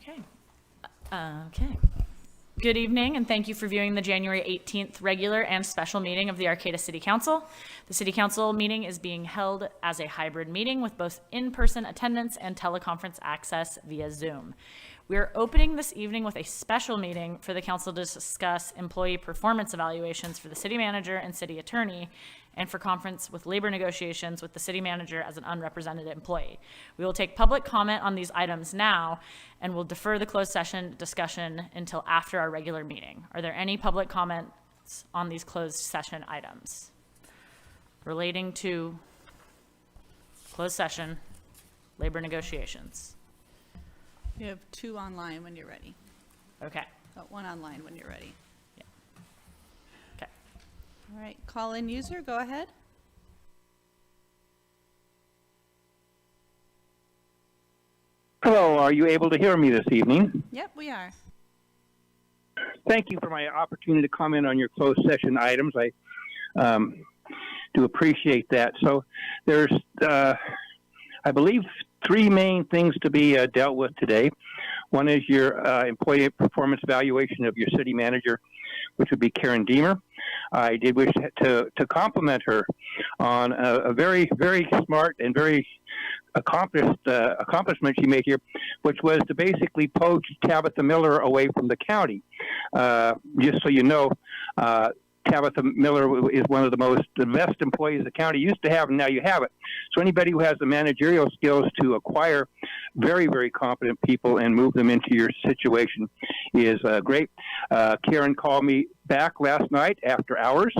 Okay. Okay. Good evening, and thank you for viewing the January 18th regular and special meeting of the Arcata City Council. The City Council meeting is being held as a hybrid meeting with both in-person attendance and teleconference access via Zoom. We are opening this evening with a special meeting for the council to discuss employee performance evaluations for the city manager and city attorney, and for conference with labor negotiations with the city manager as an unrepresented employee. We will take public comment on these items now, and we'll defer the closed session discussion until after our regular meeting. Are there any public comments on these closed session items relating to closed session labor negotiations? You have 2 online when you're ready. Okay. Oh, 1 online when you're ready. Okay. All right, call-in user, go ahead. Hello, are you able to hear me this evening? Yep, we are. Thank you for my opportunity to comment on your closed session items. I do appreciate that. So there's, I believe, 3 main things to be dealt with today. One is your employee performance evaluation of your city manager, which would be Karen Deemer. I did wish to compliment her on a very, very smart and very accomplishment she made here, which was to basically poach Tabitha Miller away from the county. Just so you know, Tabitha Miller is one of the best employees the county used to have, and now you have it. So anybody who has the managerial skills to acquire very, very competent people and move them into your situation is great. Karen called me back last night after hours,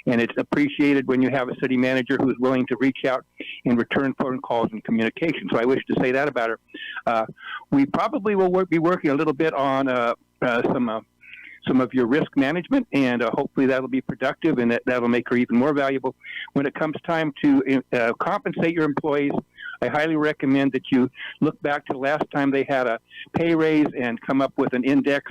and it's appreciated when you have a city manager who is willing to reach out and return phone calls and communication. So I wish to say that about her. We probably will be working a little bit on some of your risk management, and hopefully that'll be productive, and that'll make her even more valuable. When it comes time to compensate your employees, I highly recommend that you look back to the last time they had a pay raise and come up with an index,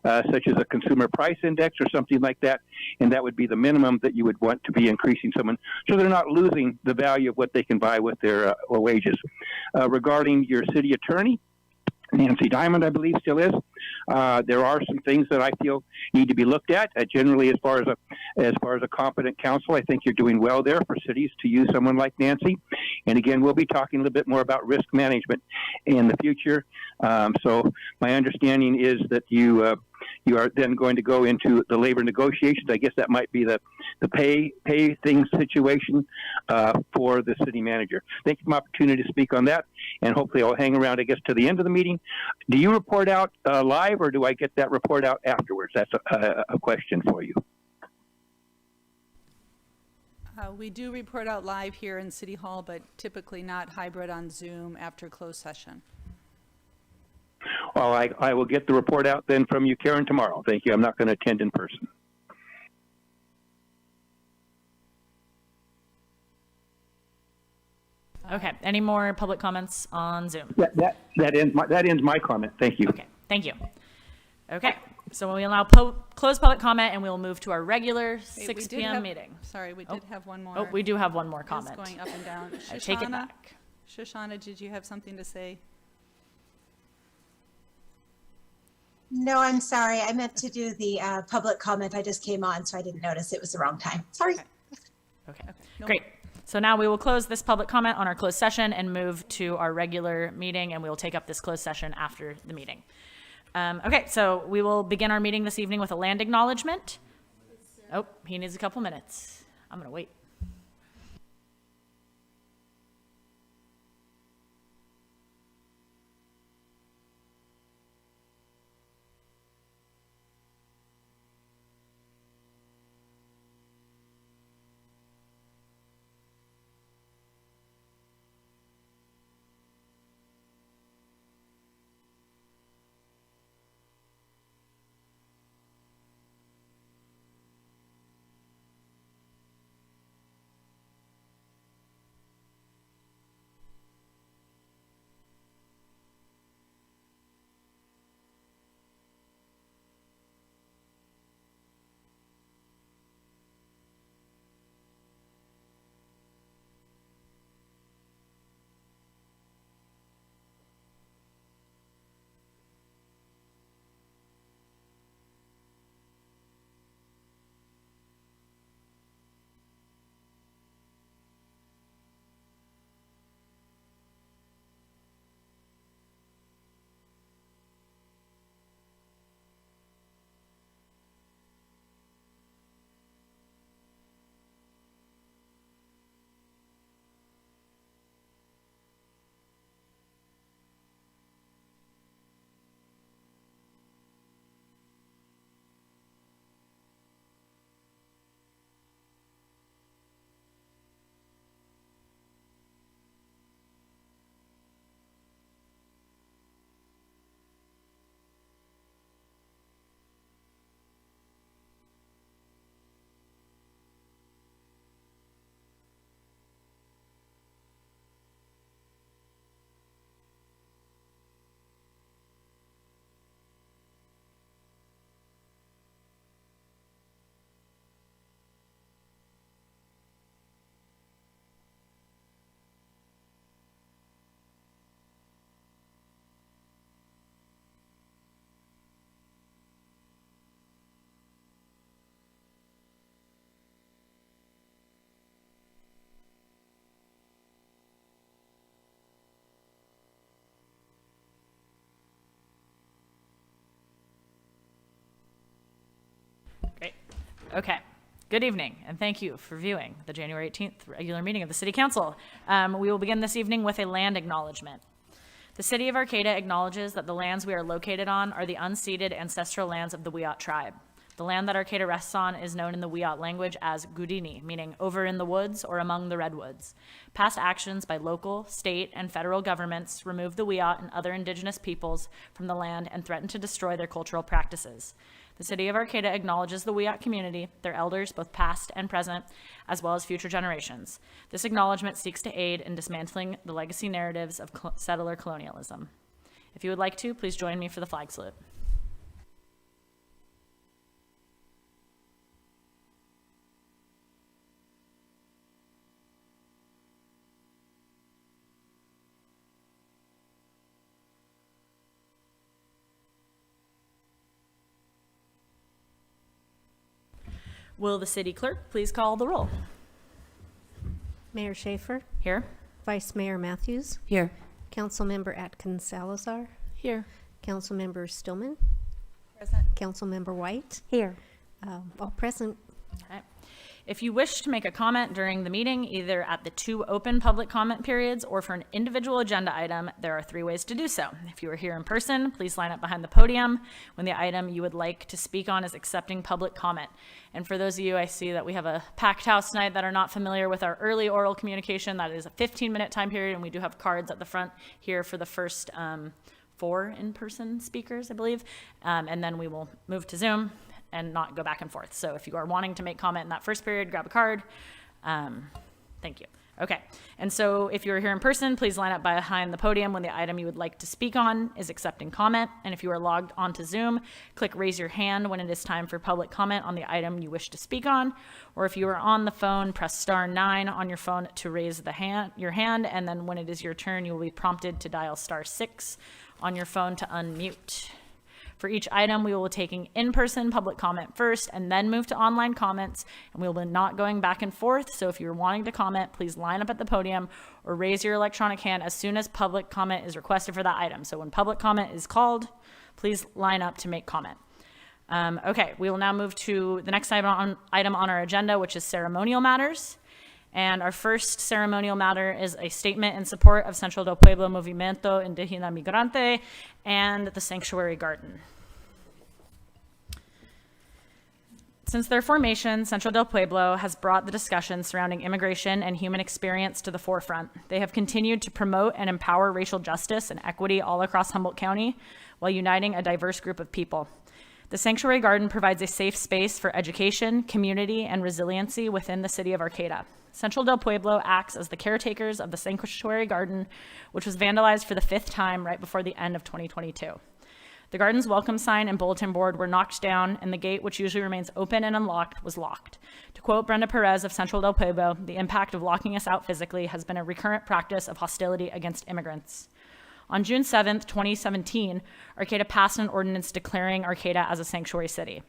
such as a consumer price index or something like that, and that would be the minimum that you would want to be increasing someone, so they're not losing the value of what they can buy with their wages. Regarding your city attorney, Nancy Diamond, I believe, still is. There are some things that I feel need to be looked at. Generally, as far as a competent counsel, I think you're doing well there for cities to use someone like Nancy. And again, we'll be talking a little bit more about risk management in the future. So my understanding is that you are then going to go into the labor negotiations. I guess that might be the pay thing situation for the city manager. Thank you for the opportunity to speak on that, and hopefully I'll hang around, I guess, to the end of the meeting. Do you report out live, or do I get that report out afterwards? That's a question for you. We do report out live here in City Hall, but typically not hybrid on Zoom after closed session. Well, I will get the report out then from you, Karen, tomorrow. Thank you. I'm not going to attend in person. Okay. Any more public comments on Zoom? That ends my comment. Thank you. Okay. Thank you. Okay. So we will now close public comment, and we will move to our regular 6 p.m. meeting. Sorry, we did have one more. Oh, we do have one more It's comment. going up and down. I take it back. Shoshana, did you have something to say? No, I'm sorry. I meant to do the public comment. I just came on, so I didn't notice it was the wrong time. Sorry. Okay. No. Great. So now we will close this public comment on our closed session and move to our regular meeting, and we will take up this closed session after the meeting. Okay, so we will begin our meeting this evening with a land acknowledgement. Oh, he needs a couple minutes. I'm going to wait. Okay. Good evening, and thank you for viewing the January 18th regular meeting of the City Council. We will begin this evening with a land acknowledgement. The City of Arcata acknowledges that the lands we are located on are the unceded ancestral lands of the Wiyot tribe. The land that Arcata rests on is known in the Wiyot language as Gudini, meaning over in the woods or among the redwoods. Past actions by local, state, and federal governments remove the Wiyot and other indigenous peoples from the land and threaten to destroy their cultural practices. The City of Arcata acknowledges the Wiyot community, their elders, both past and present, as well as future generations. This acknowledgement seeks to aid in dismantling the legacy narratives of settler colonialism. If you would like to, please join me for the flag salute. Will the city clerk please call the roll? Mayor Schaefer, Here. Vice Mayor Matthews, Here. Councilmember Atkins Salazar, Here. Councilmember Stillman, Present. Councilmember White. Here. All present. Okay. If you wish to make a comment during the meeting, either at the 2 open public comment periods or for an individual agenda item, there are 3 ways to do so. If you are here in person, please line up behind the podium when the item you would like to speak on is accepting public comment. And for those of you, I see that we have a packed house tonight that are not familiar with our early oral communication. That is a 15-minute time period, and we do have cards at the front here for the first 4 in-person speakers, I believe. And then we will move to Zoom and not go back and forth. So if you are wanting to make comment in that first period, grab a card. Thank you. Okay. And so if you're here in person, please line up behind the podium when the item you would like to speak on is accepting comment. And if you are logged onto Zoom, click raise your hand when it is time for public comment on the item you wish to speak on. Or if you are on the phone, press *9 on your phone to raise your hand. And then when it is your turn, you will be prompted to dial *6 on your phone to unmute. For each item, we will be taking in-person public comment first and then move to online comments, and we will be not going back and forth. So if you're wanting to comment, please line up at the podium or raise your electronic hand as soon as public comment is requested for that item. So when public comment is called, please line up to make comment. Okay, we will now move to the next item on our agenda, which is ceremonial matters. And our first ceremonial matter is a statement in support of Central del Pueblo Movimiento Indígena Migrante and the Sanctuary Garden. Since their formation, Central del Pueblo has brought the discussion surrounding immigration and human experience to the forefront. They have continued to promote and empower racial justice and equity all across Humboldt County while uniting a diverse group of people. The Sanctuary Garden provides a safe space for education, community, and resiliency within the city of Arcata. Central del Pueblo acts as the caretakers of the Sanctuary Garden, which was vandalized for the 5th time right before the end of 2022. The garden's welcome sign and bulletin board were knocked down, and the gate, which usually remains open and unlocked, was locked. To quote Brenda Perez of Central del Pueblo, the impact of locking us out physically has been a recurrent practice of hostility against immigrants. On June 7th, 2017, Arcata passed an ordinance declaring Arcata as a sanctuary city.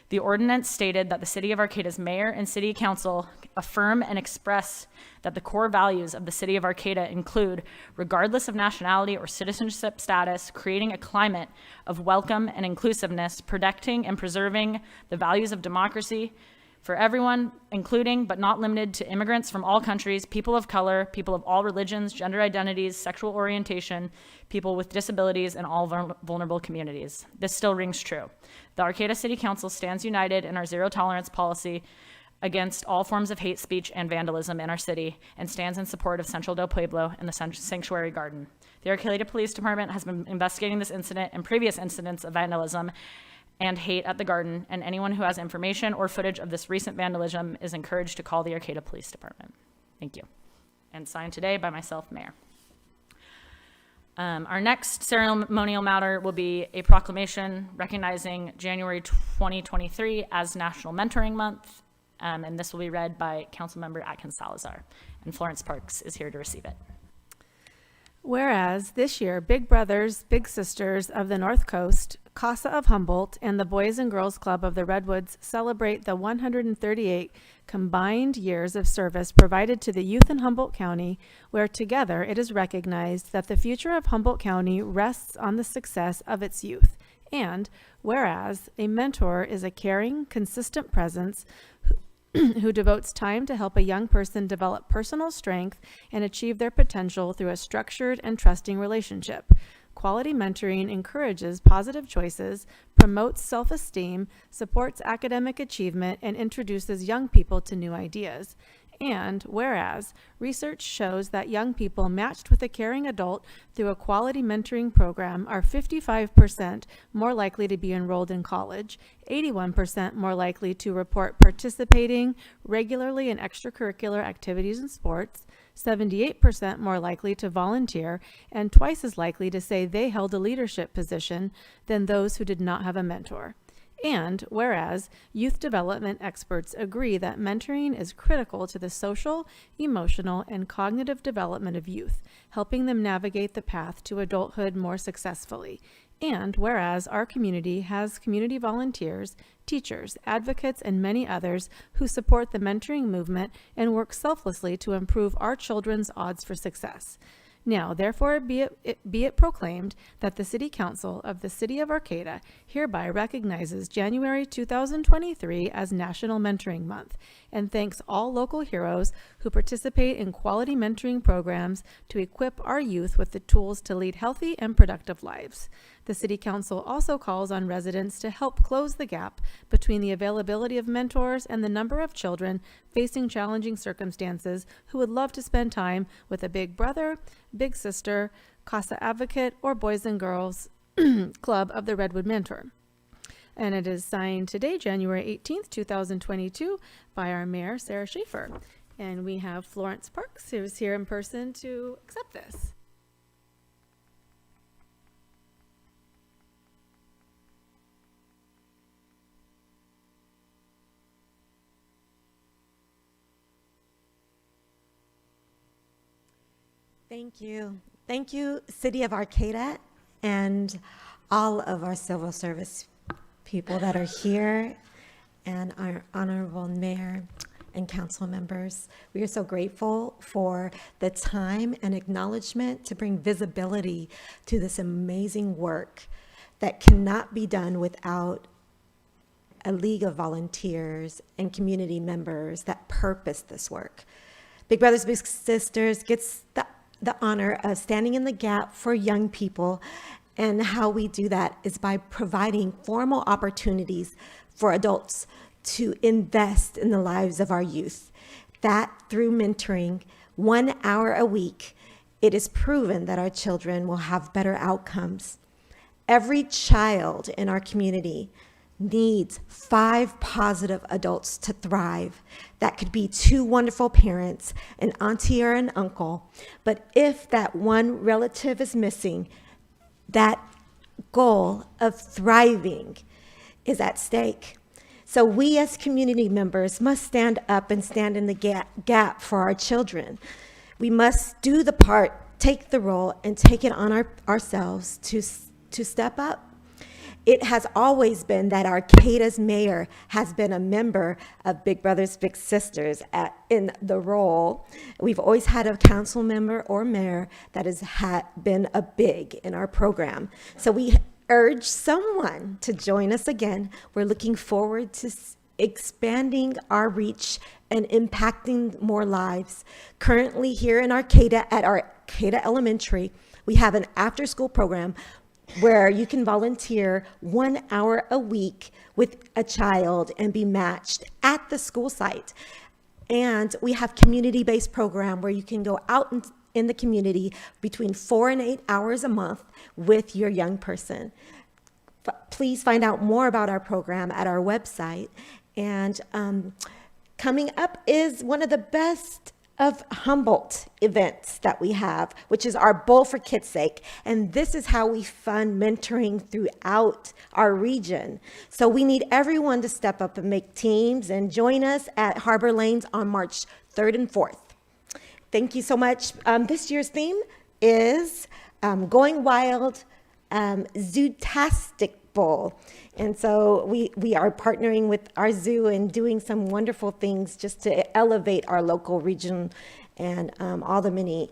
The ordinance stated that the city of Arcata's mayor and city council affirm and express that the core values of the city of Arcata include, regardless of nationality or citizenship status, creating a climate of welcome and inclusiveness, protecting and preserving the values of democracy for everyone, including but not limited to immigrants from all countries, people of color, people of all religions, gender identities, sexual orientation, people with disabilities, and all vulnerable communities. This still rings true. The Arcata City Council stands united in our zero tolerance policy against all forms of hate speech and vandalism in our city and stands in support of Central del Pueblo and the Sanctuary Garden. The Arcata Police Department has been investigating this incident and previous incidents of vandalism and hate at the garden, and anyone who has information or footage of this recent vandalism is encouraged to call the Arcata Police Department. Thank you. And signed today by myself, Mayor. Our next ceremonial matter will be a proclamation recognizing January 2023 as National Mentoring Month, and this will be read by Councilmember Atkins Salazar, and Florence Parks is here to receive it. Whereas this year, Big Brothers, Big Sisters of the North Coast, CASA of Humboldt, and the Boys and Girls Club of the Redwoods celebrate the 138 combined years of service provided to the youth in Humboldt County, where together it is recognized that the future of Humboldt County rests on the success of its youth And whereas a mentor is a caring, consistent presence who devotes time to help a young person develop personal strength and achieve their potential through a structured and trusting relationship. Quality mentoring encourages positive choices, promotes self-esteem, supports academic achievement, and introduces young people to new ideas. And whereas research shows that young people matched with a caring adult through a quality mentoring program are 55% more likely to be enrolled in college, 81% more likely to report participating regularly in extracurricular activities and sports, 78% more likely to volunteer, and twice as likely to say they held a leadership position than those who did not have a mentor. And whereas youth development experts agree that mentoring is critical to the social, emotional, and cognitive development of youth, helping them navigate the path to adulthood more successfully. And whereas our community has community volunteers, teachers, advocates, and many others who support the mentoring movement and work selflessly to improve our children's odds for success. Now, therefore, be it proclaimed that the City Council of the City of Arcata hereby recognizes January 2023 as National Mentoring Month and thanks all local heroes who participate in quality mentoring programs to equip our youth with the tools to lead healthy and productive lives. The City Council also calls on residents to help close the gap between the availability of mentors and the number of children facing challenging circumstances who would love to spend time with a big brother, big sister, CASA advocate, or Boys and Girls Club of the Redwood Mentor. And it is signed today, January 18th, 2022, by our Mayor, Sarah Schaefer. And we have Florence Parks, who is here in person to accept this. Thank you. Thank you, City of Arcata, and all of our civil service people that are here, and our honorable mayor and council members. We are so grateful for the time and acknowledgement to bring visibility to this amazing work that cannot be done without a league of volunteers and community members that purpose this work. Big Brothers Big Sisters gets the honor of standing in the gap for young people, and how we do that is by providing formal opportunities for adults to invest in the lives of our youth. That through mentoring, 1 hour a week, it is proven that our children will have better outcomes. Every child in our community needs 5 positive adults to thrive. That could be 2 wonderful parents, an auntie or an uncle. But if that one relative is missing, that goal of thriving is at stake. So we as community members must stand up and stand in the gap for our children. We must do the part, take the role, and take it on ourselves to step up. It has always been that Arcata's mayor has been a member of Big Brothers Big Sisters in the role. We've always had a council member or mayor that has been a big in our program. So we urge someone to join us again. We're looking forward to expanding our reach and impacting more lives. Currently here in Arcata at Arcata Elementary, we have an after-school program where you can volunteer 1 hour a week with a child and be matched at the school site. And we have community-based program where you can go out in the community between 4 and 8 hours a month with your young person. Please find out more about our program at our website. And coming up is one of the best of Humboldt events that we have, which is our Bowl for Kids' Sake. And this is how we fund mentoring throughout our region. So we need everyone to step up and make teams and join us at Harbor Lanes on March 3rd and 4th. Thank you so much. This year's theme is Going Wild, Zootastic Bowl. And so we are partnering with our zoo and doing some wonderful things just to elevate our local region and all the many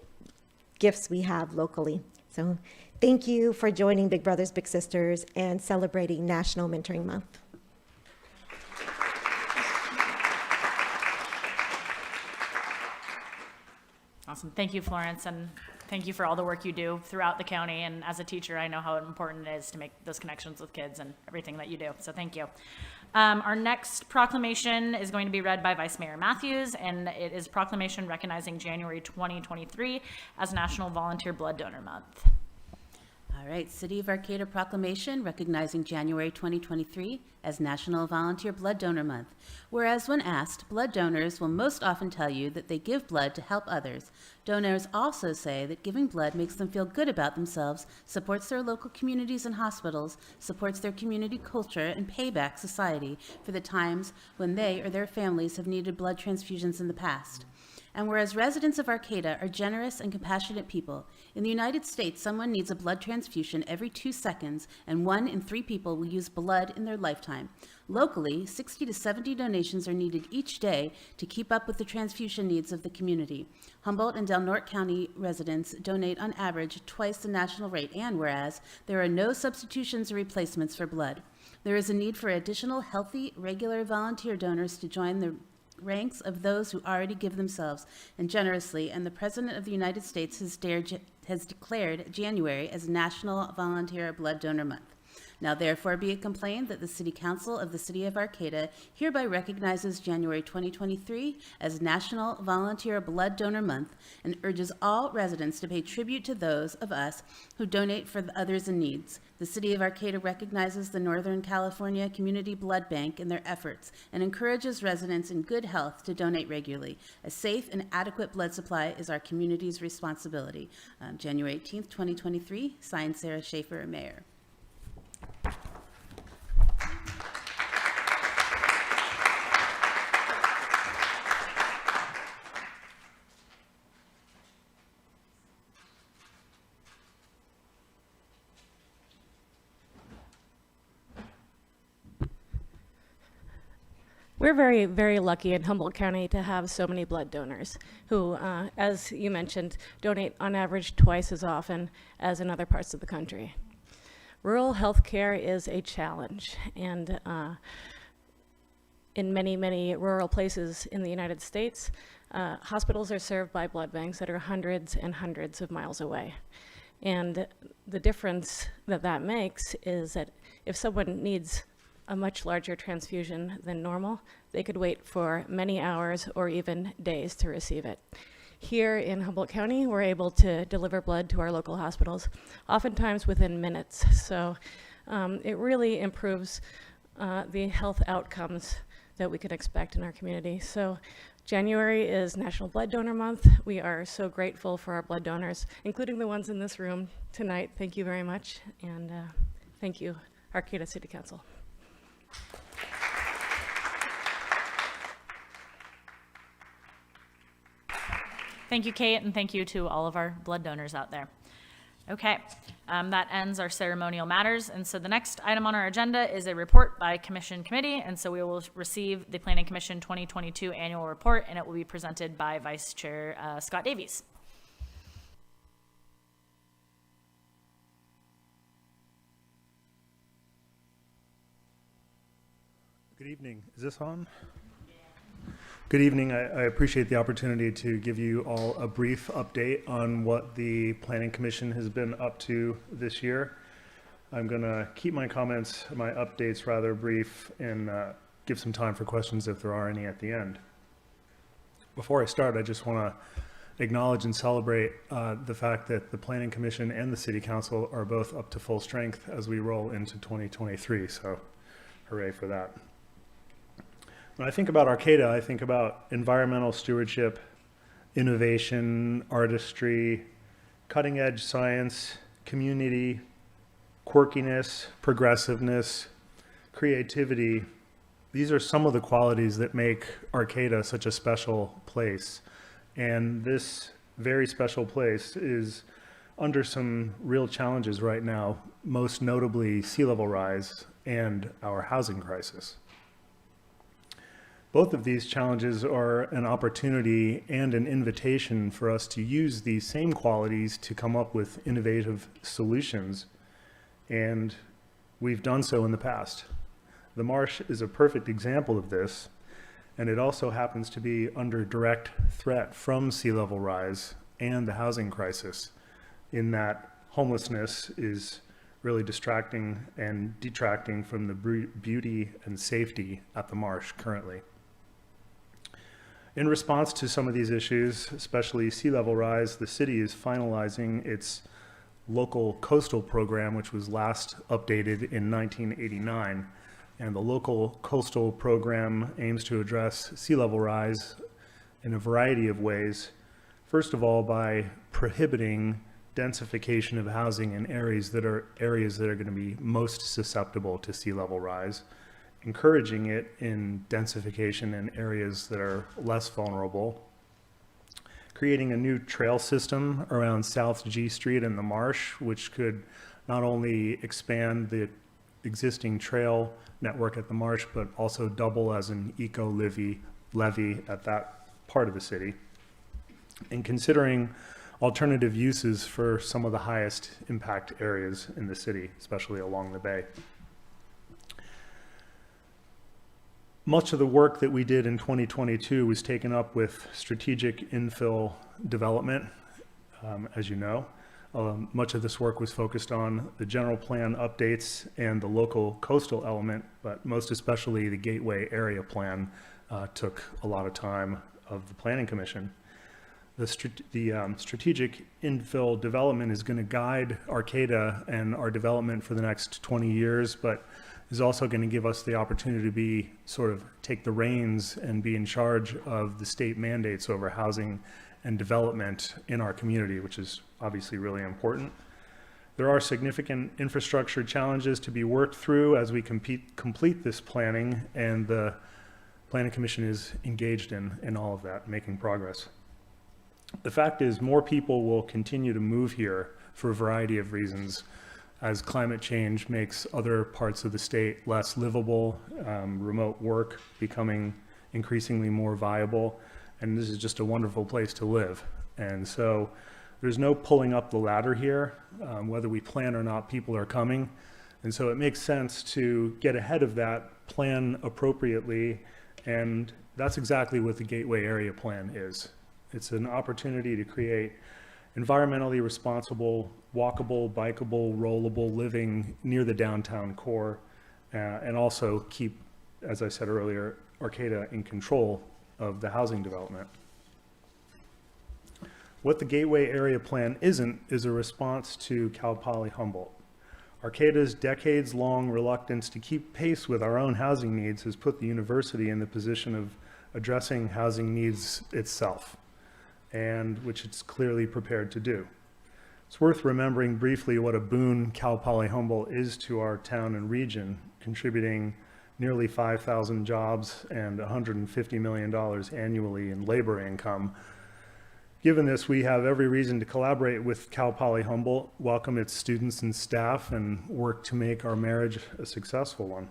gifts we have locally. So Thank you for joining Big Brothers Big Sisters and celebrating National Mentoring Month. Awesome. Thank you, Florence, and thank you for all the work you do throughout the county. And as a teacher, I know how important it is to make those connections with kids and everything that you do. So thank you. Our next proclamation is going to be read by Vice Mayor Matthews, and it is proclamation recognizing January 2023 as National Volunteer Blood Donor Month. All right, City of Arcata proclamation recognizing January 2023 as National Volunteer Blood Donor Month. Whereas when asked, blood donors will most often tell you that they give blood to help others. Donors also say that giving blood makes them feel good about themselves, supports their local communities and hospitals, supports their community culture, and pay back society for the times when they or their families have needed blood transfusions in the past. And whereas residents of Arcata are generous and compassionate people, in the United States, someone needs a blood transfusion every 2 seconds, and 1 in 3 people will use blood in their lifetime. Locally, 60 to 70 donations are needed each day to keep up with the transfusion needs of the community. Humboldt and Del Norte County residents donate on average twice the national rate, and whereas there are no substitutions or replacements for blood. There is a need for additional healthy, regular volunteer donors to join the ranks of those who already give themselves and generously, and the President of the United States has declared January as National Volunteer Blood Donor Month. Now therefore be it complained that the City Council of the City of Arcata hereby recognizes January 2023 as National Volunteer Blood Donor Month and urges all residents to pay tribute to those of us who donate for the others in needs. The City of Arcata recognizes the Northern California Community Blood Bank in their efforts and encourages residents in good health to donate regularly. A safe and adequate blood supply is our community's responsibility. January 18th, 2023, signed Sarah Schaefer, Mayor. We're very, very lucky in Humboldt County to have so many blood donors who, as you mentioned, donate on average twice as often as in other parts of the country. Rural health care is a challenge, and in many, many rural places in the United States, hospitals are served by blood banks that are hundreds and hundreds of miles away. And the difference that that makes is that if someone needs a much larger transfusion than normal, they could wait for many hours or even days to receive it. Here in Humboldt County, we're able to deliver blood to our local hospitals, oftentimes within minutes. So it really improves the health outcomes that we can expect in our community. So January is National Blood Donor Month. We are so grateful for our blood donors, including the ones in this room tonight. Thank you very much, and thank you, Arcata City Council. Thank you, Kate, and thank you to all of our blood donors out there. Okay, that ends our ceremonial matters, and so the next item on our agenda is a report by Commission Committee, and so we will receive the Planning Commission 2022 annual report, and it will be presented by Vice Chair Scott Davies. Good evening. Is this on? Good evening. I appreciate the opportunity to give you all a brief update on what the Planning Commission has been up to this year. I'm going to keep my comments, my updates rather brief, and give some time for questions if there are any at the end. Before I start, I just want to acknowledge and celebrate the fact that the Planning Commission and the City Council are both up to full strength as we roll into 2023. So hooray for that. When I think about Arcata, I think about environmental stewardship, innovation, artistry, cutting edge science, community, quirkiness, progressiveness, creativity. These are some of the qualities that make Arcata such a special place. And this very special place is under some real challenges right now, most notably sea level rise and our housing crisis. Both of these challenges are an opportunity and an invitation for us to use these same qualities to come up with innovative solutions, and we've done so in the past. The marsh is a perfect example of this, and it also happens to be under direct threat from sea level rise and the housing crisis, in that homelessness is really distracting and detracting from the beauty and safety at the marsh currently. In response to some of these issues, especially sea level rise, the city is finalizing its local coastal program, which was last updated in 1989. And the local coastal program aims to address sea level rise in a variety of ways. First of all, by prohibiting densification of housing in areas that are going to be most susceptible to sea level rise, encouraging it in densification in areas that are less vulnerable, creating a new trail system around South G Street and the Marsh, which could not only expand the existing trail network at the Marsh, but also double as an eco-levy at that part of the city, and considering alternative uses for some of the highest impact areas in the city, especially along the bay. Much of the work that we did in 2022 was taken up with strategic infill development, as you know. Much of this work was focused on the general plan updates and the local coastal element, but most especially the Gateway Area Plan took a lot of time of the Planning Commission. The strategic infill development is going to guide Arcata and our development for the next 20 years, but is also going to give us the opportunity to take the reins and be in charge of the state mandates over housing and development in our community, which is obviously really important. There are significant infrastructure challenges to be worked through as we complete this planning, and the Planning Commission is engaged in all of that, making progress. The fact is, more people will continue to move here for a variety of reasons as climate change makes other parts of the state less livable, remote work becoming increasingly more viable, and this is just a wonderful place to live. And so there's no pulling up the ladder here. Whether we plan or not, people are coming. And so it makes sense to get ahead of that, plan appropriately, and that's exactly what the Gateway Area Plan is. It's an opportunity to create environmentally responsible, walkable, bikeable, rollable living near the downtown core, and also keep, as I said earlier, Arcata in control of the housing development. What the Gateway Area Plan isn't is a response to Cal Poly Humboldt. Arcata's decades-long reluctance to keep pace with our own housing needs has put the university in the position of addressing housing needs itself, and which it's clearly prepared to do. It's worth remembering briefly what a boon Cal Poly Humboldt is to our town and region, contributing nearly 5,000 jobs and $150 million annually in labor income. Given this, we have every reason to collaborate with Cal Poly Humboldt, welcome its students and staff, and work to make our marriage a successful one.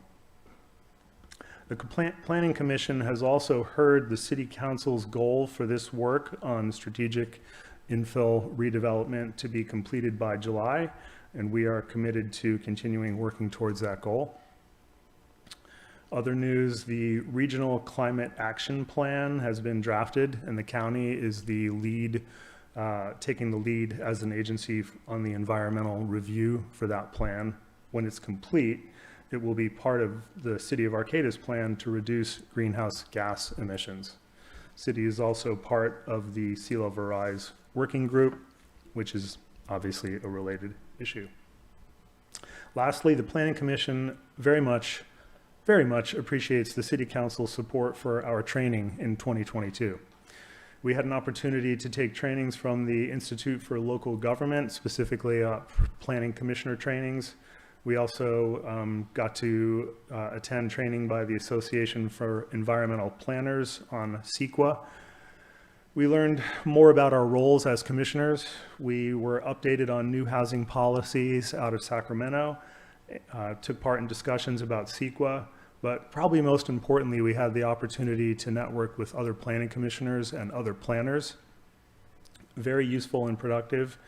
The Planning Commission has also heard the City Council's goal for this work on strategic infill redevelopment to be completed by July, and we are committed to continuing working towards that goal. Other news, the Regional Climate Action Plan has been drafted, and the county is the lead, taking the lead as an agency on the environmental review for that plan. When it's complete, it will be part of the City of Arcata's plan to reduce greenhouse gas emissions. City is also part of the Sea Level Rise Working Group, which is obviously a related issue. Lastly, the Planning Commission very much appreciates the City Council's support for our training in 2022. We had an opportunity to take trainings from the Institute for Local Government, specifically Planning Commissioner trainings. We also got to attend training by the Association for Environmental Planners on CEQA. We learned more about our roles as commissioners. We were updated on new housing policies out of Sacramento, took part in discussions about CEQA. But probably most importantly, we had the opportunity to network with other planning commissioners and other planners. Very useful and productive.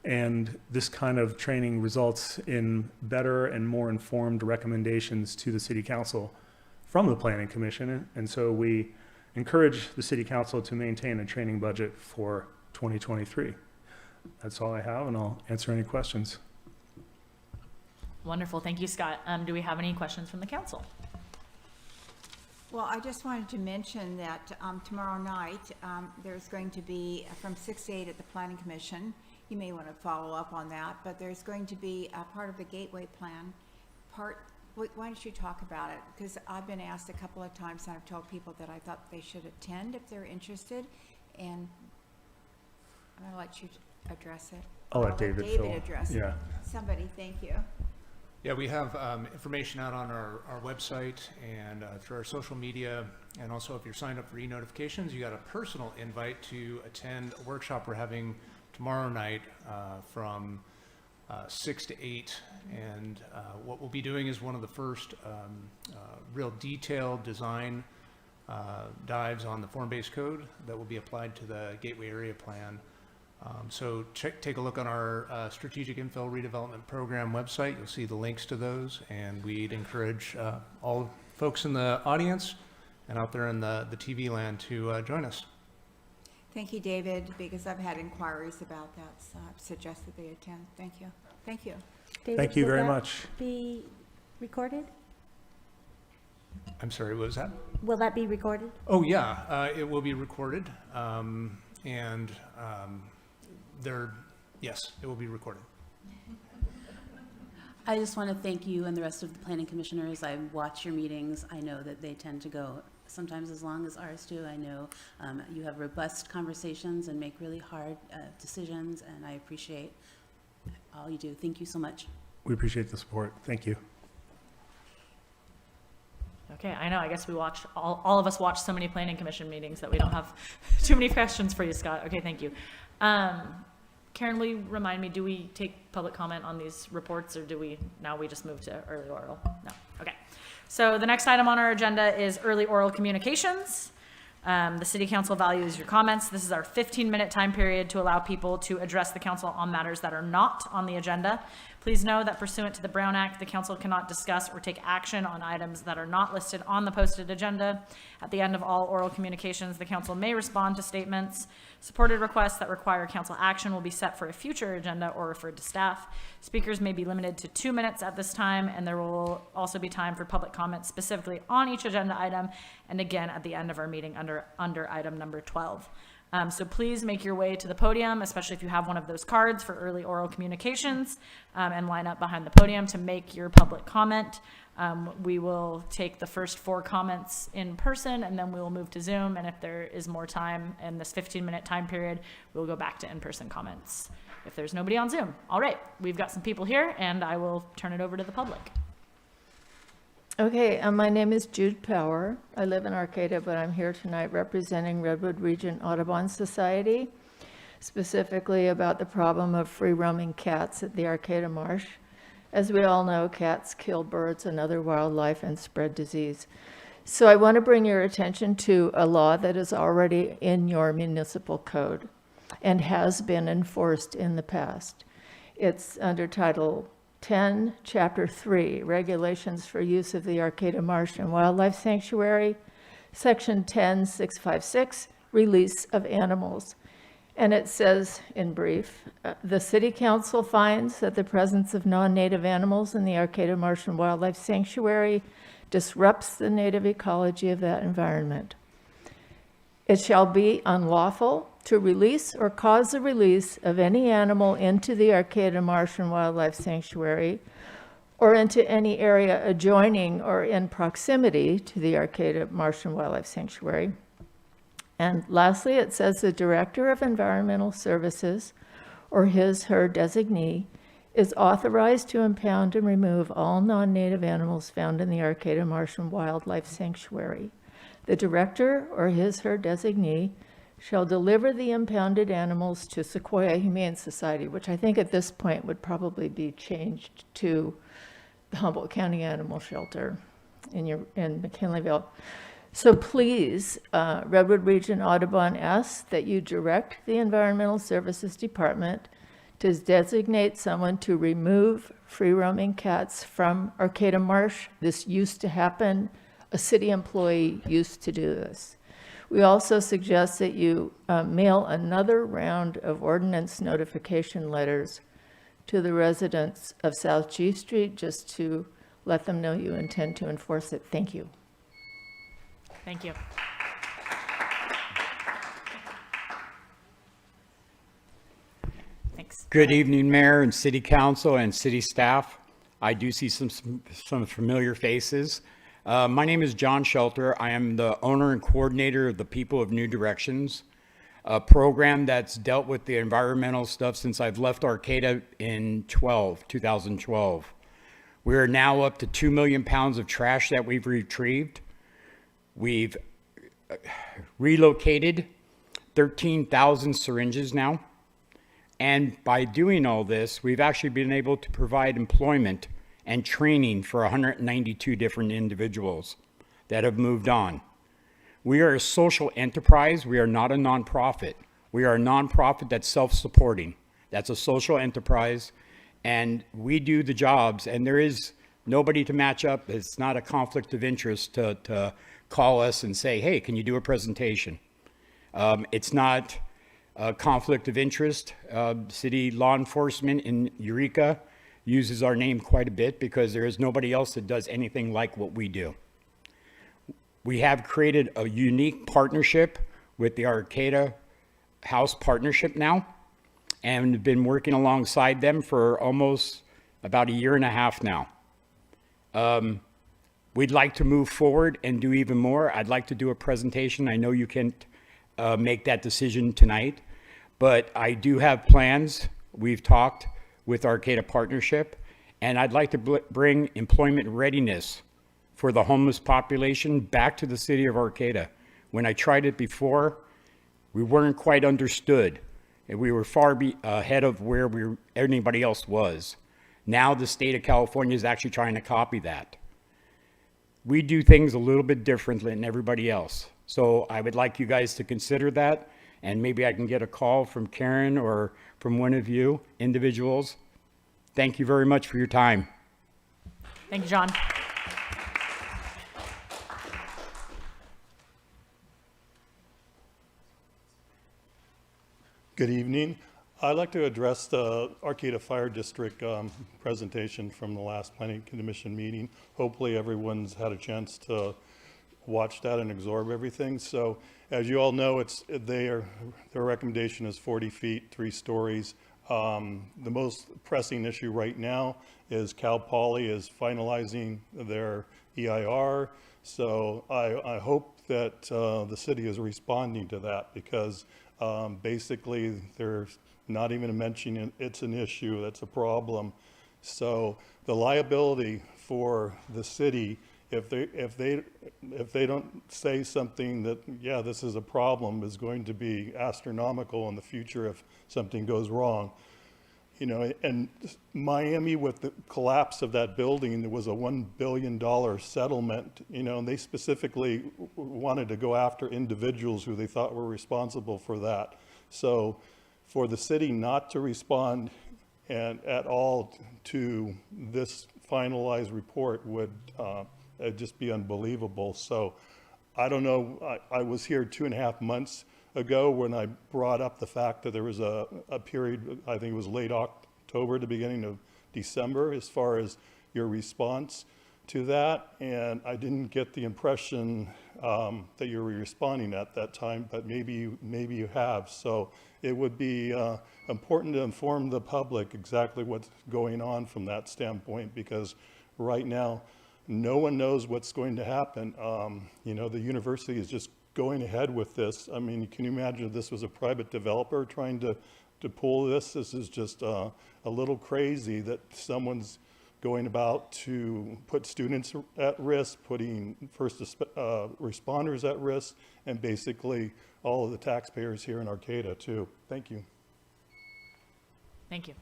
And this kind of training results in better and more informed recommendations to the city council from the planning commission. And so we encourage the city council to maintain a training budget for 2023. That's all I have, and I'll answer any questions. Wonderful. Thank you, Scott. Do we have any questions from the council? Well, I just wanted to mention that tomorrow night, there's going to be from 6 to 8 at the Planning Commission. You may want to follow up on that, but there's going to be a part of the Gateway Plan. Why don't you talk about it? Because I've been asked a couple of times, and I've told people that I thought they should attend if they're interested, and I'm going to let you address it. I'll let David address it. Yeah. Somebody, thank you. Yeah, we have information out on our website and through our social media. And also, if you're signed up for e-notifications, you got a personal invite to attend a workshop we're having tomorrow night from 6 to 8. And what we'll be doing is one of the first real detailed design dives on the form-based code that will be applied to the Gateway Area Plan. So take a look on our Strategic Infill Redevelopment Program website. You'll see the links to those, and we'd encourage all folks in the audience and out there in the TV land to join us. Thank you, David, because I've had inquiries about that, so I've suggested they attend. Thank you. Thank you. David, Thank you will very that much. Be recorded? I'm sorry, what was that? Will that be recorded? Oh, yeah, it will be recorded. Yes, it will be recorded. I just want to thank you and the rest of the planning commissioners. I watch your meetings. I know that they tend to go sometimes as long as ours do. I know you have robust conversations and make really hard decisions, and I appreciate all you do. Thank you so much. We appreciate the support. Thank you. Okay, I know. I guess we watch, all of us watch so many planning commission meetings that we don't have too many questions for you, Scott. Okay, thank you. Karen, will you remind me, do we take public comment on these reports, or now we just move to early oral? No, okay. So the next item on our agenda is early oral communications. The city council values your comments. This is our 15-minute time period to allow people to address the council on matters that are not on the agenda. Please know that pursuant to the Brown Act, the council cannot discuss or take action on items that are not listed on the posted agenda. At the end of all oral communications, the council may respond to statements. Supported requests that require council action will be set for a future agenda or referred to staff. Speakers may be limited to 2 minutes at this time, and there will also be time for public comment specifically on each agenda item, and again at the end of our meeting under item number 12. So please make your way to the podium, especially if you have one of those cards for early oral communications, and line up behind the podium to make your public comment. We will take the first 4 comments in person, and then we will move to Zoom. And if there is more time in this 15-minute time period, we'll go back to in-person comments if there's nobody on Zoom. All right, we've got some people here, and I will turn it over to the public. Okay, my name is Jude Power. I live in Arcata, but I'm here tonight representing Redwood Region Audubon Society, specifically about the problem of free-roaming cats at the Arcata Marsh. As we all know, cats kill birds and other wildlife and spread disease. So I want to bring your attention to a law that is already in your municipal code and has been enforced in the past. It's under Title 10, Chapter 3, Regulations for Use of the Arcata Marsh and Wildlife Sanctuary, Section 10.656, Release of Animals. And it says, in brief, the City Council finds that the presence of non-native animals in the Arcata Marsh and Wildlife Sanctuary disrupts the native ecology of that environment. It shall be unlawful to release or cause the release of any animal into the Arcata Marsh and Wildlife Sanctuary or into any area adjoining or in proximity to the Arcata Marsh and Wildlife Sanctuary. And lastly, it says the Director of Environmental Services or his/her designee is authorized to impound and remove all non-native animals found in the Arcata Marsh and Wildlife Sanctuary. The director or his/her designee shall deliver the impounded animals to Sequoia Humane Society, which I think at this point would probably be changed to the Humboldt County Animal Shelter. in McKinleyville. So please, Redwood Region Audubon asks that you direct the Environmental Services Department to designate someone to remove free-roaming cats from Arcata Marsh. This used to happen. A city employee used to do this. We also suggest that you mail another round of ordinance notification letters to the residents of South G Street just to let them know you intend to enforce it. Thank you. Thank you. Thanks. Good evening, Mayor and City Council and City staff. I do see some familiar faces. My name is John Shelter. I am the owner and coordinator of the People of New Directions, a program that's dealt with the environmental stuff since I've left Arcata in 2012. We are now up to 2 million pounds of trash that we've retrieved. We've relocated 13,000 syringes now. And by doing all this, we've actually been able to provide employment and training for 192 different individuals that have moved on. We are a social enterprise. We are not a nonprofit. We are a nonprofit that's self-supporting. That's a social enterprise. And we do the jobs, and there is nobody to match up. It's not a conflict of interest to call us and say, hey, can you do a presentation? It's not a conflict of interest. City law enforcement in Eureka uses our name quite a bit because there is nobody else that does anything like what we do. We have created a unique partnership with the Arcata House Partnership now, and have been working alongside them for almost about a year and a half now. We'd like to move forward and do even more. I'd like to do a presentation. I know you can't make that decision tonight, but I do have plans. We've talked with Arcata Partnership, and I'd like to bring employment readiness for the homeless population back to the city of Arcata. When I tried it before, we weren't quite understood, and we were far ahead of where anybody else was. Now the state of California is actually trying to copy that. We do things a little bit differently than everybody else. So I would like you guys to consider that, and maybe I can get a call from Karen or from one of you individuals. Thank you very much for your time. Thank you, John. Good evening. I'd like to address the Arcata Fire District presentation from the last Planning Commission meeting. Hopefully everyone's had a chance to watch that and absorb everything. So as you all know, their recommendation is 40 feet, 3 stories. The most pressing issue right now is Cal Poly is finalizing their EIR. So I hope that the city is responding to that, because basically they're not even mentioning it's an issue, that's a problem. So the liability for the city, if they don't say something that, yeah, this is a problem, is going to be astronomical in the future if something goes wrong. You know, and Miami, with the collapse of that building, there was a $1 billion settlement, you know, and they specifically wanted to go after individuals who they thought were responsible for that. So for the city not to respond at all to this finalized report would just be unbelievable. So I don't know, I was here 2.5 months ago when I brought up the fact that there was a period, I think it was late October to beginning of December, as far as your response to that. And I didn't get the impression that you were responding at that time, but maybe you have. So it would be important to inform the public exactly what's going on from that standpoint, because right now, no one knows what's going to happen. You know, the university is just going ahead with this. I mean, can you imagine if this was a private developer trying to pull this? This is just a little crazy that someone's going about to put students at risk, putting first responders at risk, and basically all of the taxpayers here in Arcata too. Thank you. Thank you.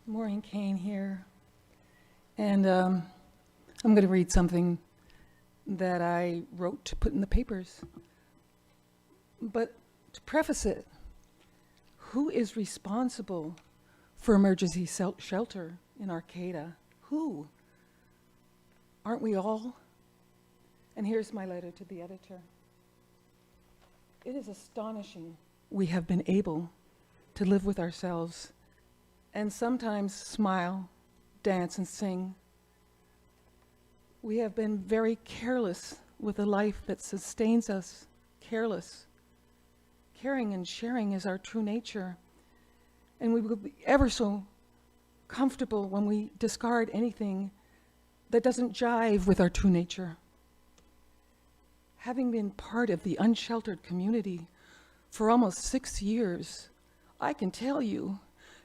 Maureen Kane here. And I'm going to read something that I wrote to put in the papers. But to preface it, who is responsible for emergency shelter in Arcata? Who? Aren't we all? And here's my letter to the editor. It is astonishing we have been able to live with ourselves and sometimes smile, dance, and sing. We have been very careless with a life that sustains us, careless. Caring and sharing is our true nature, and we will be ever so comfortable when we discard anything that doesn't jive with our true nature. Having been part of the unsheltered community for almost 6 years, I can tell you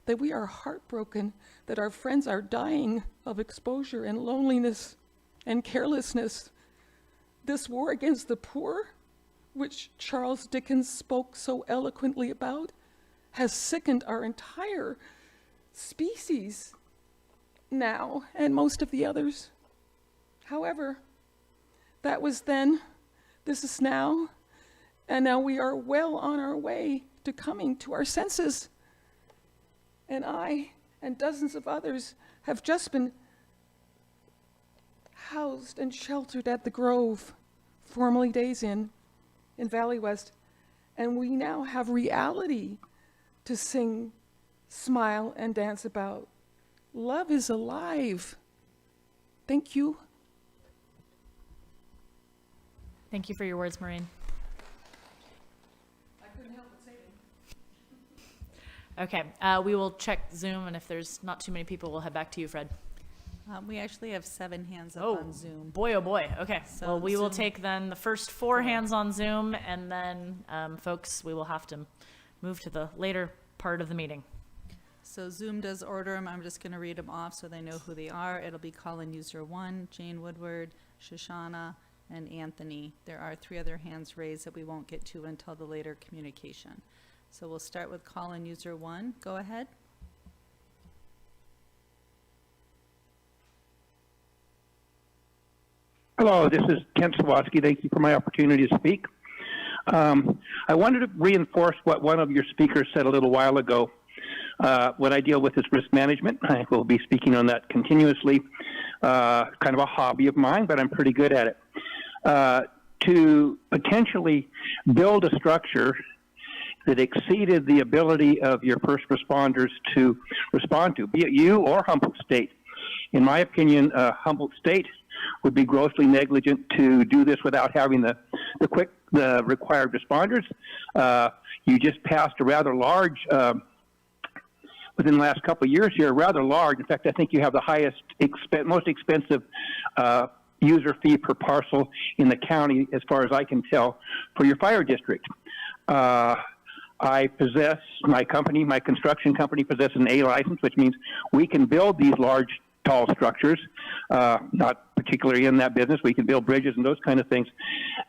that we are heartbroken that our friends are dying of exposure and loneliness and carelessness. This war against the poor, which Charles Dickens spoke so eloquently about, has sickened our entire species now, and most of the others. However, that was then, this is now, and now we are well on our way to coming to our senses. And I and dozens of others have just been housed and sheltered at the Grove, formerly Days Inn, in Valley West, and we now have reality to sing, smile, and dance about. Love is alive. Thank you. Thank you for your words, Maureen. I couldn't help but say it. Okay, we will check Zoom, and if there's not too many people, we'll head back to you, Fred. We actually have 7 hands up Oh, on Zoom. boy, oh boy. Okay, So well, we will Zoom- take then the first 4 hands on Zoom, and then, folks, we will have to move to the later part of the meeting. So Zoom does order them. I'm just going to read them off so they know who they are. It'll be call-in user 1, Jane Woodward, Shoshana, and Anthony. There are 3 other hands raised that we won't get to until the later communication. So we'll start with call-in user 1. Go ahead. Hello, this is Kent Sawatsky. Thank you for my opportunity to speak. I wanted to reinforce what one of your speakers said a little while ago. What I deal with is risk management. I will be speaking on that continuously. Kind of a hobby of mine, but I'm pretty good at it. To potentially build a structure that exceeded the ability of your first responders to respond to, be it you or Humboldt State. In my opinion, Humboldt State would be grossly negligent to do this without having the required responders. You just passed a rather large, within the last couple of years here, rather large. In fact, I think you have the highest, most expensive user fee per parcel in the county, as far as I can tell, for your fire district. I possess, my construction company possesses an A license, which means we can build these large, tall structures, not particularly in that business. We can build bridges and those kind of things.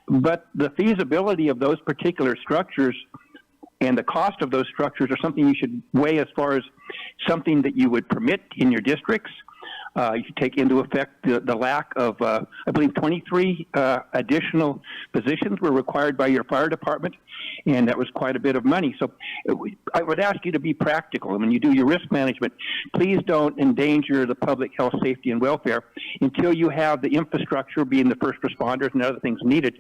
But the feasibility of those particular structures and the cost of those structures are something you should weigh as far as something that you would permit in your districts. You should take into effect the lack of, I believe, 23 additional positions were required by your fire department, and that was quite a bit of money. So I would ask you to be practical. When you do your risk management, please don't endanger the public health, safety, and welfare until you have the infrastructure, being the first responders and other things needed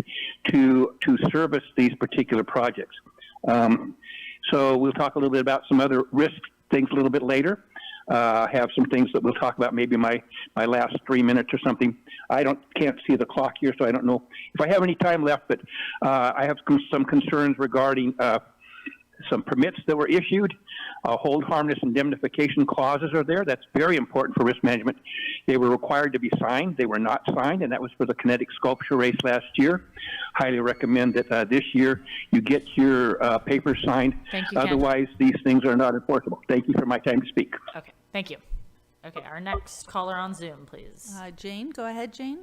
to service these particular projects. So we'll talk a little bit about some other risk things a little bit later. Have some things that we'll talk about, maybe my last 3 minutes or something. I can't see the clock here, so I don't know if I have any time left, but I have some concerns regarding some permits that were issued. Hold harmless indemnification clauses are there. That's very important for risk management. They were required to be signed. They were not signed, and that was for the kinetic sculpture race last year. Highly recommend that this year you get your papers signed. Thank you, Ken. Otherwise, these things are not enforceable. Thank you for my time to speak. Okay, thank you. Okay, our next caller on Zoom, please. Jane, go ahead, Jane.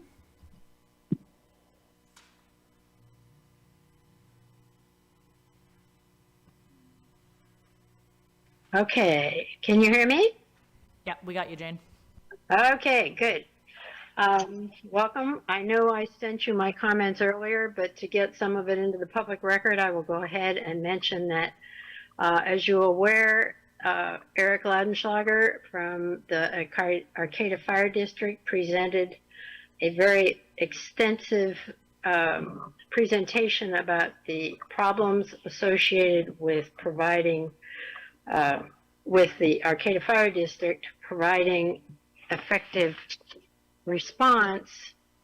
Okay, can you hear me? Yeah, we got you, Jane. Okay, good. Welcome. I know I sent you my comments earlier, but to get some of it into the public record, I will go ahead and mention that, as you're aware, Eric Laudenschlager from the Arcata Fire District presented a very extensive presentation about the problems associated with providing, with the Arcata Fire District providing effective response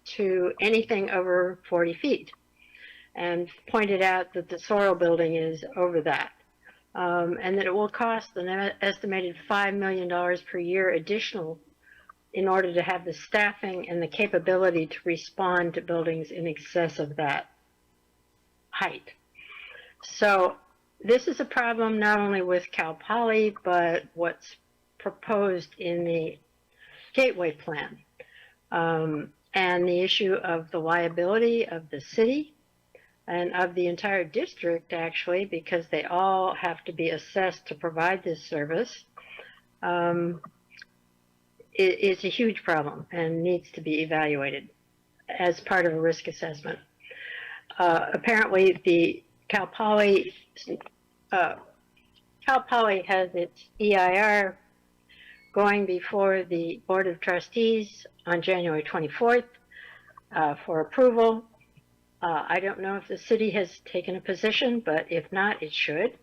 to anything over 40 feet, and pointed out that the Sorrel building is over that, and that it will cost an estimated $5 million per year additional in order to have the staffing and the capability to respond to buildings in excess of that height. So this is a problem not only with Cal Poly, but what's proposed in the Gateway Plan, and the issue of the liability of the city and of the entire district, actually, because they all have to be assessed to provide this service. It's a huge problem and needs to be evaluated as part of a risk assessment. Apparently, the Cal Poly has its EIR going before the Board of Trustees on January 24th for approval. I don't know if the city has taken a position, but if not, it should.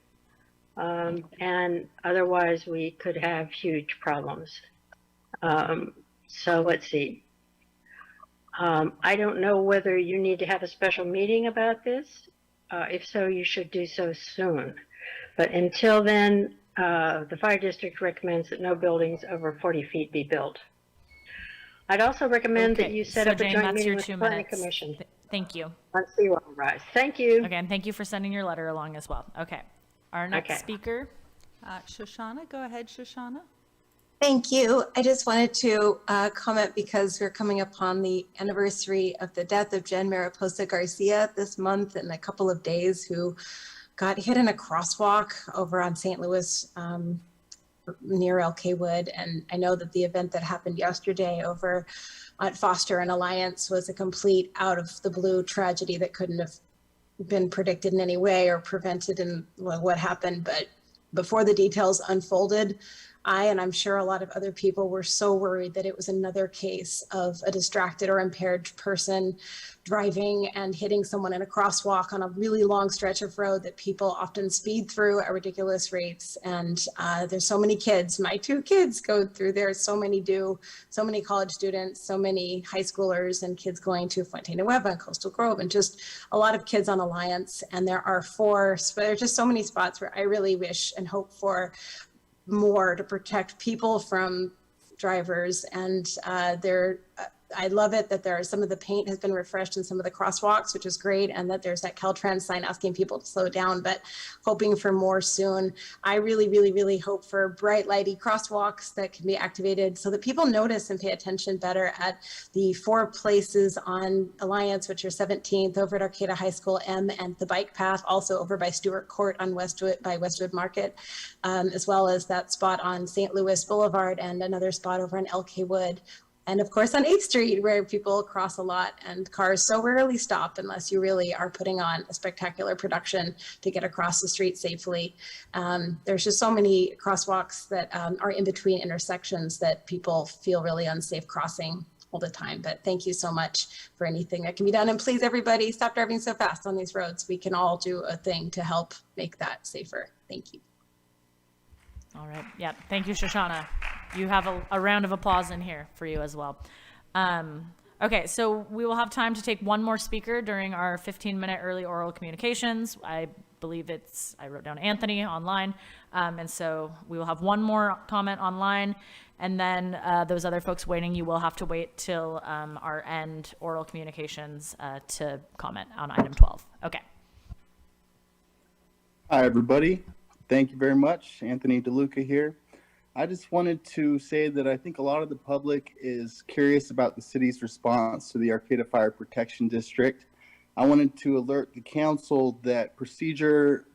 And otherwise, we could have huge problems. So let's see. I don't know whether you need to have a special meeting about this. If so, you should do so soon. But until then, the fire district recommends that no buildings over 40 feet be built. I'd also recommend that you set up a joint meeting with the Planning Commission. Thank you. On sea level rise. Thank you. Again, thank you for sending your letter along as well. Okay. Our next speaker. Shoshana, go ahead, Shoshana. Thank you. I just wanted to comment because we're coming upon the anniversary of the death of Jen Mariposa Garcia this month in a couple of days, who got hit in a crosswalk over on St. Louis near LK Wood. And I know that the event that happened yesterday over at Foster and Alliance was a complete out of the blue tragedy that couldn't have been predicted in any way or prevented in what happened. But before the details unfolded, and I'm sure a lot of other people were so worried that it was another case of a distracted or impaired person driving and hitting someone in a crosswalk on a really long stretch of road that people often speed through at ridiculous rates. And there's so many kids. My two kids go through there. So many do. So many college students, so many high schoolers and kids going to Fuente Nueva and Coastal Grove, and just a lot of kids on Alliance. And there are there's just so many spots where I really wish and hope for more to protect people from drivers. And I love it that some of the paint has been refreshed in some of the crosswalks, which is great, and that there's that Caltrans sign asking people to slow down, but hoping for more soon. I really, really, really hope for bright lighty crosswalks that can be activated so that people notice and pay attention better at the 4 places on Alliance, which are 17th over at Arcata High School M, and the bike path also over by Stewart Court on by Westwood Market, as well as that spot on St. Louis Boulevard and another spot over on LK Wood. And of course on 8th Street, where people cross a lot and cars so rarely stop unless you really are putting on a spectacular production to get across the street safely. There's just so many crosswalks that are in between intersections that people feel really unsafe crossing all the time. But thank you so much for anything that can be done. And please, everybody, stop driving so fast on these roads. We can all do a thing to help make that safer. Thank you. All right. Yeah. Thank you, Shoshana. You have a round of applause in here for you as well. Okay, so we will have time to take one more speaker during our 15-minute early oral communications. I believe I wrote down Anthony online. And so we will have one more comment online. And then those other folks waiting, you will have to wait till our end oral communications to comment on item 12. Okay. Hi, everybody. Thank you very much. Anthony DeLuca here. I just wanted to say that I think a lot of the public is curious about the city's response to the Arcata Fire Protection District. I wanted to alert the council that procedure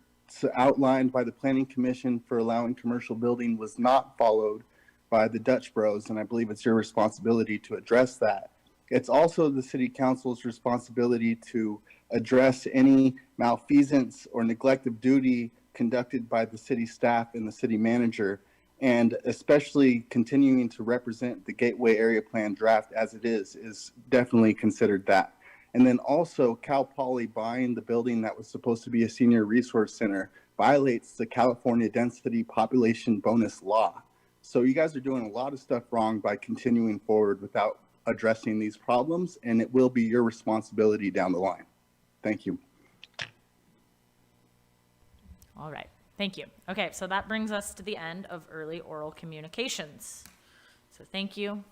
outlined by the Planning Commission for allowing commercial building was not followed by the Dutch Bros, and I believe it's your responsibility to address that. It's also the City Council's responsibility to address any malfeasance or neglect of duty conducted by the city staff and the city manager, and especially continuing to represent the Gateway Area Plan draft as it is definitely considered that. And then also Cal Poly buying the building that was supposed to be a senior resource center violates the California Density Population Bonus Law. So you guys are doing a lot of stuff wrong by continuing forward without addressing these problems, and it will be your responsibility down the line. Thank you. All right, thank you. Okay, so that brings us to the end of early oral communications. So thank you.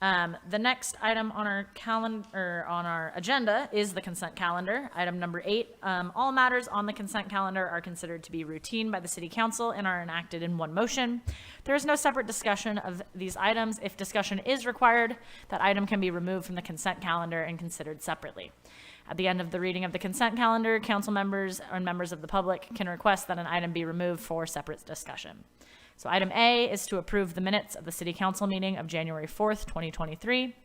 The next item on our calendar, on our agenda, is the consent calendar. Item number 8. All matters on the consent calendar are considered to be routine by the City Council and are enacted in one motion. There is no separate discussion of these items. If discussion is required, that item can be removed from the consent calendar and considered separately. At the end of the reading of the consent calendar, council members and members of the public can request that an item be removed for separate discussion. So item A is to approve the minutes of the City Council meeting of January 4th, 2023.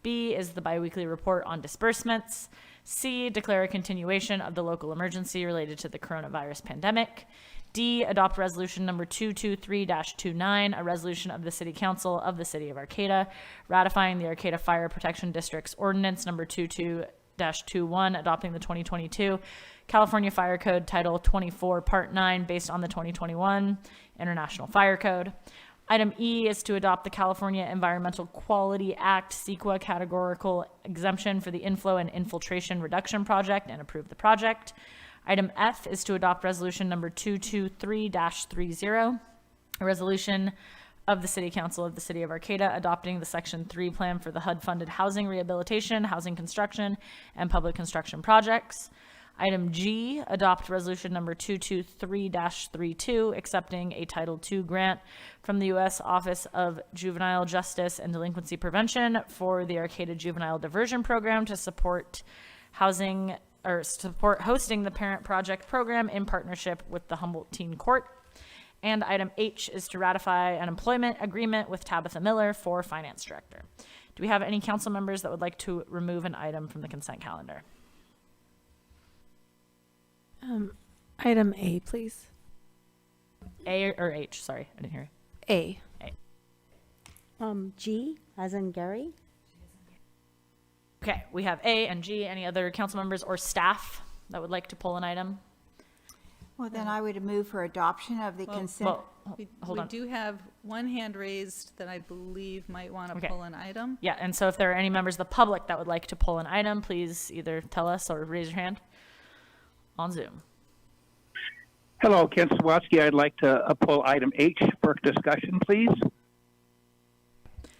B is the biweekly report on disbursements. C, declare a continuation of the local emergency related to the coronavirus pandemic. D, adopt resolution number 223-29, a resolution of the City Council of the City of Arcata, ratifying the Arcata Fire Protection District's ordinance number 22-21, adopting the 2022 California Fire Code Title 24, Part 9, based on the 2021 International Fire Code. Item E is to adopt the California Environmental Quality Act CEQA categorical exemption for the inflow and infiltration reduction project and approve the project. Item F is to adopt resolution number 223-30, a resolution of the City Council of the City of Arcata adopting the Section 3 plan for the HUD-funded housing rehabilitation, housing construction, and public construction projects. Item G, adopt resolution number 223-32, accepting a Title II grant from the U.S. Office of Juvenile Justice and Delinquency Prevention for the Arcata Juvenile Diversion Program to support hosting the Parent Project program in partnership with the Humboldt Teen Court. And item H is to ratify an employment agreement with Tabitha Miller for Finance Director. Do we have any council members that would like to remove an item from the consent calendar? Item A, please. A or H? Sorry, I didn't hear. A. G, as in Gary. Okay, we have A and G. Any other council members or staff that would like to pull an item? Well, then I would move for adoption of the consent. Well, We hold on. do have one hand raised that I believe might want to Okay. pull an item. Yeah, and so if there are any members of the public that would like to pull an item, please either tell us or raise your hand on Zoom. Hello, Ken Sawatsky. I'd like to pull item H for discussion, please.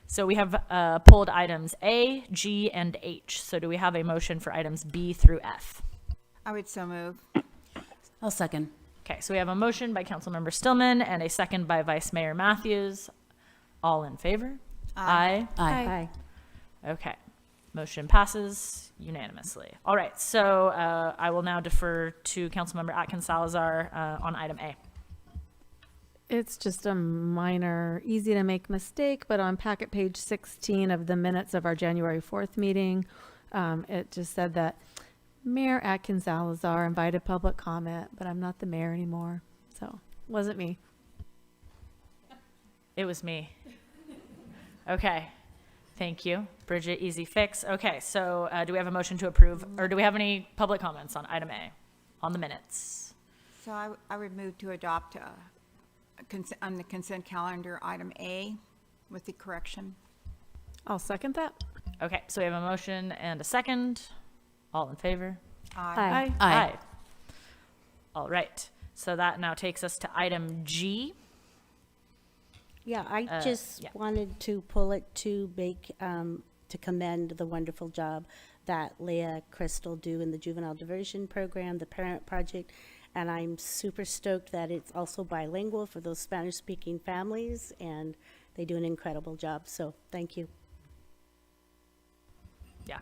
So we have pulled items A, G, and H. So do we have a motion for items B through F? I would so move. I'll second. Okay, so we have a motion by Councilmember Stillman and a second by Vice Mayor Matthews. All in favor? Aye. Aye. Okay, motion passes unanimously. All right, so I will now defer to Councilmember Atkins Salazar on item A. It's just a minor, easy to make mistake, but on packet page 16 of the minutes of our January 4th meeting, it just said that Mayor Atkins Salazar invited public comment, but I'm not the mayor anymore, so wasn't me. It was me. Okay, thank you. Bridget, easy fix. Okay, so do we have a motion to approve, or do we have any public comments on item A on the minutes? So I would move to adopt on the consent calendar, item A with the correction. I'll second that. Okay, so we have a motion and a second. All in favor? Aye. Aye. All right, so that now takes us to item G. Yeah, I just yeah. wanted to pull it to make, to commend the wonderful job that Leah Crystal do in the Juvenile Diversion Program, the Parent Project, and I'm super stoked that it's also bilingual for those Spanish-speaking families, and they do an incredible job, so thank you. yeah,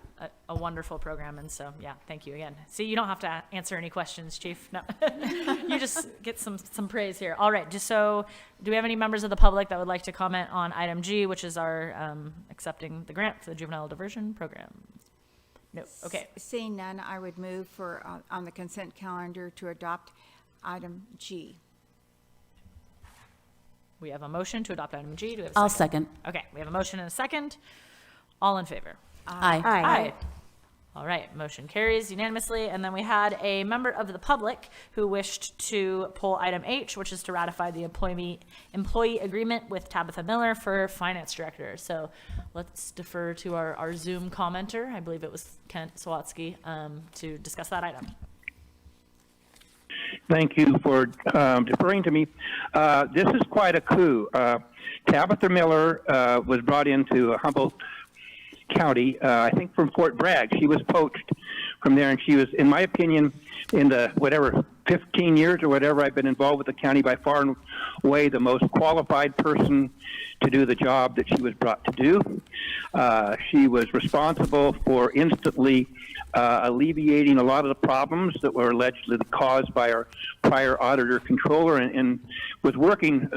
a wonderful program. And so, yeah, thank you again. See, you don't have to answer any questions, Chief. No, you just get some praise here. All right. Just so, do we have any members of the public that would like to comment on item G, which is our accepting the grant for the juvenile diversion program? No. Okay. Seeing none, I would move for, on the consent calendar to adopt item G. We have a motion to adopt item G. Do we have a I'll second? second. Okay. We have a motion and a second. All in favor? Aye. Aye. All right, motion carries unanimously. And then we had a member of the public who wished to pull item H, which is to ratify the employee agreement with Tabitha Miller for finance director. So let's defer to our Zoom commenter. I believe it was Kent Sawatsky, to discuss that item. Thank you for deferring to me. This is quite a coup. Tabitha Miller was brought into Humboldt County, I think from Fort Bragg. She was poached from there, and she was, in my opinion, in the 15 years or whatever I've been involved with the county, by far and away the most qualified person to do the job that she was brought to do. She was responsible for instantly alleviating a lot of the problems that were allegedly caused by our prior auditor controller, and was working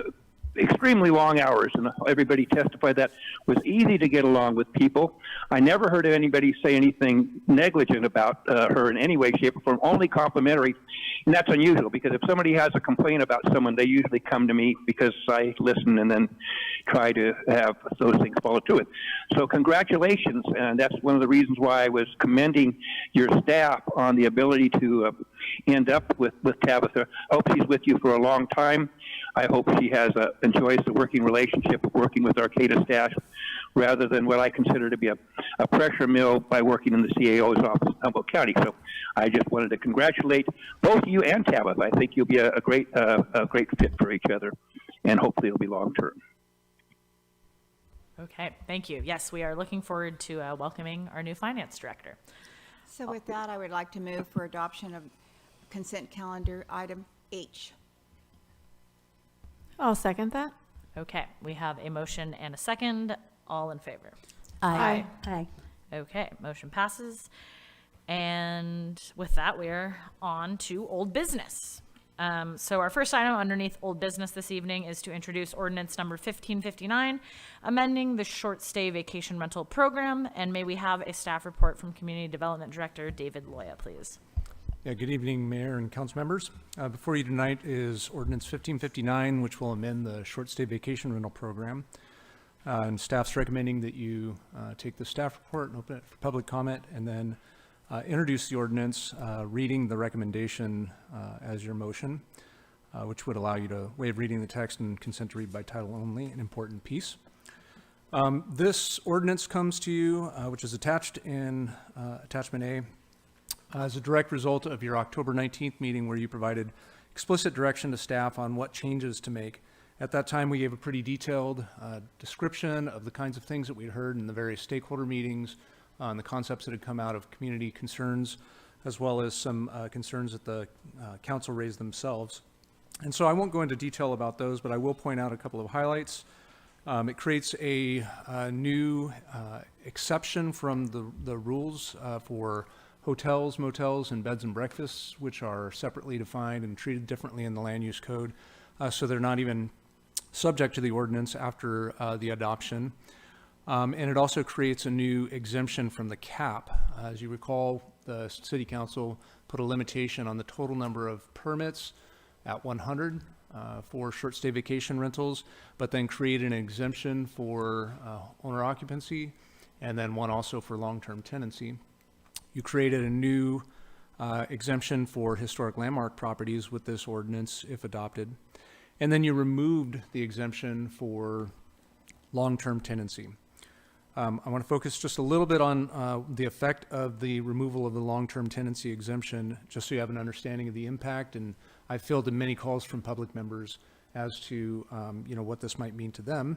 extremely long hours, and everybody testified that was easy to get along with people. I never heard anybody say anything negligent about her in any way, shape, or form, only complimentary. And that's unusual, because if somebody has a complaint about someone, they usually come to me because I listen and then try to have those things follow through it. So congratulations, and that's one of the reasons why I was commending your staff on the ability to end up with Tabitha. I hope she's with you for a long time. I hope she enjoys the working relationship of working with Arcata staff, rather than what I consider to be a pressure mill by working in the CAO's office in Humboldt County. So I just wanted to congratulate both you and Tabitha. I think you'll be a great fit for each other, and hopefully it'll be long term. Okay, thank you. Yes, we are looking forward to welcoming our new finance director. So with that, I would like to move for adoption of consent calendar item H. I'll second that. Okay, we have a motion and a second. All in favor? Aye. Aye. Okay, motion passes. And with that, we're on to old business. So our first item underneath old business this evening is to introduce ordinance number 1559, amending the short stay vacation rental program. And may we have a staff report from Community Development Director David Loya, please? Yeah, good evening, Mayor and council members. Before you tonight is Ordinance 1559, which will amend the short stay vacation rental program. And staff's recommending that you take the staff report and open it for public comment, and then introduce the ordinance, reading the recommendation as your motion, which would allow you to waive reading the text and consent to read by title only, an important piece. This ordinance comes to you, which is attached in Attachment A, as a direct result of your October 19th meeting, where you provided explicit direction to staff on what changes to make. At that time, we gave a pretty detailed description of the kinds of things that we'd heard in the various stakeholder meetings, on the concepts that had come out of community concerns, as well as some concerns that the council raised themselves. And so I won't go into detail about those, but I will point out a couple of highlights. It creates a new exception from the rules for hotels, motels, and beds and breakfasts, which are separately defined and treated differently in the land use code. So they're not even subject to the ordinance after the adoption. And it also creates a new exemption from the cap. As you recall, the city council put a limitation on the total number of permits at 100 for short stay vacation rentals, but then created an exemption for owner occupancy, and then one also for long-term tenancy. You created a new exemption for historic landmark properties with this ordinance, if adopted. And then you removed the exemption for long-term tenancy. I want to focus just a little bit on the effect of the removal of the long-term tenancy exemption, just so you have an understanding of the impact. And I've fielded many calls from public members as to what this might mean to them.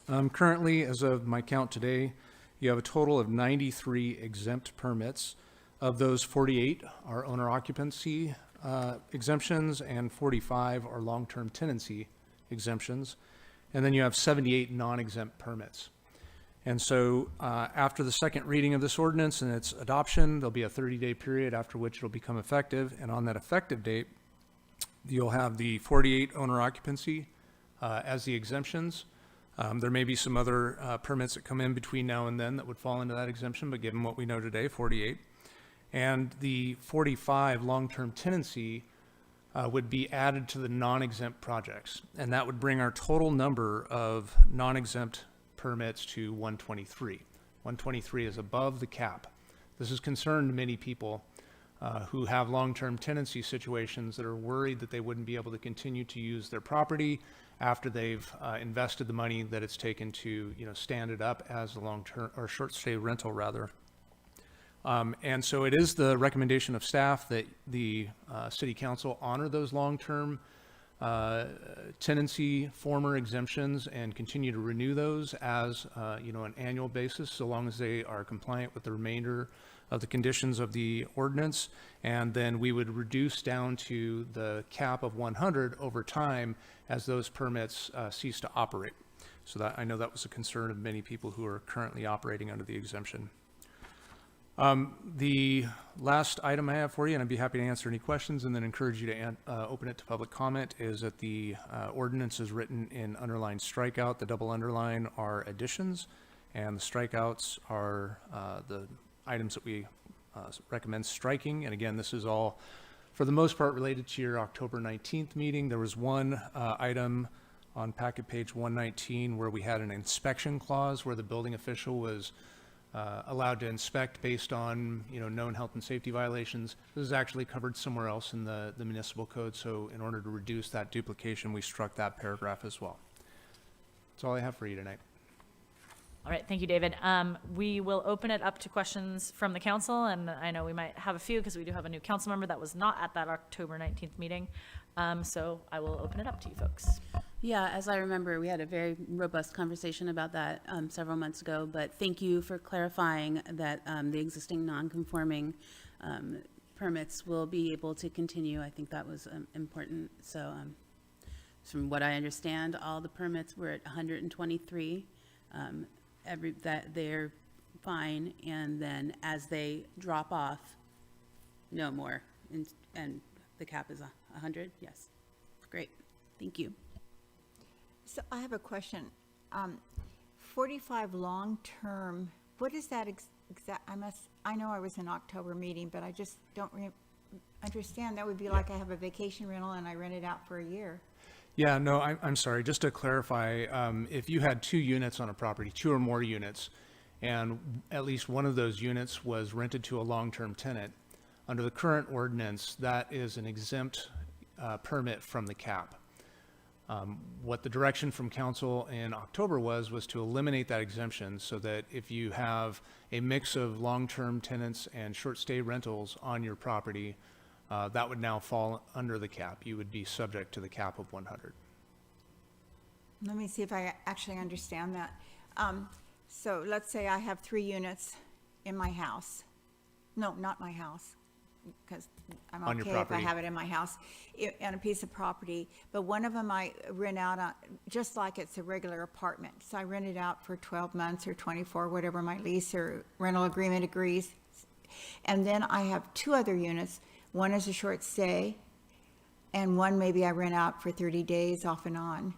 Currently, as of my count today, you have a total of 93 exempt permits. Of those, 48 are owner occupancy exemptions, and 45 are long-term tenancy exemptions. And then you have 78 non-exempt permits. And so after the second reading of this ordinance and its adoption, there'll be a 30-day period after which it'll become effective. And on that effective date, you'll have the 48 owner occupancy as the exemptions. There may be some other permits that come in between now and then that would fall into that exemption, but given what we know today, 48. And the 45 long-term tenancy would be added to the non-exempt projects. And that would bring our total number of non-exempt permits to 123. 123 is above the cap. This has concerned many people who have long-term tenancy situations that are worried that they wouldn't be able to continue to use their property after they've invested the money that it's taken to, stand it up as a long-term or short-stay rental rather. And so it is the recommendation of staff that the City Council honor those long-term tenancy former exemptions and continue to renew those as an annual basis, so long as they are compliant with the remainder of the conditions of the ordinance. And then we would reduce down to the cap of 100 over time as those permits cease to operate. So that, I know that was a concern of many people who are currently operating under the exemption. The last item I have for you, and I'd be happy to answer any questions and then encourage you to open it to public comment, is that the ordinance is written in underlined strikeout. The double underline are additions, and the strikeouts are the items that we recommend striking. And again, this is all, for the most part, related to your October 19th meeting. There was one item on packet page 119 where we had an inspection clause where the building official was allowed to inspect based on known health and safety violations. This is actually covered somewhere else in the municipal code, so in order to reduce that duplication, we struck that paragraph as well. That's all I have for you tonight. All right, thank you, David. We will open it up to questions from the council, and I know we might have a few because we do have a new council member that was not at that October 19th meeting. So I will open it up to you folks. Yeah, as I remember, we had a very robust conversation about that several months ago, but thank you for clarifying that the existing non-conforming permits will be able to continue. I think that was important. So from what I understand, all the permits were at 123. That they're fine, and then as they drop off, no more, and the cap is 100. Yes, great, thank you. So I have a question. 45 long-term, what is that exact? I know I was in October meeting, but I just don't understand. That would be like I have a vacation rental and I rent it out for a year. Yeah, no, I'm sorry. Just to clarify, if you had 2 units on a property, 2 or more units, and at least one of those units was rented to a long-term tenant, under the current ordinance, that is an exempt permit from the cap. What the direction from council in October was to eliminate that exemption so that if you have a mix of long-term tenants and short-stay rentals on your property, that would now fall under the cap. You would be subject to the cap of 100. Let me see if I actually understand that. So let's say I have 3 units in my house. No, not my house, because I'm On your okay if I property. have it in my house, on a piece of property. But one of them I rent out on, just like it's a regular apartment. So I rent it out for 12 months or 24, whatever my lease or rental agreement agrees. And then I have 2 other units. One is a short stay, and one maybe I rent out for 30 days off and on.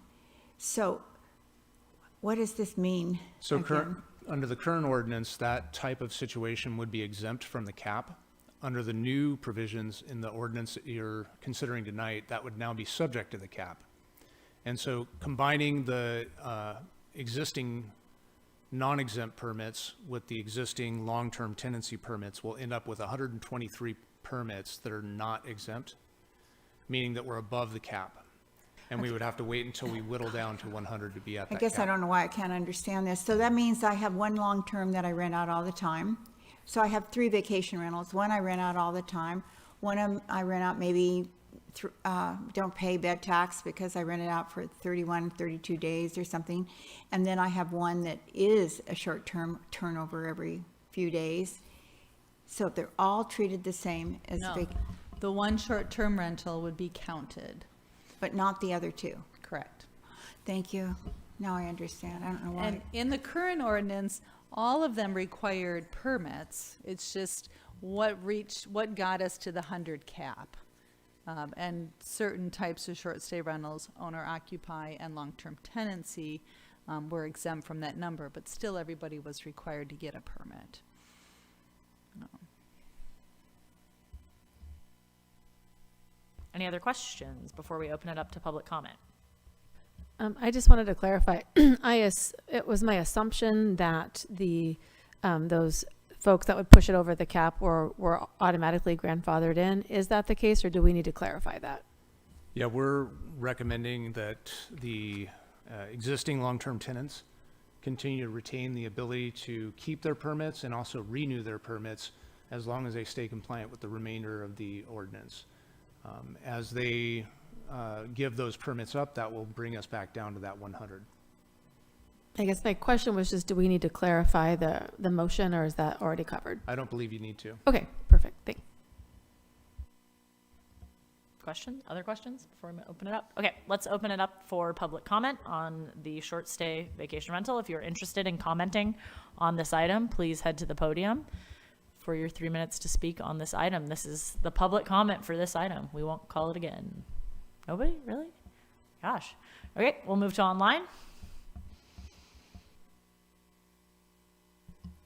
So what does this mean? So under the current ordinance, that type of situation would be exempt from the cap. Under the new provisions in the ordinance that you're considering tonight, that would now be subject to the cap. And so combining the existing non-exempt permits with the existing long-term tenancy permits will end up with 123 permits that are not exempt, meaning that we're above the cap. And we would have to wait until we whittle down to 100 to be at that I guess cap. I don't know why I can't understand this. So that means I have one long-term that I rent out all the time. So I have 3 vacation rentals. One I rent out all the time. One of them I rent out maybe, don't pay bed tax because I rent it out for 31, 32 days or something. And then I have one that is a short-term turnover every few days. So they're all treated the same as No, the one short-term rental would be counted. but not the other 2. Correct. Thank you. Now I understand. I don't know why. And in the current ordinance, all of them required permits. It's just what got us to the 100 cap. And certain types of short stay rentals, owner occupy and long-term tenancy, were exempt from that number, but still everybody was required to get a permit. Any other questions before we open it up to public comment? I just wanted to clarify. It was my assumption that those folks that would push it over the cap were automatically grandfathered in. Is that the case, or do we need to clarify that? Yeah, we're recommending that the existing long-term tenants continue to retain the ability to keep their permits and also renew their permits as long as they stay compliant with the remainder of the ordinance. As they give those permits up, that will bring us back down to that 100. I guess my question was just, do we need to clarify the motion, or is that already covered? I don't believe you need to. Okay, perfect. Thanks. Questions? Other questions before we open it up? Okay, let's open it up for public comment on the short stay vacation rental. If you're interested in commenting on this item, please head to the podium for your 3 minutes to speak on this item. This is the public comment for this item. We won't call it again. Nobody? Really? Gosh. Okay, we'll move to online.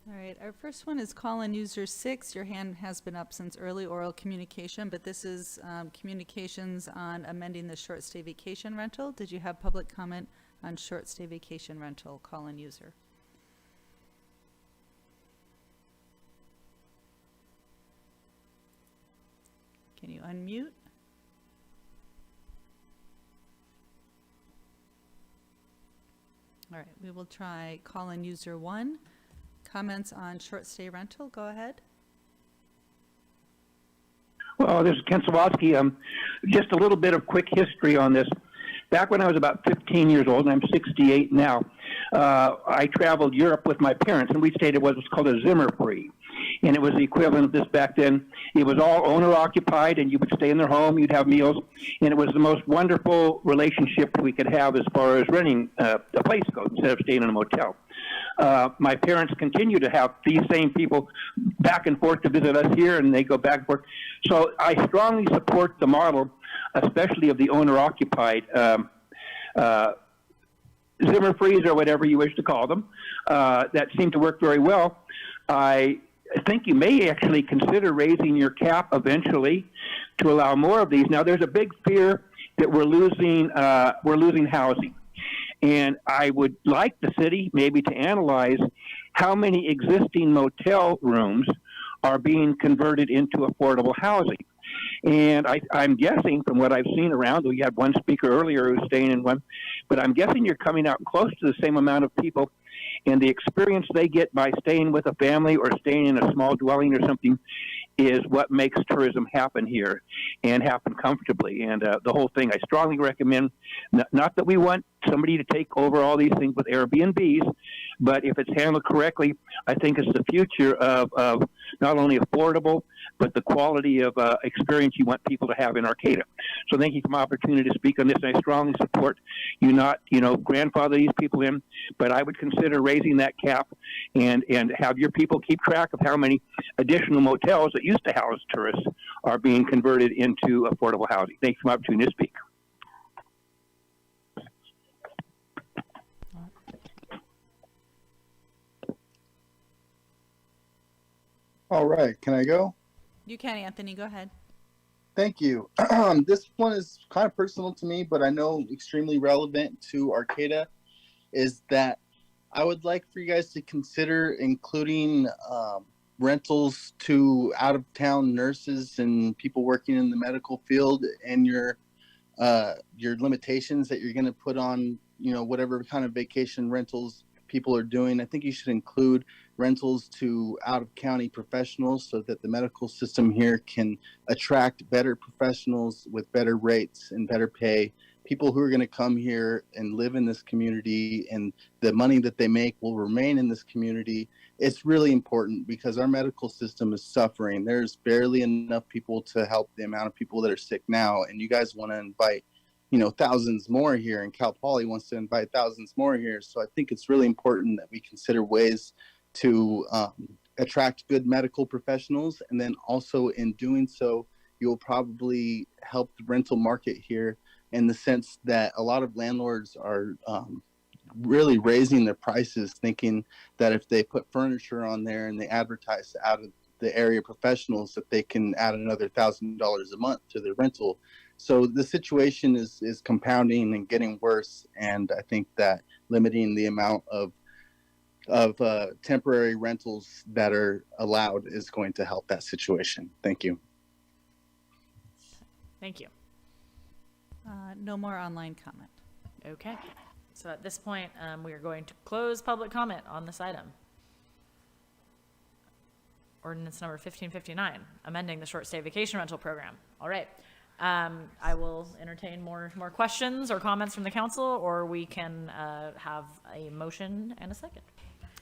All right, our first one is call-in user 6. Your hand has been up since early oral communication, but this is communications on amending the short stay vacation rental. Did you have public comment on short stay vacation rental, call-in user? Can you unmute? All right, we will try call-in user 1. Comments on short stay rental, go ahead. Well, this is Ken Sawatsky. Just a little bit of quick history on this. Back when I was about 15 years old, and I'm 68 now, I traveled Europe with my parents, and we stayed at what was called a Zimmer free. And it was the equivalent of this back then. It was all owner-occupied, and you would stay in their home, you'd have meals, and it was the most wonderful relationship we could have as far as renting a place goes instead of staying in a motel. My parents continue to have these same people back and forth to visit us here, and they go back and forth. So I strongly support the model, especially of the owner-occupied Zimmer frees or whatever you wish to call them, that seem to work very well. I think you may actually consider raising your cap eventually to allow more of these. Now, there's a big fear that we're losing housing. And I would like the city maybe to analyze how many existing motel rooms are being converted into affordable housing. And I'm guessing from what I've seen around, we had one speaker earlier who was staying in one, but I'm guessing you're coming out close to the same amount of people, and the experience they get by staying with a family or staying in a small dwelling or something is what makes tourism happen here and happen comfortably. And the whole thing, I strongly recommend, not that we want somebody to take over all these things with Airbnbs, but if it's handled correctly, I think it's the future of not only affordable, but the quality of experience you want people to have in Arcata. So thank you for my opportunity to speak on this, and I strongly support you not, grandfather these people in, but I would consider raising that cap and have your people keep track of how many additional motels that used to house tourists are being converted into affordable housing. Thanks for my opportunity to speak. All right, can I go? You can, Anthony, go ahead. Thank you. This one is kind of personal to me, but I know extremely relevant to Arcata, is that I would like for you guys to consider including rentals to out-of-town nurses and people working in the medical field, and your limitations that you're going to put on, whatever kind of vacation rentals people are doing. I think you should include rentals to out-of-county professionals so that the medical system here can attract better professionals with better rates and better pay. People who are going to come here and live in this community, and the money that they make will remain in this community. It's really important because our medical system is suffering. There's barely enough people to help the amount of people that are sick now, and you guys want to invite thousands more here, and Cal Poly wants to invite thousands more here. So I think it's really important that we consider ways to attract good medical professionals, and then also in doing so, you'll probably help the rental market here in the sense that a lot of landlords are really raising their prices, thinking that if they put furniture on there and they advertise out of the area professionals, that they can add another $1,000 a month to their rental. So the situation is compounding and getting worse, and I think that limiting the amount of temporary rentals that are allowed is going to help that situation. Thank you. Thank you. No more online comment. Okay. So at this point, we are going to close public comment on this item. Ordinance number 1559, amending the short stay vacation rental program. All right. I will entertain more questions or comments from the council, or we can have a motion and a second.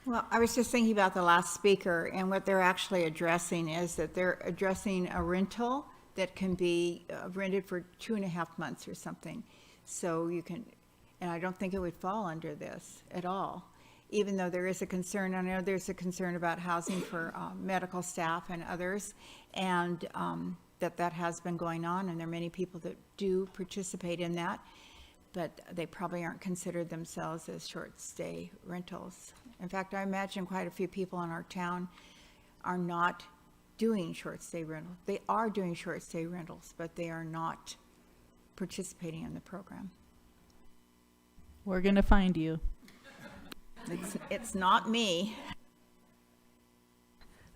Well, I was just thinking about the last speaker, and what they're actually addressing is that they're addressing a rental that can be rented for 2.5 months or something. So you can, and I don't think it would fall under this at all, even though there is a concern. I know there's a concern about housing for medical staff and others, and that has been going on, and there are many people that do participate in that, but they probably aren't considered themselves as short stay rentals. In fact, I imagine quite a few people in our town are not doing short stay rentals. They are doing short stay rentals, but they are not participating in the program. We're going to find you. It's not me.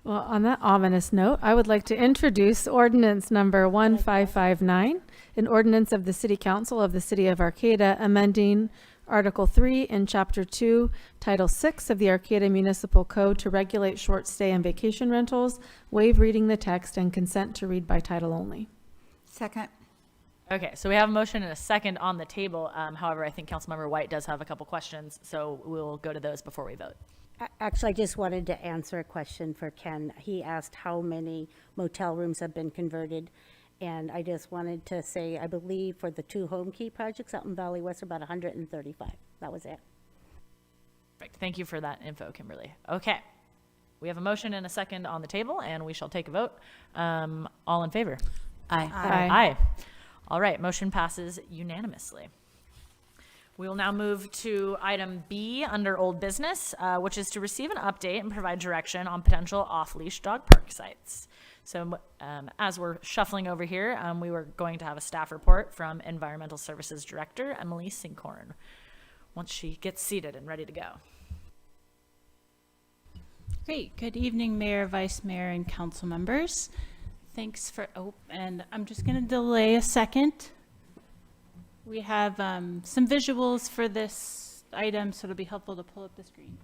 Well, on that ominous note, I would like to introduce ordinance number 1559, an ordinance of the City Council of the City of Arcata amending Article 3 in Chapter 2, Title 6 of the Arcata Municipal Code to regulate short stay and vacation rentals, waive reading the text, and consent to read by title only. Second. Okay, so we have a motion and a second on the table. However, I think Councilmember White does have a couple questions, so we'll go to those before we vote. Actually, I just wanted to answer a question for Ken. He asked how many motel rooms have been converted. And I just wanted to say, I believe for the 2 home key projects out in Valley West, about 135. That was it. Perfect. Thank you for that info, Kimberly. Okay. We have a motion and a second on the table, and we shall take a vote. All in favor? Aye. Aye. All right. Motion passes unanimously. We will now move to item B under old business, which is to receive an update and provide direction on potential off-leash dog park sites. So as we're shuffling over here, we were going to have a staff report from Environmental Services Director Emily Sinkhorn once she gets seated and ready to go. Great. Good evening, Mayor, Vice Mayor, and council members. Thanks for, and I'm just going to delay a second. We have some visuals for this item, so it'll be helpful to pull up the screen.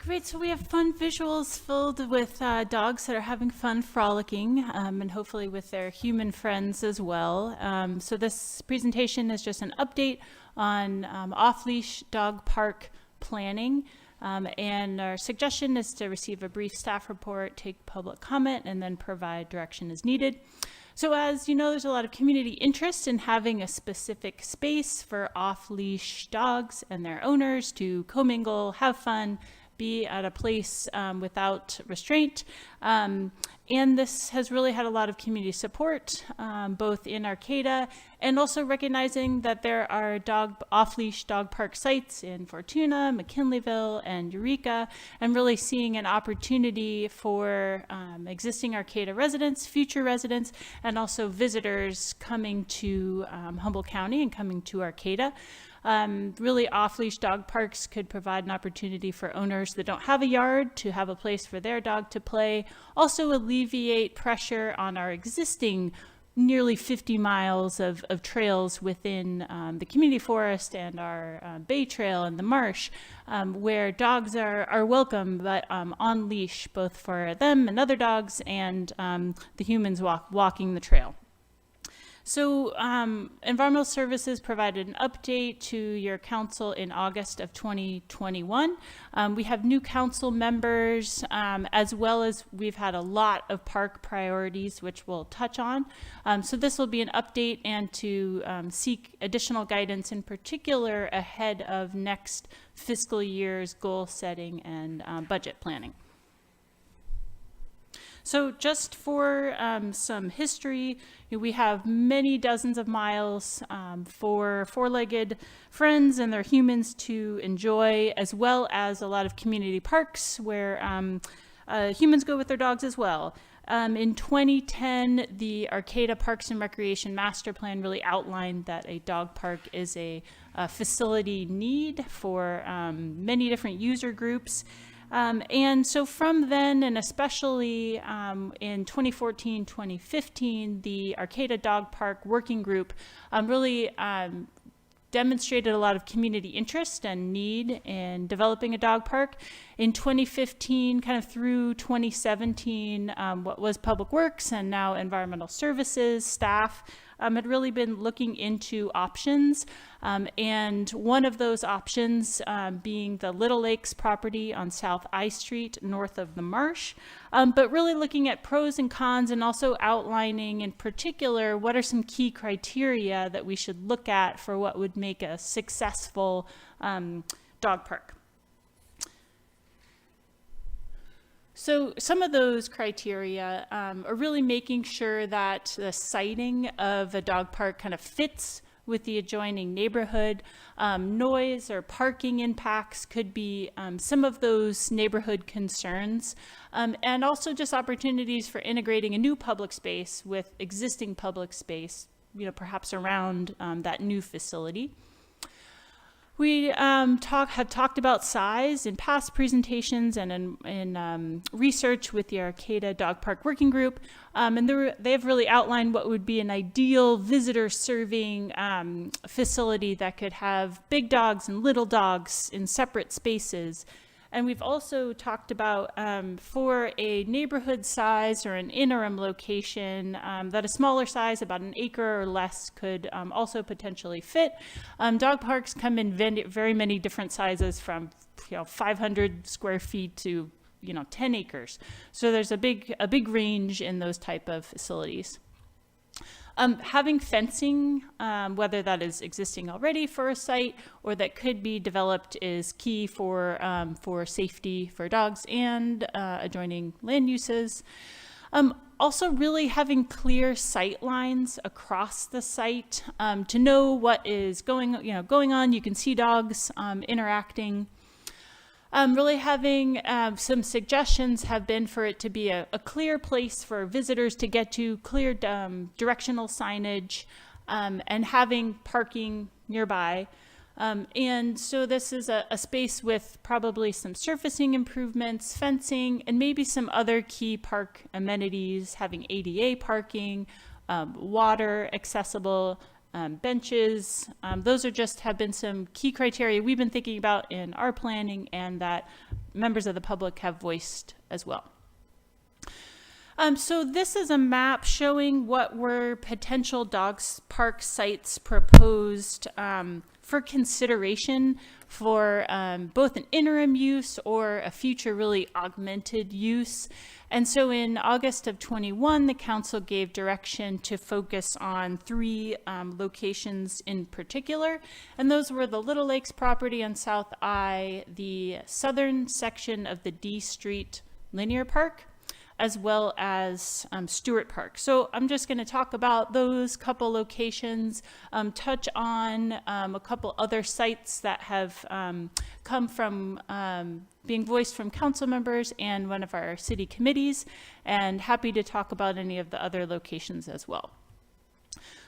Great, so we have fun visuals filled with dogs that are having fun frolicking, and hopefully with their human friends as well. So this presentation is just an update on off-leash dog park planning. And our suggestion is to receive a brief staff report, take public comment, and then provide direction as needed. So as you know, there's a lot of community interest in having a specific space for off-leash dogs and their owners to commingle, have fun, be at a place without restraint. And this has really had a lot of community support, both in Arcata and also recognizing that there are off-leash dog park sites in Fortuna, McKinleyville, and Eureka, and really seeing an opportunity for existing Arcata residents, future residents, and also visitors coming to Humboldt County and coming to Arcata. Really off-leash dog parks could provide an opportunity for owners that don't have a yard to have a place for their dog to play, also alleviate pressure on our existing nearly 50 miles of trails within the community forest and our Bay Trail and the marsh, where dogs are welcome, but on leash, both for them and other dogs and the humans walking the trail. So Environmental Services provided an update to your council in August of 2021. We have new council members, as well as we've had a lot of park priorities, which we'll touch on. So this will be an update and to seek additional guidance, in particular ahead of next fiscal year's goal setting and budget planning. So just for some history, we have many dozens of miles for four-legged friends and their humans to enjoy, as well as a lot of community parks where humans go with their dogs as well. In 2010, the Arcata Parks and Recreation Master Plan really outlined that a dog park is a facility need for many different user groups. And so from then, and especially in 2014, 2015, the Arcata Dog Park Working Group really demonstrated a lot of community interest and need in developing a dog park. In 2015, kind of through 2017, what was Public Works and now Environmental Services staff had really been looking into options, and one of those options being the Little Lakes property on South I Street north of the marsh, but really looking at pros and cons and also outlining in particular what are some key criteria that we should look at for what would make a successful dog park. So some of those criteria are really making sure that the siting of a dog park kind of fits with the adjoining neighborhood. Noise or parking impacts could be some of those neighborhood concerns, and also just opportunities for integrating a new public space with existing public space, perhaps around that new facility. We have talked about size in past presentations and in research with the Arcata Dog Park Working Group, and they have really outlined what would be an ideal visitor serving facility that could have big dogs and little dogs in separate spaces. And we've also talked about for a neighborhood size or an interim location that a smaller size, about an acre or less, could also potentially fit. Dog parks come in very many different sizes, from 500 square feet to 10 acres. So there's a big range in those type of facilities. Having fencing, whether that is existing already for a site or that could be developed, is key for safety for dogs and adjoining land uses. Also really having clear sight lines across the site to know what is going on. You can see dogs interacting. Really having some suggestions have been for it to be a clear place for visitors to get to, clear directional signage, and having parking nearby. And so this is a space with probably some surfacing improvements, fencing, and maybe some other key park amenities, having ADA parking, water accessible, benches. Those have been some key criteria we've been thinking about in our planning and that members of the public have voiced as well. So this is a map showing what were potential dog park sites proposed for consideration for both an interim use or a future really augmented use. And so in August of 21, the council gave direction to focus on 3 locations in particular. And those were the Little Lakes property on South I, the southern section of the D Street Linear Park, as well as Stewart Park. So I'm just going to talk about those couple locations, touch on a couple other sites that have come from being voiced from council members and one of our city committees, and happy to talk about any of the other locations as well.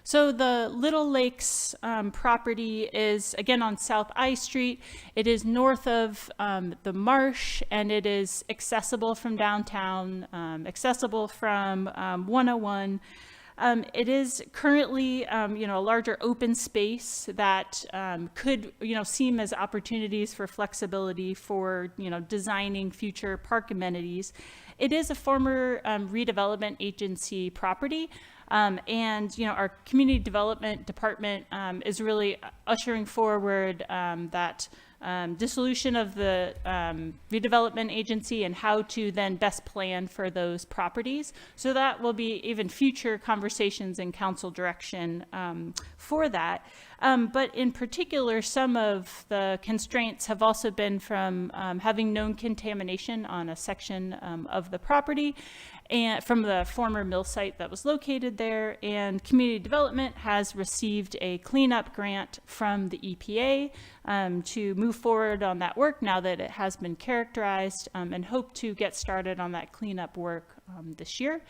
So the Little Lakes property is, again, on South I Street. It is north of the marsh, and it is accessible from downtown, accessible from 101. It is currently, a larger open space that could, seem as opportunities for flexibility for, designing future park amenities. It is a former redevelopment agency property. Our community development department is really ushering forward that dissolution of the redevelopment agency and how to then best plan for those properties. So that will be even future conversations and council direction for that. But in particular, some of the constraints have also been from having known contamination on a section of the property and from the former mill site that was located there. And community development has received a cleanup grant from the EPA to move forward on that work now that it has been characterized, and hope to get started on that cleanup work this year.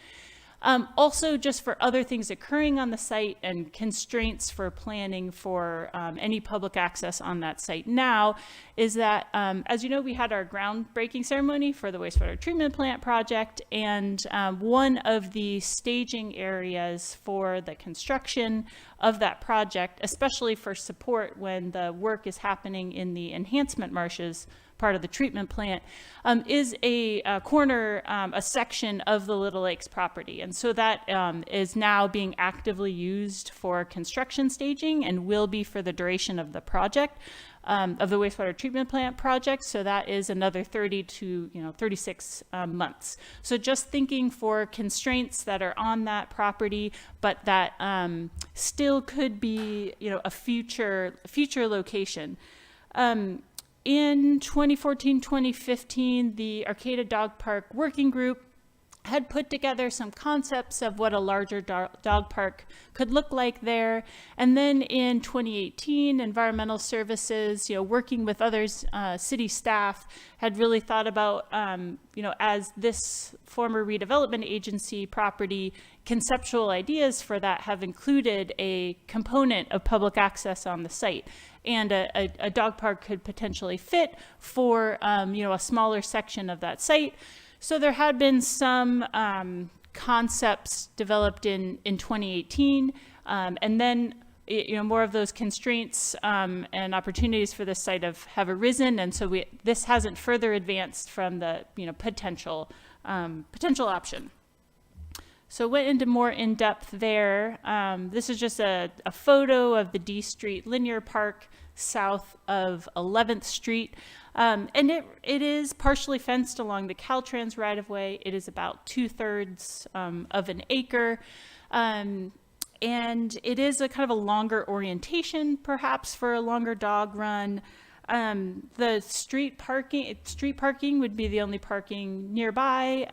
Also, just for other things occurring on the site and constraints for planning for any public access on that site now, is that, as you know, we had our groundbreaking ceremony for the wastewater treatment plant project, and one of the staging areas for the construction of that project, especially for support when the work is happening in the enhancement marshes part of the treatment plant, is a corner, a section of the Little Lakes property. And so that is now being actively used for construction staging and will be for the duration of the project, of the wastewater treatment plant project. So that is another 30 to 36 months. So just thinking for constraints that are on that property, but that still could be a future location. In 2014-2015, the Arcata Dog Park Working Group had put together some concepts of what a larger dog park could look like there. And then in 2018, Environmental Services, working with others, city staff, had really thought about, as this former redevelopment agency property, conceptual ideas for that have included a component of public access on the site. And a dog park could potentially fit for, a smaller section of that site. So there had been some concepts developed in 2018, and then more of those constraints and opportunities for this site have arisen, and so this hasn't further advanced from the potential option. So went into more in depth there. This is just a photo of the D Street Linear Park south of 11th Street. And it is partially fenced along the Caltrans right-of-way. It is about 2/3 of an acre. And it is a kind of a longer orientation, perhaps, for a longer dog run. The street parking would be the only parking nearby.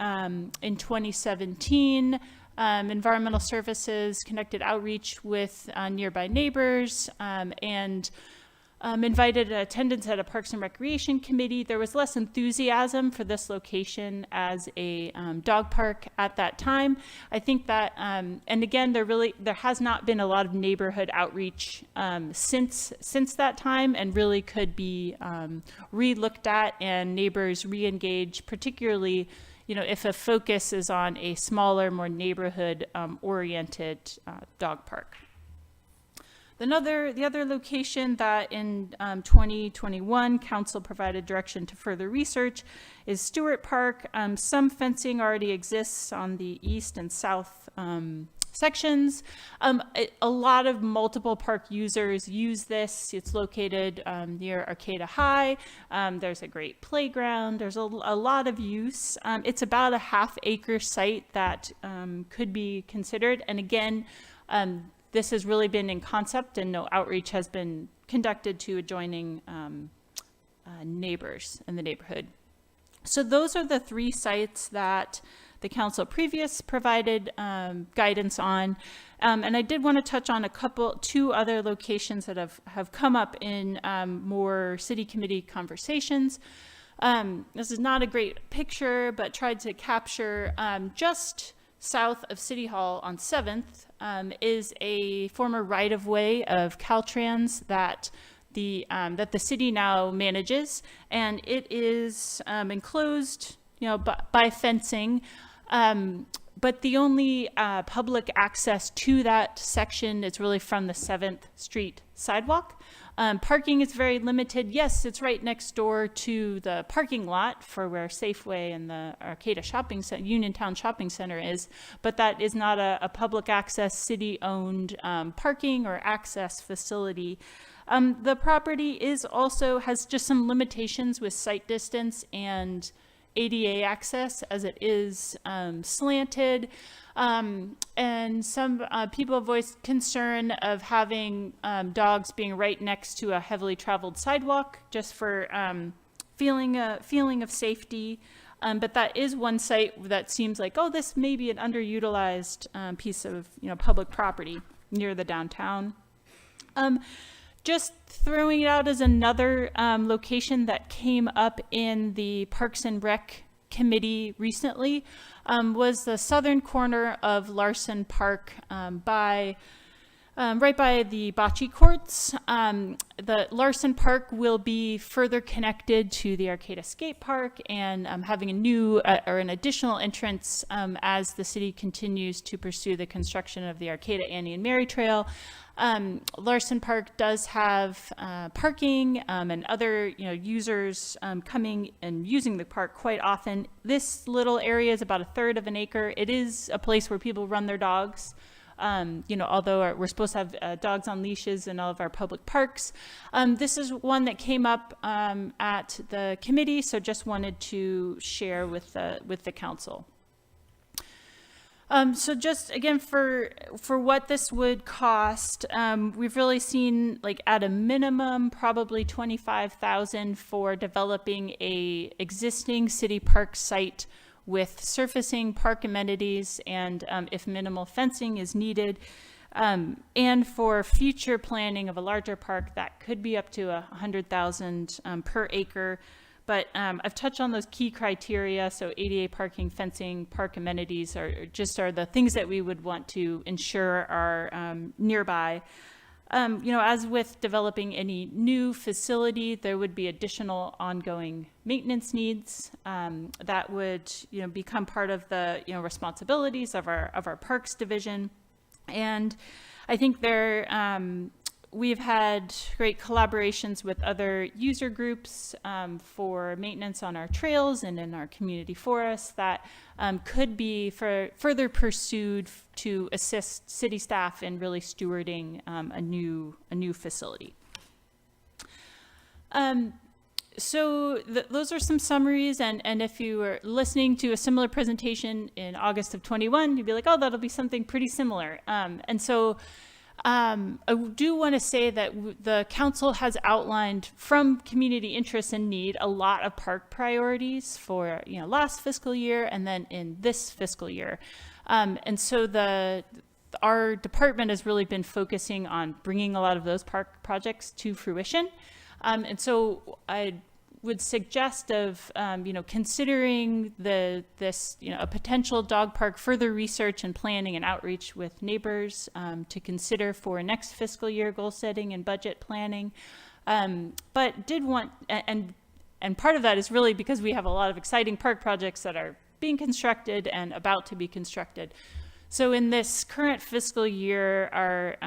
In 2017, Environmental Services conducted outreach with nearby neighbors and invited attendance at a Parks and Recreation Committee. There was less enthusiasm for this location as a dog park at that time. I think that, and again, there has not been a lot of neighborhood outreach since that time, and really could be re-looked at and neighbors re-engage, particularly if a focus is on a smaller, more neighborhood oriented dog park. The other location that in 2021 council provided direction to further research is Stewart Park. Some fencing already exists on the east and south sections. A lot of multiple park users use this. It's located near Arcata High. There's a great playground. There's a lot of use. It's about a half-acre site that could be considered. And again, this has really been in concept, and no outreach has been conducted to adjoining neighbors in the neighborhood. So those are the three sites that the council previous provided guidance on. And I did want to touch on two other locations that have come up in more city committee conversations. This is not a great picture, but tried to capture just south of City Hall on 7th is a former right-of-way of Caltrans that the city now manages, and it is enclosed, by fencing. but the only public access to that section is really from the 7th Street sidewalk. Parking is very limited. Yes, it's right next door to the parking lot for where Safeway and the Arcata Shopping Center, Uniontown Shopping Center is, but that is not a public access, city-owned parking or access facility. The property has just some limitations with site distance and ADA access, as it is slanted. And some people voiced concern of having dogs being right next to a heavily traveled sidewalk, just for feeling of safety. But that is one site that seems like, oh, this may be an underutilized piece of public property near the downtown. Just throwing it out as another location that came up in the Parks and Rec committee recently was the southern corner of Larson Park right by the bocce courts. The Larson Park will be further connected to the Arcata Skate Park and having a new or an additional entrance as the city continues to pursue the construction of the Arcata Annie and Mary Trail. Larson Park does have parking and other users coming and using the park quite often. This little area is about 1/3 of an acre. It is a place where people run their dogs. Although we're supposed to have dogs on leashes in all of our public parks. This is one that came up at the committee, so just wanted to share with the council. So just again, for what this would cost, we've really seen, like, at a minimum, probably $25,000 for developing a existing city park site with surfacing park amenities and if minimal fencing is needed, and for future planning of a larger park that could be up to $100,000 per acre. But I've touched on those key criteria. So ADA, parking, fencing, park amenities are the things that we would want to ensure are nearby. As with developing any new facility, there would be additional ongoing maintenance needs that would, become part of the, responsibilities of our parks division. And I think we've had great collaborations with other user groups for maintenance on our trails and in our community forests that could be further pursued to assist city staff in really stewarding a new facility. So those are some summaries, and if you were listening to a similar presentation in August of 21, you'd be like, oh, that'll be something pretty similar. And so I do want to say that the council has outlined, from community interest and need, a lot of park priorities for last fiscal year and then in this fiscal year. And so our department has really been focusing on bringing a lot of those park projects to fruition. And so I would suggest of, considering a potential dog park, further research and planning and outreach with neighbors to consider for next fiscal year goal setting and budget planning. But did want, and part of that is really because we have a lot of exciting park projects that are being constructed and about to be constructed. So in this current fiscal year, our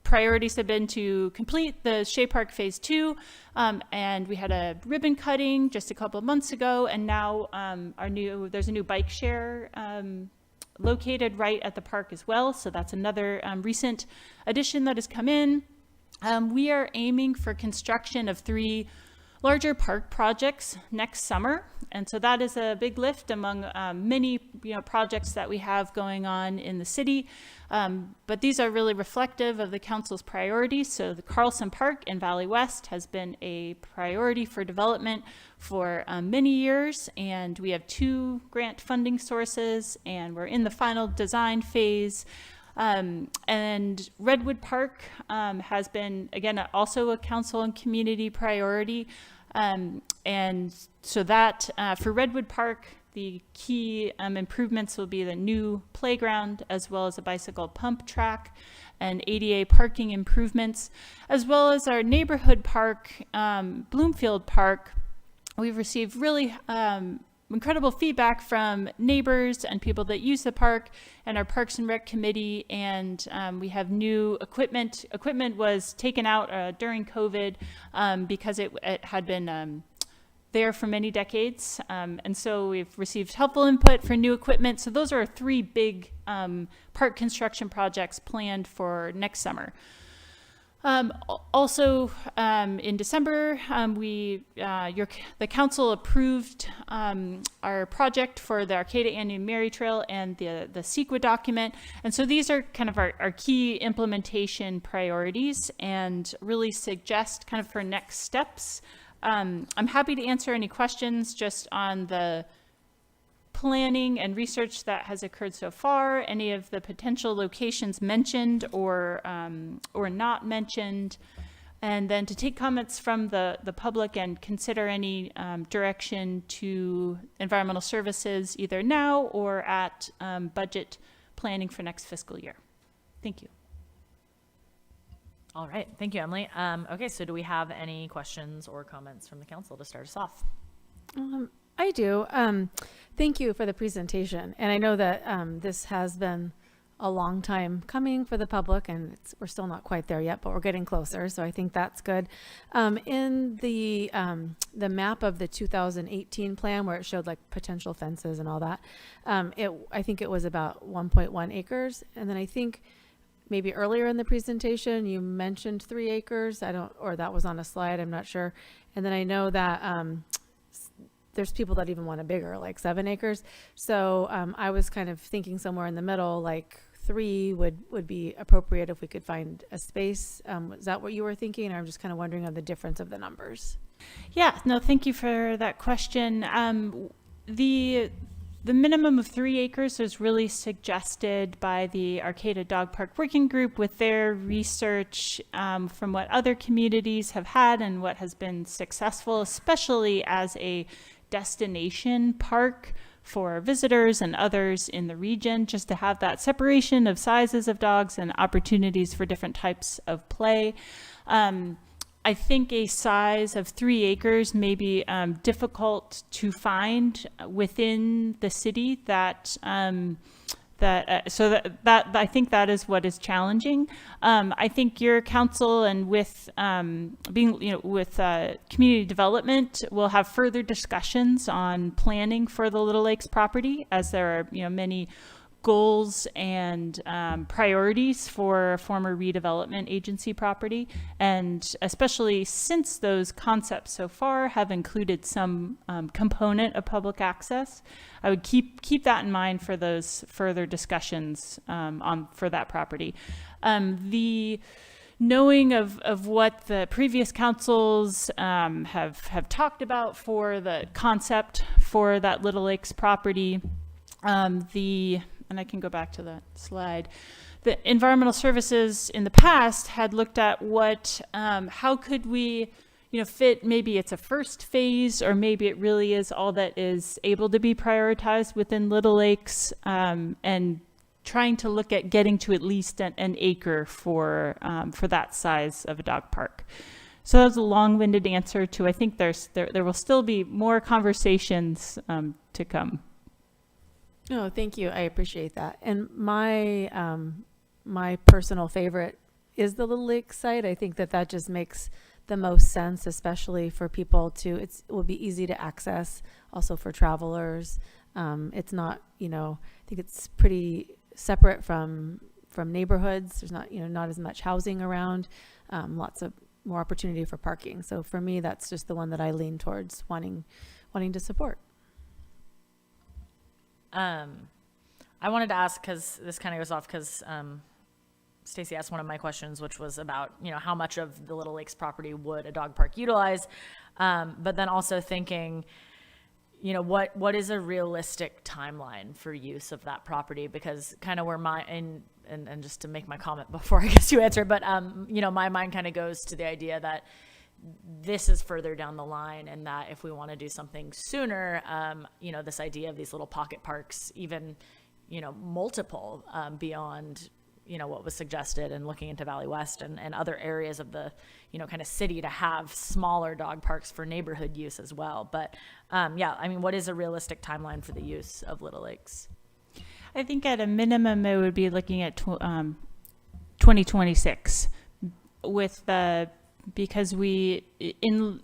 priorities have been to complete the Shea Park Phase 2, and we had a ribbon cutting just a couple of months ago, and now there's a new bike share located right at the park as well, so that's another recent addition that has come in. We are aiming for construction of 3 larger park projects next summer, and so that is a big lift among many projects that we have going on in the city. But these are really reflective of the council's priorities. So the Carlson Park in Valley West has been a priority for development for many years, and we have 2 grant funding sources, and we're in the final design phase. And Redwood Park has been, again, also a council and community priority. And so that for Redwood Park, the key improvements will be the new playground, as well as a bicycle pump track and ADA parking improvements, as well as our neighborhood park, Bloomfield Park. We've received really incredible feedback from neighbors and people that use the park and our Parks and Rec committee. And we have new equipment. Equipment was taken out during COVID because it had been there for many decades. And so we've received helpful input for new equipment. So those are 3 big park construction projects planned for next summer. Also, in December, the council approved our project for the Arcata Indian Mary Trail and the CEQA document. And so these are kind of our key implementation priorities and really suggest kind of for next steps. I'm happy to answer any questions just on the planning and research that has occurred so far, any of the potential locations mentioned or not mentioned, and then to take comments from the public and consider any direction to environmental services either now or at budget planning for next fiscal year. Thank you. All right, thank you, Emily. Okay, so do we have any questions or comments from the council to start us off? I do. Thank you for the presentation. And I know that this has been a long time coming for the public, and we're still not quite there yet, but we're getting closer. So I think that's good. In the map of the 2018 plan, where it showed like potential fences and all that, I think it was about 1.1 acres. And then I think maybe earlier in the presentation, you mentioned 3 acres. Or that was on a slide, I'm not sure. And then I know that there's people that even want it bigger, like 7 acres. So I was kind of thinking somewhere in the middle, like 3 would be appropriate if we could find a space. Is that what you were thinking? Or I'm just kind of wondering on the difference of the numbers. Yeah, no, thank you for that question. The minimum of 3 acres was really suggested by the Arcata Dog Park Working Group with their research from what other communities have had and what has been successful, especially as a destination park for visitors and others in the region, just to have that separation of sizes of dogs and opportunities for different types of play. I think a size of 3 acres may be difficult to find within the city. So I think that is what is challenging. I think your council and with community development will have further discussions on planning for the Little Lakes property, as there are many goals and priorities for former redevelopment agency property, and especially since those concepts so far have included some component of public access, I would keep that in mind for those further discussions for that property. The knowing of what the previous councils have talked about for the concept for that Little Lakes property, and I can go back to that slide. The environmental services in the past had looked at how could we, fit, maybe it's a first phase, or maybe it really is all that is able to be prioritized within Little Lakes, and trying to look at getting to at least an acre for that size of a dog park. So that was a long-winded answer to, I think there will still be more conversations to come. Oh, thank you. I appreciate that. And my my personal favorite is the Little Lake site. I think that just makes the most sense, especially for people it will be easy to access, also for travelers. It's not, I think it's pretty separate from neighborhoods. There's not as much housing around, lots of more opportunity for parking. So for me, that's just the one that I lean towards wanting to support. I wanted to ask, because this kind of goes off, because Stacy asked one of my questions, which was about, how much of the Little Lakes property would a dog park utilize? But then also thinking, what is a realistic timeline for use of that property? Because kind of where and just to make my comment before I guess you answer, but, my mind kind of goes to the idea that this is further down the line, and that if we want to do something sooner, this idea of these little pocket parks, even, multiple beyond, what was suggested and looking into Valley West and other areas of the, kind of city to have smaller dog parks for neighborhood use as well. But yeah, I mean, what is a realistic timeline for the use of Little Lakes? I think at a minimum, it would be looking at 2026 with because we, in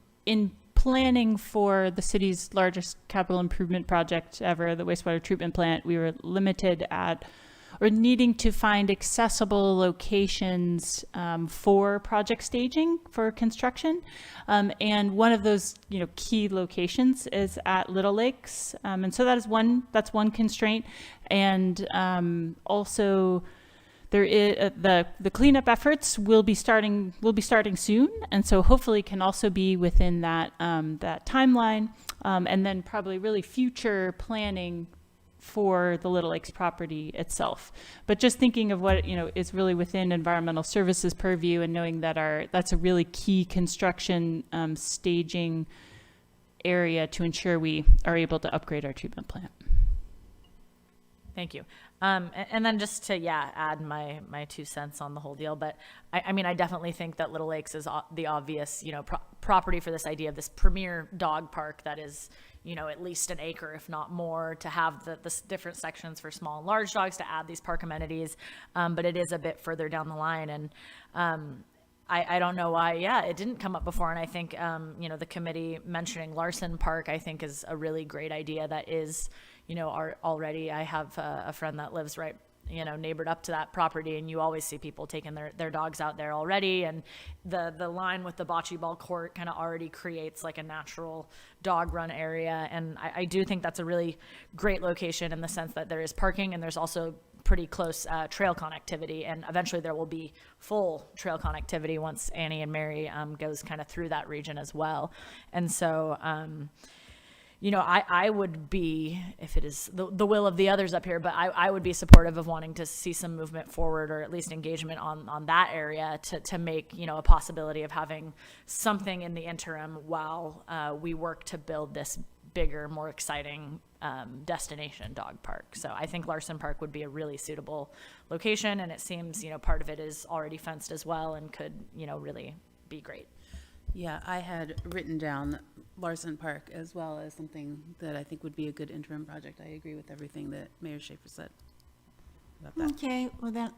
planning for the city's largest capital improvement project ever, the wastewater treatment plant, we were limited at or needing to find accessible locations for project staging for construction. And one of those, key locations is at Little Lakes. And so that's one constraint. And also there is the cleanup efforts will be starting soon. And so hopefully can also be within that timeline. And then probably really future planning for the Little Lakes property itself. But just thinking of what, is really within environmental services purview and knowing that that's a really key construction staging area to ensure we are able to upgrade our treatment plant. Thank you. And then just to, add my 2 cents on the whole deal. But I mean, I definitely think that Little Lakes is the obvious, property for this idea of this premier dog park that is, at least an acre, if not more, to have the different sections for small and large dogs to add these park amenities. But it is a bit further down the line. And I don't know why, it didn't come up before. And I think, the committee mentioning Larson Park, I think is a really great idea that is, already, I have a friend that lives right, neighbored up to that property, and you always see people taking their dogs out there already. And the line with the bocce ball court kind of already creates like a natural dog run area. And I do think that's a really great location in the sense that there is parking and there's also pretty close trail connectivity, and eventually there will be full trail connectivity once Annie and Mary goes kind of through that region as well. And so, I would be, if it is the will of the others up here, but I would be supportive of wanting to see some movement forward or at least engagement on that area to make, a possibility of having something in the interim while we work to build this bigger, more exciting destination dog park. So I think Larson Park would be a really suitable location, and it seems, part of it is already fenced as well and could, really be great. Yeah, I had written down Larson Park as well as something that I think would be a good interim project. I agree with everything that Mayor Schaefer said about that. Okay, well then,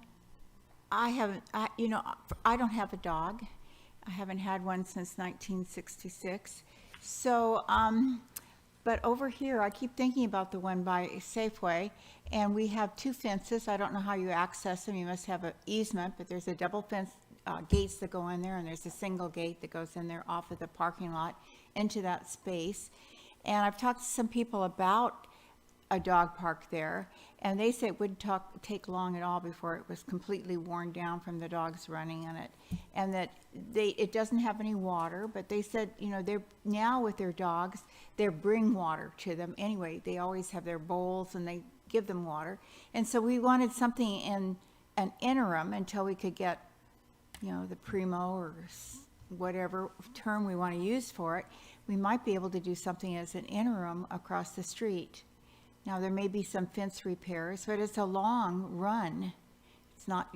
I don't have a dog. I haven't had one since 1966. So, but over here, I keep thinking about the one by Safeway, and we have 2 fences. I don't know how you access them. You must have an easement, but there's a double fence gates that go in there, and there's a single gate that goes in there off of the parking lot into that space. And I've talked to some people about a dog park there, and they said it wouldn't take long at all before it was completely worn down from the dogs running in it, and that it doesn't have any water. But they said, they're now with their dogs, they bring water to them anyway. They always have their bowls and they give them water, and so we wanted something in an interim until we could get the primo or whatever term we want to use for it. We might be able to do something as an interim across the street. Now, there may be some fence repairs, but it's a long run. It's not,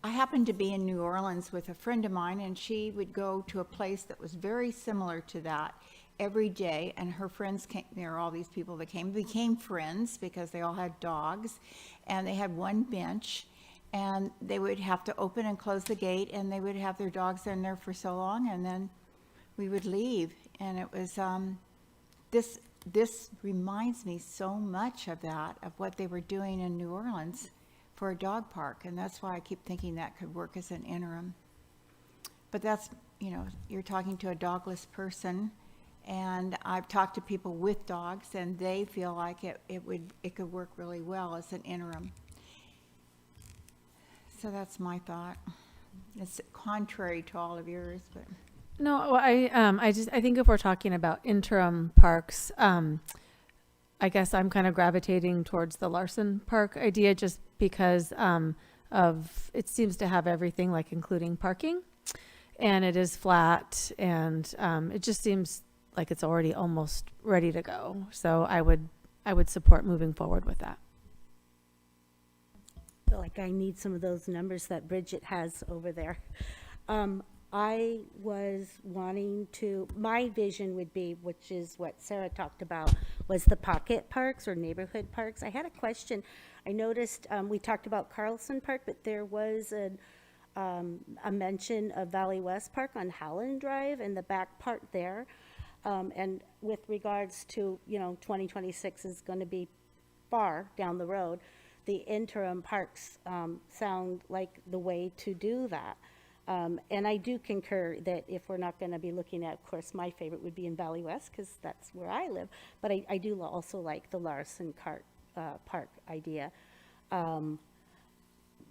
I happened to be in New Orleans with a friend of mine, and she would go to a place that was very similar to that every day, and her friends came. There are all these people that became friends because they all had dogs, and they had one bench, and they would have to open and close the gate, and they would have their dogs in there for so long, and then we would leave. And it was, this reminds me so much of that, of what they were doing in New Orleans for a dog park, and that's why I keep thinking that could work as an interim. But that's, you're talking to a dogless person, and I've talked to people with dogs, and they feel like it could work really well as an interim. So that's my thought. It's contrary to all of yours, but. No, I think if we're talking about interim parks, I guess I'm kind of gravitating towards the Larson Park idea just because of it seems to have everything, like including parking, and it is flat, and it just seems like it's already almost ready to go. So I would support moving forward with that. feel like I need some of those numbers that Bridget has over there. I was wanting to, my vision would be, which is what Sarah talked about, was the pocket parks or neighborhood parks. I had a question. I noticed, we talked about Carlson Park, but there was a mention of Valley West Park on Howland Drive and the back part there. And with regards to, 2026 is going to be far down the road, the interim parks sound like the way to do that. And I do concur that if we're not going to be looking at, of course, my favorite would be in Valley West because that's where I live, but I do also like the Larson Park idea.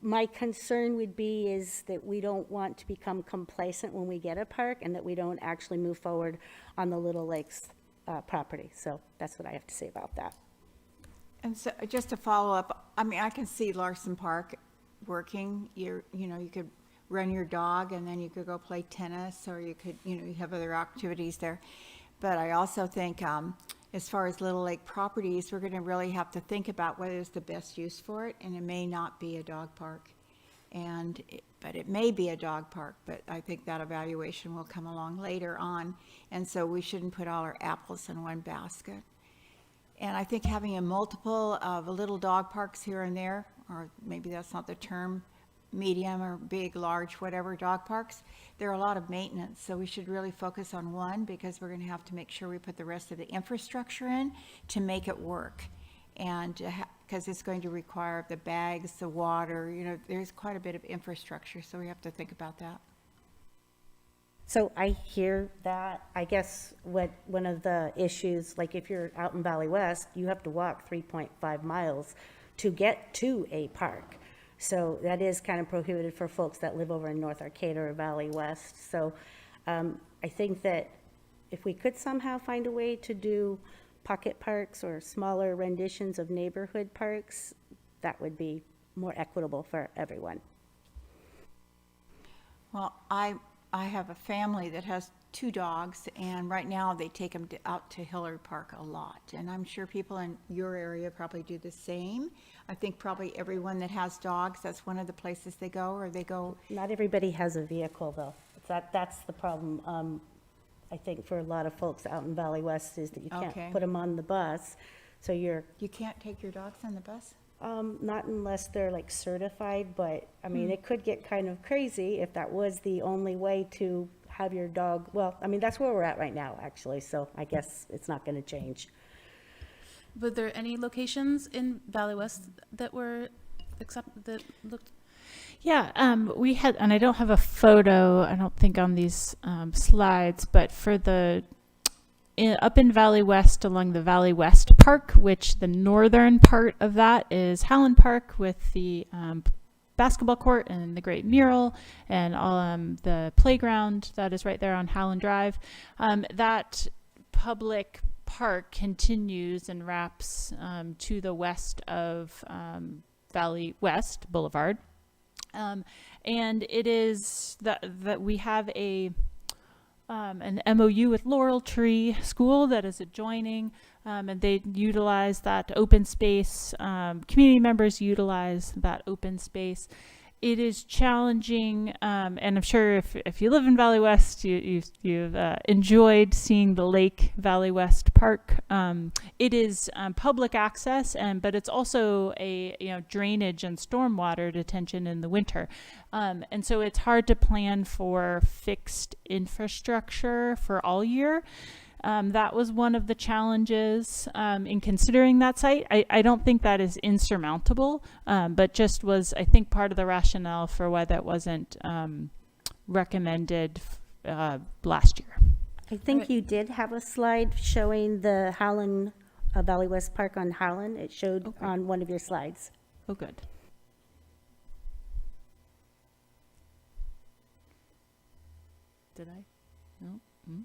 My concern would be is that we don't want to become complacent when we get a park and that we don't actually move forward on the Little Lakes property. So that's what I have to say about that. And so just to follow up, I mean, I can see Larson Park working. You could run your dog and then you could go play tennis, or you could, you have other activities there. But I also think as far as Little Lake properties, we're going to really have to think about what is the best use for it, and it may not be a dog park. But it may be a dog park, but I think that evaluation will come along later on. And so we shouldn't put all our apples in one basket. And I think having a multiple of little dog parks here and there, or maybe that's not the term, medium or big, large, whatever dog parks, there are a lot of maintenance. So we should really focus on one, because we're going to have to make sure we put the rest of the infrastructure in to make it work. And because it's going to require the bags, the water, there's quite a bit of infrastructure. So we have to think about that. So I hear that. I guess one of the issues, like if you're out in Valley West, you have to walk 3.5 miles to get to a park. So that is kind of prohibited for folks that live over in North Arcata or Valley West. So I think that if we could somehow find a way to do pocket parks or smaller renditions of neighborhood parks, that would be more equitable for everyone. Well, I have a family that has 2 dogs, and right now they take them out to Hillary Park a lot. And I'm sure people in your area probably do the same. I think probably everyone that has dogs, that's one of the places they go, or they go. Not everybody has a vehicle, though. That's the problem. I think for a lot of folks out in Valley West is that you can't put them on the bus. So you can't take your dogs on the bus? Not unless they're like certified, but I mean, it could get kind of crazy if that was the only way to have your dog. Well, I mean, that's where we're at right now, actually. So I guess it's not going to change. Were there any locations in Valley West that were that looked? Yeah, we had, and I don't have a photo, I don't think on these slides, but for up in Valley West along the Valley West Park, which the northern part of that is Howland Park with the basketball court and the great mural and all the playground that is right there on Howland Drive. That public park continues and wraps to the west of Valley West Boulevard. And it is that we have an MOU with Laurel Tree School that is adjoining, and they utilize that open space. Community members utilize that open space. It is challenging, and I'm sure if you live in Valley West, you've enjoyed seeing the Lake Valley West Park. It is public access, but it's also a drainage and stormwater detention in the winter, and so it's hard to plan for fixed infrastructure for all year. That was one of the challenges in considering that site. I don't think that is insurmountable, but just was, I think, part of the rationale for why that wasn't recommended last year. I think you did have a slide showing the Howland, Valley West Park on Howland. It showed on one of your slides. Oh, good. Did I? No. Mm-hmm.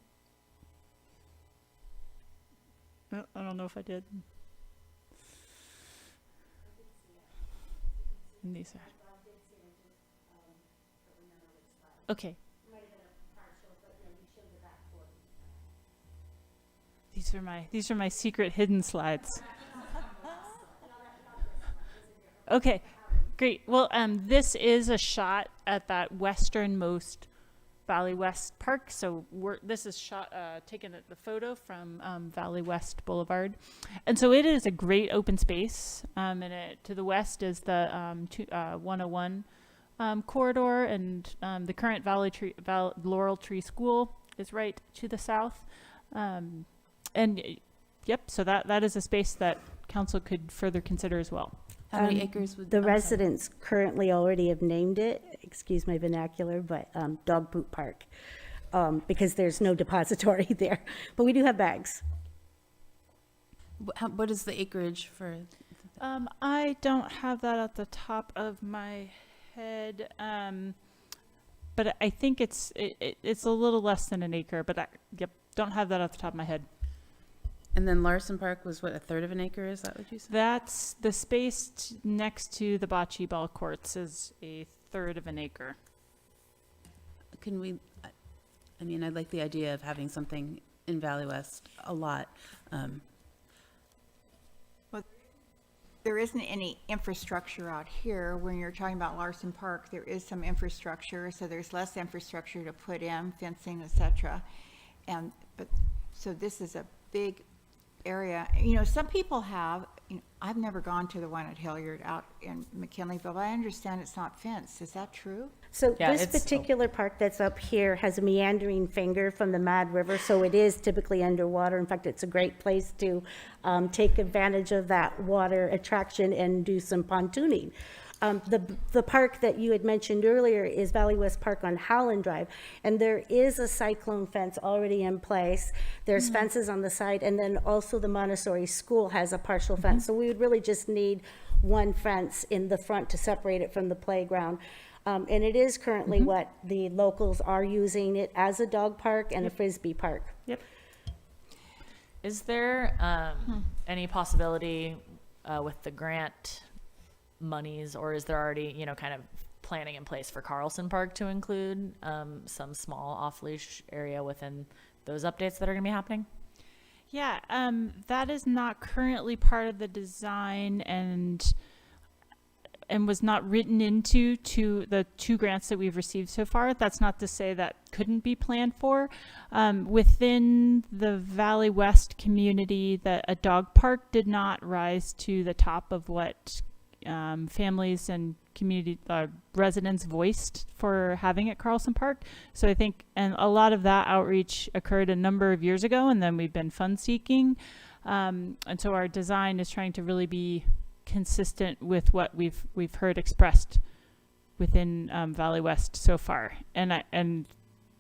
No, I don't know if I did. And these are. Okay. These are my secret hidden slides. Okay, Great. Well, this is a shot at that westernmost Valley West Park. So this is shot taken at the photo from Valley West Boulevard, and so it is a great open space. And to the west is the 101 corridor, and the current Laurel Tree School is right to the south. And yep, so that is a space that council could further consider as well. How many acres would the residents currently already have named it, excuse my vernacular, but Dog Poop Park, because there's no depository there, but we do have bags. What is the acreage for? I don't have that at the top of my head, but I think it's a little less than an acre, but yep, don't have that off the top of my head. And then Larson Park was what, a third of an acre? Is that what you said? That's the space next to the bocce ball courts is a third of an acre. Can we, I mean, I like the idea of having something in Valley West a lot. Well, there isn't any infrastructure out here. When you're talking about Larson Park, there is some infrastructure, so there's less infrastructure to put in, fencing, etc. So this is a big area. You know, some people have, I've never gone to the one at Hilliard out in McKinleyville, but I understand it's not fenced. Is that true? So this particular park that's up here has a meandering finger from the Mad River, so it is typically underwater. In fact, it's a great place to take advantage of that water attraction and do some pontooning. The park that you had mentioned earlier is Valley West Park on Howland Drive, and there is a cyclone fence already in place. There's fences on the side, and then also the Montessori school has a partial fence. So we would really just need one fence in the front to separate it from the playground. And it is currently what the locals are using it as a dog park and a Frisbee park. Yep. Is there any possibility with the grant monies, or is there already, kind of planning in place for Carlson Park to include some small off-leash area within those updates that are going to be happening? Yeah, that is not currently part of the design and was not written into the two grants that we've received so far. That's not to say that couldn't be planned for. Within the Valley West community, that a dog park did not rise to the top of what families and community residents voiced for having at Carlson Park. So I think, and a lot of that outreach occurred a number of years ago, and then we've been fund seeking. And so our design is trying to really be consistent with what we've heard expressed within Valley West so far. And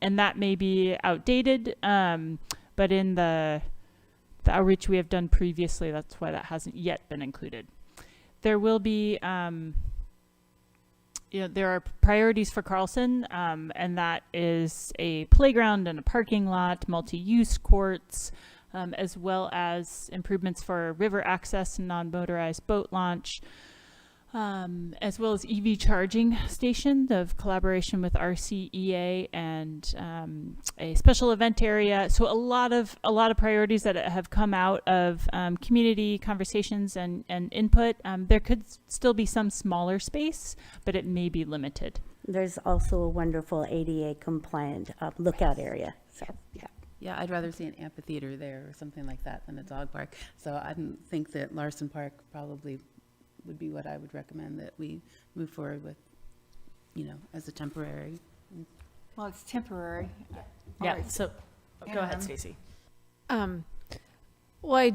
that may be outdated, but in the outreach we have done previously, that's why that hasn't yet been included. There will be, there are priorities for Carlson, and that is a playground and a parking lot, multi-use courts, as well as improvements for river access and non-motorized boat launch, as well as EV charging station of collaboration with RCEA and a special event area. So a lot of priorities that have come out of community conversations and input. There could still be some smaller space, but it may be limited. There's also a wonderful ADA compliant lookout area. So yeah. Yeah, I'd rather see an amphitheater there or something like that than a dog park. So I think that Larson Park probably would be what I would recommend that we move forward with, as a temporary. Well, it's temporary. Yeah, so go ahead, Stacy. Well, I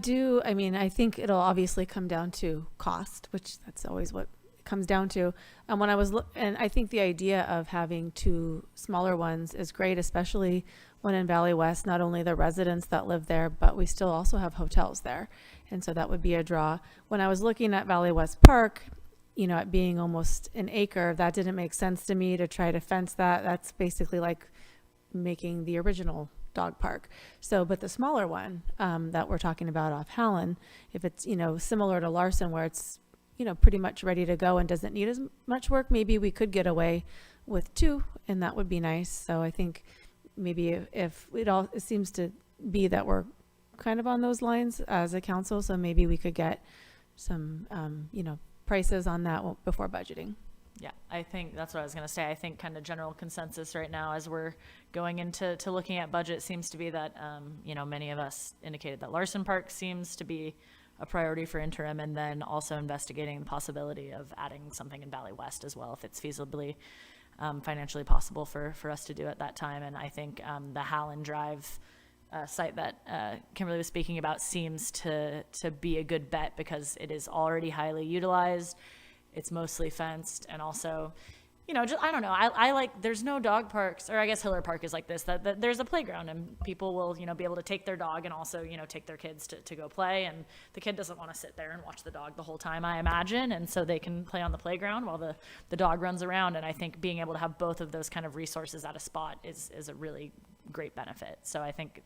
think it'll obviously come down to cost, which that's always what it comes down to. And when I was, and I think the idea of having two smaller ones is great, especially when in Valley West, not only the residents that live there, but we still also have hotels there. And so that would be a draw. When I was looking at Valley West Park, it being almost an acre, that didn't make sense to me to try to fence that. That's basically like making the original dog park. So, but the smaller one that we're talking about off Howland, if it's, similar to Larson where it's, pretty much ready to go and doesn't need as much work, maybe we could get away with two, and that would be nice. So I think maybe if it seems to be that we're kind of on those lines as a council, so maybe we could get some, prices on that before budgeting. Yeah, I think that's what I was going to say. I think kind of general consensus right now as we're going into looking at budget seems to be that, many of us indicated that Larson Park seems to be a priority for interim, and then also investigating the possibility of adding something in Valley West as well, if it's feasibly financially possible for us to do at that time. And I think the Howland Drive site that Kimberly was speaking about seems to be a good bet because it is already highly utilized. It's mostly fenced, and also, just, I don't know. I like, there's no dog parks, or I guess Hiller Park is like this, that there's a playground and people will, be able to take their dog and also, take their kids to go play. And the kid doesn't want to sit there and watch the dog the whole time, I imagine. And so they can play on the playground while the dog runs around. And I think being able to have both of those kind of resources at a spot is a really great benefit. So I think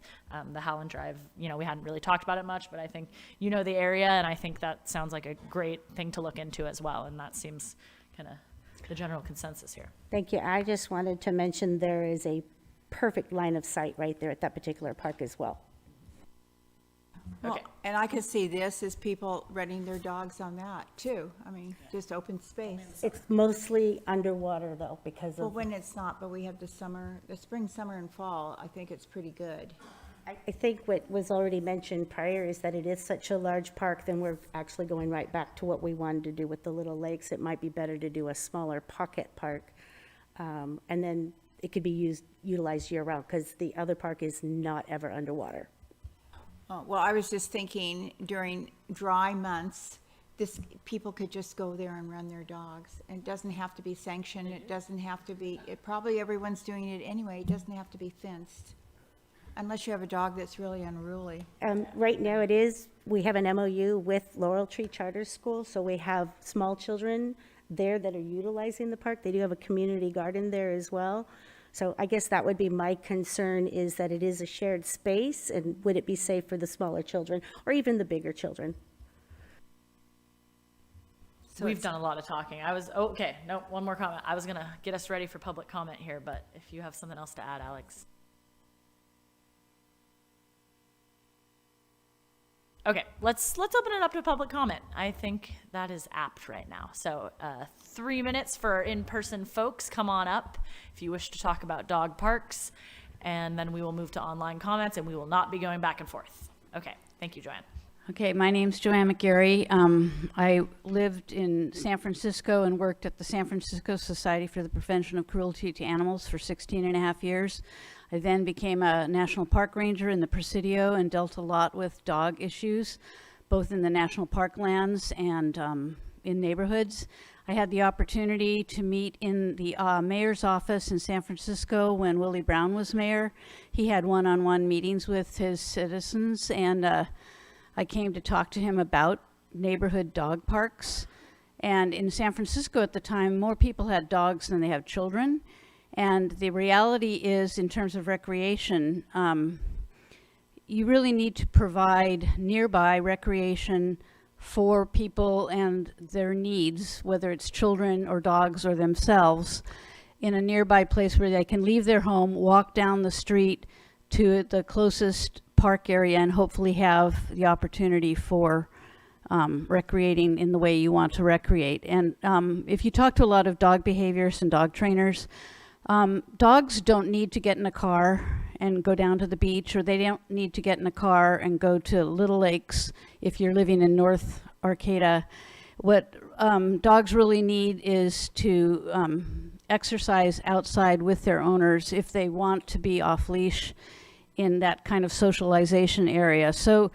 the Howland Drive, we hadn't really talked about it much, but I think the area, and I think that sounds like a great thing to look into as well. And that seems kind of the general consensus here. Thank you. I just wanted to mention there is a perfect line of sight right there at that particular park as well. Well, Okay. and I could see this as people running their dogs on that too. I mean, just open space. It's mostly underwater though because Well, of, when it's not, but we have the spring, summer, and fall, I think it's pretty good. I think what was already mentioned prior is that it is such a large park, then we're actually going right back to what we wanted to do with the little lakes. It might be better to do a smaller pocket park. And then it could be utilized year round because the other park is not ever underwater. Oh, well, I was just thinking during dry months, people could just go there and run their dogs. And it doesn't have to be sanctioned. It doesn't have to be, probably everyone's doing it anyway. It doesn't have to be fenced. Unless you have a dog that's really unruly. Right now we have an MOU with Laurel Tree Charter School, so we have small children there that are utilizing the park. They do have a community garden there as well. So I guess that would be my concern, is that it is a shared space, and would it be safe for the smaller children or even the bigger children? So we've done a lot of talking. One more comment. I was going to get us ready for public comment here, but if you have something else to add, Alex. Okay, let's open it up to public comment. I think that is apt right now. So 3 minutes for in-person folks. Come on up if you wish to talk about dog parks, and then we will move to online comments, and we will not be going back and forth. Okay, thank you, Joanne. Okay, my name's Joanne McGarry. I lived in San Francisco and worked at the San Francisco Society for the Prevention of Cruelty to Animals for 16 and a half years. I then became a national park ranger in the Presidio and dealt a lot with dog issues, both in the national park lands and in neighborhoods. I had the opportunity to meet in the mayor's office in San Francisco when Willie Brown was mayor. He had one-on-one meetings with his citizens, and I came to talk to him about neighborhood dog parks. And in San Francisco at the time, more people had dogs than they have children. And the reality is, in terms of recreation, you really need to provide nearby recreation for people and their needs, whether it's children or dogs or themselves, in a nearby place where they can leave their home, walk down the street to the closest park area, and hopefully have the opportunity for recreating in the way you want to recreate. And if you talk to a lot of dog behaviorists and dog trainers, dogs don't need to get in a car and go down to the beach, or they don't need to get in a car and go to Little Lakes if you're living in North Arcata. What dogs really need is to exercise outside with their owners if they want to be off leash in that kind of socialization area. So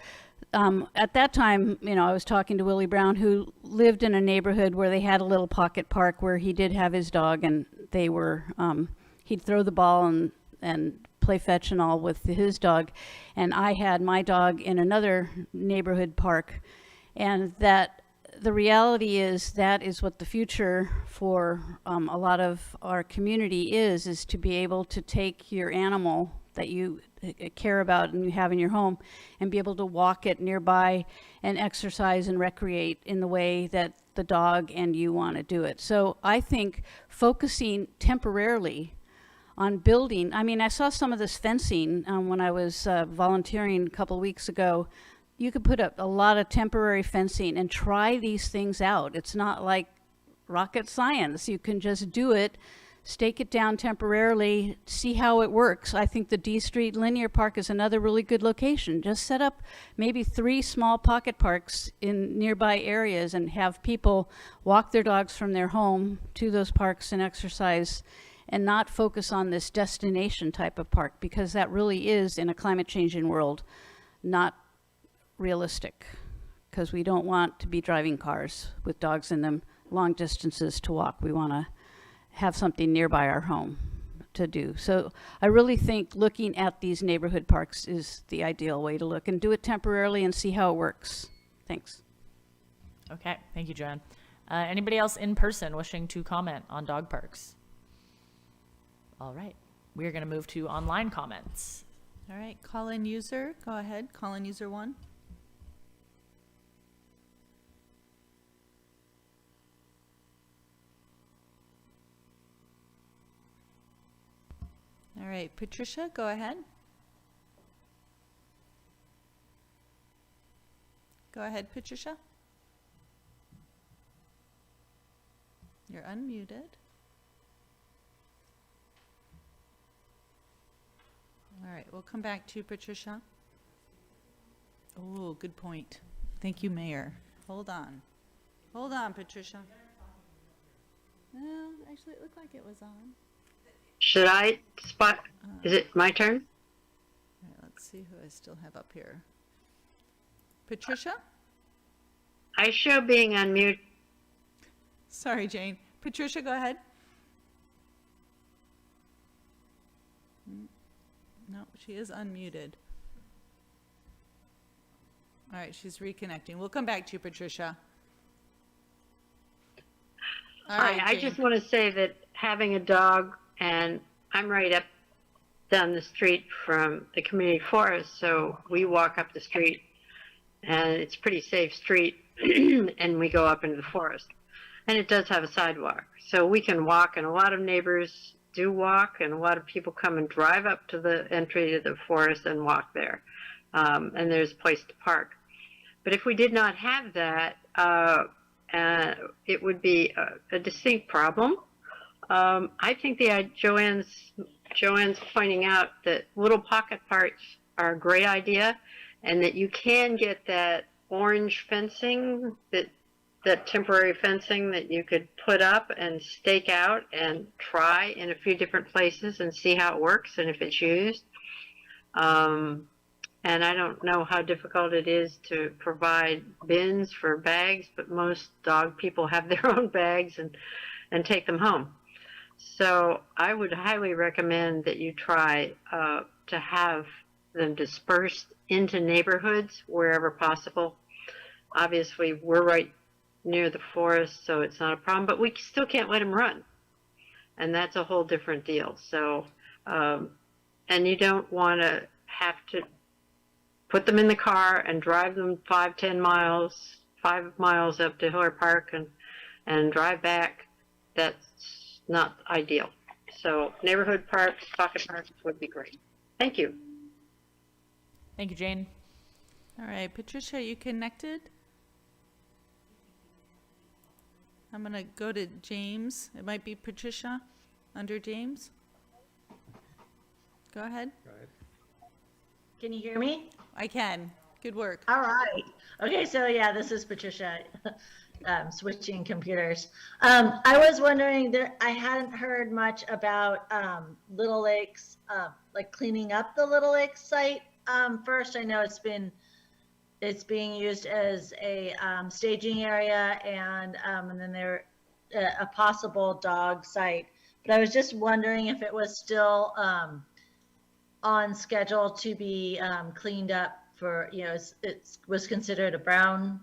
at that time, I was talking to Willie Brown, who lived in a neighborhood where they had a little pocket park where he did have his dog, and they were, he'd throw the ball and play fetch and all with his dog. And I had my dog in another neighborhood park. And that the reality is that is what the future for a lot of our community is to be able to take your animal that you care about and you have in your home and be able to walk it nearby and exercise and recreate in the way that the dog and you want to do it. So I think focusing temporarily on building, I saw some of this fencing when I was volunteering a couple weeks ago. you could put up a lot of temporary fencing and try these things out. It's not like rocket science. You can just do it, stake it down temporarily, see how it works. I think the D Street Linear Park is another really good location. Just set up maybe 3 small pocket parks in nearby areas and have people walk their dogs from their home to those parks and exercise, and not focus on this destination type of park, because that really is, in a climate changing world, not realistic, because we don't want to be driving cars with dogs in them long distances to walk. We want to have something nearby our home to do. So I really think looking at these neighborhood parks is the ideal way to look, and do it temporarily and see how it works. Thanks. Okay, thank you, Joanne. Anybody else in person wishing to comment on dog parks? All right, we are going to move to online comments. All right, call-in user, go ahead. Call-in user 1. All right, Patricia, go ahead. Go ahead, Patricia. You're unmuted. All right, we'll come back to Patricia. Oh, good point. Thank you, Mayor. Hold on. Hold on, Patricia. No, actually, it looked like it was on. Should I spot? Is it my turn? All right, let's see who I still have up here. Patricia? I show being unmuted. Sorry, Jane. Patricia, go ahead. No, she is unmuted. All right, she's reconnecting. We'll come back to you, Patricia. All right, I just want to say that having a dog, and I'm right up down the street from the community forest, so we walk up the street, and it's a pretty safe street, and we go up into the forest. And it does have a sidewalk, so we can walk, and a lot of neighbors do walk, and a lot of people come and drive up to the entry to the forest and walk there. And there's a place to park. But if we did not have that, it would be a distinct problem. I think Joanne's pointing out that little pocket parks are a great idea, and that you can get that orange fencing, that temporary fencing that you could put up and stake out and try in a few different places and see how it works and if it's used. And I don't know how difficult it is to provide bins for bags, but most dog people have their own bags and take them home. So I would highly recommend that you try to have them dispersed into neighborhoods wherever possible. Obviously, we're right near the forest, so it's not a problem, but we still can't let them run. And that's a whole different deal. So, and you don't want to have to put them in the car and drive them 5 miles up to Hiller Park and drive back. That's not ideal. So neighborhood parks, pocket parks would be great. Thank you. Thank you, Jane. All right, Patricia, are you connected? I'm going to go to James. It might be Patricia under James. Go ahead. Go ahead. Can you hear me? I can. Good work. All right. Okay, so yeah, this is Patricia, switching computers. I was wondering, I hadn't heard much about Little Lakes, like cleaning up the Little Lakes site. First, I know it's being used as a staging area, and then there a possible dog site. But I was just wondering if it was still on schedule to be cleaned up for, it was considered a brown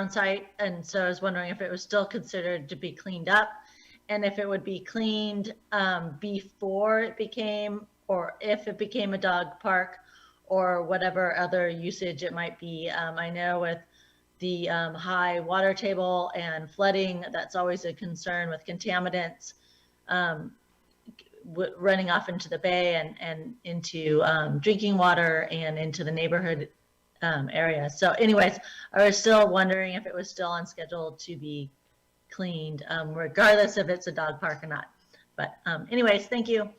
site, and so I was wondering if it was still considered to be cleaned up, and if it would be cleaned before it became, or if it became a dog park, or whatever other usage it might be. I know with the high water table and flooding, that's always a concern with contaminants running off into the bay and into drinking water and into the neighborhood area. So anyways, I was still wondering if it was still on schedule to be cleaned, regardless if it's a dog park or not. But anyways, thank you.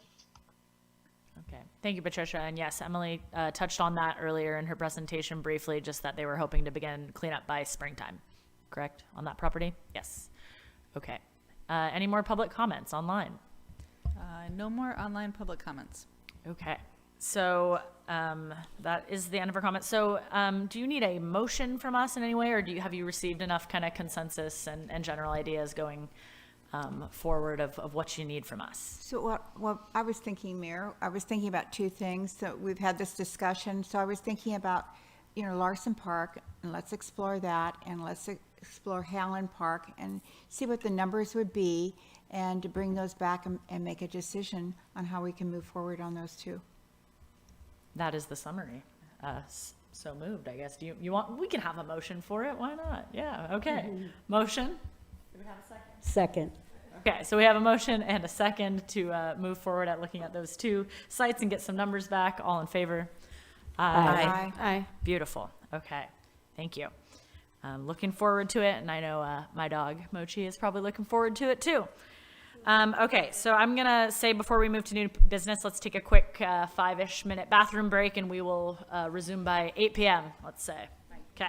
Okay, thank you, Patricia. And yes, Emily touched on that earlier in her presentation briefly, just that they were hoping to begin cleanup by springtime, correct, on that property? Yes. Okay. Any more public comments online? No more online public comments. Okay, so that is the end of our comments. So do you need a motion from us in any way, or have you received enough kind of consensus and general ideas going forward of what you need from us? So what I was thinking, Mayor, I was thinking about two things. So we've had this discussion. So I was thinking about, Larson Park, and let's explore that, and let's explore Howland Park and see what the numbers would be, and to bring those back and make a decision on how we can move forward on those two. That is the summary. So moved, I guess. Do you want, we can have a motion for it. Why not? Yeah, okay. Motion? Do we have a second? Second. Okay, so we have a motion and a second to move forward at looking at those two sites and get some numbers back. All in favor? Aye. Aye. Beautiful. Okay, thank you. Looking forward to it, and I know my dog Mochi is probably looking forward to it too. Okay, so I'm gonna say before we move to new business, let's take a quick 5-ish minute bathroom break, and we will resume by 8 p.m. Let's say. Okay.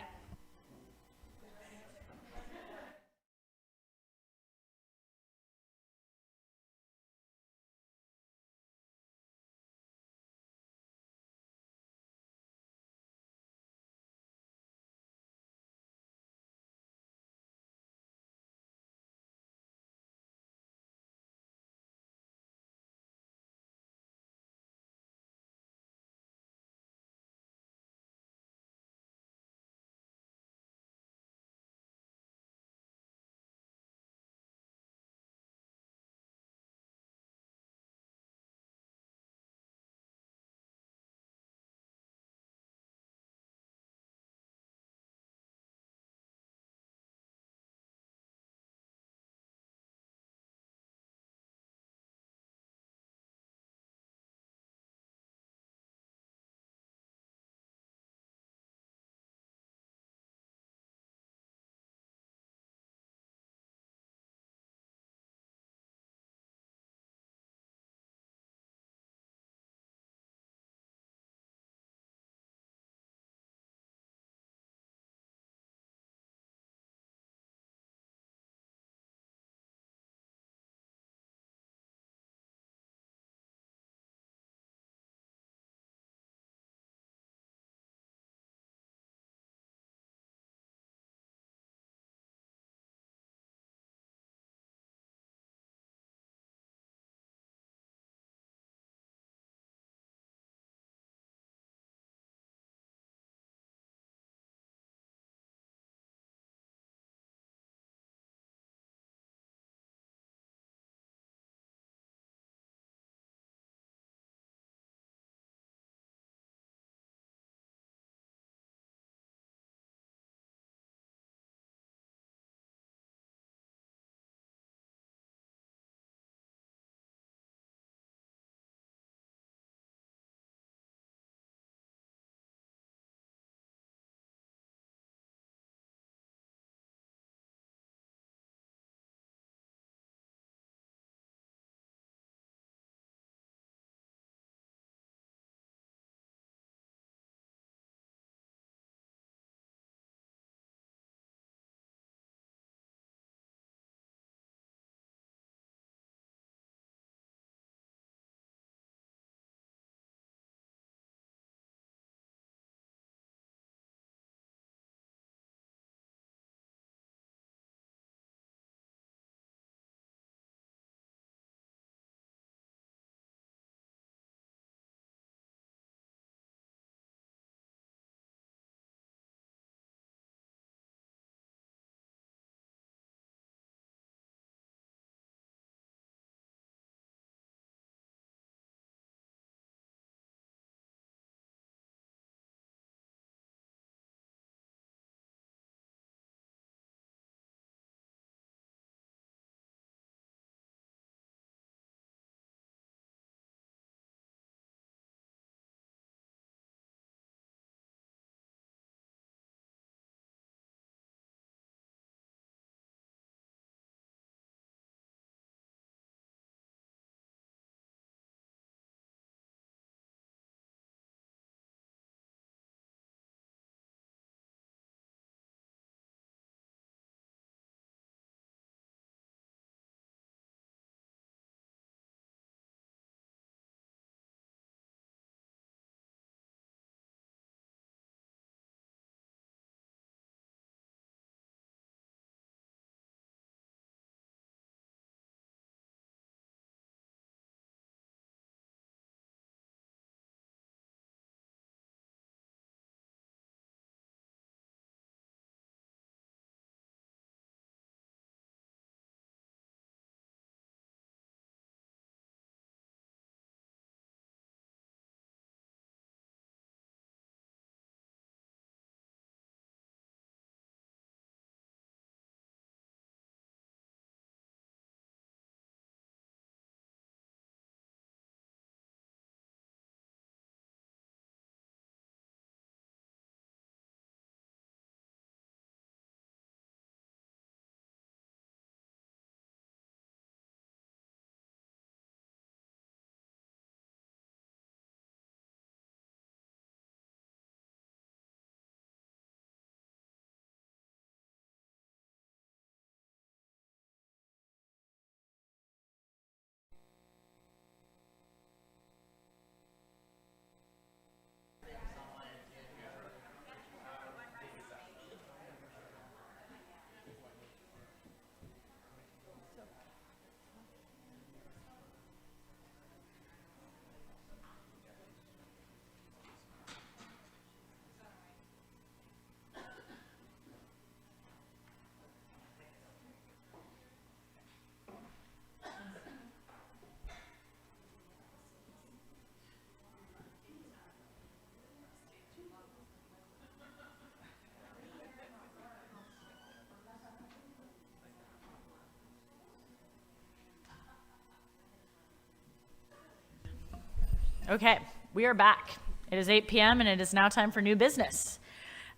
Okay, we are back. It is 8 p.m. and it is now time for new business.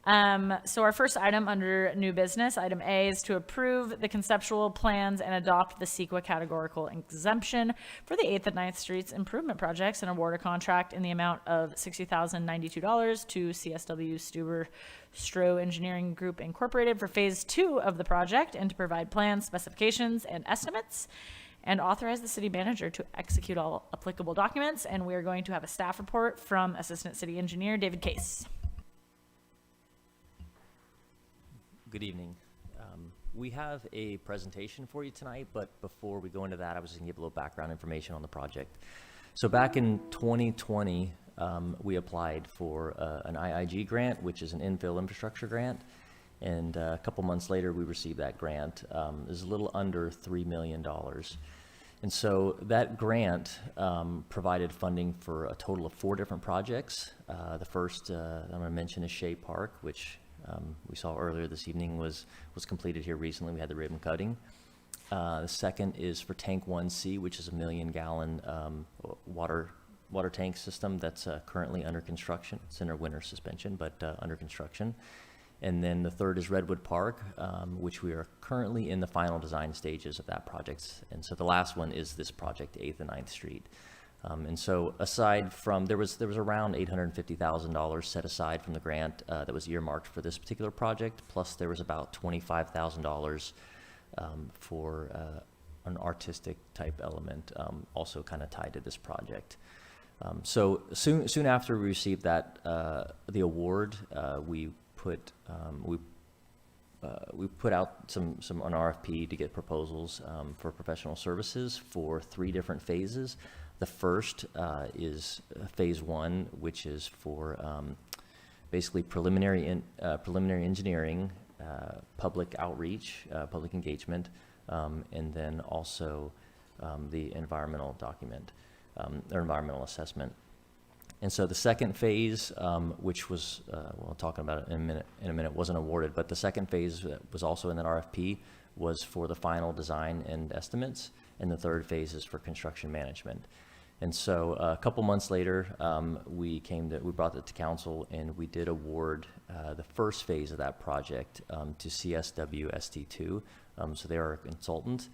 So our first item under new business, item A, is to approve the conceptual plans and adopt the CEQA categorical exemption for the 8th and 9th Streets improvement projects and award a contract in the amount of $60,092 to CSW Stuber Stroh Engineering Group Incorporated for Phase 2 of the project and to provide plans, specifications, and estimates, and authorize the city manager to execute all applicable documents. And we are going to have a staff report from Assistant City Engineer David Case. Good evening. We have a presentation for you tonight, but before we go into that, I was just going to give a little background information on the project. So back in 2020, we applied for an IIG grant, which is an infill infrastructure grant, and a couple months later, we received that grant. It was a little under $3 million. And so that grant provided funding for a total of 4 different projects. The first I'm going to mention is Shea Park, which we saw earlier this evening was completed here recently. We had the ribbon cutting. The second is for Tank 1C, which is a 1 million gallon water tank system that's currently under construction. It's in our winter suspension, but under construction. And then the third is Redwood Park, which we are currently in the final design stages of that project. And so the last one is this project, 8th and 9th Street. And so aside from, there was around $850,000 set aside from the grant that was earmarked for this particular project, plus there was about $25,000 for an artistic type element also kind of tied to this project. So soon after we received that, the award, we put out an RFP to get proposals for professional services for 3 different phases. The first is phase 1, which is for basically preliminary engineering, public outreach, public engagement, and then also the environmental document or environmental assessment. And so the second phase, which was, we'll talk about it in a minute, wasn't awarded, but the second phase was also in that RFP, was for the final design and estimates, and the third phase is for construction management. And so a couple months later, we brought it to council, and we did award the first phase of that project to CSW ST2. So they are a consultant.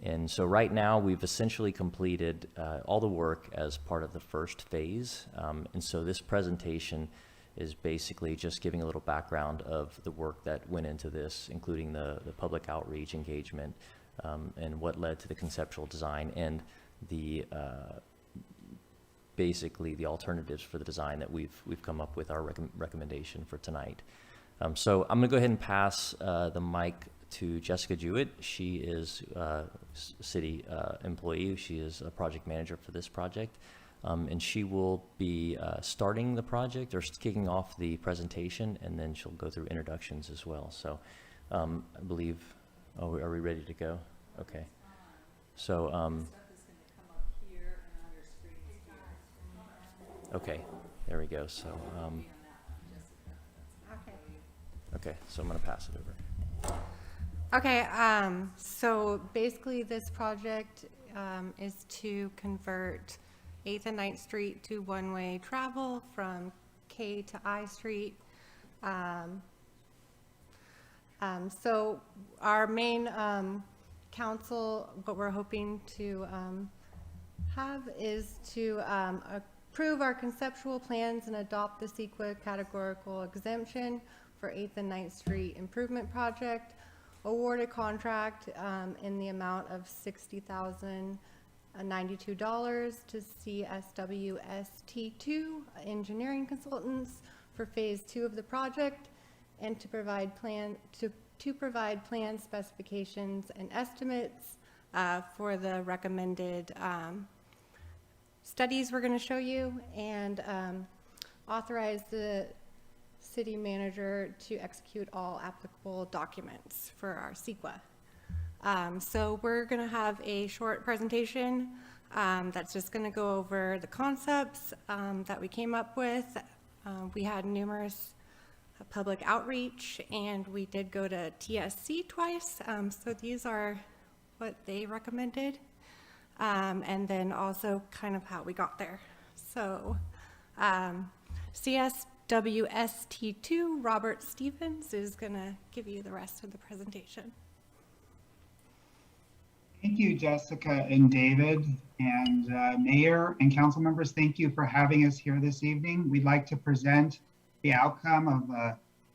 And so right now we've essentially completed all the work as part of the first phase. And so this presentation is basically just giving a little background of the work that went into this, including the public outreach engagement and what led to the conceptual design and the basically the alternatives for the design that we've come up with our recommendation for tonight. So I'm going to go ahead and pass the mic to Jessica Jewett. She is a city employee. She is a project manager for this project. And she will be starting the project or kicking off the presentation, and then she'll go through introductions as well. So I believe, are we ready to go? Okay. So, okay, there we go. So, okay, so I'm going to pass it over. Okay, so basically this project is to convert 8th and 9th Street to one-way travel from K to I Street. So our main council, what we're hoping to have is to approve our conceptual plans and adopt the CEQA categorical exemption for 8th and 9th Street improvement project, award a contract in the amount of $60,092 to CSW ST2 Engineering Consultants for Phase 2 of the project, and to provide plan specifications and estimates for the recommended studies we're going to show you, and authorize the city manager to execute all applicable documents for our CEQA. So we're going to have a short presentation that's just going to go over the concepts that we came up with. We had numerous public outreach, and we did go to TSC twice. So these are what they recommended, and then also kind of how we got there. So, CSWST2, Robert Stevens, is going to give you the rest of the presentation. Thank you, Jessica and David, and Mayor and council members. Thank you for having us here this evening. We'd like to present the outcome of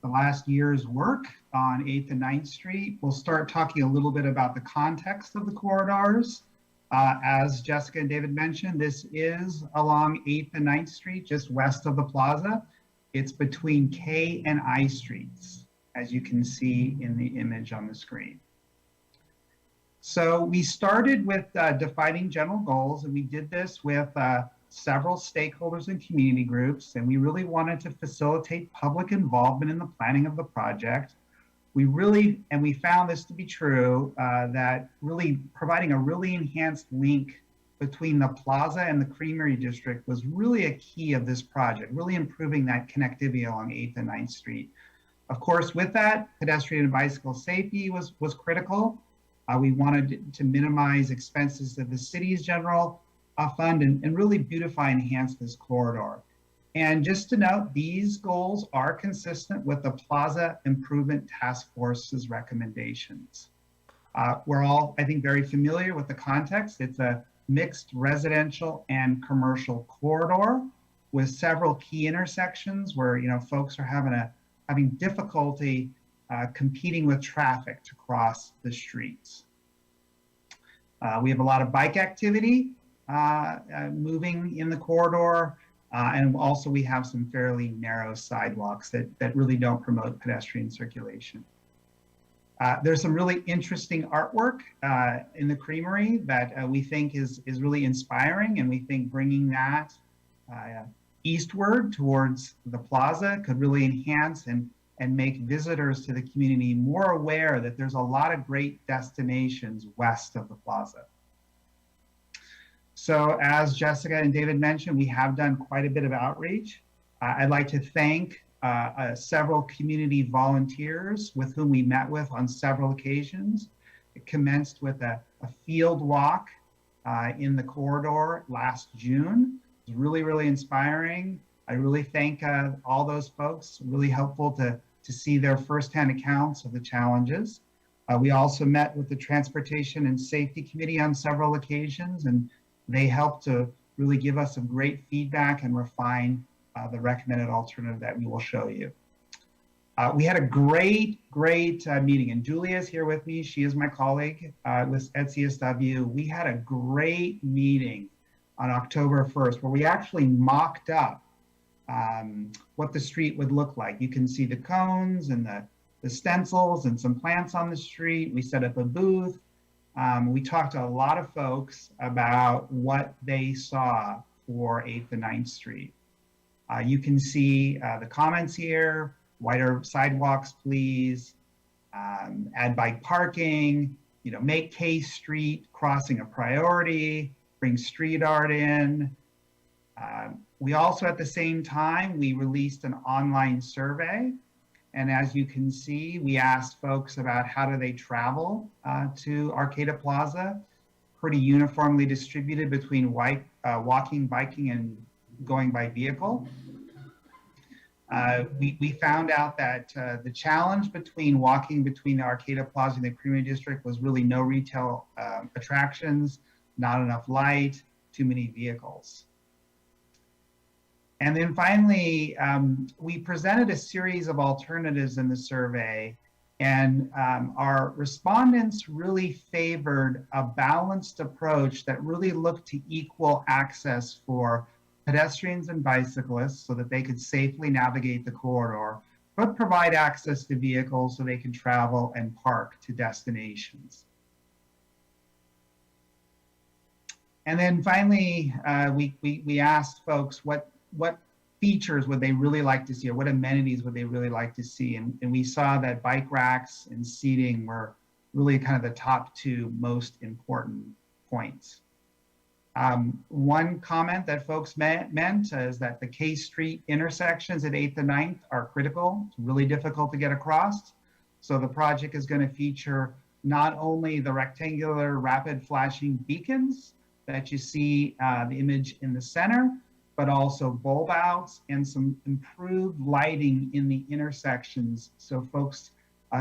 the last year's work on 8th and 9th Street. We'll start talking a little bit about the context of the corridors. As Jessica and David mentioned, this is along 8th and 9th Street, just west of the plaza. It's between K and I Streets, as you can see in the image on the screen. So we started with defining general goals, and we did this with several stakeholders and community groups, and we really wanted to facilitate public involvement in the planning of the project. We found this to be true, that really providing a really enhanced link between the plaza and the Creamery District was really a key of this project, really improving that connectivity along 8th and 9th Street. Of course, with that, pedestrian and bicycle safety was critical. We wanted to minimize expenses to the city's general fund and really beautify and enhance this corridor. And just to note, these goals are consistent with the Plaza Improvement Task Force's recommendations. We're all, I think, very familiar with the context. It's a mixed residential and commercial corridor with several key intersections where folks are having difficulty competing with traffic to cross the streets. We have a lot of bike activity moving in the corridor, and also we have some fairly narrow sidewalks that really don't promote pedestrian circulation. There's some really interesting artwork in the Creamery that we think is really inspiring, and we think bringing that eastward towards the plaza could really enhance and make visitors to the community more aware that there's a lot of great destinations west of the plaza. So as Jessica and David mentioned, we have done quite a bit of outreach. I'd like to thank several community volunteers with whom we met with on several occasions. It commenced with a field walk in the corridor last June. It was really, really inspiring. I really thank all those folks, really helpful to see their firsthand accounts of the challenges. We also met with the Transportation and Safety Committee on several occasions, and they helped to really give us some great feedback and refine the recommended alternative that we will show you. We had a great meeting, and Julia is here with me. She is my colleague at CSW. We had a great meeting on October 1st where we actually mocked up what the street would look like. You can see the cones and the stencils and some plants on the street. We set up a booth. We talked to a lot of folks about what they saw for 8th and 9th Street. You can see the comments here: wider sidewalks, please, add bike parking, make K Street crossing a priority, bring street art in. We also, at the same time, we released an online survey. And as you can see, we asked folks about how do they travel to Arcata Plaza, pretty uniformly distributed between walking, biking, and going by vehicle. We found out that the challenge between walking between the Arcata Plaza and the Creamery District was really no retail attractions, not enough light, too many vehicles. And then finally, we presented a series of alternatives in the survey, and our respondents really favored a balanced approach that really looked to equal access for pedestrians and bicyclists so that they could safely navigate the corridor, but provide access to vehicles so they can travel and park to destinations. And then finally, we asked folks what features would they really like to see, or what amenities would they really like to see? And we saw that bike racks and seating were really kind of the top two most important points. One comment that folks meant is that the K Street intersections at 8th and 9th are critical. It's really difficult to get across. So the project is going to feature not only the rectangular rapid flashing beacons that you see the image in the center, but also bulb outs and some improved lighting in the intersections so folks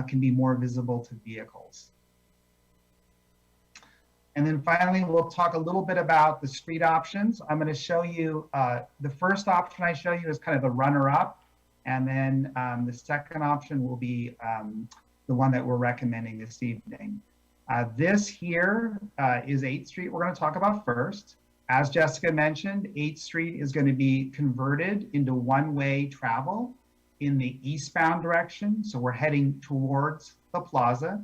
can be more visible to vehicles. And then finally, we'll talk a little bit about the street options. I'm going to show you, the first option I show you is kind of the runner-up, and then the second option will be the one that we're recommending this evening. This here is 8th Street we're going to talk about first. As Jessica mentioned, 8th Street is going to be converted into one-way travel in the eastbound direction, so we're heading towards the plaza.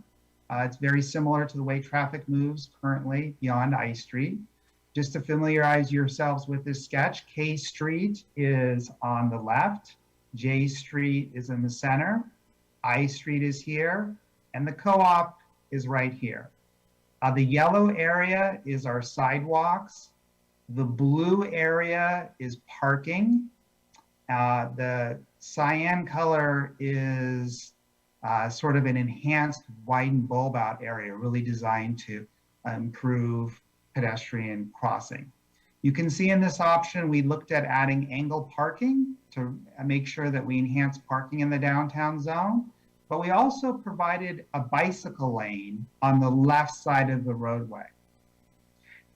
It's very similar to the way traffic moves currently beyond I Street. Just to familiarize yourselves with this sketch, K Street is on the left, J Street is in the center, I Street is here, and the co-op is right here. The yellow area is our sidewalks. The blue area is parking. The cyan color is sort of an enhanced widened bulb out area, really designed to improve pedestrian crossing. You can see in this option, we looked at adding angle parking to make sure that we enhance parking in the downtown zone, but we also provided a bicycle lane on the left side of the roadway.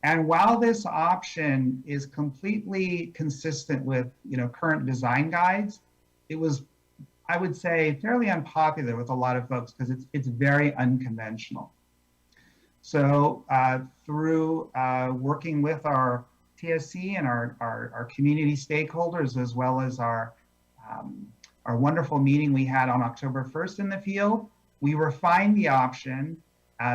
And while this option is completely consistent with current design guides, it was, I would say, fairly unpopular with a lot of folks because it's very unconventional. So through working with our TSC and our community stakeholders, as well as our wonderful meeting we had on October 1st in the field, we refined the option.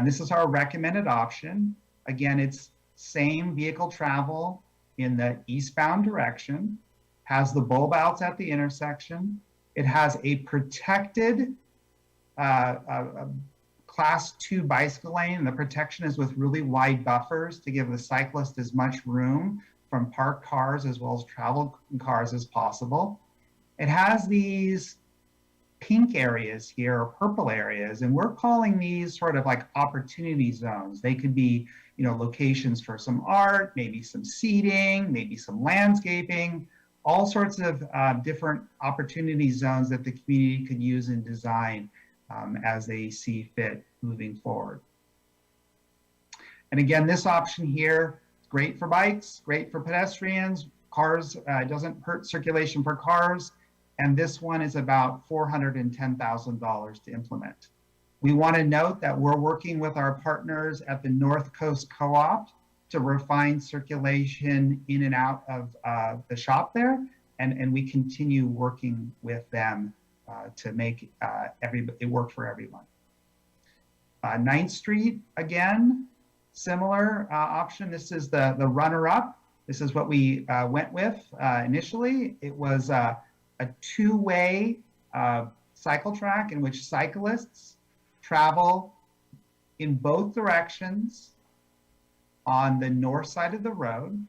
This is our recommended option. Again, it's same vehicle travel in the eastbound direction, has the bulb outs at the intersection. It has a protected class 2 bicycle lane. The protection is with really wide buffers to give the cyclist as much room from parked cars as well as travel cars as possible. It has these pink areas here, or purple areas, and we're calling these sort of like opportunity zones. They could be, locations for some art, maybe some seating, maybe some landscaping, all sorts of different opportunity zones that the community could use in design as they see fit moving forward. And again, this option here, great for bikes, great for pedestrians, cars, doesn't hurt circulation for cars. And this one is about $410,000 to implement. We want to note that we're working with our partners at the North Coast Co-op to refine circulation in and out of the shop there. And we continue working with them to make it work for everyone. 9th Street, again, similar option. This is the runner-up. This is what we went with initially. It was a two-way cycle track in which cyclists travel in both directions on the north side of the road.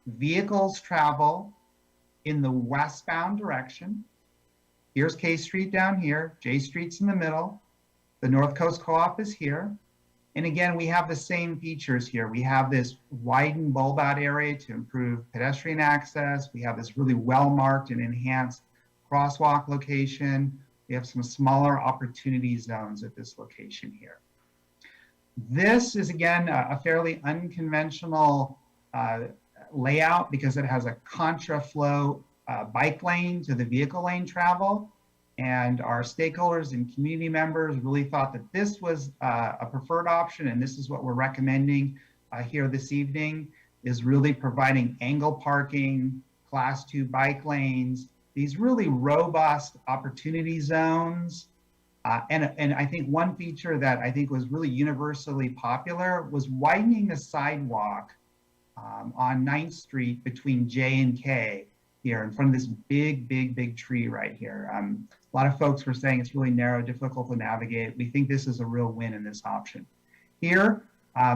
Vehicles travel in the westbound direction. Here's K Street down here, J Street's in the middle. The North Coast Co-op is here. And again, we have the same features here. We have this widened bulb out area to improve pedestrian access. We have this really well-marked and enhanced crosswalk location. We have some smaller opportunity zones at this location here. This is, again, a fairly unconventional layout because it has a contraflow bike lane to the vehicle lane travel. And our stakeholders and community members really thought that this was a preferred option, and this is what we're recommending here this evening, is really providing angle parking, class 2 bike lanes, these really robust opportunity zones. And I think one feature that I think was really universally popular was widening the sidewalk on 9th Street between J and K here in front of this big tree right here. A lot of folks were saying it's really narrow, difficult to navigate. We think this is a real win in this option. Here,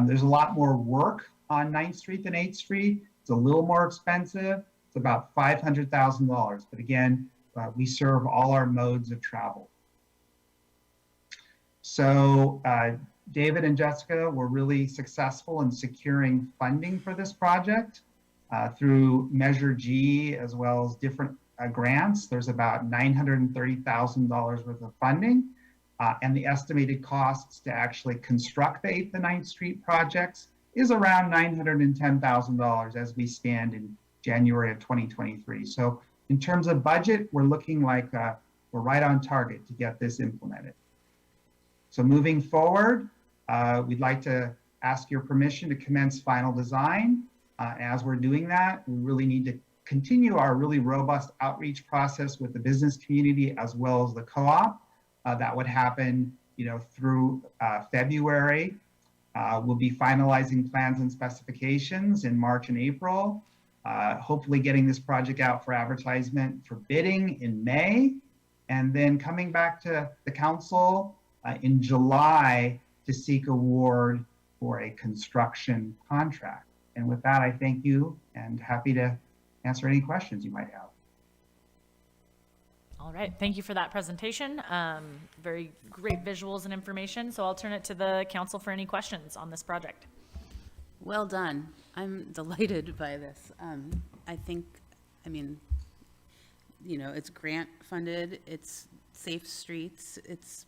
there's a lot more work on 9th Street than 8th Street. It's a little more expensive. It's about $500,000. But again, we serve all our modes of travel. So David and Jessica were really successful in securing funding for this project. through Measure G, as well as different grants. There's about $930,000 worth of funding. And the estimated costs to actually construct the 8th and 9th Street projects is around $910,000 as we stand in January of 2023. So in terms of budget, we're looking like we're right on target to get this implemented. So moving forward, we'd like to ask your permission to commence final design. As we're doing that, we really need to continue our really robust outreach process with the business community as well as the co-op. That would happen, through February. We'll be finalizing plans and specifications in March and April. Hopefully getting this project out for advertisement for bidding in May, and then coming back to the council in July to seek award for a construction contract. And with that, I thank you and happy to answer any questions you might have. All right, thank you for that presentation. Very great visuals and information. So I'll turn it to the council for any questions on this project. Well done. I'm delighted by this. It's grant funded, it's safe streets, it's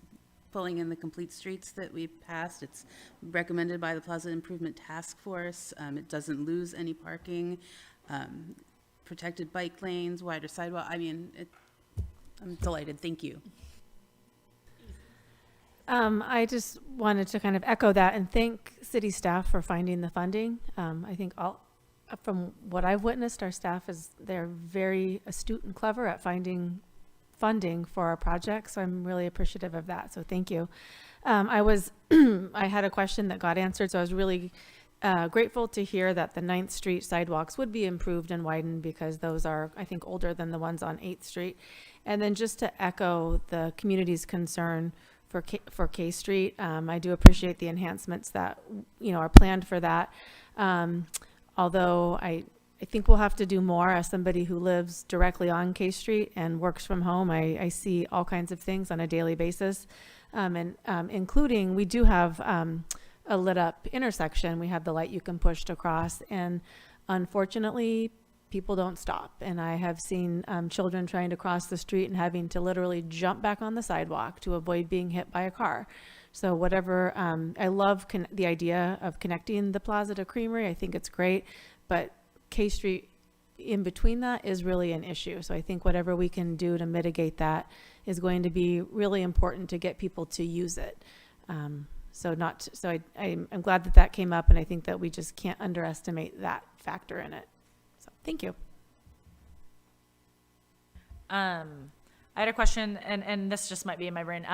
pulling in the complete streets that we passed. It's recommended by the Plaza Improvement Task Force. It doesn't lose any parking, protected bike lanes, wider sidewalk. I'm delighted. Thank you. I just wanted to kind of echo that and thank city staff for finding the funding. I think from what I've witnessed, our staff they're very astute and clever at finding funding for our project. So I'm really appreciative of that. So thank you. I had a question that got answered. So I was really grateful to hear that the 9th Street sidewalks would be improved and widened because those are, I think, older than the ones on 8th Street. And then just to echo the community's concern for K Street, I do appreciate the enhancements that are planned for that. Although I think we'll have to do more. As somebody who lives directly on K Street and works from home, I see all kinds of things on a daily basis, including we do have a lit up intersection. We have the light you can push across, and unfortunately people don't stop. And I have seen children trying to cross the street and having to literally jump back on the sidewalk to avoid being hit by a car. So whatever, I love the idea of connecting the plaza to Creamery. I think it's great, but K Street in between that is really an issue. So I think whatever we can do to mitigate that is going to be really important to get people to use it. I'm glad that came up, and I think that we just can't underestimate that factor in it. So thank you. I had a question, and this just might be in my brain,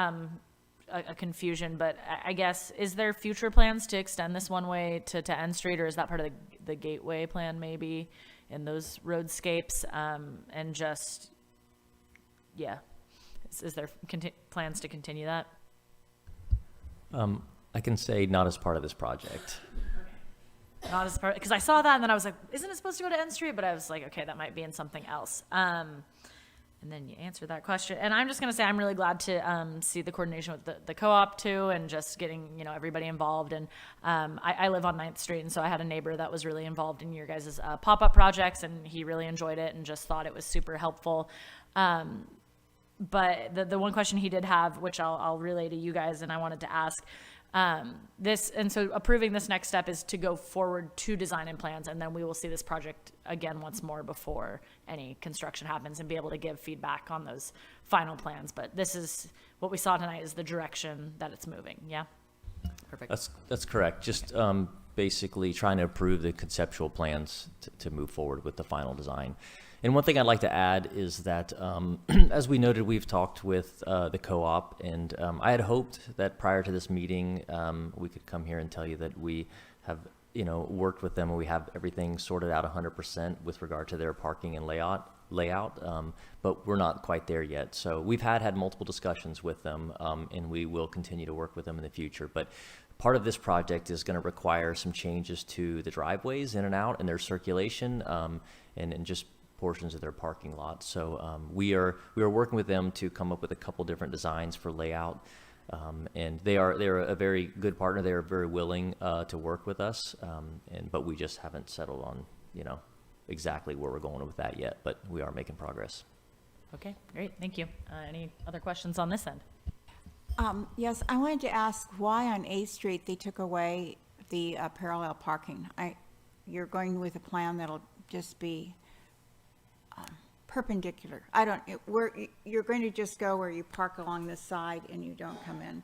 a confusion, but I guess, is there future plans to extend this one way to N Street, or is that part of the gateway plan maybe in those roadscapes? And just, yeah, is there plans to continue that? I can say not as part of this project. Not as part, because I saw that and then I was like, isn't it supposed to go to N Street? But I was like, okay, that might be in something else. And then you answered that question. And I'm just going to say I'm really glad to see the coordination with the co-op too, and just getting everybody involved. And I live on 9th Street, and so I had a neighbor that was really involved in your guys' pop-up projects, and he really enjoyed it and just thought it was super helpful. But the one question he did have, which I'll relay to you guys, and I wanted to ask, so approving this next step is to go forward to design and plans, and then we will see this project again once more before any construction happens and be able to give feedback on those final plans. But this is what we saw tonight, is the direction that it's moving. Yeah. Perfect. That's correct. Just basically trying to approve the conceptual plans to move forward with the final design. And one thing I'd like to add is that, as we noted, we've talked with the co-op, and I had hoped that prior to this meeting, we could come here and tell you that we have, worked with them and we have everything sorted out 100% with regard to their parking and layout, but we're not quite there yet. So we've had multiple discussions with them, and we will continue to work with them in the future. But part of this project is going to require some changes to the driveways in and out and their circulation, and just portions of their parking lot. So we are working with them to come up with a couple different designs for layout, and they're a very good partner. They are very willing to work with us, but we just haven't settled on exactly where we're going with that yet, but we are making progress. Okay, great, thank you. Any other questions on this end? Yes, I wanted to ask why on 8th Street they took away the parallel parking. You're going with a plan that'll just be perpendicular. You're going to just go where you park along the side and you don't come in.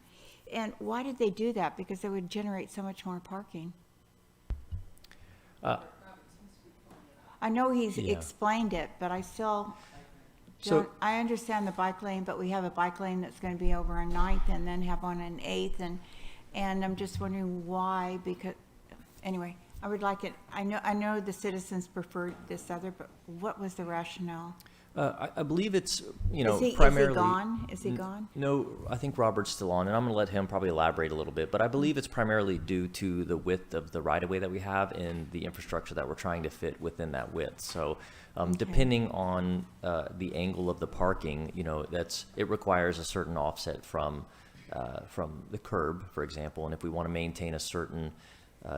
And why did they do that? Because it would generate so much more parking. I know he's explained it, but I still don't. I understand the bike lane, but we have a bike lane that's going to be over on 9th and then have one on 8th, and I'm just wondering why. Because anyway, I would like it. I know the citizens preferred this other, but what was the rationale? I believe it's, Is primarily. he gone? Is he gone? No, I think Robert's still on, and I'm going to let him probably elaborate a little bit. But I believe it's primarily due to the width of the right-of-way that we have and the infrastructure that we're trying to fit within that width. So, depending on the angle of the parking, it requires a certain offset from the curb, for example. And if we want to maintain a certain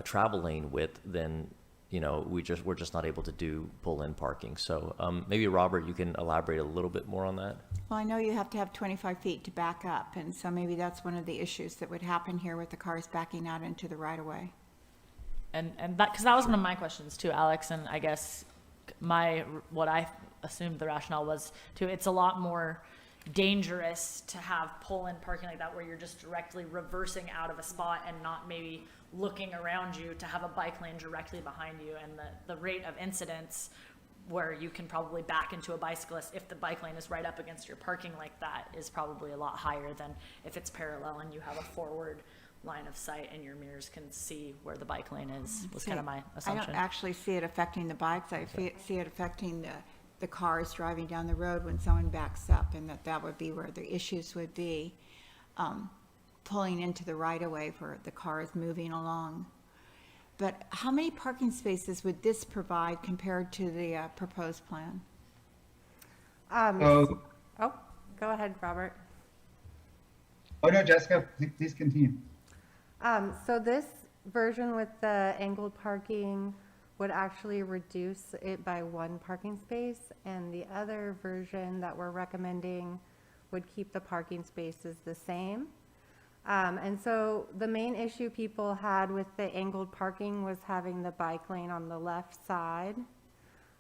travel lane width, then we're just not able to pull in parking. So maybe Robert, you can elaborate a little bit more on that. Well, I know you have to have 25 feet to back up, and so maybe that's one of the issues that would happen here with the cars backing out into the right of way. And that, because that was one of my questions too, Alex, and I guess what I assumed the rationale was it's a lot more dangerous to have pull-in parking like that where you're just directly reversing out of a spot and not maybe looking around you, to have a bike lane directly behind you, and the rate of incidents where you can probably back into a bicyclist if the bike lane is right up against your parking like that is probably a lot higher than if it's parallel and you have a forward line of sight and your mirrors can see where the bike lane is, was kind of my assumption. I don't actually see it affecting the bikes. I see it affecting the cars driving down the road when someone backs up, and that would be where the issues would be. Pulling into the right of way for the cars moving along. But how many parking spaces would this provide compared to the proposed plan? Oh, go ahead, Robert. Oh no, Jessica, please continue. So this version with the angled parking would actually reduce it by 1 parking space, and the other version that we're recommending would keep the parking spaces the same. And so the main issue people had with the angled parking was having the bike lane on the left side.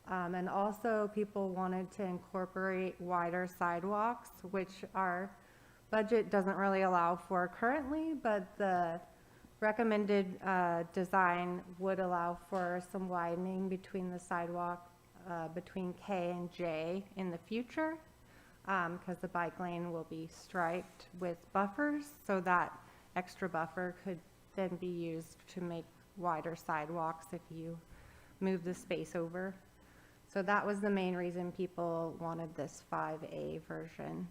And also people wanted to incorporate wider sidewalks, which our budget doesn't really allow for currently, but the recommended design would allow for some widening between the sidewalk between K and J in the future. Because the bike lane will be striped with buffers, so that extra buffer could then be used to make wider sidewalks if you move the space over. So that was the main reason people wanted this 5A version.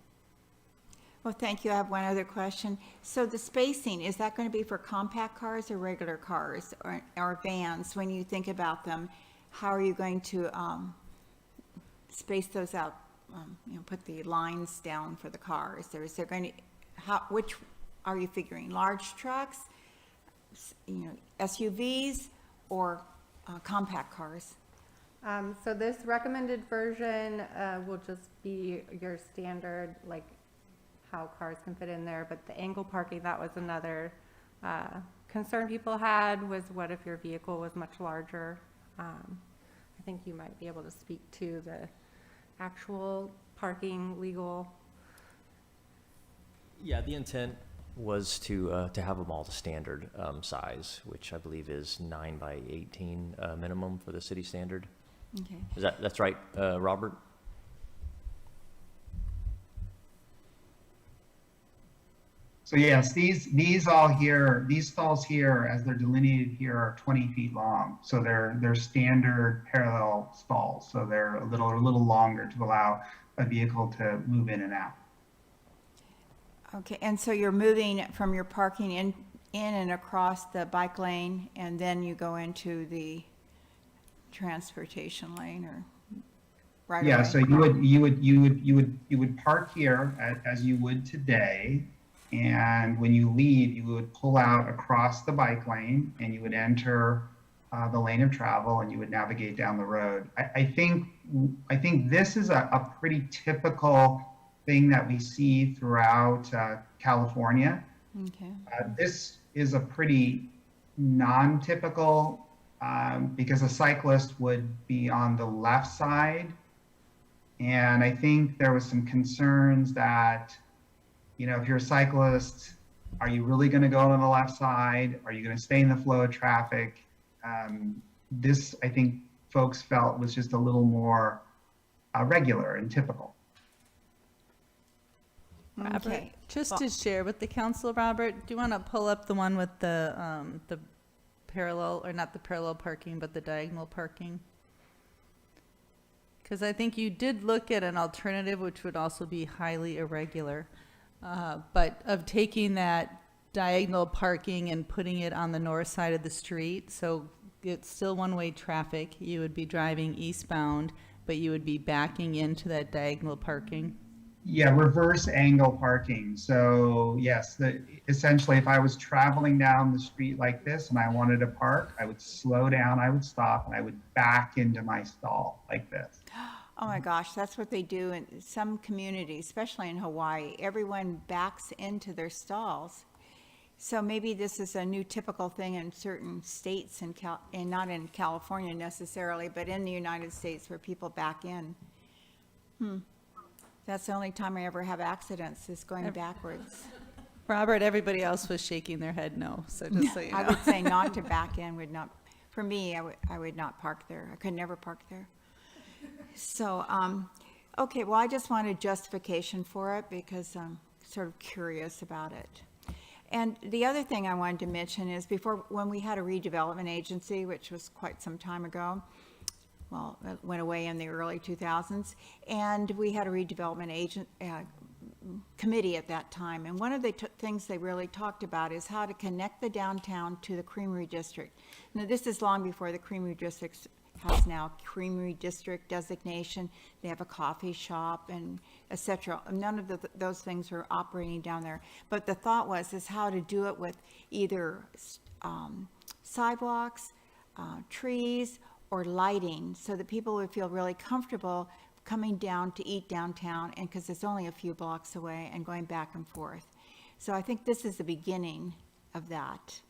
Well, thank you. I have one other question. So the spacing, is that going to be for compact cars or regular cars or vans? When you think about them, how are you going to space those out? Put the lines down for the cars. Is there going to, which are you figuring? Large trucks, SUVs, or compact cars? So this recommended version will just be your standard, like how cars can fit in there, but the angle parking, that was another concern people had, was what if your vehicle was much larger? I think you might be able to speak to the actual parking legal. Yeah, the intent was to have them all to standard size, which I believe is 9 by 18 minimum for the city standard. Okay. That's right, Robert? So yes, these stalls here, as they're delineated here, are 20 feet long. So they're standard parallel stalls. So they're a little longer to allow a vehicle to move in and out. Okay, and so you're moving from your parking in and across the bike lane, and then you go into the transportation lane, or right away? Yeah, so you would park here as you would today. And when you leave, you would pull out across the bike lane and you would enter the lane of travel and you would navigate down the road. I think this is a pretty typical thing that we see throughout California. Okay. This is a pretty non-typical because a cyclist would be on the left side. And I think there was some concerns that, if you're a cyclist, are you really going to go on the left side? Are you going to stay in the flow of traffic? This, I think, folks felt was just a little more regular and typical. Okay. Just to share with the council, Robert, do you want to pull up the one with the parallel, or not the parallel parking, but the diagonal parking? Because I think you did look at an alternative, which would also be highly irregular, but of taking that diagonal parking and putting it on the north side of the street, so it's still one-way traffic. You would be driving eastbound, but you would be backing into that diagonal parking. Yeah, reverse angle parking. So yes, essentially if I was traveling down the street like this and I wanted to park, I would slow down, I would stop, and I would back into my stall like this. Oh my gosh, that's what they do in some communities, especially in Hawaii. Everyone backs into their stalls. So maybe this is a new typical thing in certain states, and not in California necessarily, but in the United States where people back in. That's the only time I ever have accidents, is going backwards. Robert, everybody else was shaking their head no, so just so you know. I would say not to back in would not, for me, I would not park there. I could never park there. So, okay, well, I just wanted justification for it because I'm sort of curious about it. And the other thing I wanted to mention is when we had a redevelopment agency, which was quite some time ago, well, it went away in the early 2000s, and we had a redevelopment committee at that time. And one of the things they really talked about is how to connect the downtown to the Creamery District. Now, this is long before the Creamery District has now Creamery District designation. They have a coffee shop and et cetera. None of those things are operating down there. But the thought is how to do it with either sidewalks, trees, or lighting, so that people would feel really comfortable coming down to eat downtown, and because it's only a few blocks away, and going back and forth. So I think this is the beginning of that,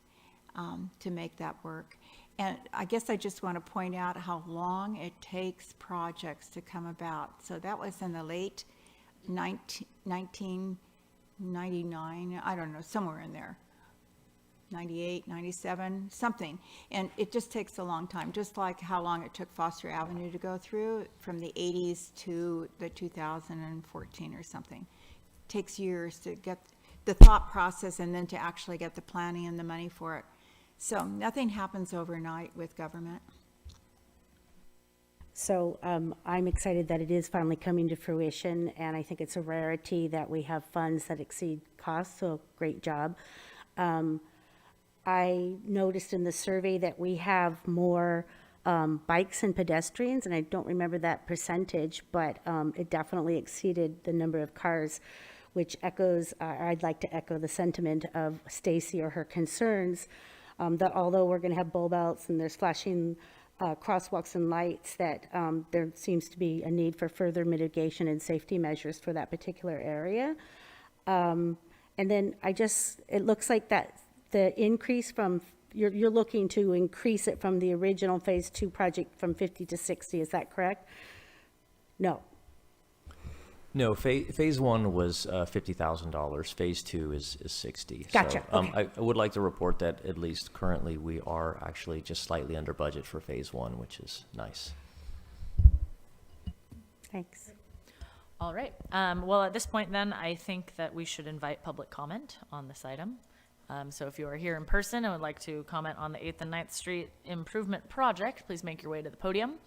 to make that work. And I guess I just want to point out how long it takes projects to come about. So that was in the late 1999, I don't know, somewhere in there. 98, 97, something. And it just takes a long time, just like how long it took Foster Avenue to go through from the 80s to the 2014 or something. It takes years to get the thought process and then to actually get the planning and the money for it. So nothing happens overnight with government. So I'm excited that it is finally coming to fruition, and I think it's a rarity that we have funds that exceed costs, so great job. I noticed in the survey that we have more bikes and pedestrians, and I don't remember that percentage, but it definitely exceeded the number of cars, which echoes, I'd like to echo the sentiment of Stacy or her concerns, that although we're going to have bulb outs and there's flashing crosswalks and lights, that there seems to be a need for further mitigation and safety measures for that particular area. And then it looks like that the increase from, you're looking to increase it from the original Phase 2 project from 50 to 60, is that correct? No. No, phase 1 was $50,000. Phase 2 is 60. Gotcha. So, Okay. I would like to report that at least currently we are actually just slightly under budget for phase 1, which is nice. Thanks. All right. Well, at this point then, I think that we should invite public comment on this item. So if you are here in person and would like to comment on the 8th and 9th Street Improvement Project, please make your way to the podium,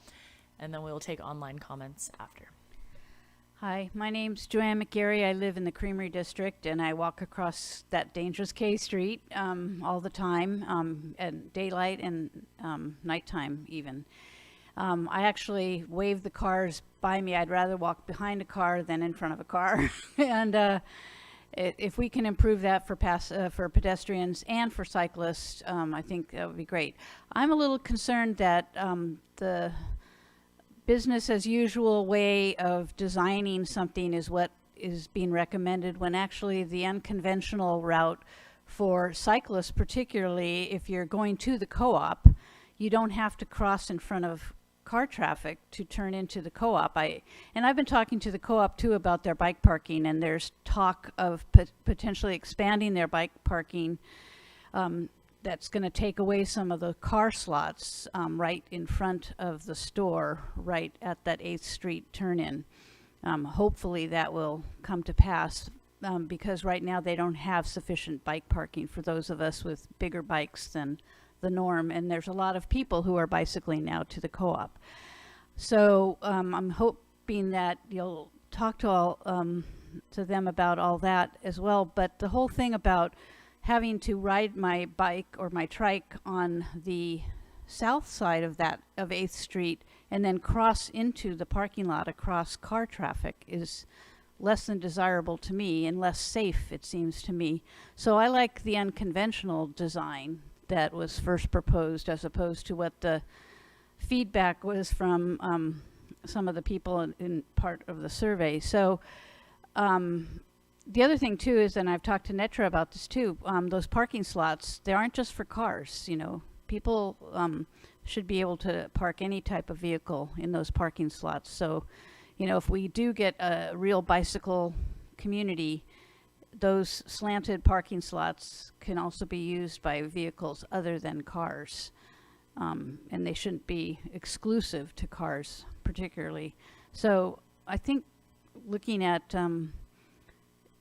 and then we will take online comments after. Hi, my name's Joanne McGarry. I live in the Creamery District, and I walk across that dangerous K Street all the time, at daylight and nighttime even. I actually wave the cars by me. I'd rather walk behind a car than in front of a car. And if we can improve that for pedestrians and for cyclists, I think that would be great. I'm a little concerned that the business as usual way of designing something is what is being recommended, when actually the unconventional route for cyclists, particularly if you're going to the co-op, you don't have to cross in front of car traffic to turn into the co-op. And I've been talking to the co-op too about their bike parking, and there's talk of potentially expanding their bike parking. That's going to take away some of the car slots right in front of the store, right at that 8th Street turn-in. Hopefully that will come to pass because right now they don't have sufficient bike parking for those of us with bigger bikes than the norm, and there's a lot of people who are bicycling now to the co-op. So I'm hoping that you'll talk to them about all that as well. But the whole thing about having to ride my bike or my trike on the south side of 8th Street and then cross into the parking lot across car traffic is less than desirable to me and less safe, it seems to me. So I like the unconventional design that was first proposed, as opposed to what the feedback was from some of the people in part of the survey. So the other thing too is, and I've talked to Netra about this too, those parking slots, they aren't just for cars, you know. People should be able to park any type of vehicle in those parking slots. So, you know, if we do get a real bicycle community, those slanted parking slots can also be used by vehicles other than cars. And they shouldn't be exclusive to cars particularly. So I think looking at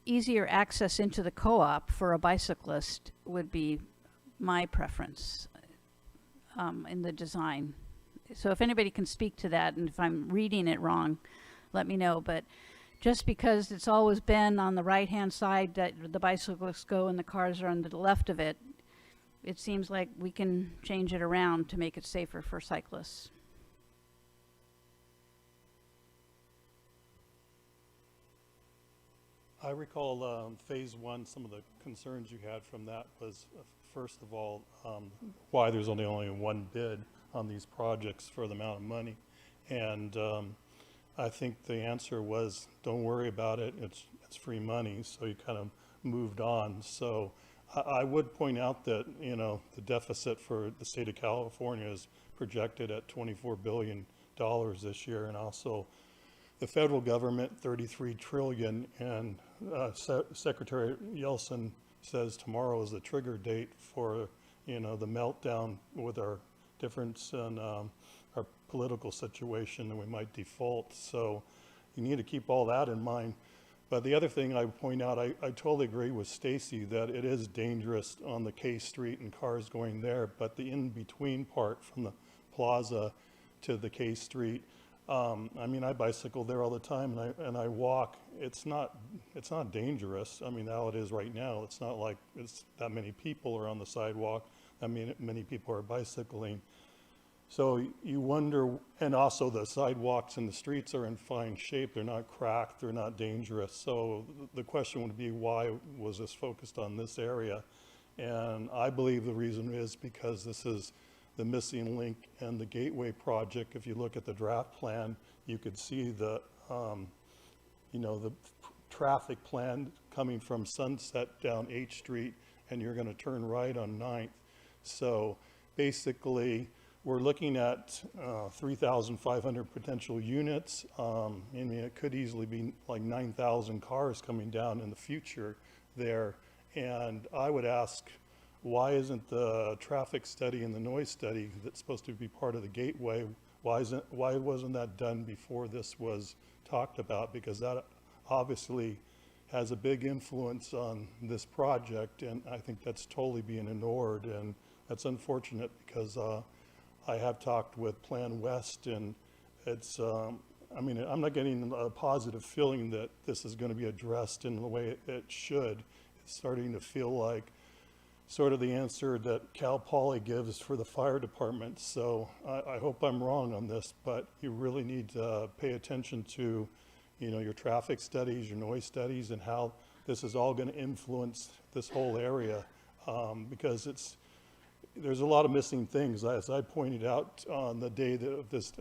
easier access into the co-op for a bicyclist would be my preference in the design. So if anybody can speak to that, and if I'm reading it wrong, let me know. But just because it's always been on the right-hand side that the bicyclists go and the cars are on the left of it, it seems like we can change it around to make it safer for cyclists. I recall phase one, some of the concerns you had from that was, first of all, why there's only one bid on these projects for the amount of money. And I think the answer was, don't worry about it, it's free money, so you kind of moved on. So I would point out that, you know, the deficit for the state of California is projected at $24 billion this year, and also the federal government, $33 trillion, and Secretary Yeltsin says tomorrow is the trigger date for, you know, the meltdown with our difference in our political situation, and we might default. So you need to keep all that in mind. But the other thing I would point out, I totally agree with Stacy that it is dangerous on the K Street and cars going there, but the in-between part from the plaza to the K Street, I mean, I bicycle there all the time, and I walk. It's not dangerous. I mean, how it is right now, it's not like it's that many people are on the sidewalk. I mean, many people are bicycling. So you wonder, and also the sidewalks and the streets are in fine shape. They're not cracked. They're not dangerous. So the question would be, why was this focused on this area? And I believe the reason is because this is the missing link in the Gateway project. If you look at the draft plan, you could see the, you know, the traffic plan coming from Sunset down 8th Street, and you're going to turn right on 9th. So basically, we're looking at 3,500 potential units. I mean, it could easily be like 9,000 cars coming down in the future there. And I would ask, why isn't the traffic study and the noise study that's supposed to be part of the Gateway, why wasn't that done before this was talked about? Because that obviously has a big influence on this project, and I think that's totally being ignored, and that's unfortunate because I have talked with Plan West, and it's, I mean, I'm not getting a positive feeling that this is going to be addressed in the way it should. It's starting to feel like sort of the answer that Cal Poly gives for the fire department. So I hope I'm wrong on this, but you really need to pay attention to, you know, your traffic studies, your noise studies, and how this is all going to influence this whole area, because there's a lot of missing things. As I pointed out on the day of this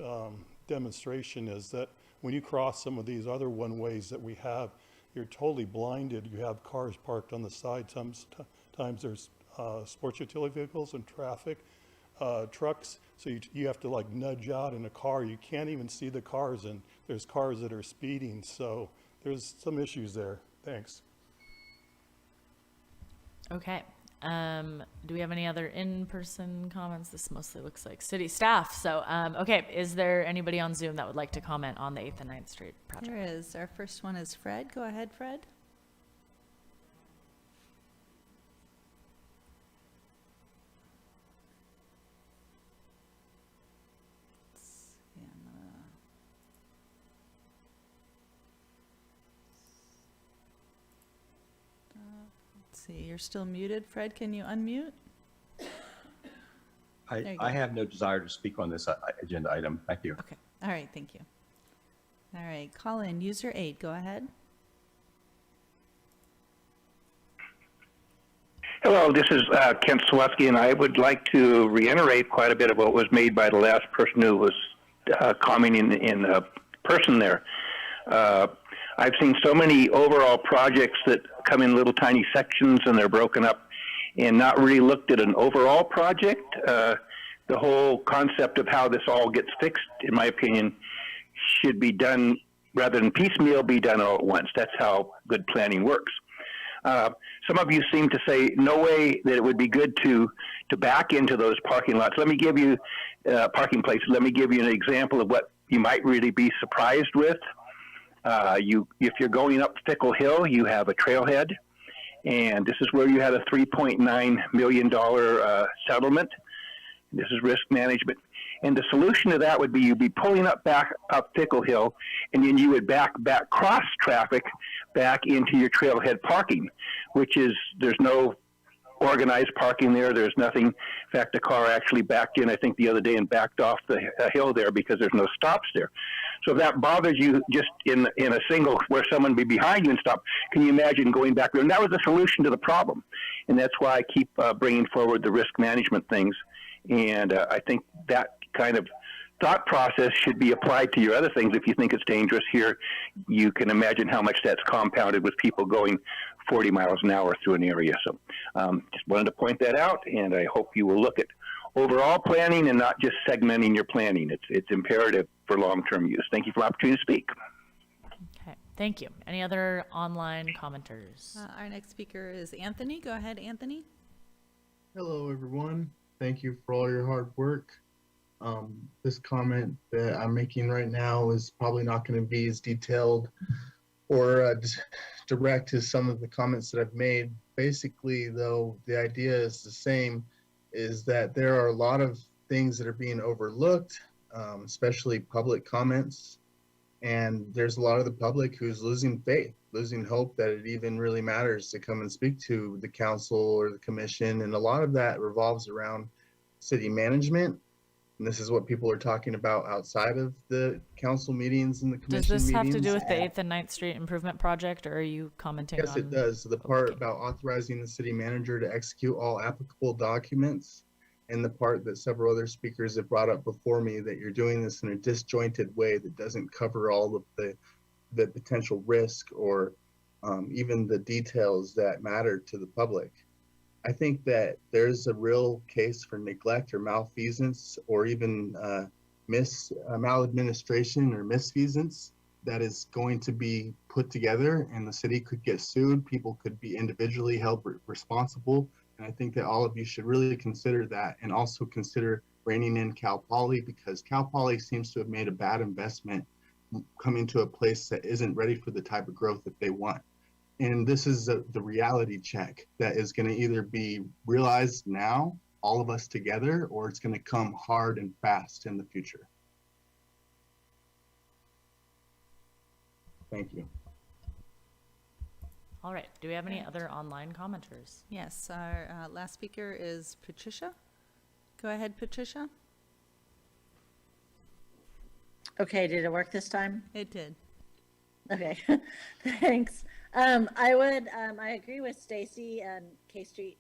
demonstration, is that when you cross some of these other one-ways that we have, you're totally blinded. You have cars parked on the side. Sometimes there's sports utility vehicles and traffic, trucks. So you have to like nudge out in a car. You can't even see the cars, and there's cars that are speeding. So there's some issues there. Thanks. Okay. Do we have any other in-person comments? This mostly looks like city staff. So, okay, is there anybody on Zoom that would like to comment on the 8th and 9th Street project? There is. Our first one is Fred. Go ahead, Fred. Let's see, you're still muted. Fred, can you unmute? There you go. I have no desire to speak on this agenda item. Thank you. Okay. All right. Thank you. All right. Colin, user 8. Go ahead. Hello, this is Kent Swatsky, and I would like to reiterate quite a bit of what was made by the last person who was commenting in person there. I've seen so many overall projects that come in little tiny sections and they're broken up and not really looked at an overall project. The whole concept of how this all gets fixed, in my opinion, should be done rather than piecemeal, be done all at once. That's how good planning works. Some of you seem to say no way that it would be good to back into those parking lots. Let me give you parking places. Let me give you an example of what you might really be surprised with. If you're going up Fickle Hill, you have a trailhead, and this is where you had a $3.9 million settlement. This is risk management. And the solution to that would be you'd be pulling back up Fickle Hill, and then you would back cross traffic back into your trailhead parking, which is, there's no organized parking there. There's nothing. In fact, a car actually backed in, I think, the other day and backed off the hill there because there's no stops there. So if that bothers you just in a single where someone be behind you and stop, can you imagine going back there? And that was the solution to the problem. And that's why I keep bringing forward the risk management things. And I think that kind of thought process should be applied to your other things. If you think it's dangerous here, you can imagine how much that's compounded with people going 40 miles an hour through an area. So just wanted to point that out, and I hope you will look at overall planning and not just segmenting your planning. It's imperative for long-term use. Thank you for the opportunity to speak. Okay, thank you. Any other online commenters? Our next speaker is Anthony. Go ahead, Anthony. Hello, everyone. Thank you for all your hard work. This comment that I'm making right now is probably not going to be as detailed or direct as some of the comments that I've made. Basically, though, the idea is the same, is that there are a lot of things that are being overlooked, especially public comments. And there's a lot of the public who's losing faith, losing hope that it even really matters to come and speak to the council or the commission. And a lot of that revolves around city management. And this is what people are talking about outside of the council meetings and the commission meetings. Does this have to do with the 8th and 9th Street improvement project, or are you commenting on? Yes, it does. The part about authorizing the city manager to execute all applicable documents, and the part that several other speakers have brought up before me, that you're doing this in a disjointed way that doesn't cover all of the potential risk or even the details that matter to the public. I think that there's a real case for neglect or malfeasance or even maladministration or misfeasance that is going to be put together, and the city could get sued. People could be individually held responsible. And I think that all of you should really consider that, and also consider reining in Cal Poly, because Cal Poly seems to have made a bad investment coming to a place that isn't ready for the type of growth that they want. And this is the reality check that is going to either be realized now, all of us together, or it's going to come hard and fast in the future. Thank you. All right. Do we have any other online commenters? Yes, our last speaker is Patricia. Go ahead, Patricia. Okay, did it work this time? It did. Okay, thanks. I agree with Stacy and K Street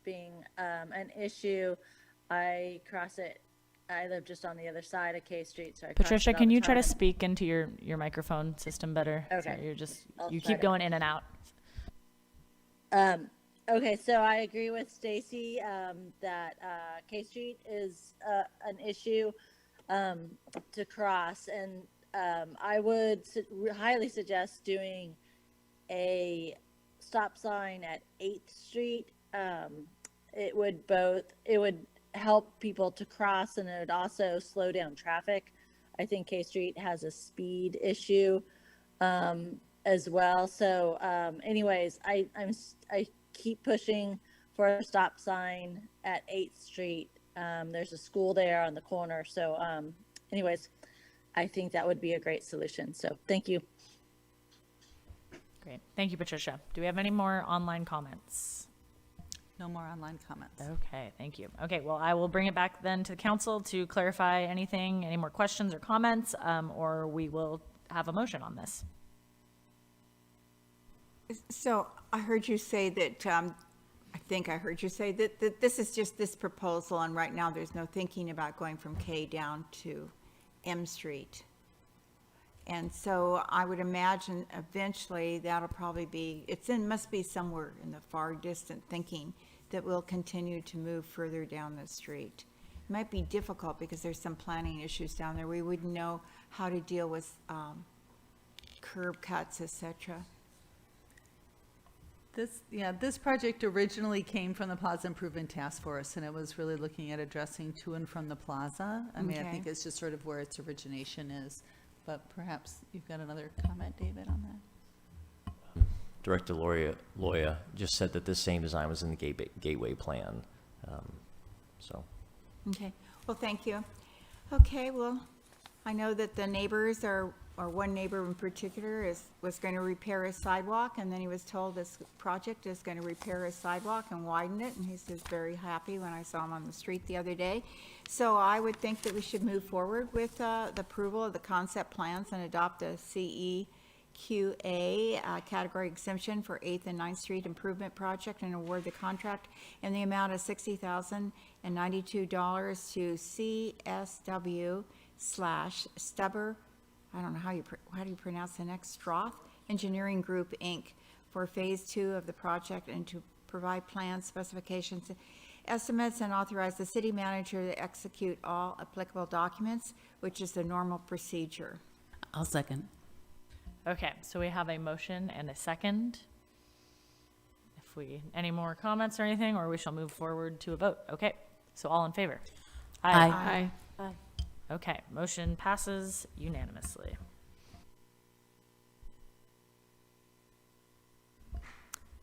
being an issue. I cross it. I live just on the other side of K Street, so I cross Patricia, it all can the you try to time. speak into your microphone system better? Okay. Sorry, I'll you try keep to. going in and out. Okay, so I agree with Stacy that K Street is an issue to cross, and I would highly suggest doing a stop sign at 8th Street. It would help people to cross, and it would also slow down traffic. I think K Street has a speed issue as well. So anyways, I keep pushing for a stop sign at 8th Street. There's a school there on the corner. So anyways, I think that would be a great solution. So thank you. Great. Thank you, Patricia. Do we have any more online comments? No more online comments. Okay, thank you. Okay, well, I will bring it back then to the council to clarify anything, any more questions or comments, or we will have a motion on this. So I heard you say that, I think I heard you say that this is just this proposal, and right now there's no thinking about going from K down to M Street. And so I would imagine eventually that'll probably be, must be somewhere in the far distant thinking that we'll continue to move further down the street. It might be difficult because there's some planning issues down there. We wouldn't know how to deal with curb cuts, etc. This project originally came from the Plaza Improvement Task Force, and it was really looking at addressing to and from the plaza. I mean, I Okay. think it's just sort of where its origination is, but perhaps you've got another comment, David, on that. Director Loya just said that this same design was in the gateway plan. So. Okay, well, thank you. Okay, well, I know that the neighbors or one neighbor in particular was going to repair a sidewalk, and then he was told this project is going to repair a sidewalk and widen it, and he says very happy when I saw him on the street the other day. So I would think that we should move forward with the approval of the concept plans and adopt a CEQA category exemption for 8th and 9th Street Improvement Project and award the contract in the amount of $60,092 to CSW/Stubber. I don't know how do you pronounce the next, Stroth Engineering Group, Inc. for Phase 2 of the project, and to provide plans, specifications, estimates, and authorize the city manager to execute all applicable documents, which is the normal procedure. I'll second. Okay, so we have a motion and a second. Any more comments or anything, or we shall move forward to a vote. Okay, so all in favor? Aye. Aye. Okay, motion passes unanimously.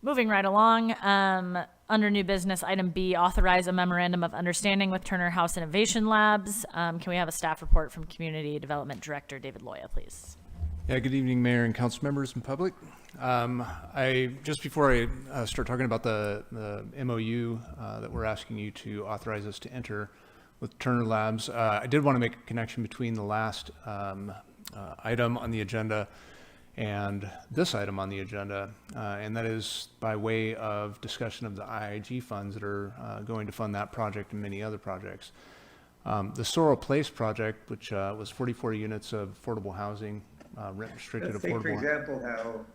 Moving right along, under new business, item B, authorize a memorandum of understanding with Turner House Innovation Labs. Can we have a staff report from Community Development Director David Loya, please? Yeah, good evening, Mayor and council members and public. Just before I start talking about the MOU that we're asking you to authorize us to enter with Turner Labs, I did want to make a connection between the last item on the agenda and this item on the agenda, and that is by way of discussion of the IIG funds that are going to fund that project and many other projects. The Sorrel Place project, which was 44 units of affordable housing, rent-restricted Let's take, for example, how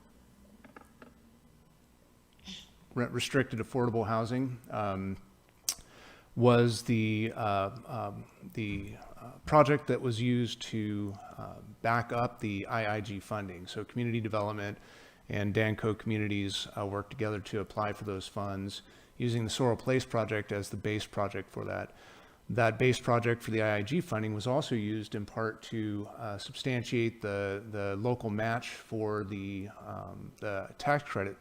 rent-restricted affordable housing was the project that was used to back up the IIG funding. So community development and Danco Communities worked together to apply for those funds using the Sorrel Place project as the base project for that. That base project for the IIG funding was also used in part to substantiate the local match for the tax credit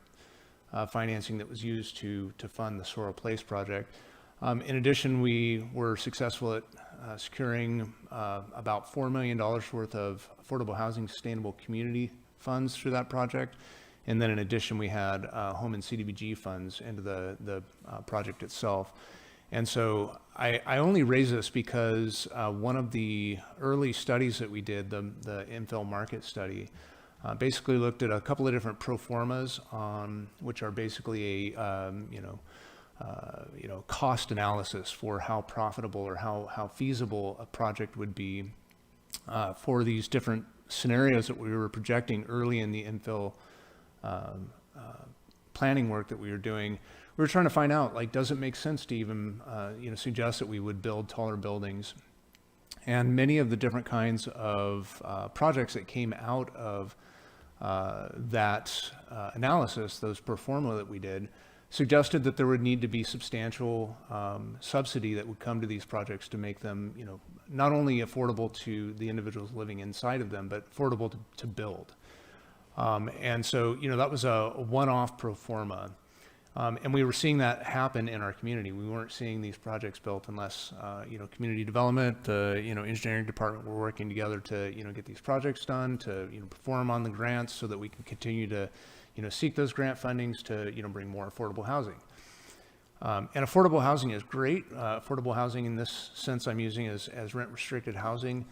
financing that was used to fund the Sorrel Place project. In addition, we were successful at securing about $4 million worth of affordable housing sustainable community funds through that project. And then in addition, we had home and CDBG funds into the project itself. And so I only raise this because one of the early studies that we did, the infill market study, Basically looked at a couple of different pro formas, which are basically a cost analysis for how profitable or how feasible a project would be for these different scenarios that we were projecting early in the infill planning work that we were doing. We were trying to find out, like, does it make sense to even suggest that we would build taller buildings? And many of the different kinds of projects that came out of that analysis, those pro forma that we did, suggested that there would need to be substantial subsidy that would come to these projects to make them, not only affordable to the individuals living inside of them, but affordable to build. And so, that was a one-off pro forma. And we were seeing that happen in our community. We weren't seeing these projects built unless, community development, the, engineering department were working together to, get these projects done, to, perform on the grants so that we can continue to, seek those grant fundings to, bring more affordable housing. And affordable housing is great. Affordable housing in this sense I'm using as rent restricted housing,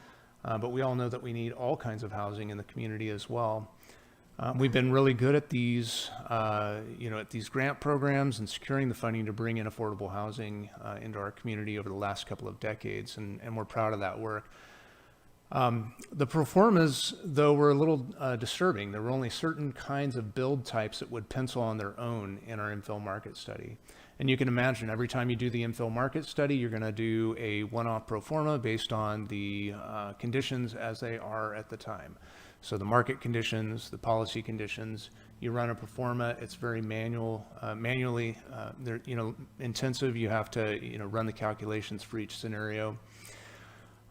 but we all know that we need all kinds of housing in the community as well. We've been really good at these, at these grant programs and securing the funding to bring in affordable housing into our community over the last couple of decades, and we're proud of that work. The pro formas, though, were a little disturbing. There were only certain kinds of build types that would pencil on their own in our infill market study. And you can imagine every time you do the infill market study, you're going to do a one-off pro forma based on the conditions as they are at the time. So the market conditions, the policy conditions, you run a pro forma, it's very manually intensive. You have to, run the calculations for each scenario.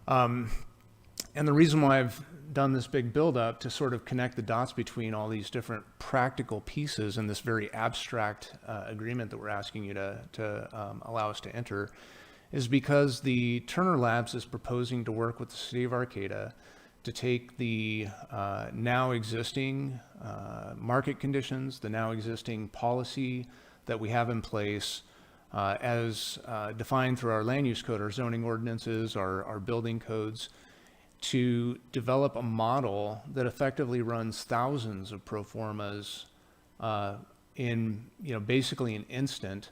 And the reason why I've done this big build-up to sort of connect the dots between all these different practical pieces and this very abstract agreement that we're asking you to allow us to enter is because the Turner Labs is proposing to work with the City of Arcata to take the now existing market conditions, the now existing policy that we have in place as defined through our land use code, our zoning ordinances, our building codes, to develop a model that effectively runs thousands of pro formas in, basically an instant,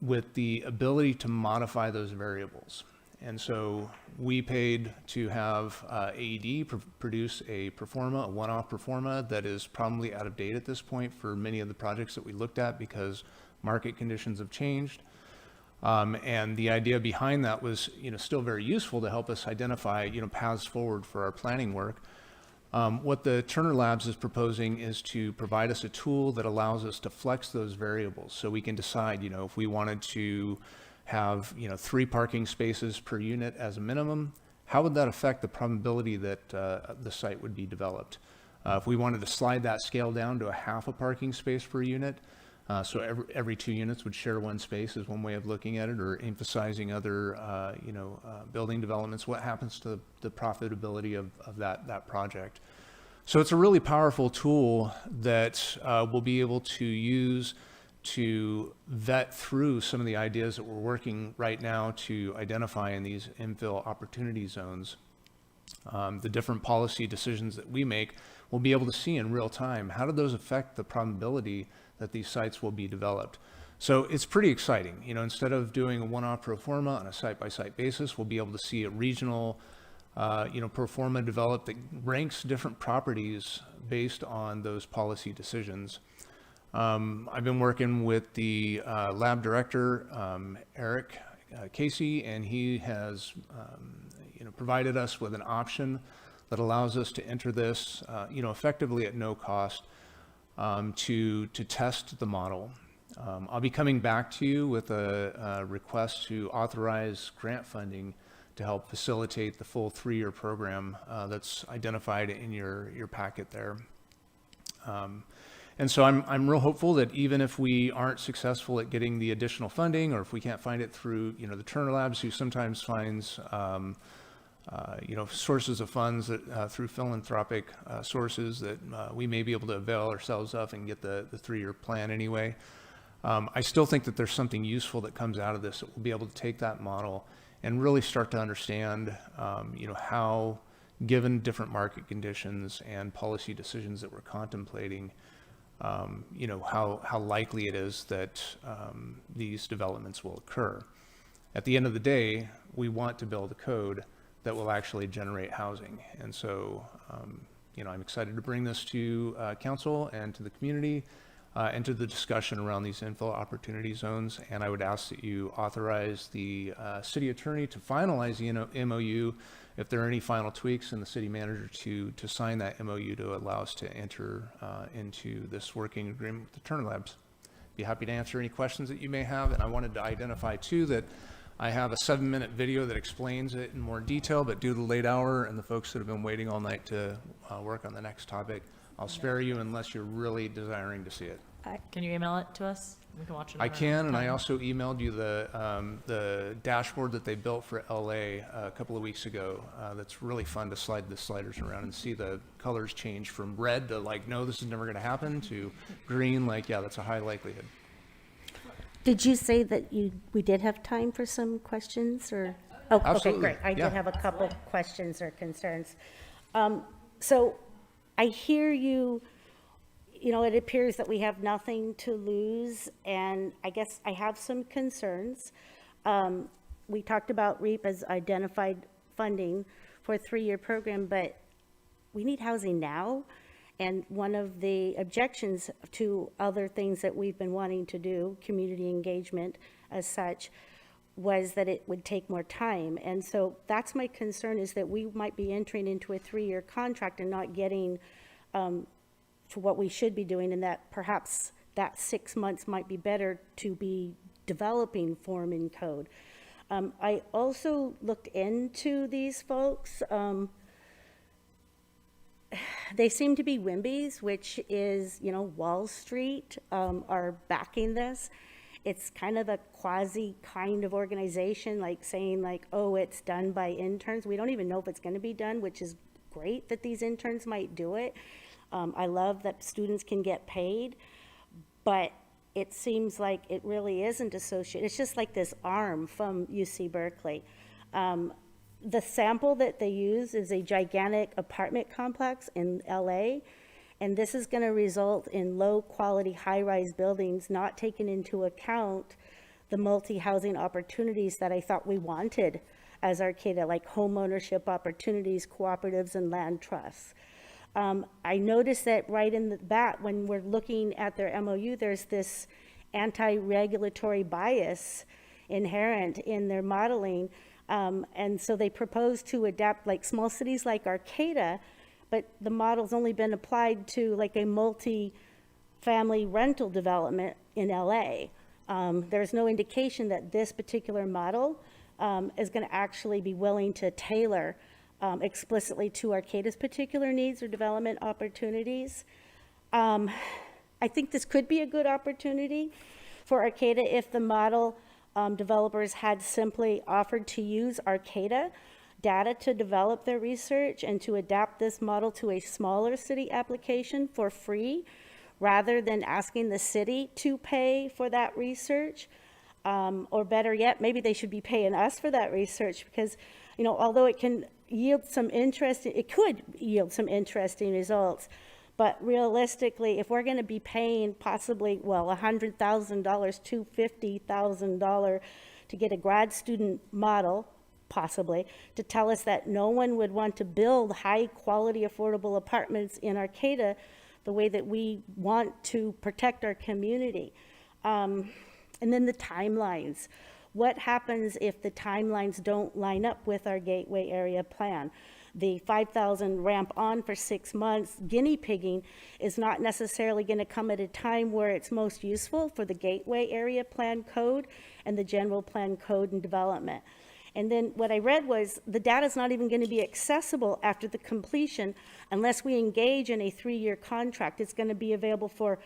with the ability to modify those variables. And so we paid to have AED produce a pro forma, a one-off pro forma that is probably out of date at this point for many of the projects that we looked at because market conditions have changed. And the idea behind that was, still very useful to help us identify, paths forward for our planning work. What the Turner Labs is proposing is to provide us a tool that allows us to flex those variables so we can decide, if we wanted to have 3 parking spaces per unit as a minimum, how would that affect the probability that the site would be developed? If we wanted to slide that scale down to a half a parking space per unit, so every 2 units would share 1 space is one way of looking at it, or emphasizing other building developments, what happens to the profitability of that project? So it's a really powerful tool that we'll be able to use to vet through some of the ideas that we're working right now to identify in these infill opportunity zones. The different policy decisions that we make, we'll be able to see in real time, how do those affect the probability that these sites will be developed? So it's pretty exciting. Instead of doing a one-off pro forma on a site-by-site basis, we'll be able to see a regional pro forma developed that ranks different properties based on those policy decisions. I've been working with the lab director, Eric Casey, and he has provided us with an option that allows us to enter this effectively at no cost to test the model. I'll be coming back to you with a request to authorize grant funding to help facilitate the full 3-year program that's identified in your packet there. And so I'm real hopeful that even if we aren't successful at getting the additional funding, or if we can't find it through, the Turner Labs, who sometimes finds, sources of funds that through philanthropic sources that we may be able to avail ourselves of and get the 3-year plan anyway. I still think that there's something useful that comes out of this, that we'll be able to take that model and really start to understand, how given different market conditions and policy decisions that we're contemplating, how likely it is that these developments will occur. At the end of the day, we want to build a code that will actually generate housing. And so, I'm excited to bring this to council and to the community and to the discussion around these infill opportunity zones. And I would ask that you authorize the city attorney to finalize the MOU if there are any final tweaks, and the city manager to sign that MOU to allow us to enter into this working agreement with the Turner Labs. Be happy to answer any questions that you may have. And I wanted to identify too that I have a 7-minute video that explains it in more detail, but due to the late hour and the folks that have been waiting all night to work on the next topic, I'll spare you unless you're really desiring to see it. Can you email it to us? We can watch it. I can, and I also emailed you the dashboard that they built for LA a couple of weeks ago. That's really fun to slide the sliders around and see the colors change from red to like, no, this is never going to happen, to green, like, yeah, that's a high likelihood. Did you say that we did have time for some questions, or? Oh, okay, Absolutely. great. I Yeah. did have a couple questions or concerns. So I hear you, it appears that we have nothing to lose, and I guess I have some concerns. We talked about REAP as identified funding for a 3-year program, but we need housing now. And one of the objections to other things that we've been wanting to do, community engagement as such, was that it would take more time. And so that's my concern, is that we might be entering into a 3-year contract and not getting for what we should be doing, and that perhaps that 6 months might be better to be developing form and code. I also looked into these folks. They seem to be WIMBYs, which is, Wall Street are backing this. It's kind of a quasi kind of organization, like saying like, oh, it's done by interns. We don't even know if it's going to be done, which is great that these interns might do it. I love that students can get paid, but it seems like it really isn't associated. It's just like this arm from UC Berkeley. The sample that they use is a gigantic apartment complex in LA, and this is going to result in low-quality high-rise buildings, not taking into account the multi-housing opportunities that I thought we wanted as Arcata, like home ownership opportunities, cooperatives, and land trusts. I noticed that right in the bat, when we're looking at their MOU, there's this anti-regulatory bias inherent in their modeling. And so they propose to adapt like small cities like Arcata, but the model's only been applied to like a multi-family rental development in LA. There's no indication that this particular model is going to actually be willing to tailor explicitly to Arcata's particular needs or development opportunities. I think this could be a good opportunity for Arcata if the model developers had simply offered to use Arcata data to develop their research and to adapt this model to a smaller city application for free, rather than asking the city to pay for that research. Or better yet, maybe they should be paying us for that research, because, although it can yield some it could yield some interesting results. But realistically, if we're going to be paying possibly, $100,000 to $50,000 to get a grad student model, possibly, to tell us that no one would want to build high-quality, affordable apartments in Arcata the way that we want to protect our community. And then the timelines. What happens if the timelines don't line up with our gateway area plan? The 5,000 ramp on for 6 months, guinea pigging, is not necessarily going to come at a time where it's most useful for the gateway area plan code and the general plan code and development. And then what I read was the data is not even going to be accessible after the completion unless we engage in a 3-year contract. It's going to be available for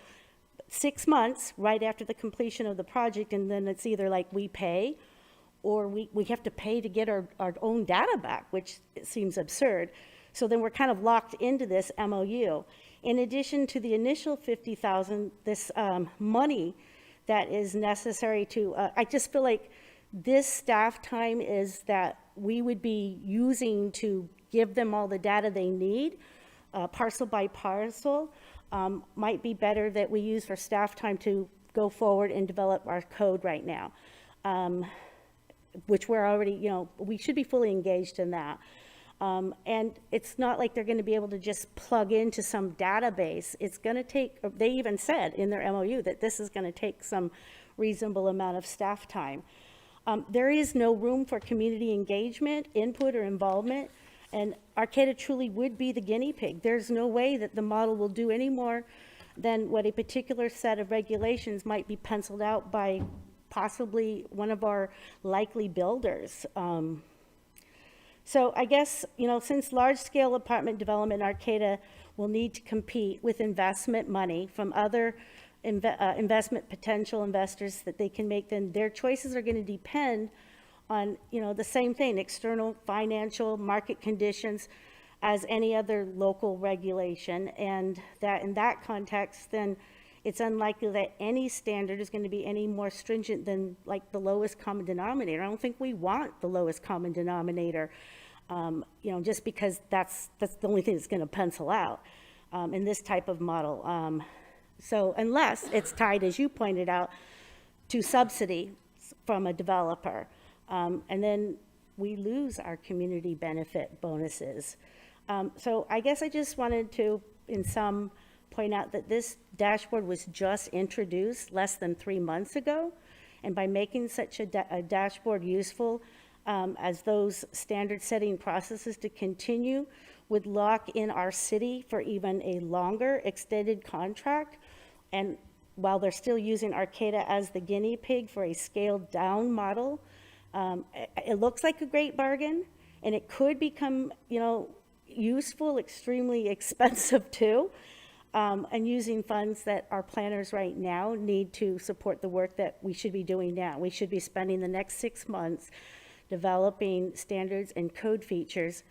6 months right after the completion of the project, and then it's either like we pay or we have to pay to get our own data back, which seems absurd. So then we're kind of locked into this MOU. In addition to the initial $50,000, this money that is necessary to, I just feel like this staff time is that we would be using to give them all the data they need, parcel by parcel, might be better that we use for staff time to go forward and develop our code right now, which we're already, we should be fully engaged in that. And it's not like they're going to be able to just plug into some database. It's going to take, they even said in their MOU that this is going to take some reasonable amount of staff time. There is no room for community engagement, input, or involvement, and Arcata truly would be the guinea pig. There's no way that the model will do any more than what a particular set of regulations might be penciled out by possibly one of our likely builders. So I guess, since large-scale apartment development in Arcata will need to compete with investment money from other investment potential investors that they can make, then their choices are going to depend on, the same thing, external financial market conditions as any other local regulation. And that in that context, then it's unlikely that any standard is going to be any more stringent than like the lowest common denominator. I don't think we want the lowest common denominator, just because that's the only thing that's going to pencil out in this type of model. So unless it's tied, as you pointed out, to subsidy from a developer, and then we lose our community benefit bonuses. So I guess I just wanted to, in sum, point out that this dashboard was just introduced less than 3 months ago, and by making such a dashboard useful as those standard setting processes to continue would lock in our city for even a longer extended contract. And while they're still using Arcata as the guinea pig for a scaled down model, it looks like a great bargain, and it could become, useful, extremely expensive too. And using funds that our planners right now need to support the work that we should be doing now. We should be spending the next 6 months developing standards and code features.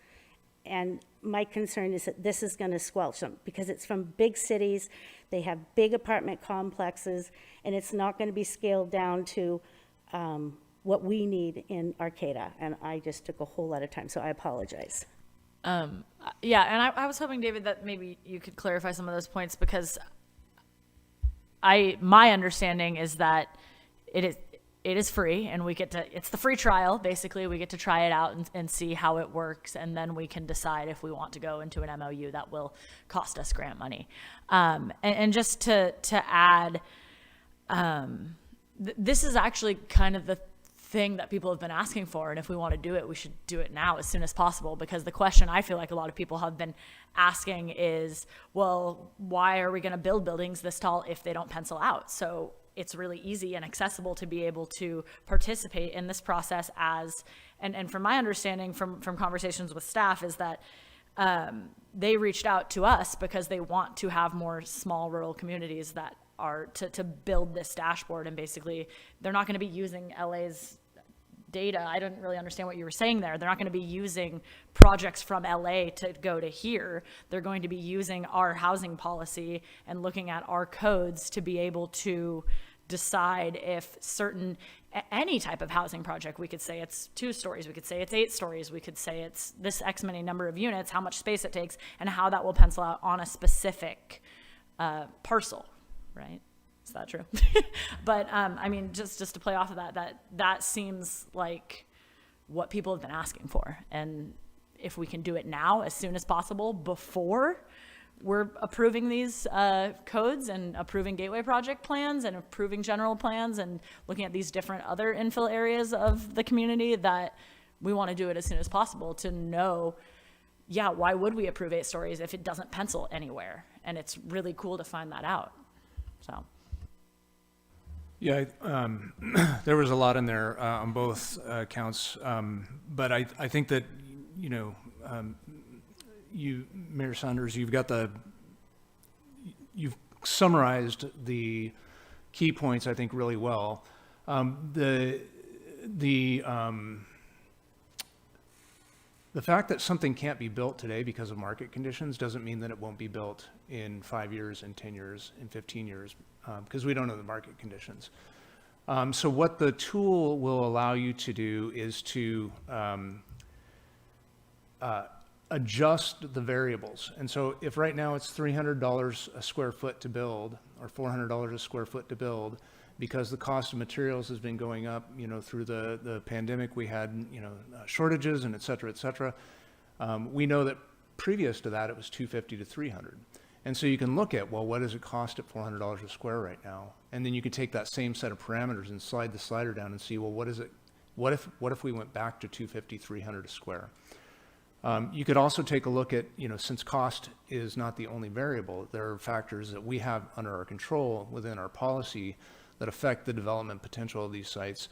And my concern is that this is going to squelch them because it's from big cities, they have big apartment complexes, and it's not going to be scaled down to what we need in Arcata. And I just took a whole lot of time, so I apologize. Yeah, and I was hoping, David, that maybe you could clarify some of those points, because my understanding is that it is free, and it's the free trial, basically. We get to try it out and see how it works, and then we can decide if we want to go into an MOU that will cost us grant money. And just to add, this is actually kind of the thing that people have been asking for, and if we want to do it, we should do it now as soon as possible, because the question I feel like a lot of people have been asking is, well, why are we going to build buildings this tall if they don't pencil out? So it's really easy and accessible to be able to participate in this process and from my understanding from conversations with staff is that they reached out to us because they want to have more small rural communities that are to build this dashboard, and basically they're not going to be using LA's data. I didn't really understand what you were saying there. They're not going to be using projects from LA to go to here. They're going to be using our housing policy and looking at our codes to be able to decide if any type of housing project, we could say it's 2 stories, we could say it's 8 stories, we could say it's this X many number of units, how much space it takes, and how that will pencil out on a specific parcel, right? Is that true? But I mean, just to play off of that seems like what people have been asking for. And if we can do it now, as soon as possible, before we're approving these codes and approving gateway project plans and approving general plans and looking at these different other infill areas of the community, that we want to do it as soon as possible to know, yeah, why would we approve 8 stories if it doesn't pencil anywhere? And it's really cool to find that out. So. Yeah, there was a lot in there on both counts, but I think that, you, Mayor Saunders, you've summarized the key points, I think, really well. The fact that something can't be built today because of market conditions doesn't mean that it won't be built in 5 years, in 10 years, in 15 years, because we don't know the market conditions. So what the tool will allow you to do is to adjust the variables. And so if right now it's $300 a square foot to build, or $400 a square foot to build, because the cost of materials has been going up, through the pandemic, we had, shortages and et cetera. We know that previous to that, it was $250 to $300. And so you can look at, well, what does it cost at $400 a square right now? And then you could take that same set of parameters and slide the slider down and see, well, what if we went back to $250, $300 a square? You could also take a look at, since cost is not the only variable, there are factors that we have under our control within our policy that affect the development potential of these sites.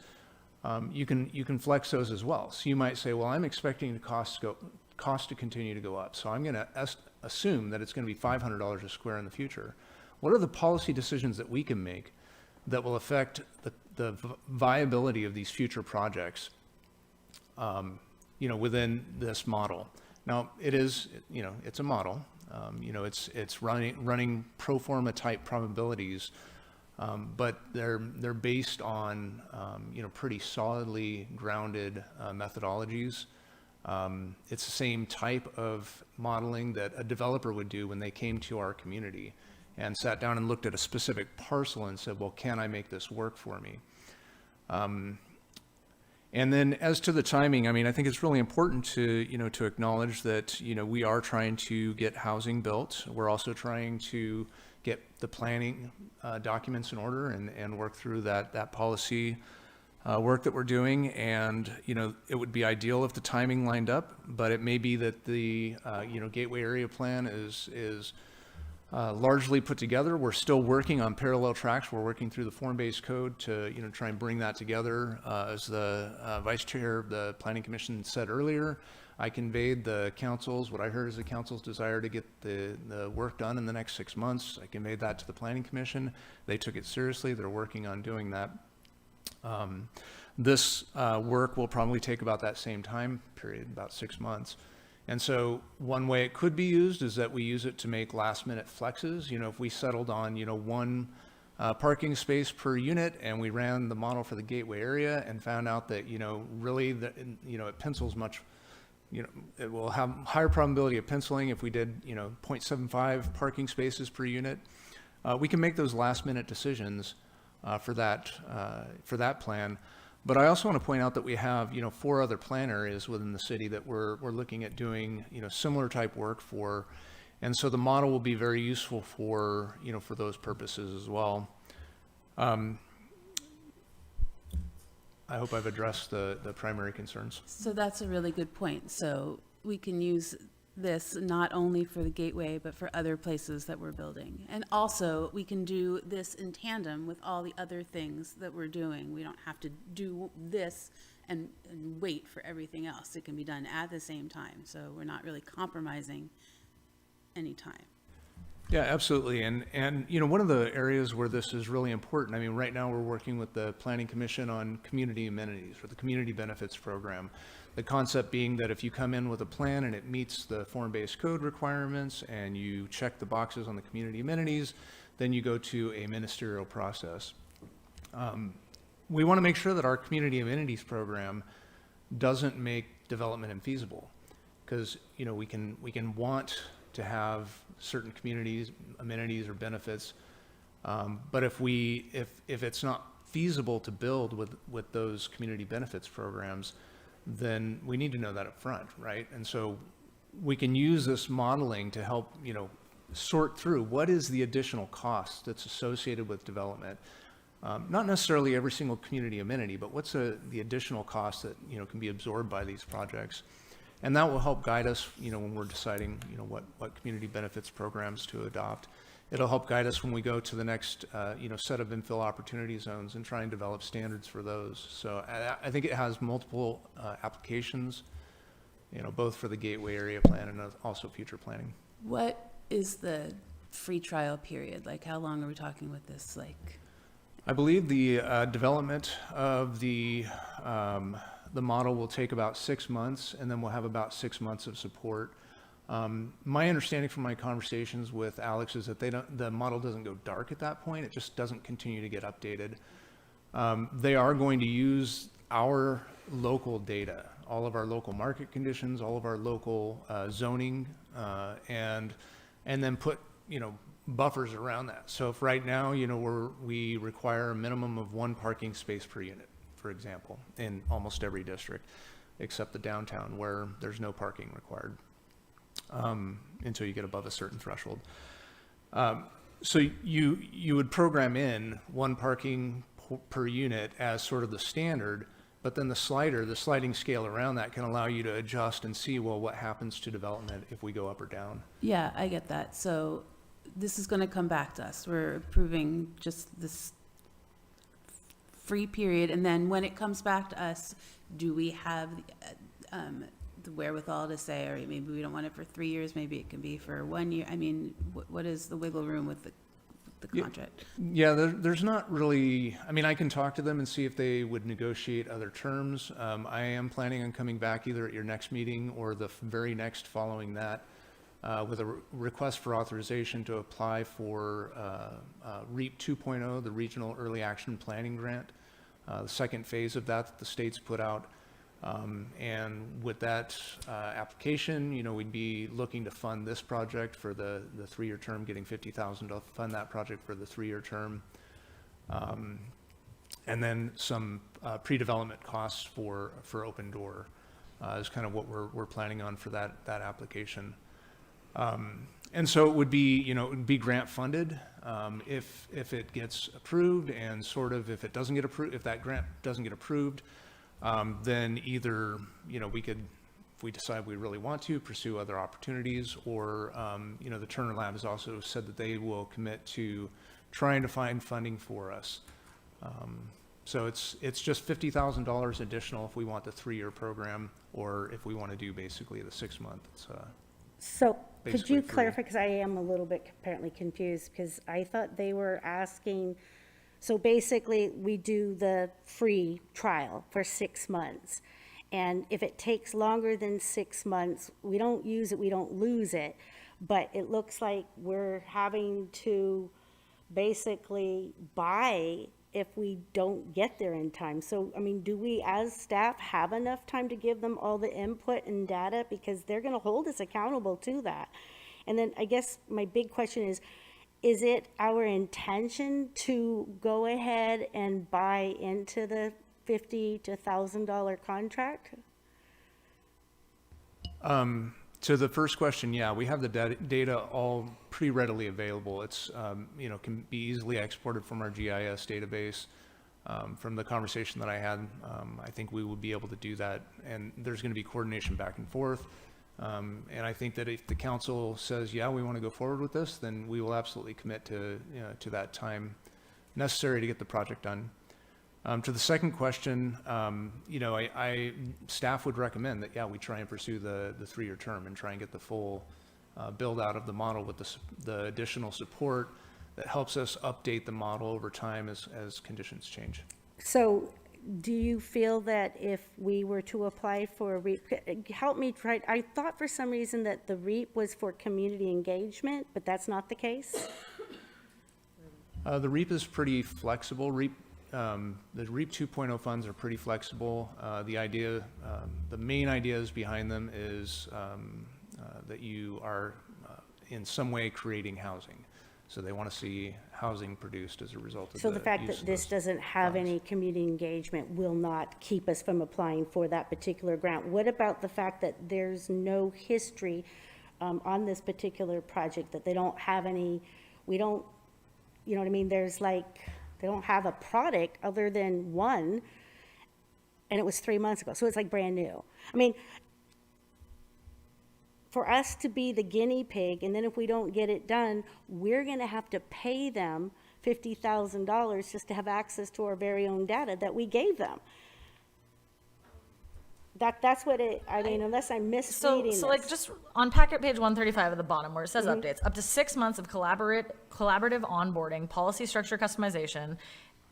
You can flex those as well. So you might say, well, I'm expecting the cost to continue to go up. So I'm going to assume that it's going to be $500 a square in the future. What are the policy decisions that we can make that will affect the viability of these future projects, within this model? Now, it's a model. It's running pro forma type probabilities, but they're based on pretty solidly grounded methodologies. It's the same type of modeling that a developer would do when they came to our community and sat down and looked at a specific parcel and said, well, can I make this work for me? And then as to the timing, I think it's really important to acknowledge that, we are trying to get housing built. We're also trying to get the planning documents in order and work through that policy work that we're doing. And, it would be ideal if the timing lined up, but it may be that the, Gateway Area Plan is largely put together. We're still working on parallel tracks. We're working through the form-based code to try and bring that together. As the Vice Chair of the Planning Commission said earlier, I conveyed what I heard is the council's desire to get the work done in the next 6 months. I conveyed that to the Planning Commission. They took it seriously. They're working on doing that. This work will probably take about that same time period, about 6 months. And so one way it could be used is that we use it to make last minute flexes. If we settled on, one parking space per unit and we ran the model for the gateway area and found out that, really, it pencils much, it will have higher probability of penciling if we did, 0.75 parking spaces per unit. We can make those last minute decisions for that plan. But I also want to point out that we have, 4 other plan areas within the city that we're looking at doing, similar type work for. And so the model will be very useful for, for those purposes as well. I hope I've addressed the primary concerns. So that's a really good point. So we can use this not only for the gateway, but for other places that we're building. And also, we can do this in tandem with all the other things that we're doing. We don't have to do this and wait for everything else. It can be done at the same time. So we're not really compromising any time. Yeah, absolutely. And one of the areas where this is really important, right now we're working with the Planning Commission on community amenities, or the Community Benefits Program. The concept being that if you come in with a plan and it meets the form-based code requirements and you check the boxes on the community amenities, then you go to a ministerial process. We want to make sure that our community amenities program doesn't make development infeasible, because we can want to have certain communities amenities or benefits, but if it's not feasible to build with those community benefits programs, then we need to know that up front, right? And so we can use this modeling to help, sort through what is the additional cost that's associated with development. Not necessarily every single community amenity, but what's the additional cost that, can be absorbed by these projects. And that will help guide us, when we're deciding, what community benefits programs to adopt. It'll help guide us when we go to the next, set of infill opportunity zones and try and develop standards for those. So I think it has multiple applications, both for the Gateway Area Plan and also future planning. What is the free trial period? Like, how long are we talking with this? I believe the development of the model will take about 6 months, and then we'll have about 6 months of support. My understanding from my conversations with Alex is that the model doesn't go dark at that point. It just doesn't continue to get updated. They are going to use our local data, all of our local market conditions, all of our local zoning, and then put, buffers around that. So if right now, we require a minimum of 1 parking space per unit, for example, in almost every district, except the downtown where there's no parking required until you get above a certain threshold. So you would program in 1 parking per unit as sort of the standard, but then the sliding scale around that can allow you to adjust and see, well, what happens to development if we go up or down. Yeah, I get that. So this is going to come back to us. We're approving just this free period, and then when it comes back to us, do we have the wherewithal to say, all right, maybe we don't want it for 3 years, maybe it can be for 1 year? I mean, what is the wiggle room with the contract? Yeah, there's not really, I mean, I can talk to them and see if they would negotiate other terms. I am planning on coming back either at your next meeting or the very next following that with a request for authorization to apply for REAP 2.0, the Regional Early Action Planning Grant, the second phase of that the state's put out. And with that application, we'd be looking to fund this project for the 3-year term, getting $50,000 to fund that project for the 3-year term. And then some pre-development costs for Open Door is kind of what we're planning on for that application. And so it would be, it would be grant funded if it gets approved, and sort of if it doesn't get approved, if that grant doesn't get approved, then either, we could, if we decide we really want to, pursue other opportunities, or, the Turner Lab has also said that they will commit to trying to find funding for us. So it's just $50,000 additional if we want the 3-year program, or if we want to do basically the 6-month. So could basically you free. clarify, because I am a little bit apparently confused, because I thought they were asking, so basically we do the free trial for 6 months. And if it takes longer than 6 months, we don't use it, we don't lose it. But it looks like we're having to basically buy if we don't get there in time. So, I mean, do we as staff have enough time to give them all the input and data? Because they're gonna hold us accountable to that. And then I guess my big question is it our intention to go ahead and buy into the $50,000 to $1,000 contract? To the first question, yeah, we have the data all pretty readily available. It's, can be easily exported from our GIS database. From the conversation that I had, I think we would be able to do that, and there's going to be coordination back and forth. And I think that if the council says, yeah, we want to go forward with this, then we will absolutely commit to that time necessary to get the project done. To the second question, staff would recommend that, yeah, we try and pursue the 3-year term and try and get the full build out of the model with the additional support that helps us update the model over time as conditions change. So do you feel that if we were to apply for a REAP, help me try, I thought for some reason that the REAP was for community engagement, but that's not the case? The REAP is pretty flexible. The REAP 2.0 funds are pretty flexible. The main ideas behind them is that you are in some way creating housing. So they want to see housing produced as a result of So the fact that this doesn't have any community engagement will not keep us from applying for that particular grant. What about the fact that there's no history on this particular project, that they don't have any, we don't, you know what I mean? There's like, they don't have a product other than one, and it was 3 months ago. So it's like brand new. I mean, for us to be the guinea pig, and then if we don't get it done, we're going to have to pay them $50,000 just to have access to our very own data that we gave them. That's what it, I mean, unless I'm misreading this. So like just on packet page 135 at the bottom where it says updates, up to 6 months of collaborative onboarding, policy structure customization,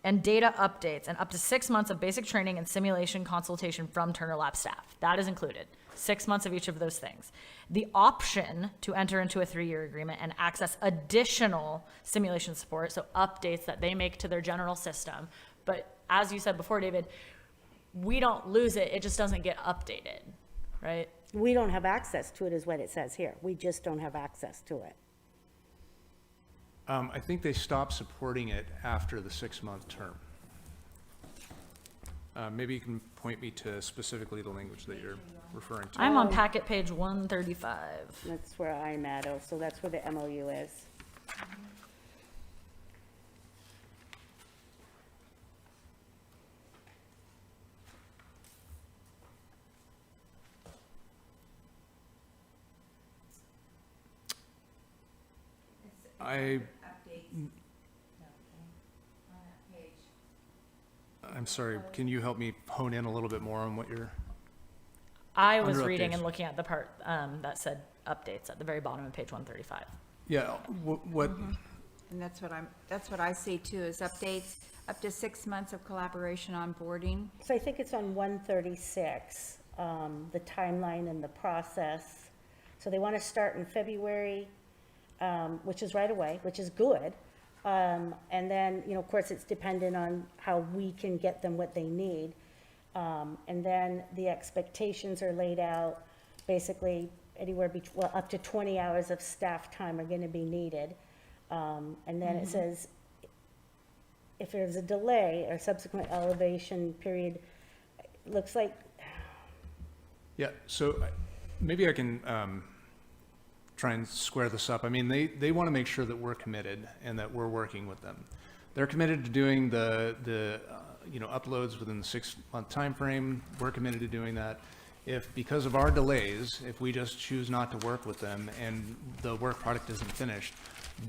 and data updates, and up to 6 months of basic training and simulation consultation from Turner Lab staff. That is included. 6 months of each of those things. The option to enter into a 3-year agreement and access additional simulation support, so updates that they make to their general system. But as you said before, David, we don't lose it, it just doesn't get updated, right? We don't have access to it is what it says here. We just don't have access to it. I think they stopped supporting it after the 6-month term. Maybe you can point me to specifically the language that you're referring to. I'm on packet page 135. That's where I'm at, so that's where the MOU is. I'm sorry, can you help me hone in a little bit more on what you're? I was Under reading updates. and looking at the part that said updates at the very bottom of page 135. Yeah, what, And that's what I see too, is updates, up to 6 months of collaboration onboarding. So I think it's on 136, the timeline and the process. So they want to start in February, which is right away, which is good. And then, of course, it's dependent on how we can get them what they need. And then the expectations are laid out, basically anywhere up to 20 hours of staff time are going to be needed. And then it says, if there's a delay or subsequent elevation period, it looks like. yeah, so maybe I can try and square this up. I mean, they want to make sure that we're committed and that we're working with them. They're committed to doing the uploads within the 6-month time frame. We're committed to doing that. If because of our delays, if we just choose not to work with them and the work product isn't finished,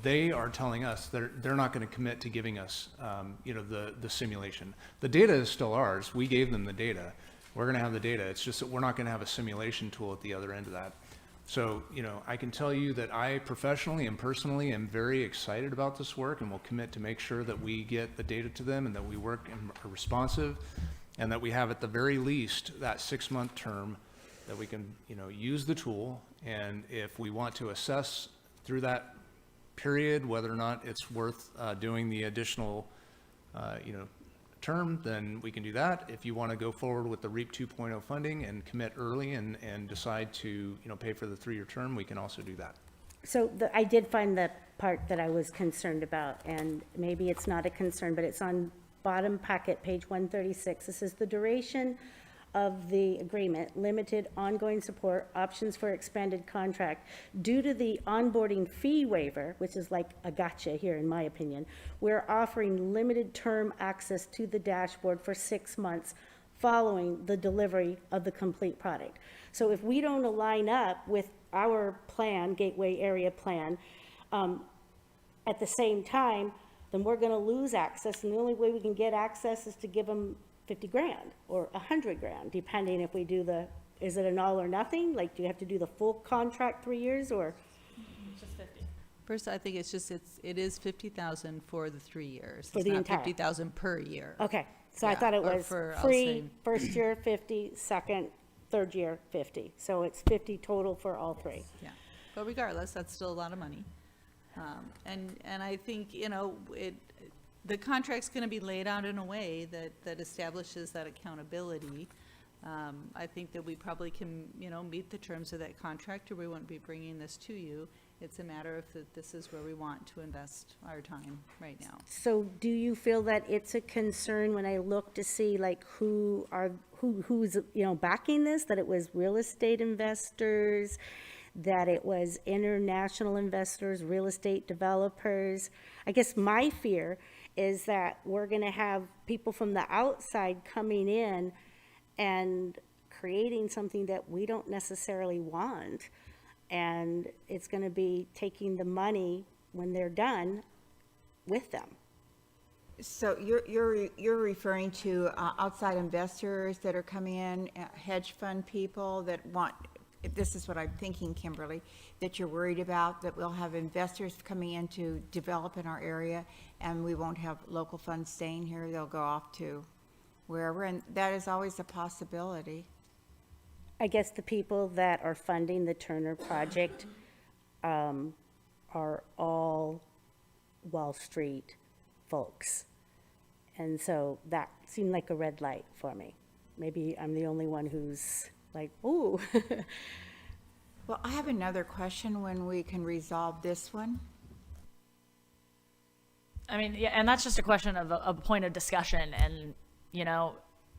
they are telling us they're not going to commit to giving us the simulation. The data is still ours. We gave them the data. We're going to have the data. It's just that we're not going to have a simulation tool at the other end of that. So, I can tell you that I professionally and personally am very excited about this work and will commit to make sure that we get the data to them and that we work and are responsive and that we have at the very least that 6-month term that we can, use the tool. And if we want to assess through that period whether or not it's worth doing the additional, term, then we can do that. If you want to go forward with the REAP 2.0 funding and commit early and decide to, pay for the 3-year term, we can also do that. So I did find the part that I was concerned about, and maybe it's not a concern, but it's on bottom packet, page 136. This is the duration of the agreement, limited ongoing support, options for expanded contract. Due to the onboarding fee waiver, which is like a gotcha here in my opinion, we're offering limited term access to the dashboard for 6 months following the delivery of the complete product. So if we don't align up with our plan, Gateway Area Plan, at the same time, then we're going to lose access, and the only way we can get access is to give them 50 grand or 100 grand, depending if we do is it an all or nothing? Like, do you have to do the full contract 3 years or? Just 50. First, I think it is 50,000 for the 3 years. For It's the not entire. 50,000 per year. Okay, so I Yeah, thought it or was for, I'll free, say- first year 50, second, third year 50. So it's 50 total for all 3. Yeah, but regardless, that's still a lot of money. And I think, the contract's going to be laid out in a way that establishes that accountability. I think that we probably can, meet the terms of that contract, or we wouldn't be bringing this to you. It's a matter of that this is where we want to invest our time right now. So do you feel that it's a concern when I look to see like who's, backing this, that it was real estate investors, that it was international investors, real estate developers? I guess my fear is that we're going to have people from the outside coming in and creating something that we don't necessarily want. And it's going to be taking the money when they're done with them. So you're referring to outside investors that are coming in, hedge fund people that want, this is what I'm thinking, Kimberly, that you're worried about, that we'll have investors coming in to develop in our area and we won't have local funds staying here. They'll go off to wherever, and that is always a possibility. I guess the people that are funding the Turner project are all Wall Street folks. And so that seemed like a red light for me. maybe I'm the only one who's like, ooh. Well, I have another question when we can resolve this one. I mean, yeah, and that's just a question of a point of discussion. And, you know,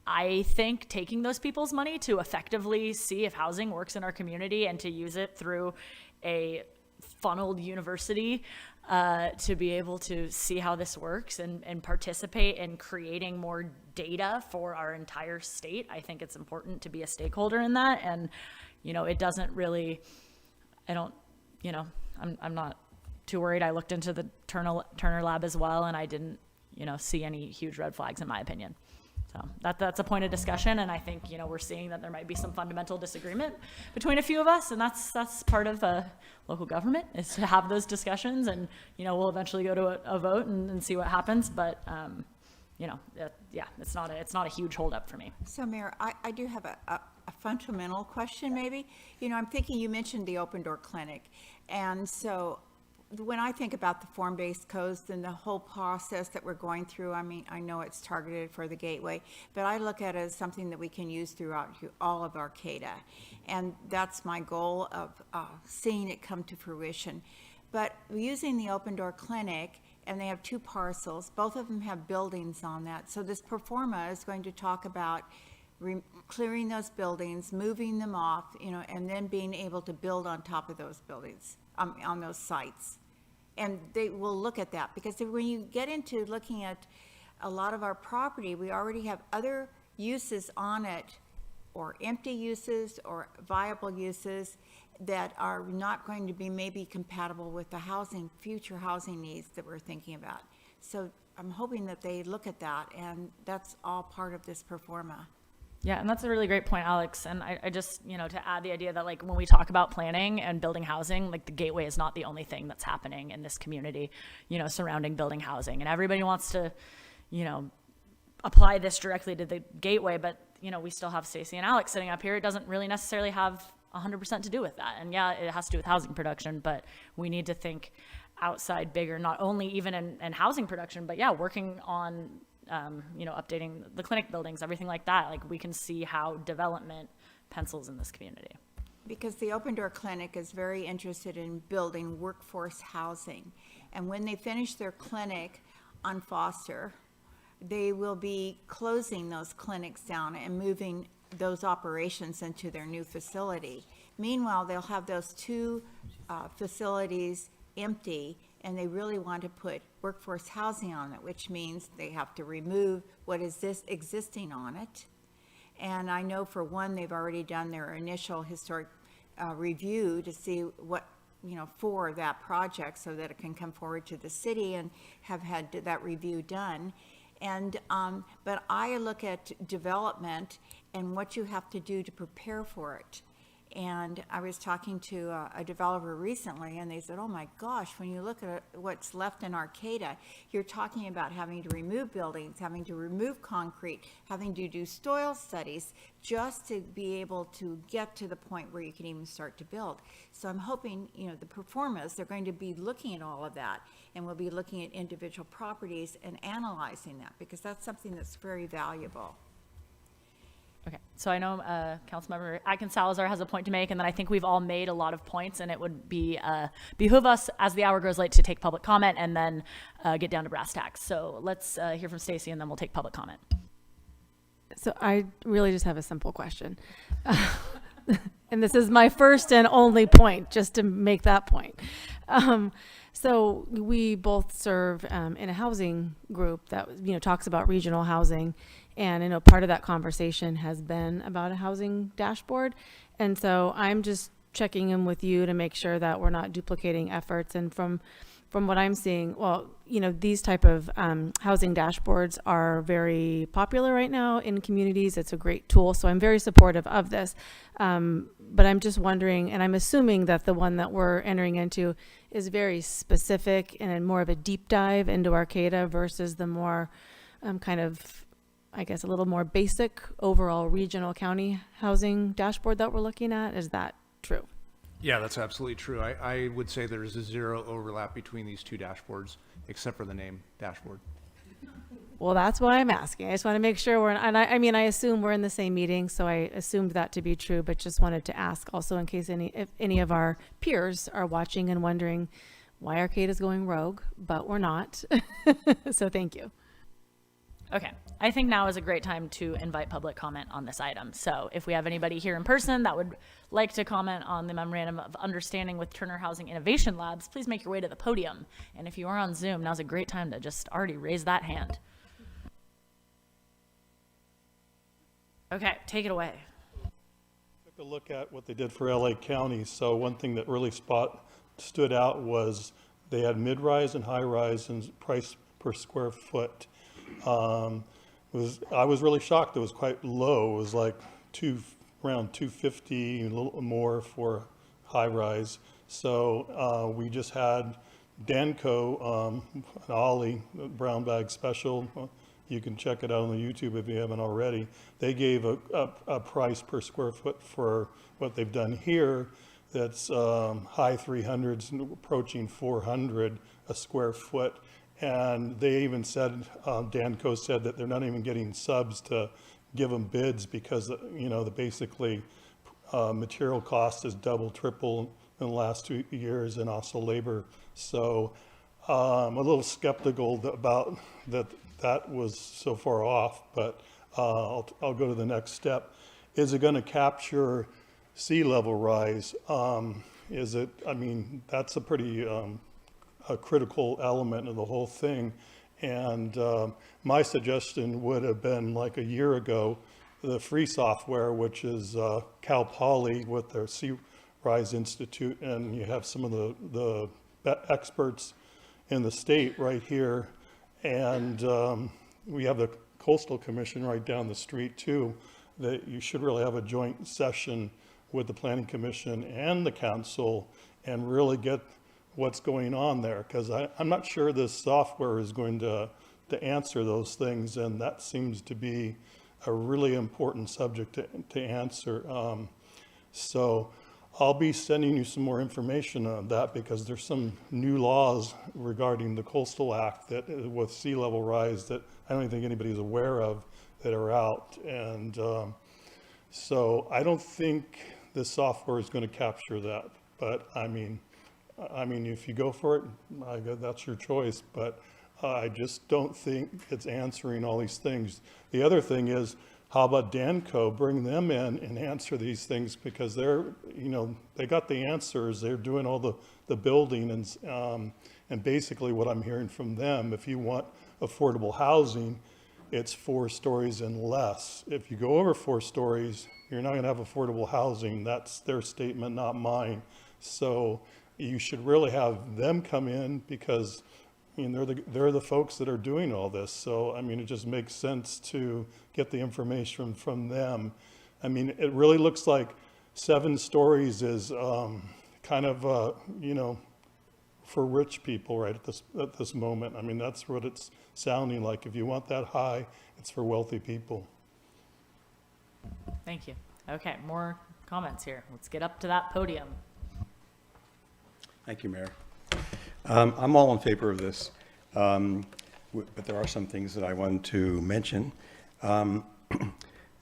I think taking those people's money to effectively see if housing works in our community and to use it through a funneled university to be able to see how this works and participate in creating more data for our entire state. I think it's important to be a stakeholder in that. And, you know, it doesn't really, I'm not too worried. I looked into the Turner Lab as well, and I didn't, see any huge red flags in my opinion. So that's a point of discussion, and I think, we're seeing that there might be some fundamental disagreement between a few of us, and that's part of local government, is to have those discussions, and, we'll eventually go to a vote and see what happens, but, it's not a huge holdup for me. So Mayor, I do have a fundamental question maybe. I'm thinking, you mentioned the open door clinic, and so when I think about the form-based codes and the whole process that we're going through, I mean, I know it's targeted for the gateway, but I look at it as something that we can use throughout all of Arcata. And that's my goal of seeing it come to fruition. But using the open door clinic, and they have 2 parcels, both of them have buildings on that. So this performa is going to talk about clearing those buildings, moving them off, and then being able to build on top of those buildings, on those sites. And they will look at that, because when you get into looking at a lot of our property, we already have other uses on it, or empty uses or viable uses that are not going to be maybe compatible with the future housing needs that we're thinking about. So I'm hoping that they look at that, and that's all part of this performa. Yeah, and that's a really great point, Alex. And I just, to add the idea that, like, when we talk about planning and building housing, like, the gateway is not the only thing that's happening in this community, surrounding building housing. And everybody wants to, apply this directly to the gateway, but, we still have Stacy and Alex sitting up here. It doesn't really necessarily have 100% to do with that. And yeah, it has to do with housing production, but we need to think outside bigger, not only even in housing production, but yeah, working on updating the clinic buildings, everything like that. Like, we can see how development pencils in this community. Because the Open Door Clinic is very interested in building workforce housing. And when they finish their clinic on Foster, they will be closing those clinics down and moving those operations into their new facility. Meanwhile, they'll have those 2 facilities empty, and they really want to put workforce housing on it, which means they have to remove what is this existing on it. And I know for one, they've already done their initial historic review to see what, for that project, so that it can come forward to the city and have had that review done. And, but I look at development and what you have to do to prepare for it. And I was talking to a developer recently, and they said, oh my gosh, when you look at what's left in Arcata, you're talking about having to remove buildings, having to remove concrete, having to do soil studies, just to be able to get to the point where you can even start to build. So I'm hoping, the performers, they're going to be looking at all of that, and we'll be looking at individual properties and analyzing that, because that's something that's very valuable. Okay, so I know Councilmember Atkins Salazar has a point to make, and then I think we've all made a lot of points, and it would be behoove us, as the hour grows late, to take public comment and then get down to brass tacks. So let's hear from Stacy, and then we'll take public comment. So I really just have a simple question. And this is my first and only point, just to make that point. So we both serve in a housing group that, talks about regional housing. And I know part of that conversation has been about a housing dashboard. And so I'm just checking in with you to make sure that we're not duplicating efforts. And from what I'm seeing, well, these type of housing dashboards are very popular right now in communities. It's a great tool. So I'm very supportive of this. But I'm just wondering, and I'm assuming that the one that we're entering into is very specific and more of a deep dive into Arcata versus the more kind of, I guess, a little more basic overall regional county housing dashboard that we're looking at. Is that true? Yeah, that's absolutely true. I would say there's a 0 overlap between these 2 dashboards, except for the name dashboard. Well, that's why I'm asking. I just want to make sure I mean, I assume we're in the same meeting, so I assumed that to be true, but just wanted to ask also in case if any of our peers are watching and wondering why Arcata's going rogue, but we're not. So thank you. Okay, I think now is a great time to invite public comment on this item. So if we have anybody here in person that would like to comment on the memorandum of understanding with Turner Housing Innovation Labs, please make your way to the podium. And if you are on Zoom, now's a great time to just already raise that hand. Okay, take it away. Took a look at what they did for LA County. So one thing that really stood out was they had mid-rise and high-rise and price per square foot. I was really shocked. It was quite low. It was like around $250, a little more for high-rise. So we just had Danco, Ollie brown bag special. You can check it out on the YouTube if you haven't already. They gave a price per square foot for what they've done here that's high 300s and approaching 400 a square foot. And they even said, Danco said that they're not even getting subs to give them bids because, the basically material cost is double, triple in the last 2 years, and also labor. So I'm a little skeptical about that was so far off, but I'll go to the next step. Is it going to capture sea level rise? That's a pretty a critical element of the whole thing. And my suggestion would have been like a year ago, the free software, which is Cal Poly with their Sea Rise Institute, and you have some of the experts in the state right here. And we have the Coastal Commission right down the street too, that you should really have a joint session with the Planning Commission and the council and really get what's going on there, because I'm not sure this software is going to answer those things, and that seems to be a really important subject to answer. So I'll be sending you some more information on that, because there's some new laws regarding the Coastal Act that with sea level rise that I don't think anybody's aware of that are out. And so I don't think this software is going to capture that, but I mean, if you go for it, that's your choice, but I just don't think it's answering all these things. The other thing is, how about Danco, bring them in and answer these things, because they got the answers. They're doing all the building, and basically what I'm hearing from them, if you want affordable housing, it's 4 stories and less. If you go over 4 stories, you're not going to have affordable housing. That's their statement, not mine. So you should really have them come in, because they're the folks that are doing all this. So it just makes sense to get the information from them. It really looks like 7 stories is kind of for rich people right at this moment. That's what it's sounding like. If you want that high, it's for wealthy people. Thank you. Okay, more comments here. Let's get up to that podium. Thank you, Mayor. I'm all in favor of this, but there are some things that I want to mention.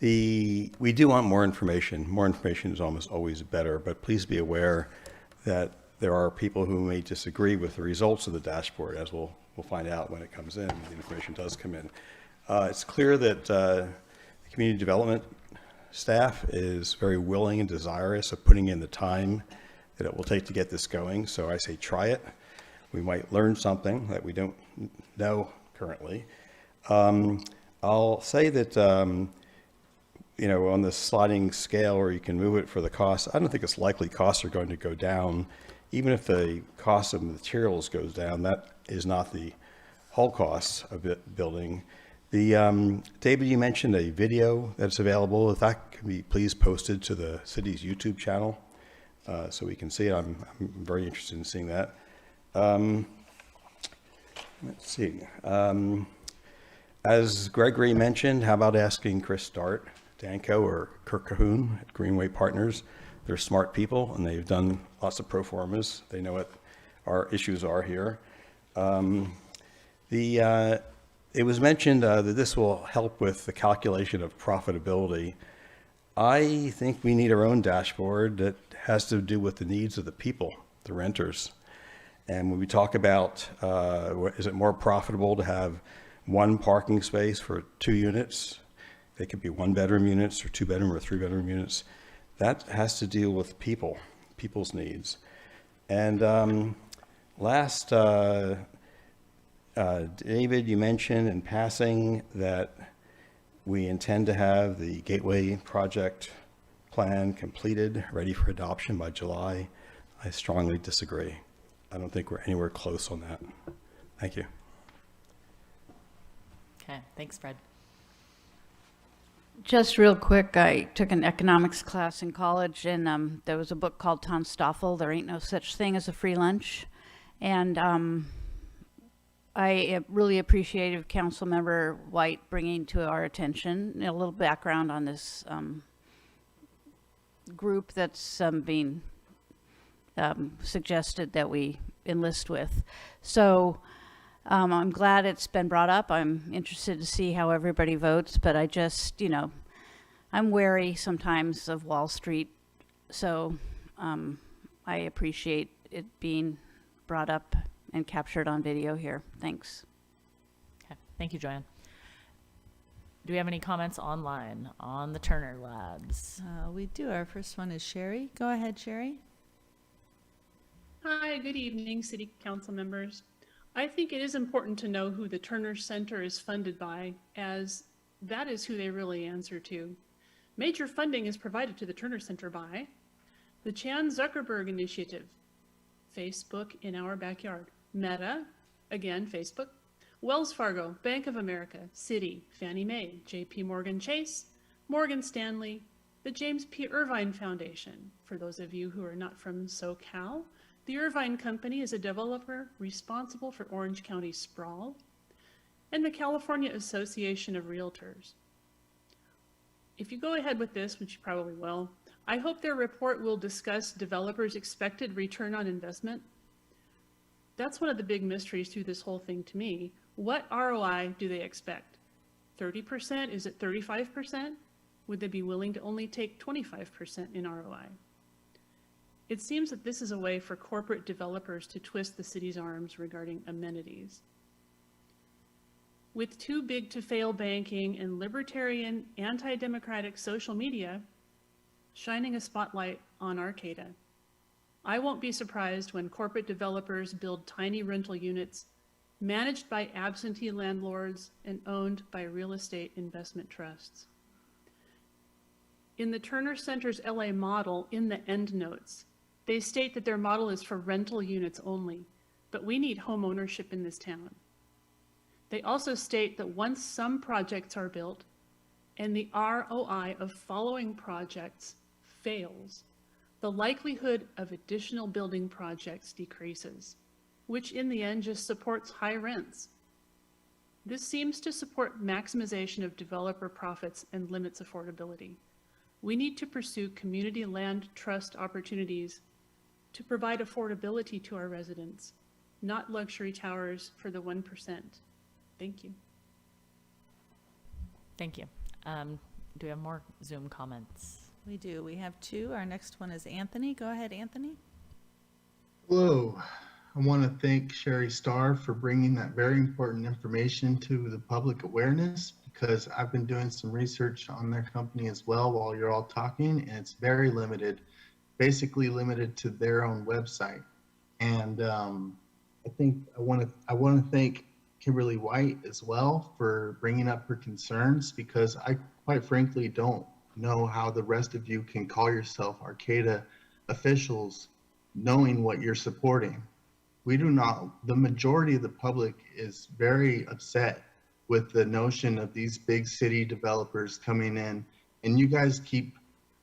We do want more information. More information is almost always better, but please be aware that there are people who may disagree with the results of the dashboard, as we'll find out when it comes in, the information does come in. It's clear that the community development staff is very willing and desirous of putting in the time that it will take to get this going. So I say try it. We might learn something that we don't know currently. I'll say that, on the sliding scale where you can move it for the cost, I don't think it's likely costs are going to go down. Even if the cost of materials goes down, that is not the whole cost of it building. David, you mentioned a video that's available. If that can be please posted to the city's YouTube channel so we can see it. I'm very interested in seeing that. Let's see. As Gregory mentioned, how about asking Chris Start, Danco, or Kirk Cahoon at Greenway Partners? They're smart people, and they've done lots of pro formas. They know what our issues are here. It was mentioned that this will help with the calculation of profitability. I think we need our own dashboard that has to do with the needs of the people, the renters. And when we talk about, is it more profitable to have one parking space for 2 units? They could be 1-bedroom units or 2-bedroom or 3-bedroom units. That has to deal with people's needs. And last, David, you mentioned in passing that we intend to have the Gateway project plan completed, ready for adoption by July. I strongly disagree. I don't think we're anywhere close on that. Thank you. Okay, thanks, Fred. Just real quick, I took an economics class in college, and there was a book called Tom Stoffel, There Ain't No Such Thing as a Free Lunch. And I really appreciated Councilmember White bringing to our attention a little background on this group that's being suggested that we enlist with. So I'm glad it's been brought up. I'm interested to see how everybody votes, but I just, I'm wary sometimes of Wall Street. So I appreciate it being brought up and captured on video here. Thanks. Okay, thank you, Joanne. Do we have any comments online on the Turner Labs? We do. Our first one is Sherry. Go ahead, Sherry. Hi, good evening, City Council members. I think it is important to know who the Turner Center is funded by, as that is who they really answer to. Major funding is provided to the Turner Center by the Chan Zuckerberg Initiative, Facebook in Our Backyard, Meta, again, Facebook, Wells Fargo, Bank of America, Citi, Fannie Mae, JP Morgan Chase, Morgan Stanley, the James P. Irvine Foundation. For those of you who are not from SoCal, the Irvine Company is a developer responsible for Orange County sprawl, and the California Association of Realtors. If you go ahead with this, which you probably will, I hope their report will discuss developers' expected return on investment. That's one of the big mysteries through this whole thing to me. What ROI do they expect? 30%? Is it 35%? Would they be willing to only take 25% in ROI? It seems that this is a way for corporate developers to twist the city's arms regarding amenities. With too big to fail banking and libertarian, anti-democratic social media shining a spotlight on Arcata, I won't be surprised when corporate developers build tiny rental units managed by absentee landlords and owned by real estate investment trusts. In the Turner Center's LA model, in the endnotes, they state that their model is for rental units only, but we need home ownership in this town. They also state that once some projects are built and the ROI of following projects fails, the likelihood of additional building projects decreases, which in the end just supports high rents. This seems to support maximization of developer profits and limits affordability. We need to pursue community land trust opportunities to provide affordability to our residents, not luxury towers for the 1%. Thank you. Thank you. Do we have more Zoom comments? We do. We have two. Our next one is Anthony. Go ahead, Anthony. Hello. I want to thank Sherry Starr for bringing that very important information to the public awareness, because I've been doing some research on their company as well while you're all talking, and it's very limited, basically limited to their own website. And I think I want to thank Kimberly White as well for bringing up her concerns, because I quite frankly don't know how the rest of you can call yourself Arcata officials knowing what you're supporting. We do not. The majority of the public is very upset with the notion of these big city developers coming in, and you guys keep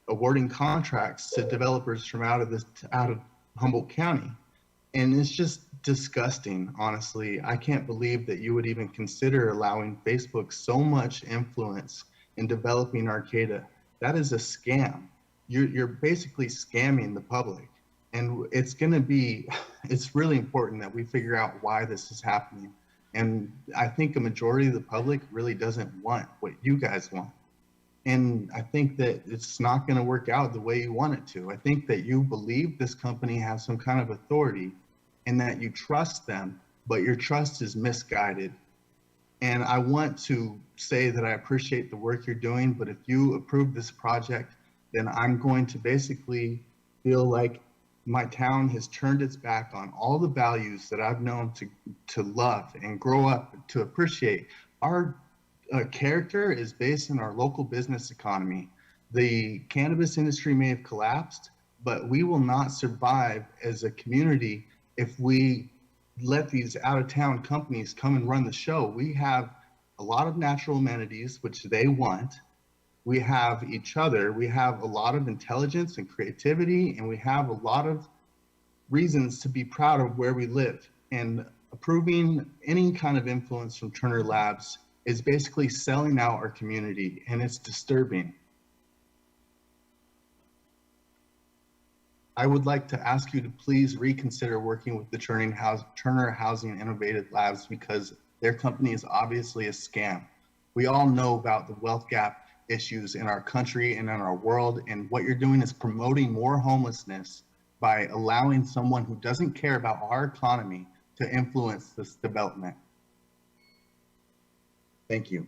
awarding contracts to developers from out of Humboldt County. And it's just disgusting, honestly. I can't believe that you would even consider allowing Facebook so much influence in developing Arcata. That is a scam. You're basically scamming the public. And it's really important that we figure out why this is happening. And I think a majority of the public really doesn't want what you guys want. And I think that it's not going to work out the way you want it to. I think that you believe this company has some kind of authority and that you trust them, but your trust is misguided. And I want to say that I appreciate the work you're doing, but if you approve this project, then I'm going to basically feel like my town has turned its back on all the values that I've known to love and grow up to appreciate. Our character is based on our local business economy. The cannabis industry may have collapsed, but we will not survive as a community if we let these out-of-town companies come and run the show. We have a lot of natural amenities, which they want. We have each other. We have a lot of intelligence and creativity, and we have a lot of reasons to be proud of where we live. And approving any kind of influence from Turner Labs is basically selling out our community, and it's disturbing. I would like to ask you to please reconsider working with the Turner Housing Innovative Labs, because their company is obviously a scam. We all know about the wealth gap issues in our country and in our world, and what you're doing is promoting more homelessness by allowing someone who doesn't care about our economy to influence this development. Thank you.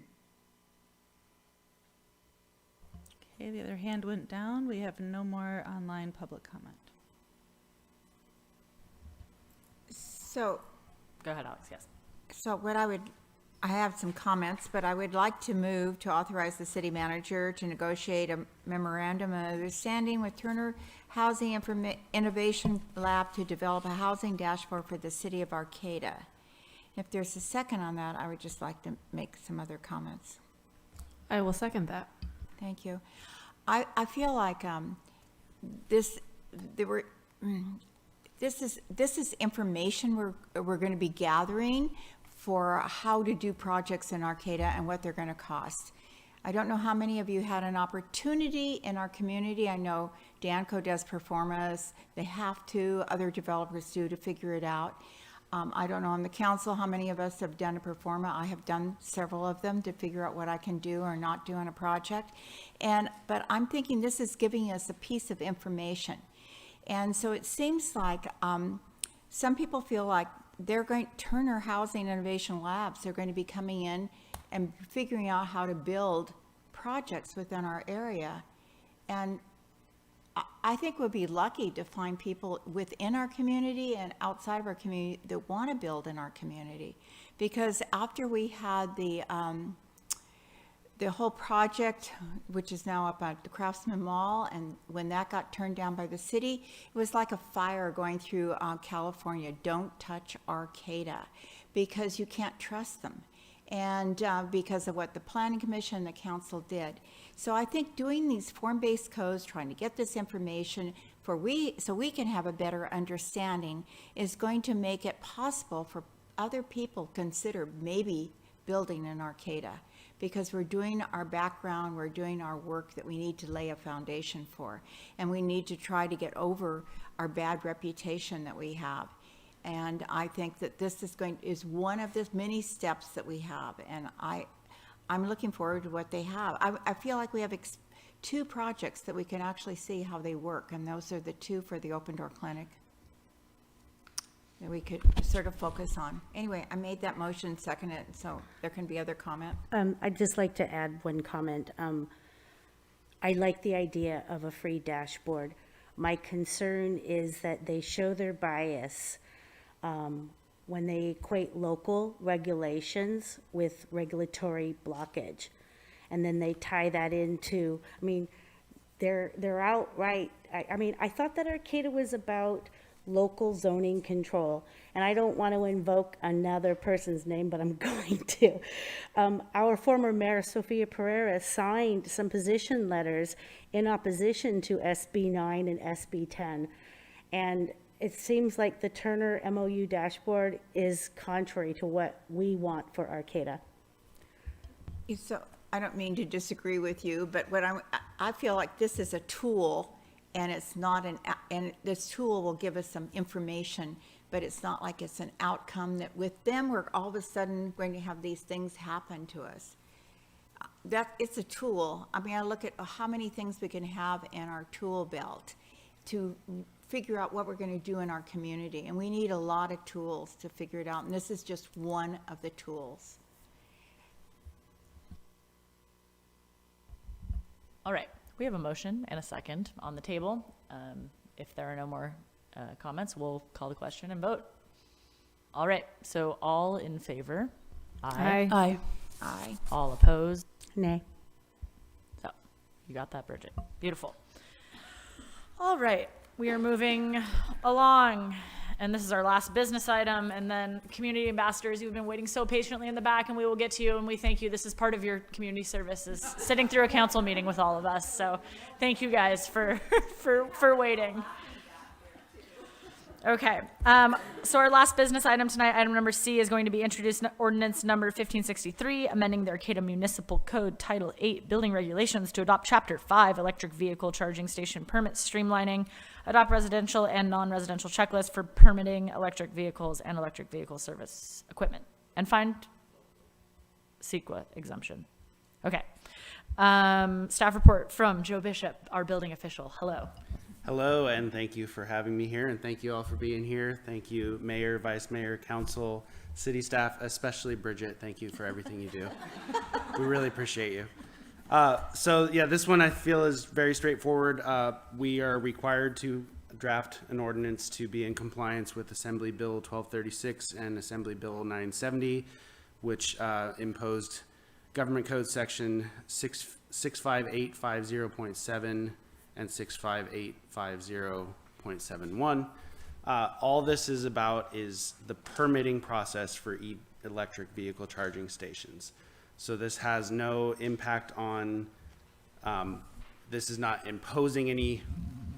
Okay, the other hand went down. We have no more online public comment. So, Go ahead, Alex, yes. so I have some comments, but I would like to move to authorize the city manager to negotiate a memorandum of understanding with Turner Housing Innovation Lab to develop a housing dashboard for the city of Arcata. If there's a second on that, I would just like to make some other comments. I will second that. Thank you. I feel like this is information we're going to be gathering for how to do projects in Arcata and what they're going to cost. I don't know how many of you had an opportunity in our community. I know Danco does performas. They have to, other developers do, to figure it out. I don't know on the council how many of us have done a performa. I have done several of them to figure out what I can do or not do on a project. But I'm thinking this is giving us a piece of information. And so it seems like some people feel like Turner Housing Innovation Labs, they're going to be coming in and figuring out how to build projects within our area. And I think we'll be lucky to find people within our community and outside of our community that want to build in our community. Because after we had the whole project, which is now up at the Craftsman Mall, and when that got turned down by the city, it was like a fire going through California. Don't touch Arcata, because you can't trust them. And because of what the Planning Commission and the council did. So I think doing these form-based codes, trying to get this information so we can have a better understanding, is going to make it possible for other people to consider maybe building in Arcata, because we're doing our background, we're doing our work that we need to lay a foundation for, and we need to try to get over our bad reputation that we have. And I think that this is one of the many steps that we have, and I'm looking forward to what they have. I feel like we have two projects that we can actually see how they work, and those are the two for the Open Door Clinic that we could sort of focus on. Anyway, I made that motion, second it, so there can be other comment. I'd just like to add one comment. I like the idea of a free dashboard. My concern is that they show their bias when they equate local regulations with regulatory blockage. And then they tie that into, I mean, they're outright, I thought that Arcata was about local zoning control, and I don't want to invoke another person's name, but I'm going to. Our former mayor, Sofia Pereira, signed some position letters in opposition to SB 9 and SB 10. And it seems like the Turner MOU dashboard is contrary to what we want for Arcata. So I don't mean to disagree with you, but I feel like this is a tool And it's not and this tool will give us some information, but it's not like it's an outcome that with them, we're all of a sudden going to have these things happen to us. It's a tool. I mean, I look at how many things we can have in our tool belt to figure out what we're going to do in our community. And we need a lot of tools to figure it out. And this is just one of the tools. All right, we have a motion and a second on the table. If there are no more comments, we'll call the question and vote. All right, so all in favor? Aye. Aye. Aye. All opposed? Nay. So, you got that, Bridget. Beautiful. All right, we are moving along, and this is our last business item, and then community ambassadors, you've been waiting so patiently in the back, and we will get to you, and we thank you. This is part of your community services, sitting through a council meeting with all of us, so thank you guys for waiting. Okay, so our last business item tonight, item number C, is going to be introduced ordinance number 1563, amending the Arcata Municipal Code Title 8 Building Regulations to adopt Chapter 5 Electric Vehicle Charging Station Permits Streamlining, adopt residential and non-residential checklists for permitting electric vehicles and electric vehicle service equipment, and find CEQA exemption. Okay, staff report from Joe Bishop, our building official. Hello. Hello, and thank you for having me here, and thank you all for being here. Thank you, Mayor, Vice Mayor, Council, City staff, especially Bridget. Thank you for everything you do. We really appreciate you. So yeah, this one I feel is very straightforward. We are required to draft an ordinance to be in compliance with Assembly Bill 1236 and Assembly Bill 970, which imposed Government Code Section 65850.7 and 65850.71. All this is about is the permitting process for electric vehicle charging stations. So this has no impact on, this is not imposing any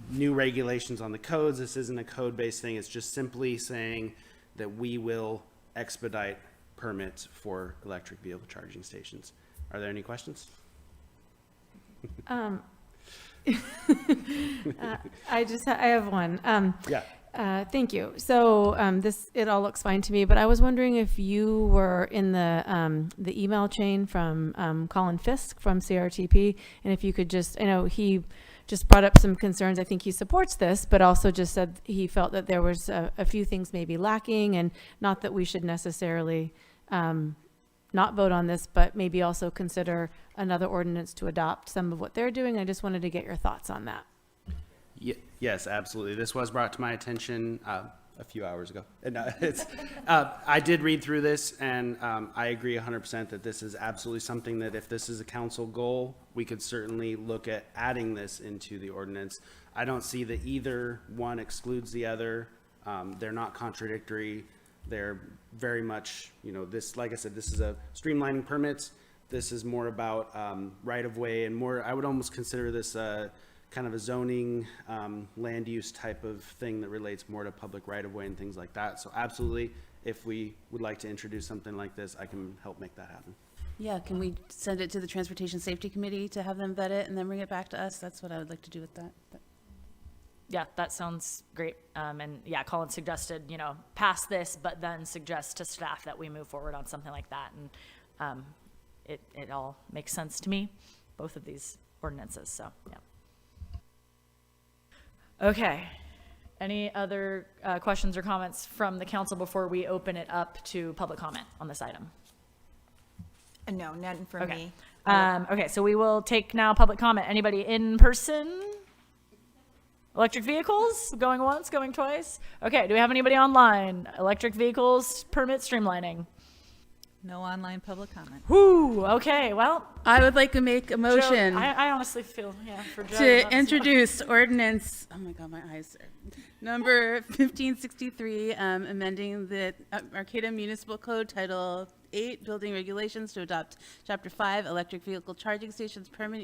new regulations on the codes. This isn't a code-based thing. It's just simply saying that we will expedite permits for electric vehicle charging stations. Are there any questions? I have one. Yeah. Thank you. So it all looks fine to me, but I was wondering if you were in the email chain from Colin Fisk from CRTP, and if you could just, I know he just brought up some concerns. I think he supports this, but also just said he felt that there was a few things maybe lacking, and not that we should necessarily not vote on this, but maybe also consider another ordinance to adopt some of what they're doing. I just wanted to get your thoughts on that. Yes, absolutely. This was brought to my attention a few hours ago. And I did read through this, and I agree 100% that this is absolutely something that if this is a council goal, we could certainly look at adding this into the ordinance. I don't see that either one excludes the other. They're not contradictory. They're very much, this, like I said, this is a streamlining permits. This is more about right-of-way and more, I would almost consider this kind of a zoning land use type of thing that relates more to public right-of-way and things like that. So absolutely, if we would like to introduce something like this, I can help make that happen. Yeah, can we send it to the Transportation Safety Committee to have them vet it and then bring it back to us? That's what I would like to do with that. But. Yeah, that sounds great. And yeah, Colin suggested, pass this, but then suggest to staff that we move forward on something like that. And it all makes sense to me, both of these ordinances, so, yeah. Okay. Any other questions or comments from the council before we open it up to public comment on this item? No, none for me. Okay, so we will take now public comment. Anybody in person? Electric vehicles, going once, going twice? Okay, do we have anybody online? Electric vehicles, permit streamlining. No online public comment. Whoo, okay, well. I would like to make a motion. Joe, I honestly feel, for Joe. To introduce ordinance, oh my God, my eyes are. Number 1563, amending the Arcata Municipal Code Title 8 Building Regulations to adopt Chapter 5 Electric Vehicle Charging Stations Permit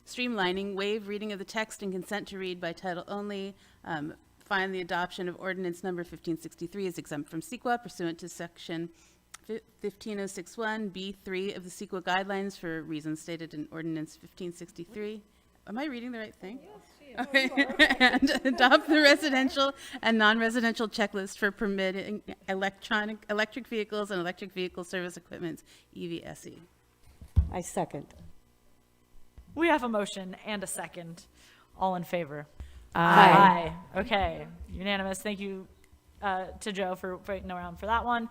Streamlining, waive reading of the text and consent to read by title only. Find the adoption of ordinance number 1563 is exempt from CEQA pursuant to section 15061 B3 of the CEQA guidelines for reasons stated in ordinance 1563. am I reading the right thing? Okay. And adopt the residential and non-residential checklist for permitting electric vehicles and electric vehicle service equipment, EVSE. I second. We have a motion and a second. All in favor? Aye. Aye. Okay, unanimous. Thank you to Joe for waiting around for that one.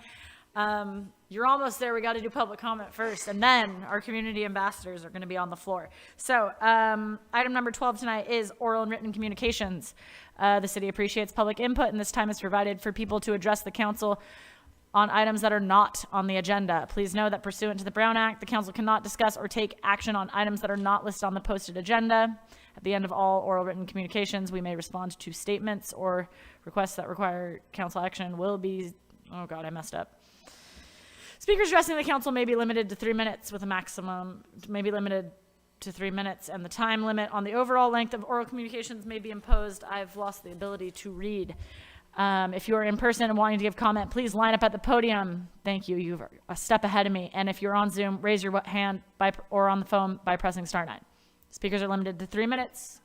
You're almost there. We got to do public comment first, and then our community ambassadors are going to be on the floor. So item number 12 tonight is oral and written communications. The city appreciates public input, and this time is provided for people to address the council on items that are not on the agenda. Please know that pursuant to the Brown Act, the council cannot discuss or take action on items that are not listed on the posted agenda. At the end of all oral written communications, we may respond to statements or requests that require council action will be, oh God, I messed up. Speakers addressing the council may be limited to 3 minutes with a maximum, may be limited to 3 minutes, and the time limit on the overall length of oral communications may be imposed. I've lost the ability to read. If you are in person and wanting to give comment, please line up at the podium. Thank you. You're a step ahead of me. And if you're on Zoom, raise your hand or on the phone by pressing *9. Speakers are limited to 3 minutes.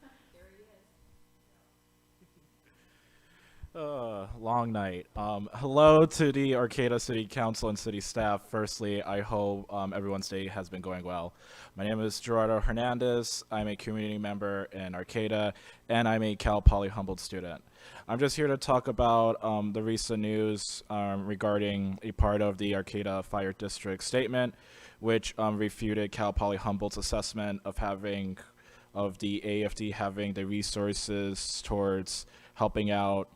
Long night. Hello to the Arcata City Council and City staff. Firstly, I hope everyone's day has been going well. My name is Gerardo Hernandez. I'm a community member in Arcata, and I'm a Cal Poly Humboldt student. I'm just here to talk about the recent news regarding a part of the Arcata Fire District statement, which refuted Cal Poly Humboldt's assessment of the AFD having the resources towards helping out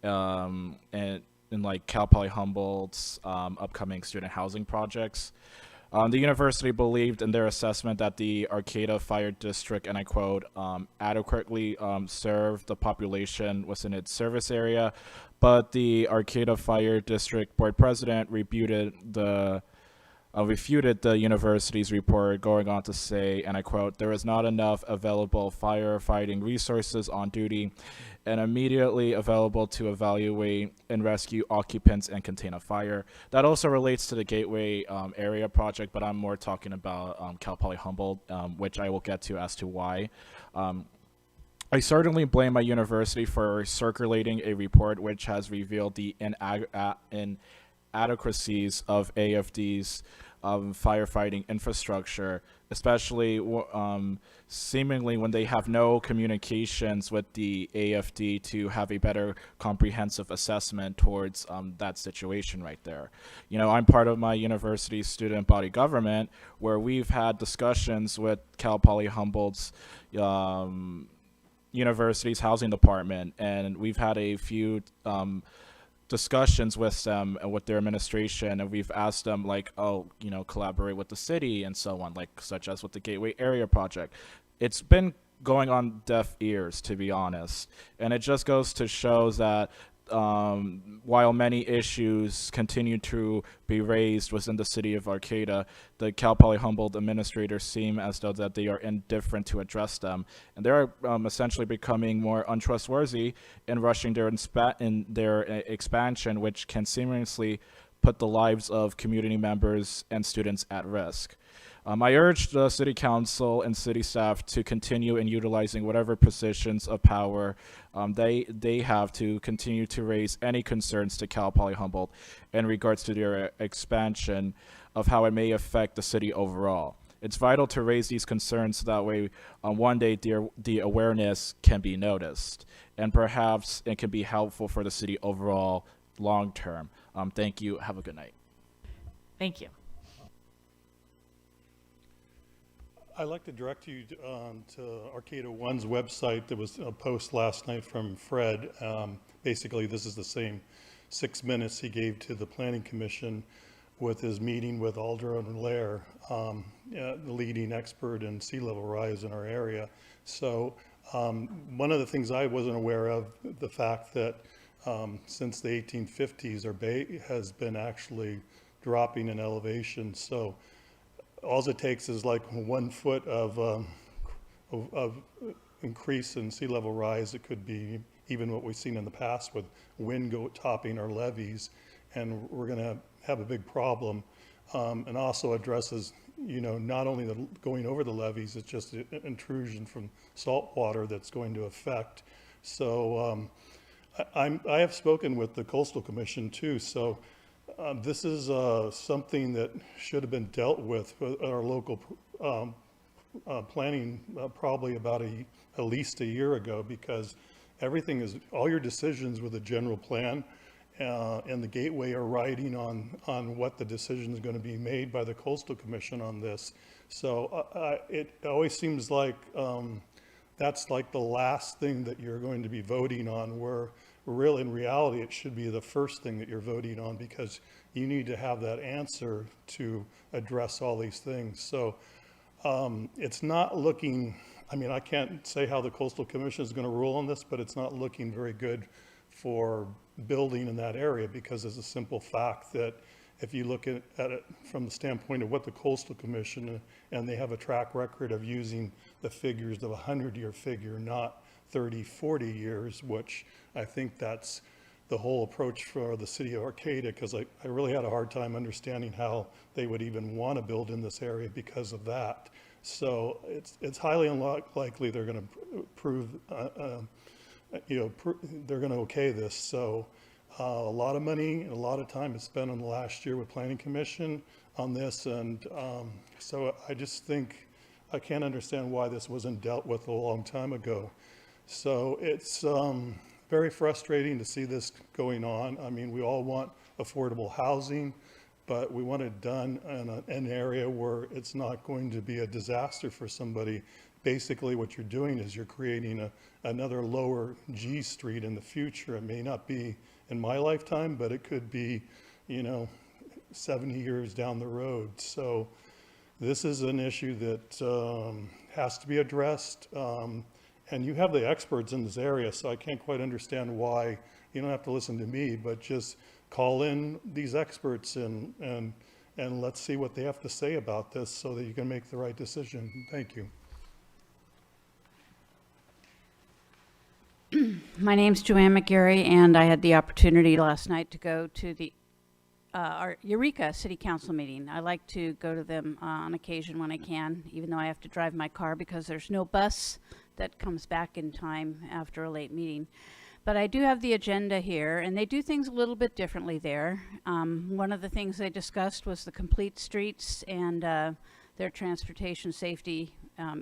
and in like Cal Poly Humboldt's upcoming student housing projects. The university believed in their assessment that the Arcata Fire District, and I quote, adequately served the population within its service area, but the Arcata Fire District Board President refuted the university's report, going on to say, and I quote, there is not enough available firefighting resources on duty and immediately available to evaluate and rescue occupants and contain a fire. That also relates to the Gateway area project, but I'm more talking about Cal Poly Humboldt, which I will get to as to why. I certainly blame my university for circulating a report which has revealed the inadequacies of AFD's firefighting infrastructure, especially seemingly when they have no communications with the AFD to have a better comprehensive assessment towards that situation right there. You know, I'm part of my university's student body government, where we've had discussions with Cal Poly Humboldt's university's housing department, and we've had a few discussions with them and with their administration, and we've asked them, like, oh, you know, collaborate with the city and so on, like such as with the Gateway area project. It's been going on deaf ears, to be honest, and it just goes to show that while many issues continue to be raised within the city of Arcata, the Cal Poly Humboldt administrators seem as though that they are indifferent to address them, and they're essentially becoming more untrustworthy in rushing their expansion, which can seamlessly put the lives of community members and students at risk. I urge the City Council and City staff to continue in utilizing whatever positions of power they have to continue to raise any concerns to Cal Poly Humboldt in regards to their expansion of how it may affect the city overall. It's vital to raise these concerns so that way one day the awareness can be noticed, and perhaps it can be helpful for the city overall long term. Thank you. Have a good night. Thank you. I'd like to direct you to Arcata One's website. There was a post last night from Fred. Basically, this is the same 6 minutes he gave to the Planning Commission with his meeting with Alderman Lair, the leading expert in sea level rise in our area. So one of the things I wasn't aware of, the fact that since the 1850s, our bay has been actually dropping in elevation. So all it takes is like 1 foot of increase in sea level rise. It could be even what we've seen in the past with wind topping our levees, and we're going to have a big problem. And also addresses you know, not only going over the levees, it's just an intrusion from salt water that's going to affect. So I have spoken with the Coastal Commission too, so this is something that should have been dealt with our local planning probably about at least a year ago, because all your decisions with the general plan and the gateway are riding on what the decision is going to be made by the Coastal Commission on this. So it always seems like that's like the last thing that you're going to be voting on, where really in reality it should be the first thing that you're voting on, because you need to have that answer to address all these things. So it's not looking, I mean, I can't say how the Coastal Commission is going to rule on this, but it's not looking very good for building in that area, because it's a simple fact that if you look at it from the standpoint of what the Coastal Commission, and they have a track record of using the figures of a 100-year figure, not 30, 40 years, which I think that's the whole approach for the city of Arcata, because I really had a hard time understanding how they would even want to build in this area because of that. So it's highly unlikely they're going to prove, they're going to okay this. So a lot of money and a lot of time is spent on the last year with Planning Commission on this, and so I just think I can't understand why this wasn't dealt with a long time ago. So it's very frustrating to see this going on. I mean, we all want affordable housing, but we want it done in an area where it's not going to be a disaster for somebody. Basically, what you're doing is you're creating another lower G Street in the future. It may not be in my lifetime, but it could be, 70 years down the road. So this is an issue that has to be addressed. And you have the experts in this area, so I can't quite understand why. You don't have to listen to me, but just call in these experts and let's see what they have to say about this so that you can make the right decision. Thank you. My name's Joanne McGarry, and I had the opportunity last night to go to the our Eureka City Council meeting. I like to go to them on occasion when I can, even though I have to drive my car because there's no bus that comes back in time after a late meeting. But I do have the agenda here, and they do things a little bit differently there. One of the things they discussed was the complete streets and their transportation safety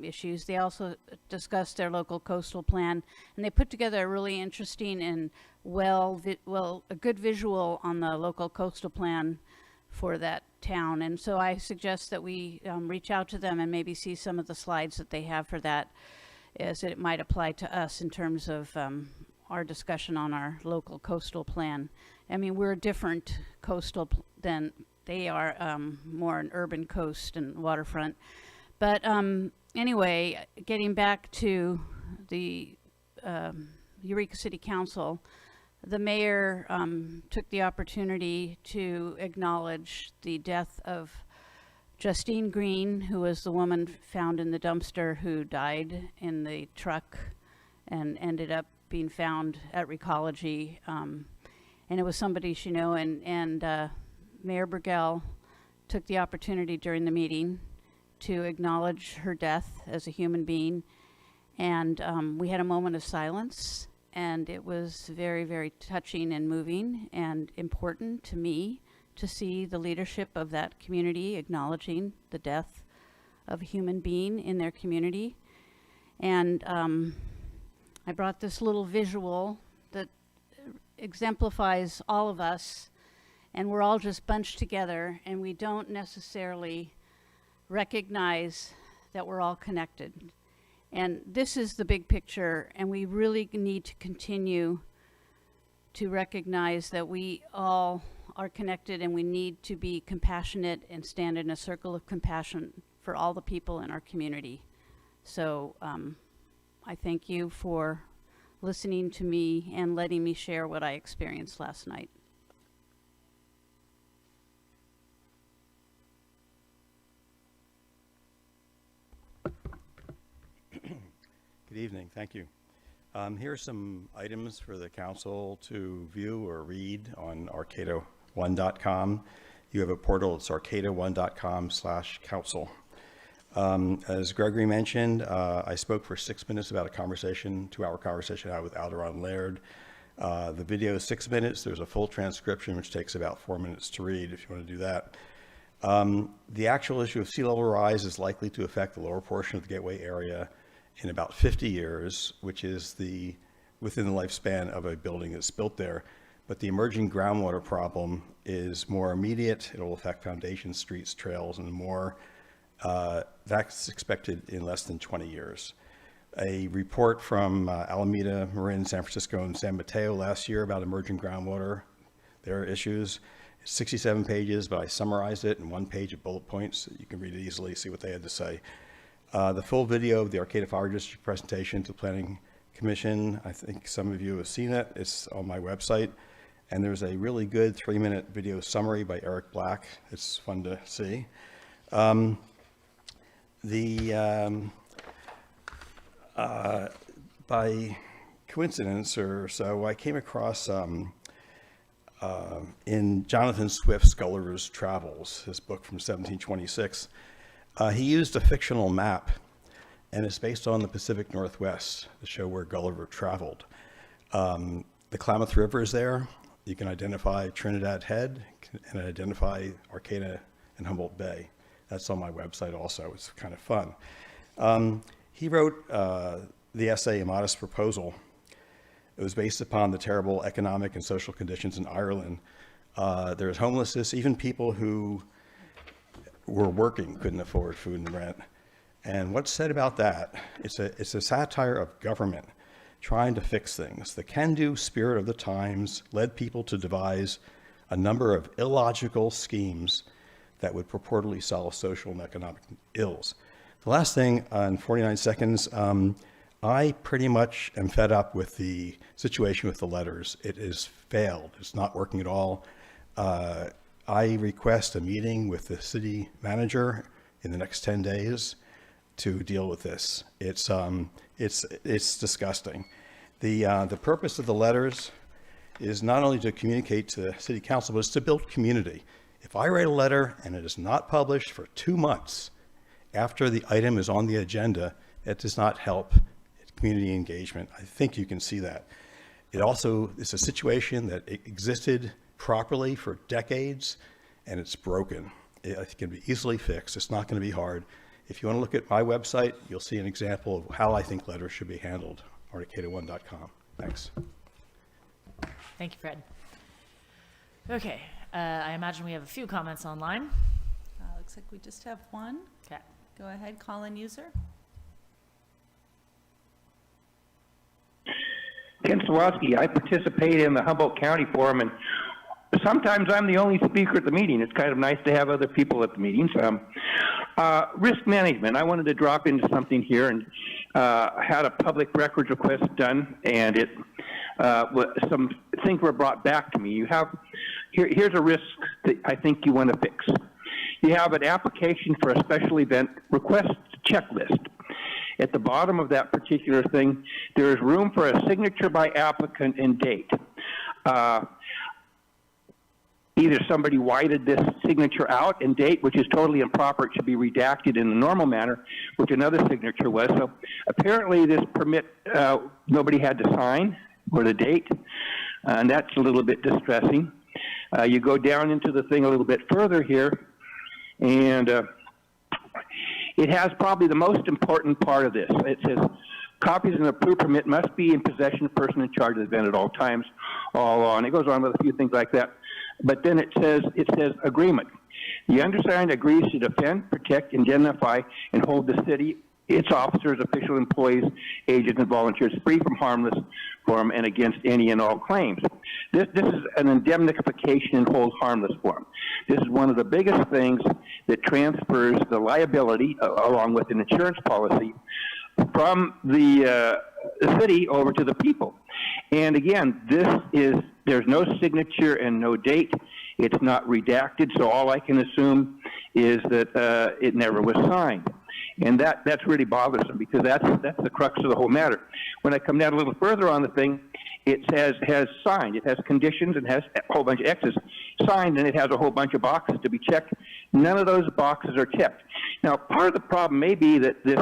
issues. They also discussed their local coastal plan, and they put together a really interesting and a good visual on the local coastal plan for that town. And so I suggest that we reach out to them and maybe see some of the slides that they have for that, as it might apply to us in terms of our discussion on our local coastal plan. I mean, we're a different coastal than they are, more an urban coast and waterfront. But anyway, getting back to the Eureka City Council, the mayor took the opportunity to acknowledge the death of Justine Green, who was the woman found in the dumpster who died in the truck and ended up being found at Recology. And it was somebody she knew, and Mayor Burgell took the opportunity during the meeting to acknowledge her death as a human being. And we had a moment of silence, and it was very, very touching and moving and important to me to see the leadership of that community acknowledging the death of a human being in their community. And I brought this little visual that exemplifies all of us, and we're all just bunched together, and we don't necessarily recognize that we're all connected. And this is the big picture, and we really need to continue to recognize that we all are connected, and we need to be compassionate and stand in a circle of compassion for all the people in our community. So I thank you for listening to me and letting me share what I experienced last night. Good evening, thank you. Here are some items for the council to view or read on arcata1.com. you have a portal. It's arcata1.com/council. As Gregory mentioned, I spoke for 6 minutes about a conversation, 2-hour conversation I had with Alderon Laird. The video is 6 minutes. There's a full transcription, which takes about 4 minutes to read if you want to do that. The actual issue of sea level rise is likely to affect the lower portion of the Gateway area in about 50 years, which is within the lifespan of a building that's built there. But the emerging groundwater problem is more immediate. It will affect foundations, streets, trails, and more. That's expected in less than 20 years. A report from Alameda, Marin, San Francisco, and San Mateo last year about emerging groundwater, their issues. 67 pages, but I summarized it in 1 page of bullet points. You can read it easily, see what they had to say. The full video of the Arcata Fire District presentation to the Planning Commission, I think some of you have seen it. It's on my website. And there's a really good 3-minute video summary by Eric Black. It's fun to see. By coincidence or so, I came across in Jonathan Swift's Gulliver's Travels, his book from 1726, he used a fictional map, and it's based on the Pacific Northwest to show where Gulliver traveled. The Klamath River is there. You can identify Trinidad Head and identify Arcata and Humboldt Bay. That's on my website also. It's kind of fun. He wrote the essay, A Modest Proposal. It was based upon the terrible economic and social conditions in Ireland. There's homelessness, even people who were working couldn't afford food and rent. And what's said about that, it's a satire of government trying to fix things. The can-do spirit of the times led people to devise a number of illogical schemes that would purportedly solve social and economic ills. The last thing, in 49 seconds, I pretty much am fed up with the situation with the letters. It has failed. It's not working at all. I request a meeting with the city manager in the next 10 days to deal with this. It's disgusting. The purpose of the letters is not only to communicate to the city council, but it's to build community. If I write a letter and it is not published for 2 months after the item is on the agenda, it does not help community engagement. I think you can see that. It also is a situation that existed properly for decades, and it's broken. It can be easily fixed. It's not going to be hard. If you want to look at my website, you'll see an example of how I think letters should be handled, arcata1.com. Thanks. Thank you, Fred. Okay, I imagine we have a few comments online. Looks like we just have one. Okay. Go ahead, call in user. Ken Sawatsky, I participate in the Humboldt County Forum, and sometimes I'm the only speaker at the meeting. It's kind of nice to have other people at the meetings. Risk management, I wanted to drop into something here, and had a public records request done, and some things were brought back to me. Here's a risk that I think you want to fix. You have an application for a special event request checklist. At the bottom of that particular thing, there is room for a signature by applicant and date. Either somebody whited this signature out and date, which is totally improper. It should be redacted in the normal manner, which another signature was. So apparently this permit, nobody had to sign or the date, and that's a little bit distressing. You go down into the thing a little bit further here, and it has probably the most important part of this. It says, copies of an approved permit must be in possession of the person in charge of the event at all times, all on. It goes on with a few things like that. But then it says agreement. The undersigned agrees to defend, protect, indemnify, and hold the city, its officers, official employees, agents, and volunteers free from harmless form and against any and all claims. This is an indemnification and hold harmless form. This is one of the biggest things that transfers the liability, along with an insurance policy, from the city over to the people. And again, there's no signature and no date. It's not redacted, so all I can assume is that it never was signed. And that's really bothersome, because that's the crux of the whole matter. When I come down a little further on the thing, it has signed. It has conditions and has a whole bunch of X's. signed, and it has a whole bunch of boxes to be checked. None of those boxes are checked. Now, part of the problem may be that this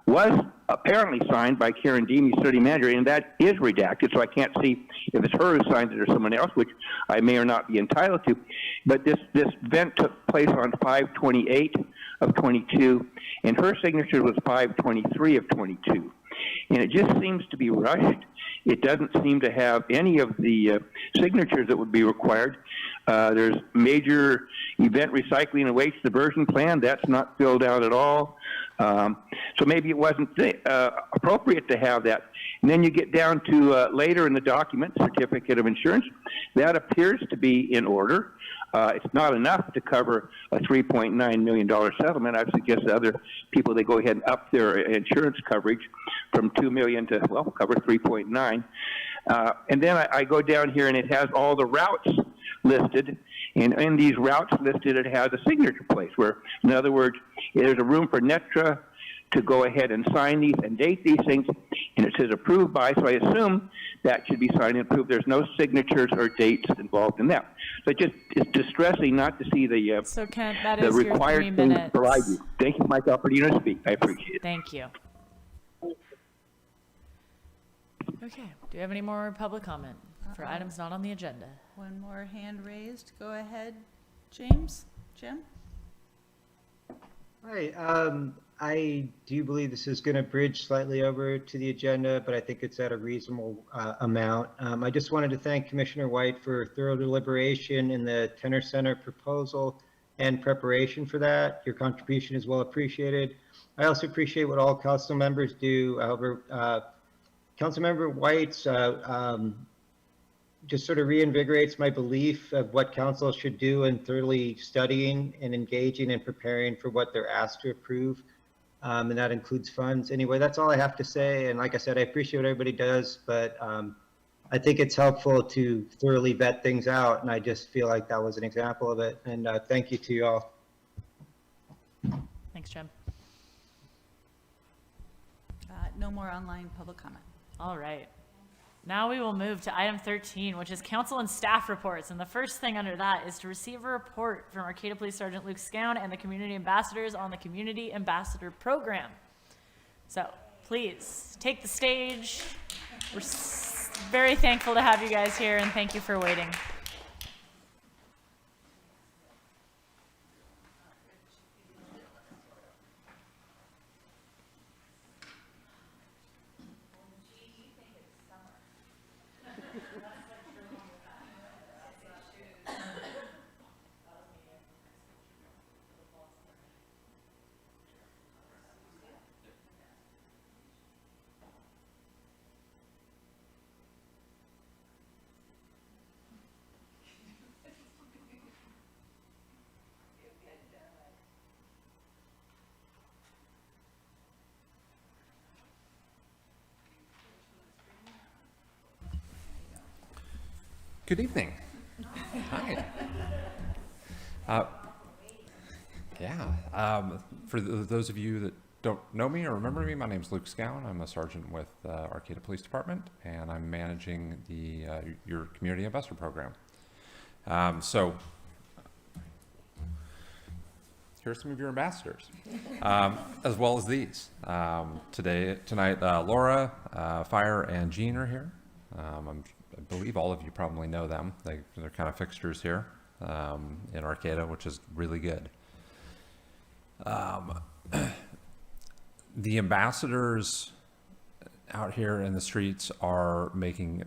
was apparently signed by Karen Deemy, city manager, and that is redacted, so I can't see if it's her who signed it or someone else, which I may or not be entitled to. But this event took place on 5/28 of 22, and her signature was 5/23 of 22. And it just seems to be rushed. It doesn't seem to have any of the signatures that would be required. There's major event recycling and waste diversion plan. That's not filled out at all. So maybe it wasn't appropriate to have that. And then you get down to later in the document, certificate of insurance. That appears to be in order. It's not enough to cover a $3.9 million settlement. I've suggested other people, they go ahead and up their insurance coverage from $2 million to, well, cover 3.9. And then I go down here and it has all the routes listed. And in these routes listed, it has a signature place where, in other words, there's a room for NETRA to go ahead and sign these and date these things. And it says approved by, so I assume that should be signed and approved. There's no signatures or dates involved in that. So it's distressing not to see the, So Kent, that the is your required 3 things to minutes. provide you. Thank you for my opportunity to speak. I appreciate it. Thank you. Okay, do you have any more public comment for items not on the agenda? One more hand raised. Go ahead, James. Jim? Hi, I do believe this is going to bridge slightly over to the agenda, but I think it's at a reasonable amount. I just wanted to thank Commissioner White for thorough deliberation in the Tenor Center proposal and preparation for that. Your contribution is well appreciated. I also appreciate what all council members do. However, Councilmember White's just sort of reinvigorates my belief of what council should do in thoroughly studying and engaging and preparing for what they're asked to approve. And that includes funds. Anyway, that's all I have to say. And like I said, I appreciate what everybody does, but I think it's helpful to thoroughly vet things out. And I just feel like that was an example of it. And thank you to you all. Thanks, Jim. No more online public comment. All right. Now we will move to item 13, which is council and staff reports. And the first thing under that is to receive a report from Arcata Police Sergeant Luke Scown and the community ambassadors on the Community Ambassador Program. So please take the stage. We're very thankful to have you guys here, and thank you for waiting. Good evening. Hi. For those of you that don't know me or remember me, my name is Luke Scown. I'm a sergeant with Arcata Police Department, and I'm managing the your Community Ambassador Program. So here are some of your ambassadors, as well as these. Tonight, Laura, Fire, and Jean are here. I believe all of you probably know them. They're kind of fixtures here in Arcata, which is really good. The ambassadors out here in the streets are making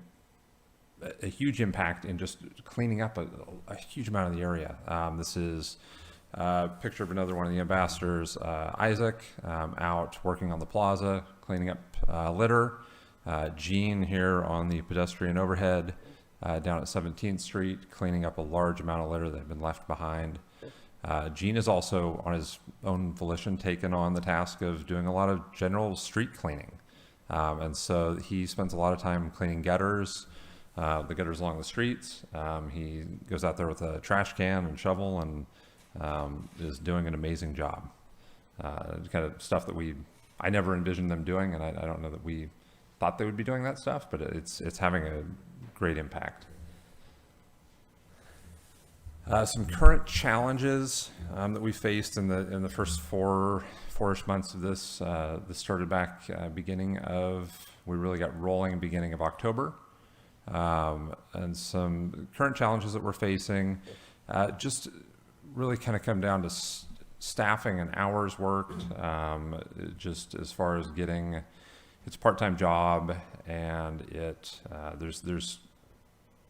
a huge impact in just cleaning up a huge amount of the area. This is a picture of another one of the ambassadors, Isaac, out working on the plaza, cleaning up litter. Jean here on the pedestrian overhead down at 17th Street, cleaning up a large amount of litter that had been left behind. Jean is also, on his own volition, taken on the task of doing a lot of general street cleaning. And so he spends a lot of time cleaning gutters, the gutters along the streets. He goes out there with a trash can and shovel and is doing an amazing job. Kind of stuff that I never envisioned them doing, and I don't know that we thought they would be doing that stuff, but it's having a great impact. Some current challenges that we faced in the first four-ish months of this. This started back we really got rolling beginning of October. And some current challenges that we're facing just really kind of come down to staffing and hours worked, just as far as getting, it's a part-time job, and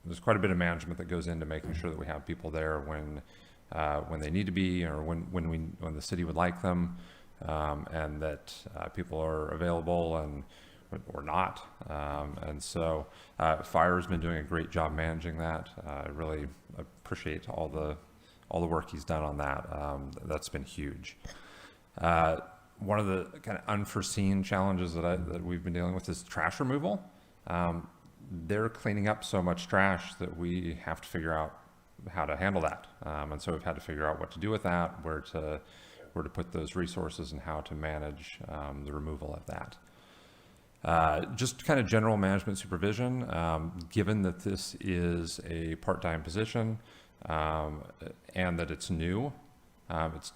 there's quite a bit of management that goes into making sure that we have people there when they need to be, or when the city would like them, and that people are available or not. And so Fire has been doing a great job managing that. I really appreciate all the work he's done on that. That's been huge. One of the kind of unforeseen challenges that we've been dealing with is trash removal. They're cleaning up so much trash that we have to figure out how to handle that. And so we've had to figure out what to do with that, where to put those resources, and how to manage the removal of that. Just kind of general management supervision, given that this is a part-time position, and that it's new, it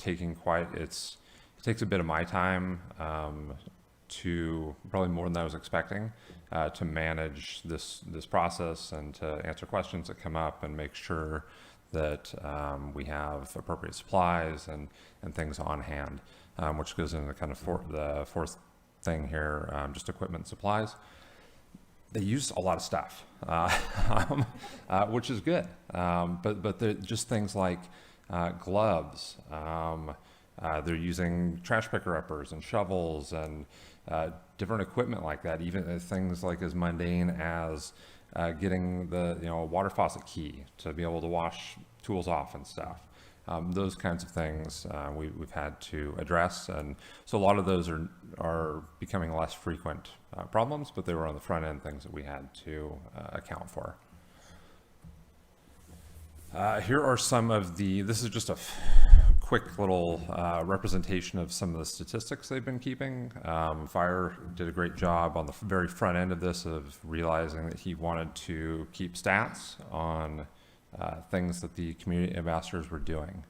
takes a bit of my time, to probably more than I was expecting, to manage this process and to answer questions that come up and make sure that we have appropriate supplies and things on hand, which goes into kind of the fourth thing here, just equipment and supplies. They use a lot of stuff, which is good, but just things like gloves. They're using trash picker-uppers and shovels and different equipment like that, even things like as mundane as getting a water faucet key to be able to wash tools off and stuff. Those kinds of things we've had to address, and so a lot of those are becoming less frequent problems, but they were on the front end things that we had to account for. Here are some of this is just a quick little representation of some of the statistics they've been keeping. Fire did a great job on the very front end of this, of realizing that he wanted to keep stats on things that the community ambassadors were doing.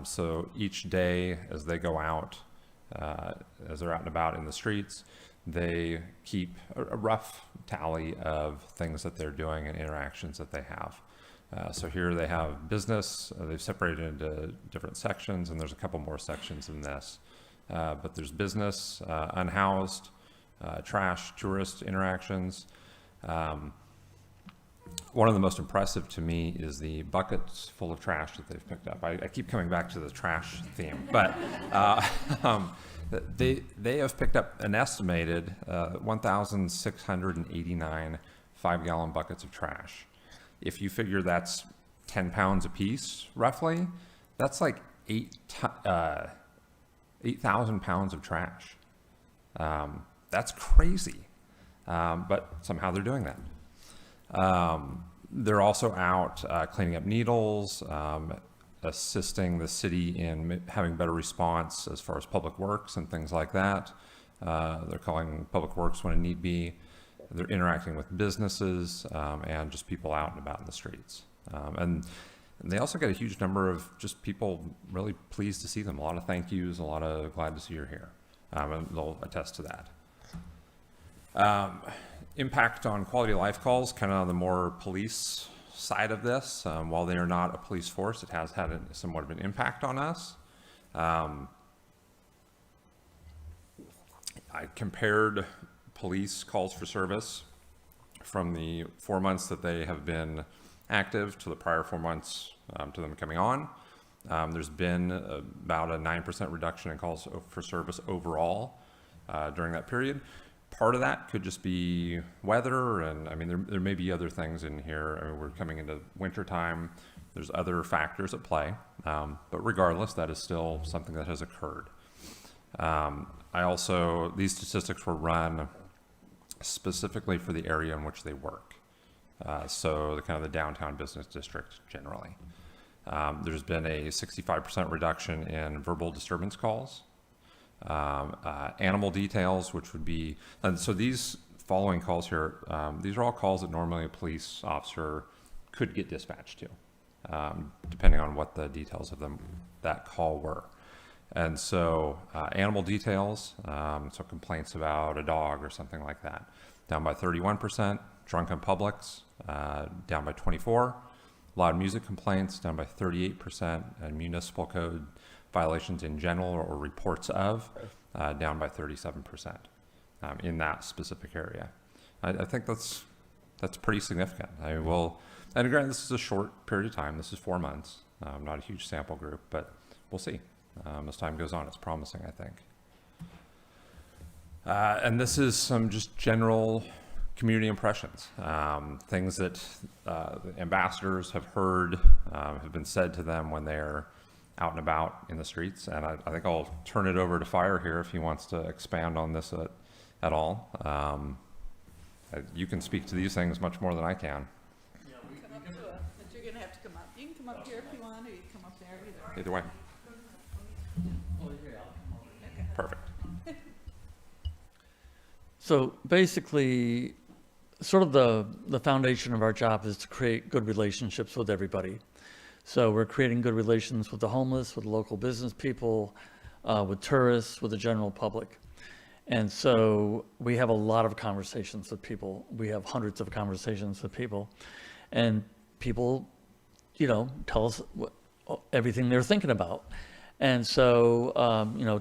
So each day as they go out, as they're out and about in the streets, they keep a rough tally of things that they're doing and interactions that they have. So here they have business. They've separated into different sections, and there's a couple more sections in this. But there's business, unhoused, trash, tourist interactions. One of the most impressive to me is the buckets full of trash that they've picked up. I keep coming back to the trash theme, but they have picked up an estimated 1,689 5-gallon buckets of trash. If you figure that's 10 pounds a piece, roughly, that's like 8,000 pounds of trash. That's crazy, but somehow they're doing that. They're also out cleaning up needles, assisting the city in having better response as far as public works and things like that. They're calling public works when it need be. They're interacting with businesses and just people out and about in the streets. And they also get a huge number of just people really pleased to see them. A lot of thank yous, a lot of glad to see you're here. And they'll attest to that. Impact on quality of life calls, kind of on the more police side of this. While they are not a police force, it has had somewhat of an impact on us. I compared police calls for service from the 4 months that they have been active to the prior 4 months to them coming on. There's been about a 9% reduction in calls for service overall during that period. Part of that could just be weather, and I mean, there may be other things in here. I mean, we're coming into winter time. There's other factors at play, but regardless, that is still something that has occurred. These statistics were run specifically for the area in which they work. So the kind of the downtown business district generally. There's been a 65% reduction in verbal disturbance calls. Animal details, which would be, and so these following calls here, these are all calls that normally a police officer could get dispatched to. depending on what the details of that call were. And so animal details, so complaints about a dog or something like that, down by 31%. Drunken publics, down by 24%. Loud music complaints, down by 38%. And municipal code violations in general or reports of, down by 37% in that specific area. I think that's pretty significant. And again, this is a short period of time. This is 4 months, not a huge sample group, but we'll see. As time goes on, it's promising, I think. And this is some just general community impressions, things that the ambassadors have heard, have been said to them when they're out and about in the streets. And I think I'll turn it over to Fire here if he wants to expand on this at all. You can speak to these things much more than I can. Yeah, come up to it, but you're gonna have to come up. You can come up here if you want, or you can come up there, Either way. Perfect. So basically, sort of the foundation of our job is to create good relationships with everybody. So we're creating good relations with the homeless, with local business people, with tourists, with the general public. And so we have a lot of conversations with people. We have hundreds of conversations with people. And people, tell us everything they're thinking about. And so,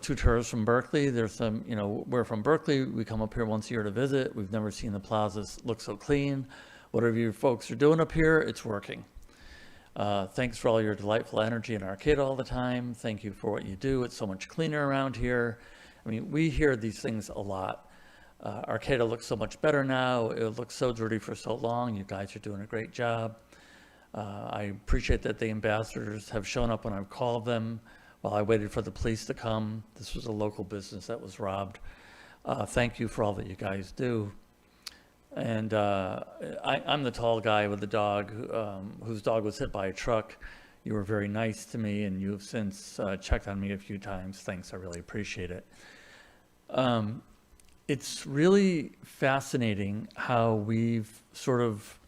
2 tourists from Berkeley, there's some, we're from Berkeley. We come up here once a year to visit. We've never seen the plazas look so clean. Whatever you folks are doing up here, it's working. Thanks for all your delightful energy in Arcata all the time. Thank you for what you do. It's so much cleaner around here. I mean, we hear these things a lot. Arcata looks so much better now. It looked so dirty for so long. You guys are doing a great job. I appreciate that the ambassadors have shown up when I've called them while I waited for the police to come. This was a local business that was robbed. Thank you for all that you guys do. And I'm the tall guy with the dog, whose dog was hit by a truck. You were very nice to me, and you've since checked on me a few times. Thanks, I really appreciate it. It's really fascinating how we've sort of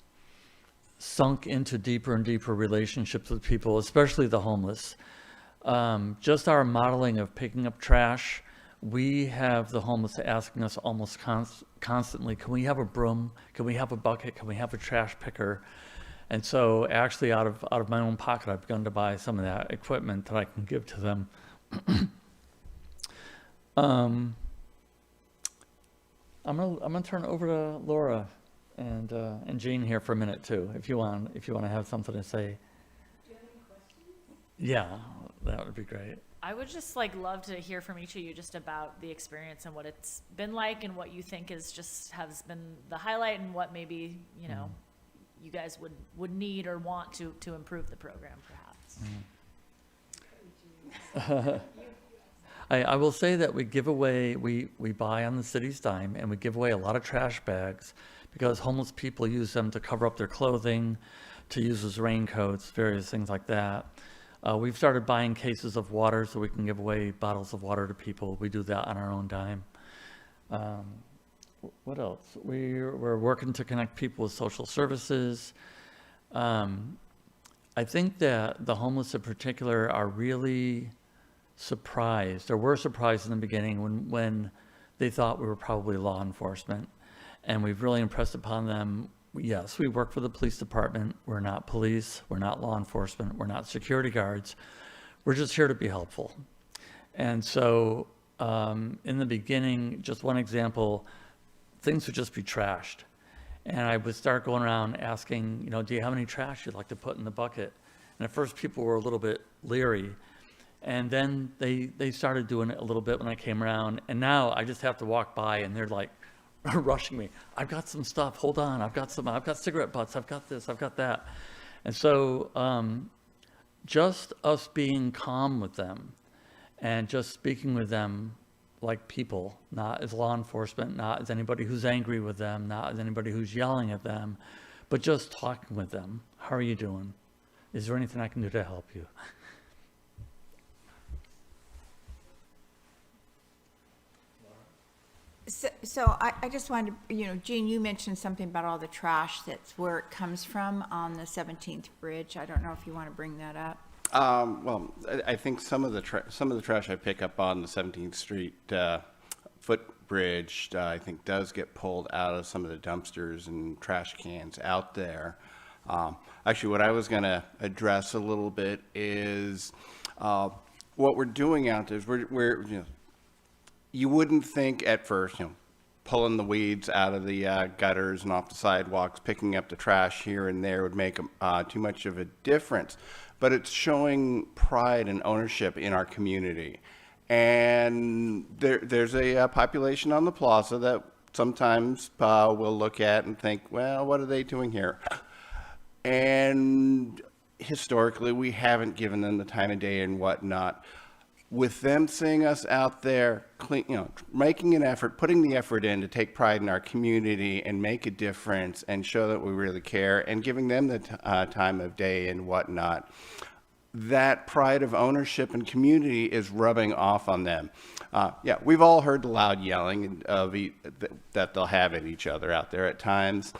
sunk into deeper and deeper relationships with people, especially the homeless. Just our modeling of picking up trash, we have the homeless asking us almost constantly, can we have a broom? Can we have a bucket? Can we have a trash picker? And so actually out of my own pocket, I've begun to buy some of that equipment that I can give to them. I'm gonna turn it over to Laura and Jean here for a minute too, if you want to have something to say. Do you have any questions? Yeah, that would be great. I would just love to hear from each of you just about the experience and what it's been like and what you think has been the highlight and what maybe, you guys would need or want to improve the program perhaps. I will say that we give away, we buy on the city's dime, and we give away a lot of trash bags because homeless people use them to cover up their clothing, to use as raincoats, various things like that. We've started buying cases of water so we can give away bottles of water to people. We do that on our own dime. What else? We're working to connect people with social services. I think that the homeless in particular are really surprised, or were surprised in the beginning when they thought we were probably law enforcement. And we've really impressed upon them, yes, we work for the police department. We're not police. We're not law enforcement. We're not security guards. We're just here to be helpful. And so in the beginning, just one example, things would just be trashed. And I would start going around asking, do you have any trash you'd like to put in the bucket? And at first people were a little bit leery. And then they started doing it a little bit when I came around. And now I just have to walk by and they're like rushing me. I've got some stuff, hold on. I've got cigarette butts. I've got this, I've got that. And so just us being calm with them and just speaking with them like people, not as law enforcement, not as anybody who's angry with them, not as anybody who's yelling at them, but just talking with them. How are you doing? Is there anything I can do to help you? So I just wanted to, Jean, you mentioned something about all the trash, that's where it comes from on the 17th Bridge. I don't know if you want to bring that up. Well, I think some of the trash I pick up on the 17th Street footbridge, I think does get pulled out of some of the dumpsters and trash cans out there. Actually, what I was going to address a little bit is what we're doing out there is we're you wouldn't think at first, pulling the weeds out of the gutters and off the sidewalks, picking up the trash here and there would make too much of a difference. But it's showing pride and ownership in our community. And there's a population on the plaza that sometimes we'll look at and think, well, what are they doing here? And historically, we haven't given them the time of day and whatnot. With them seeing us out there, making an effort, putting the effort in to take pride in our community and make a difference and show that we really care, and giving them the time of day and whatnot, that pride of ownership and community is rubbing off on them. Yeah, we've all heard the loud yelling that they'll have at each other out there at times.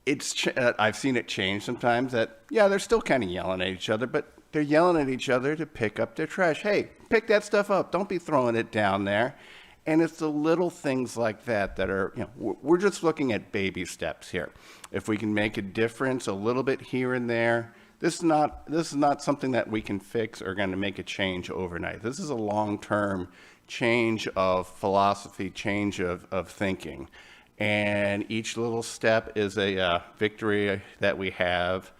I've seen it change sometimes that, yeah, they're still kind of yelling at each other, but they're yelling at each other to pick up their trash. Hey, pick that stuff up. Don't be throwing it down there. And it's the little things like that that are, we're just looking at baby steps here. If we can make a difference a little bit here and there, this is not something that we can fix or going to make a change overnight. This is a long-term change of philosophy, change of thinking. And each little step is a victory that we have.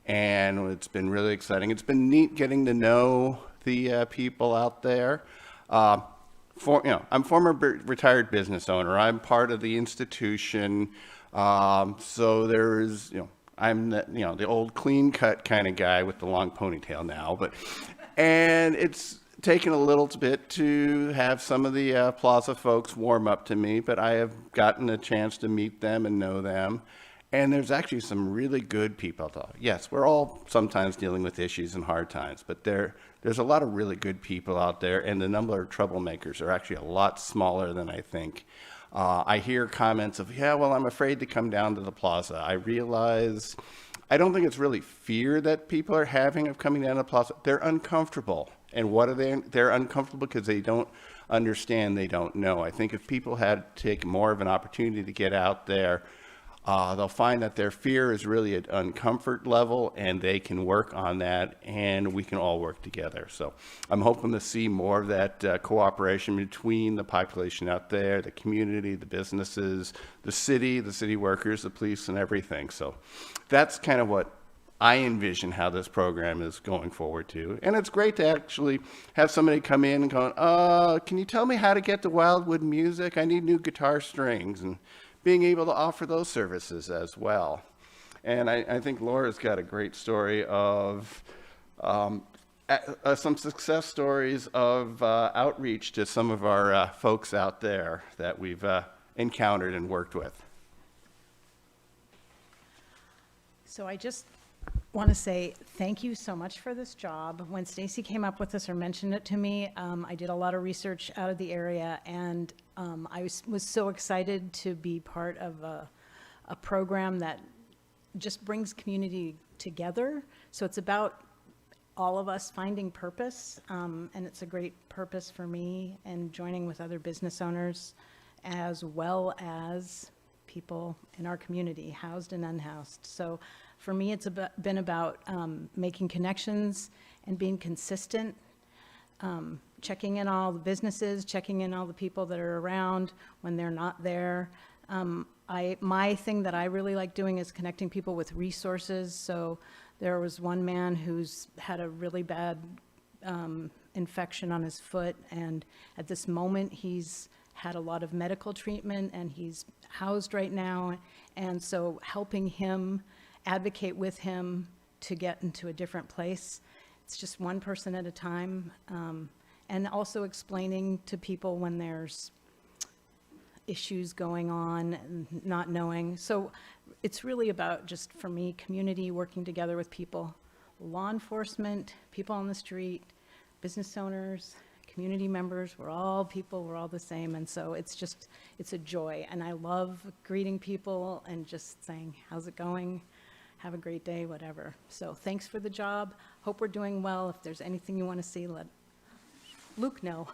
And it's been really exciting. It's been neat getting to know the people out there. I'm former retired business owner. I'm part of the institution. So there's, I'm the old clean cut kind of guy with the long ponytail now. And it's taken a little bit to have some of the plaza folks warm up to me, but I have gotten a chance to meet them and know them. And there's actually some really good people, though. Yes, we're all sometimes dealing with issues and hard times, but there's a lot of really good people out there, and the number of troublemakers are actually a lot smaller than I think. I hear comments of, yeah, well, I'm afraid to come down to the plaza. I realize, I don't think it's really fear that people are having of coming down to the plaza. They're uncomfortable. And what are they? They're uncomfortable because they don't understand, they don't know. I think if people had to take more of an opportunity to get out there, they'll find that their fear is really at uncomfort level, and they can work on that, and we can all work together. So I'm hoping to see more of that cooperation between the population out there, the community, the businesses, the city workers, the police, and everything. So that's kind of what I envision how this program is going forward to. And it's great to actually have somebody come in and go, can you tell me how to get the Wildwood music? I need new guitar strings, and being able to offer those services as well. And I think Laura's got a great story of some success stories of outreach to some of our folks out there that we've encountered and worked with. So I just want to say thank you so much for this job. When Stacy came up with this or mentioned it to me, I did a lot of research out of the area, and I was so excited to be part of a program that just brings community together. So it's about all of us finding purpose, and it's a great purpose for me, and joining with other business owners as well as people in our community, housed and unhoused. So for me, it's been about making connections and being consistent, checking in all the businesses, checking in all the people that are around when they're not there. My thing that I really like doing is connecting people with resources. So there was one man who's had a really bad infection on his foot, and at this moment he's had a lot of medical treatment, and he's housed right now. And so helping him, advocate with him to get into a different place. It's just one person at a time. And also explaining to people when there's issues going on and not knowing. So it's really about, just for me, community, working together with people, law enforcement, people on the street, business owners, community members, we're all people, we're all the same, and so it's a joy. And I love greeting people and just saying, how's it going? Have a great day, whatever. So thanks for the job. Hope we're doing well. If there's anything you want to see, let Luke know.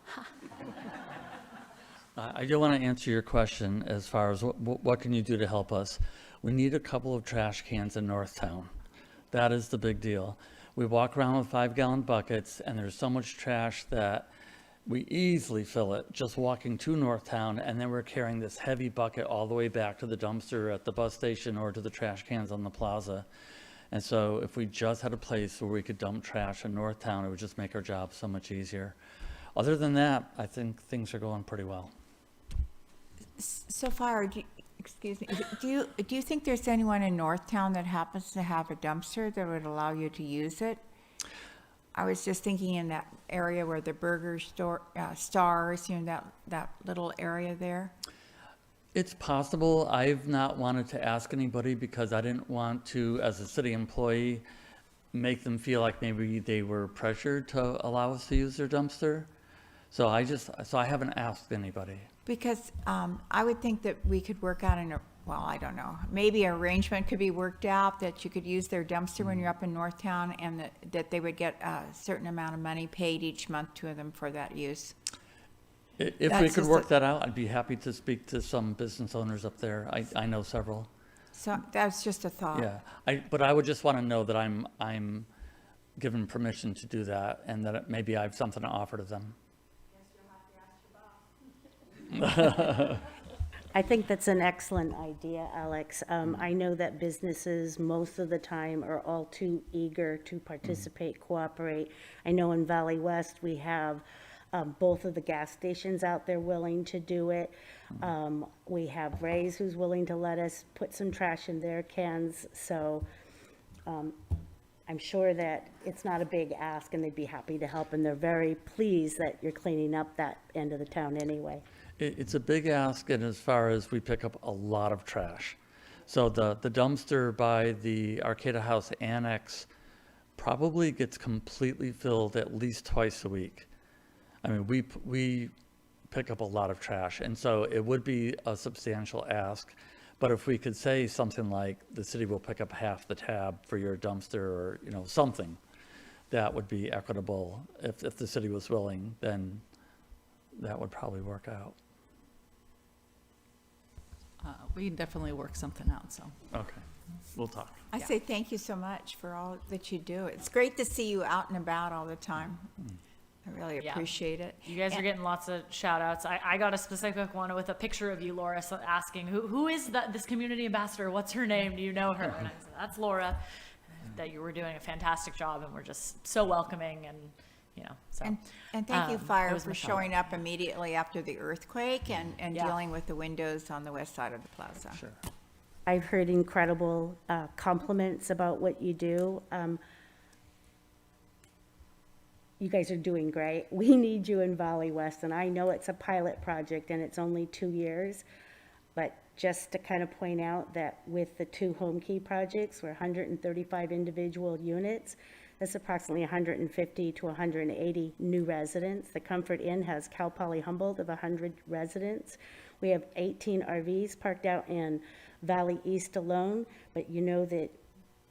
I do want to answer your question as far as what can you do to help us. We need a couple of trash cans in Northtown. That is the big deal. We walk around with 5-gallon buckets, and there's so much trash that we easily fill it just walking to Northtown, and then we're carrying this heavy bucket all the way back to the dumpster at the bus station or to the trash cans on the plaza. And so if we just had a place where we could dump trash in Northtown, it would just make our job so much easier. Other than that, I think things are going pretty well. So far, excuse me, do you think there's anyone in Northtown that happens to have a dumpster that would allow you to use it? I was just thinking in that area where the burger store, Stars, that little area there. It's possible. I've not wanted to ask anybody because I didn't want to, as a city employee, make them feel like maybe they were pressured to allow us to use their dumpster. So I haven't asked anybody. Because I would think that we could work out I don't know, maybe an arrangement could be worked out that you could use their dumpster when you're up in Northtown, and that they would get a certain amount of money paid each month to them for that use. If we could work that out, I'd be happy to speak to some business owners up there. I know several. So that's just a thought. Yeah, but I would just want to know that I'm given permission to do that, and that maybe I have something to offer to them. I think that's an excellent idea, Alex. I know that businesses most of the time are all too eager to participate, cooperate. I know in Valley West, we have both of the gas stations out there willing to do it. We have Ray's who's willing to let us put some trash in their cans. So I'm sure that it's not a big ask, and they'd be happy to help, and they're very pleased that you're cleaning up that end of the town anyway. It's a big ask, and as far as we pick up a lot of trash. So the dumpster by the Arcata House Annex probably gets completely filled at least twice a week. I mean, we pick up a lot of trash, and so it would be a substantial ask. But if we could say something like the city will pick up half the tab for your dumpster, or something that would be equitable, if the city was willing, then that would probably work out. We can definitely work something out, so. Okay, we'll talk. I say thank you so much for all that you do. It's great to see you out and about all the time. I really appreciate it. You guys are getting lots of shout outs. I got a specific one with a picture of you, Laura, asking who is this community ambassador? What's her name? Do you know her? And I said, that's Laura. That you were doing a fantastic job, and we're just so welcoming, and so. And thank you, Fire, was for Michelle. showing up immediately after the earthquake and dealing with the windows on the west side of the plaza. Sure. I've heard incredible compliments about what you do. You guys are doing great. We need you in Valley West, and I know it's a pilot project and it's only 2 years, but just to kind of point out that with the 2 home key projects, we're 135 individual units. That's approximately 150 to 180 new residents. The Comfort Inn has Cal Poly Humboldt of 100 residents. We have 18 RVs parked out in Valley East alone, but that,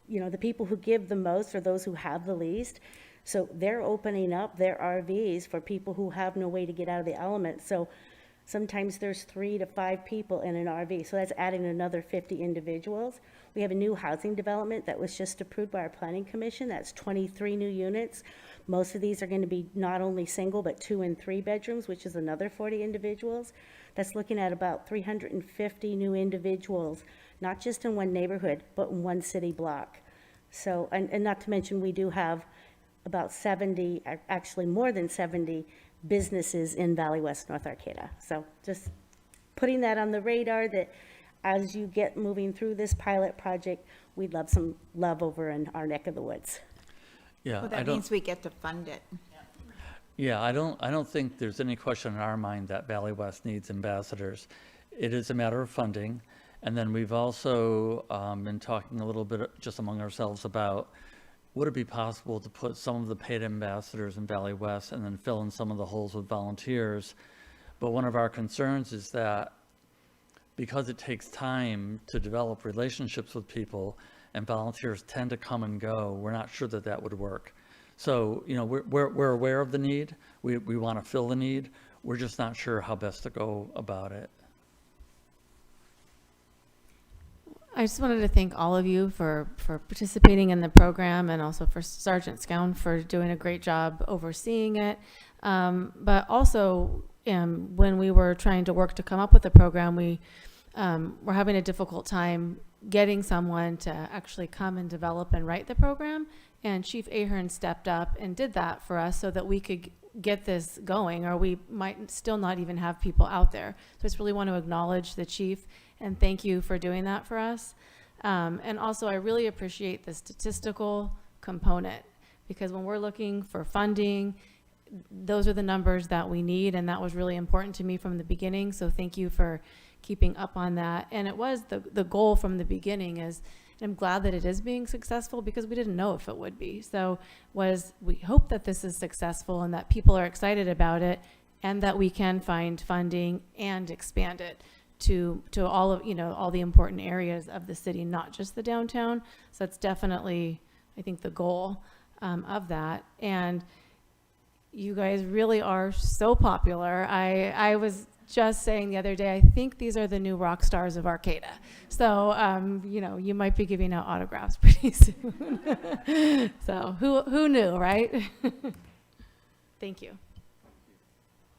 the people who give the most are those who have the least. So they're opening up their RVs for people who have no way to get out of the element. So sometimes there's 3 to 5 people in an RV. So that's adding another 50 individuals. We have a new housing development that was just approved by our planning commission. That's 23 new units. Most of these are going to be not only single, but 2 and 3 bedrooms, which is another 40 individuals. That's looking at about 350 new individuals, not just in one neighborhood, but in one city block. So, and not to mention, we do have about 70, actually more than 70 businesses in Valley West, North Arcata. So just putting that on the radar, that as you get moving through this pilot project, we'd love some love over in our neck of the woods. Yeah, Well, that means we get to fund it. Yeah, I don't think there's any question in our mind that Valley West needs ambassadors. It is a matter of funding. And then we've also been talking a little bit just among ourselves about would it be possible to put some of the paid ambassadors in Valley West and then fill in some of the holes with volunteers? But one of our concerns is that because it takes time to develop relationships with people and volunteers tend to come and go, we're not sure that that would work. So, you know, we're aware of the need. We want to fill the need. We're just not sure how best to go about it. I just wanted to thank all of you for participating in the program, and also for Sergeant Scown for doing a great job overseeing it. But also, when we were trying to work to come up with the program, we were having a difficult time getting someone to actually come and develop and write the program. And Chief Ahern stepped up and did that for us so that we could get this going, or we might still not even have people out there. So I just really want to acknowledge the chief and thank you for doing that for us. And also, I really appreciate the statistical component, because when we're looking for funding, those are the numbers that we need, and that was really important to me from the beginning. So thank you for keeping up on that. And it was the goal from the beginning is, and I'm glad that it is being successful, because we didn't know if it would be. So we hope that this is successful and that people are excited about it, and that we can find funding and expand it to all of, you know, all the important areas of the city, not just the downtown. So that's definitely, I think, the goal of that. And you guys really are so popular. I was just saying the other day, I think these are the new rock stars of Arcata. So, you know, you might be giving out autographs pretty soon. So who knew, right? Thank you.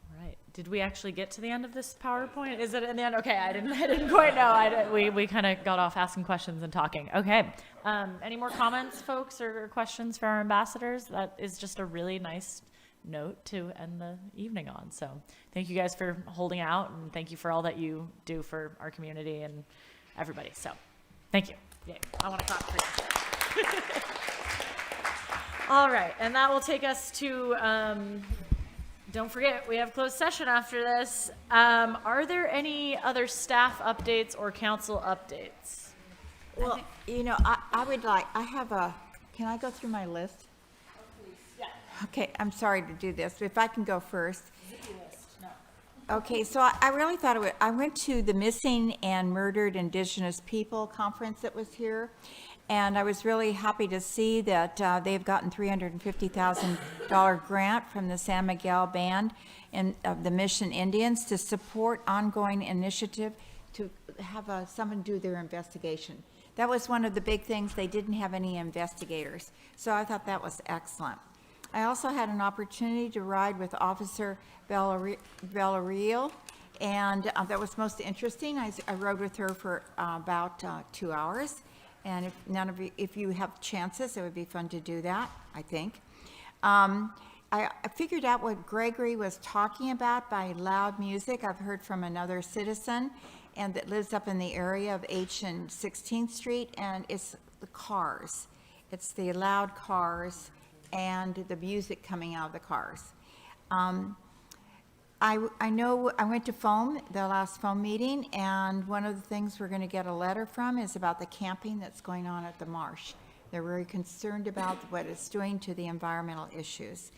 All right. Did we actually get to the end of this PowerPoint? Is it in the end? Okay, I didn't quite know. We kind of got off asking questions and talking. Okay. Any more comments, folks, or questions for our ambassadors? That is just a really nice note to end the evening on. So thank you guys for holding out, and thank you for all that you do for our community and everybody. So thank you. Yay. I want to clap for you. All right, and that will take us to, don't forget, we have closed session after this. Are there any other staff updates or council updates? Well, you know, I would like, can I go through my list? Okay, I'm sorry to do this, but if I can go first. Okay, so I really thought I went to the Missing and Murdered Indigenous People Conference that was here, and I was really happy to see that they've gotten $350,000 grant from the San Miguel Band and the Mission Indians to support ongoing initiative to have someone do their investigation. That was one of the big things. They didn't have any investigators, so I thought that was excellent. I also had an opportunity to ride with Officer Villarreal, and that was most interesting. I rode with her for about 2 hours, and if you have chances, it would be fun to do that, I think. I figured out what Gregory was talking about by loud music. I've heard from another citizen and that lives up in the area of H and 16th Street, and it's the cars. It's the loud cars and the music coming out of the cars. I know I went to FOAM, the last FOAM meeting, and one of the things we're going to get a letter from is about the camping that's going on at the marsh. They're very concerned about what it's doing to the environmental issues.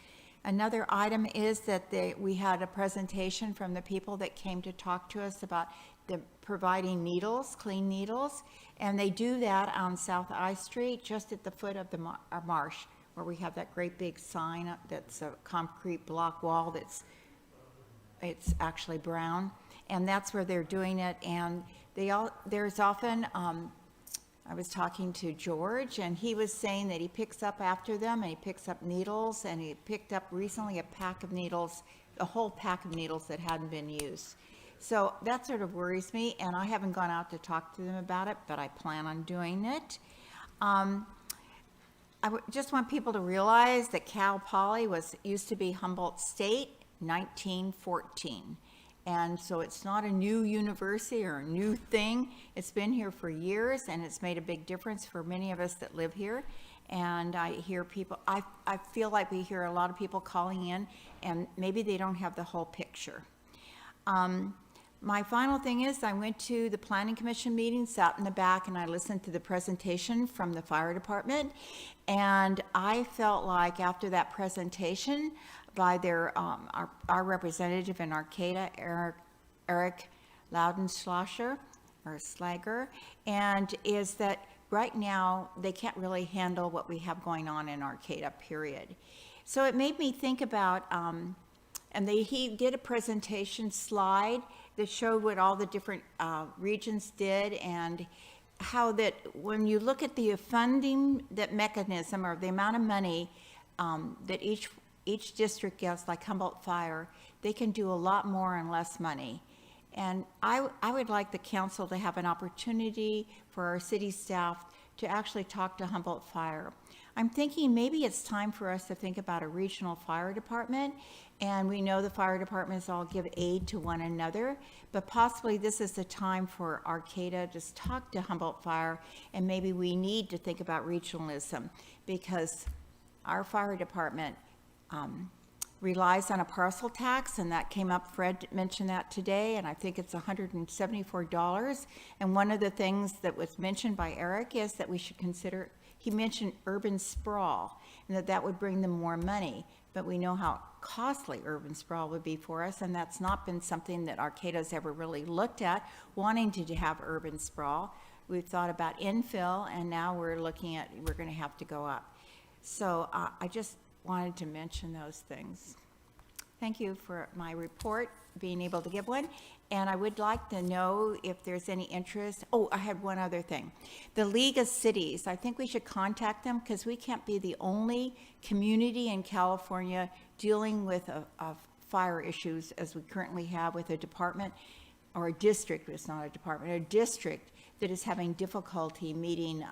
Another item is that we had a presentation from the people that came to talk to us about providing needles, clean needles, and they do that on South I Street, just at the foot of the marsh, where we have that great big sign up that's a concrete block wall it's actually brown, and that's where they're doing it. And there's often, I was talking to George, and he was saying that he picks up after them, and he picks up needles, and he picked up recently a whole pack of needles that hadn't been used. So that sort of worries me, and I haven't gone out to talk to them about it, but I plan on doing it. I just want people to realize that Cal Poly used to be Humboldt State, 1914. And so it's not a new university or a new thing. It's been here for years, and it's made a big difference for many of us that live here. And I hear people, I feel like we hear a lot of people calling in, and maybe they don't have the whole picture. My final thing is, I went to the planning commission meeting, sat in the back, and I listened to the presentation from the fire department. And I felt like after that presentation by our representative in Arcata, Eric Laudenschlasser, or Slager, and is that right now, they can't really handle what we have going on in Arcata, period. So it made me think about, he did a presentation slide that showed what all the different regions did, and how that when you look at the funding, that mechanism or the amount of money that each district gets, like Humboldt Fire, they can do a lot more in less money. And I would like the council to have an opportunity for our city staff to actually talk to Humboldt Fire. I'm thinking maybe it's time for us to think about a regional fire department, and we know the fire departments all give aid to one another, but possibly this is the time for Arcata to talk to Humboldt Fire, and maybe we need to think about regionalism, because our fire department relies on a parcel tax, and that came up, Fred mentioned that today, and I think it's $174. And one of the things that was mentioned by Eric is that we should consider, he mentioned urban sprawl, and that would bring them more money, but we know how costly urban sprawl would be for us, and that's not been something that Arcata's ever really looked at, wanting to have urban sprawl. We've thought about infill, and now we're looking at, we're going to have to go up. So I just wanted to mention those things. Thank you for my report, being able to give one. And I would like to know if there's any interest. Oh, I had one other thing. The League of Cities, I think we should contact them, because we can't be the only community in California dealing with fire issues as we currently have with a department or a district. It's not a department, a district that is having difficulty meeting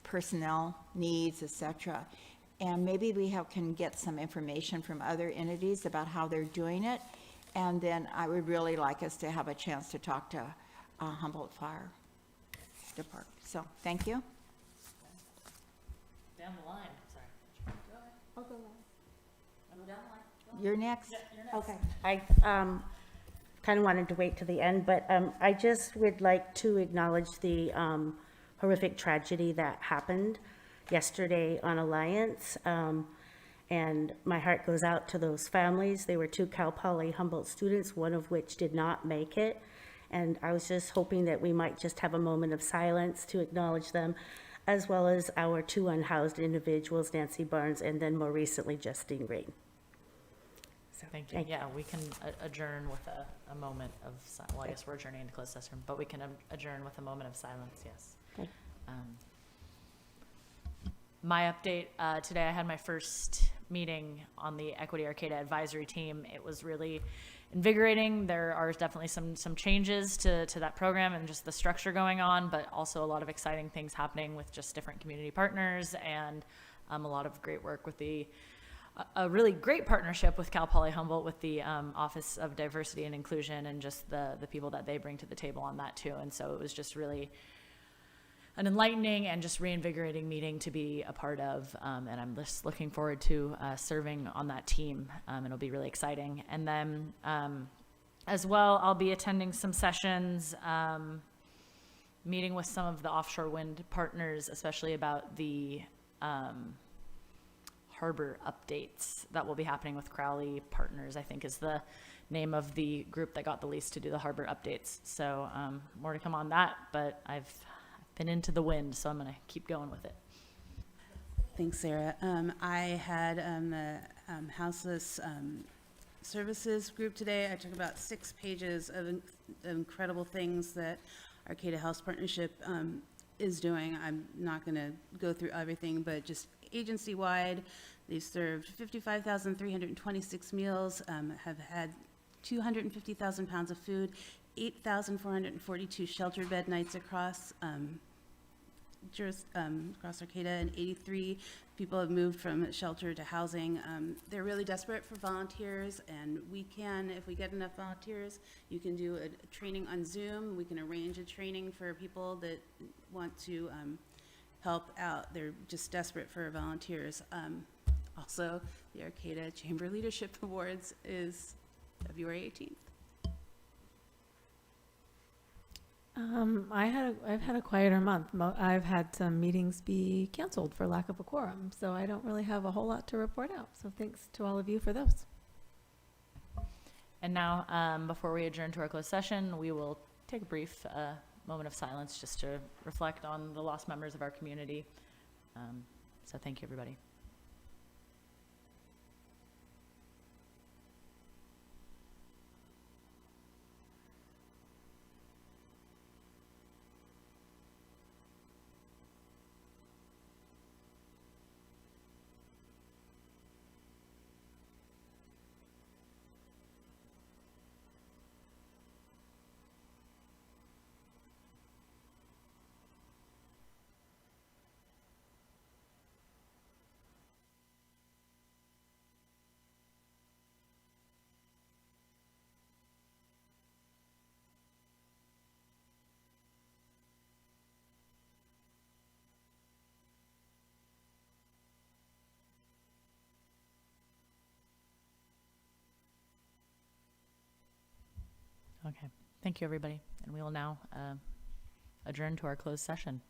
personnel needs, etc. And maybe we can get some information from other entities about how they're doing it. And then I would really like us to have a chance to talk to Humboldt Fire Department. So, thank you. Down the line, sorry. Go ahead. I'll go on. I'll go down the line. Go on. You're next. Yeah, you're next. Okay. I kind of wanted to wait till the end, but I just would like to acknowledge the horrific tragedy that happened yesterday on Alliance. And my heart goes out to those families. They were 2 Cal Poly Humboldt students, one of which did not make it. And I was just hoping that we might just have a moment of silence to acknowledge them, as well as our 2 unhoused individuals, Nancy Barnes, and then more recently, Justine Rain. So, Thank you. Yeah, we can adjourn with a moment of, well, I guess we're adjourning into closed session, but we can adjourn with a moment of silence, yes. Okay. My update, today I had my first meeting on the Equity Arcata advisory team. It was really invigorating. There are definitely some changes to that program and just the structure going on, but also a lot of exciting things happening with just different community partners, and a lot of great work with a really great partnership with Cal Poly Humboldt with the Office of Diversity and Inclusion, and just the people that they bring to the table on that too. And so it was just really an enlightening and just reinvigorating meeting to be a part of, and I'm just looking forward to serving on that team. It'll be really exciting. And then as well, I'll be attending some sessions, meeting with some of the offshore wind partners, especially about the harbor updates that will be happening with Crowley Partners, I think is the name of the group that got the lease to do the harbor updates. So more to come on that, but I've been into the wind, so I'm going to keep going with it. Thanks, Sarah. I had the Houseless Services group today. I took about 6 pages of incredible things that Arcata House Partnership is doing. I'm not going to go through everything, but just agency-wide, they've served 55,326 meals, have had 250,000 pounds of food, 8,442 shelter bed nights across across Arcata, and 83 people have moved from shelter to housing. They're really desperate for volunteers, and we can, if we get enough volunteers, you can do a training on Zoom. We can arrange a training for people that want to help out. They're just desperate for volunteers. Also, the Arcata Chamber Leadership Awards is February 18th. I've had a quieter month. I've had some meetings be canceled for lack of a quorum, so I don't really have a whole lot to report out. So thanks to all of you for those. And now, before we adjourn to our closed session, we will take a brief moment of silence just to reflect on the lost members of our community. So thank you, everybody. Okay, thank you, everybody. And we will now adjourn to our closed session.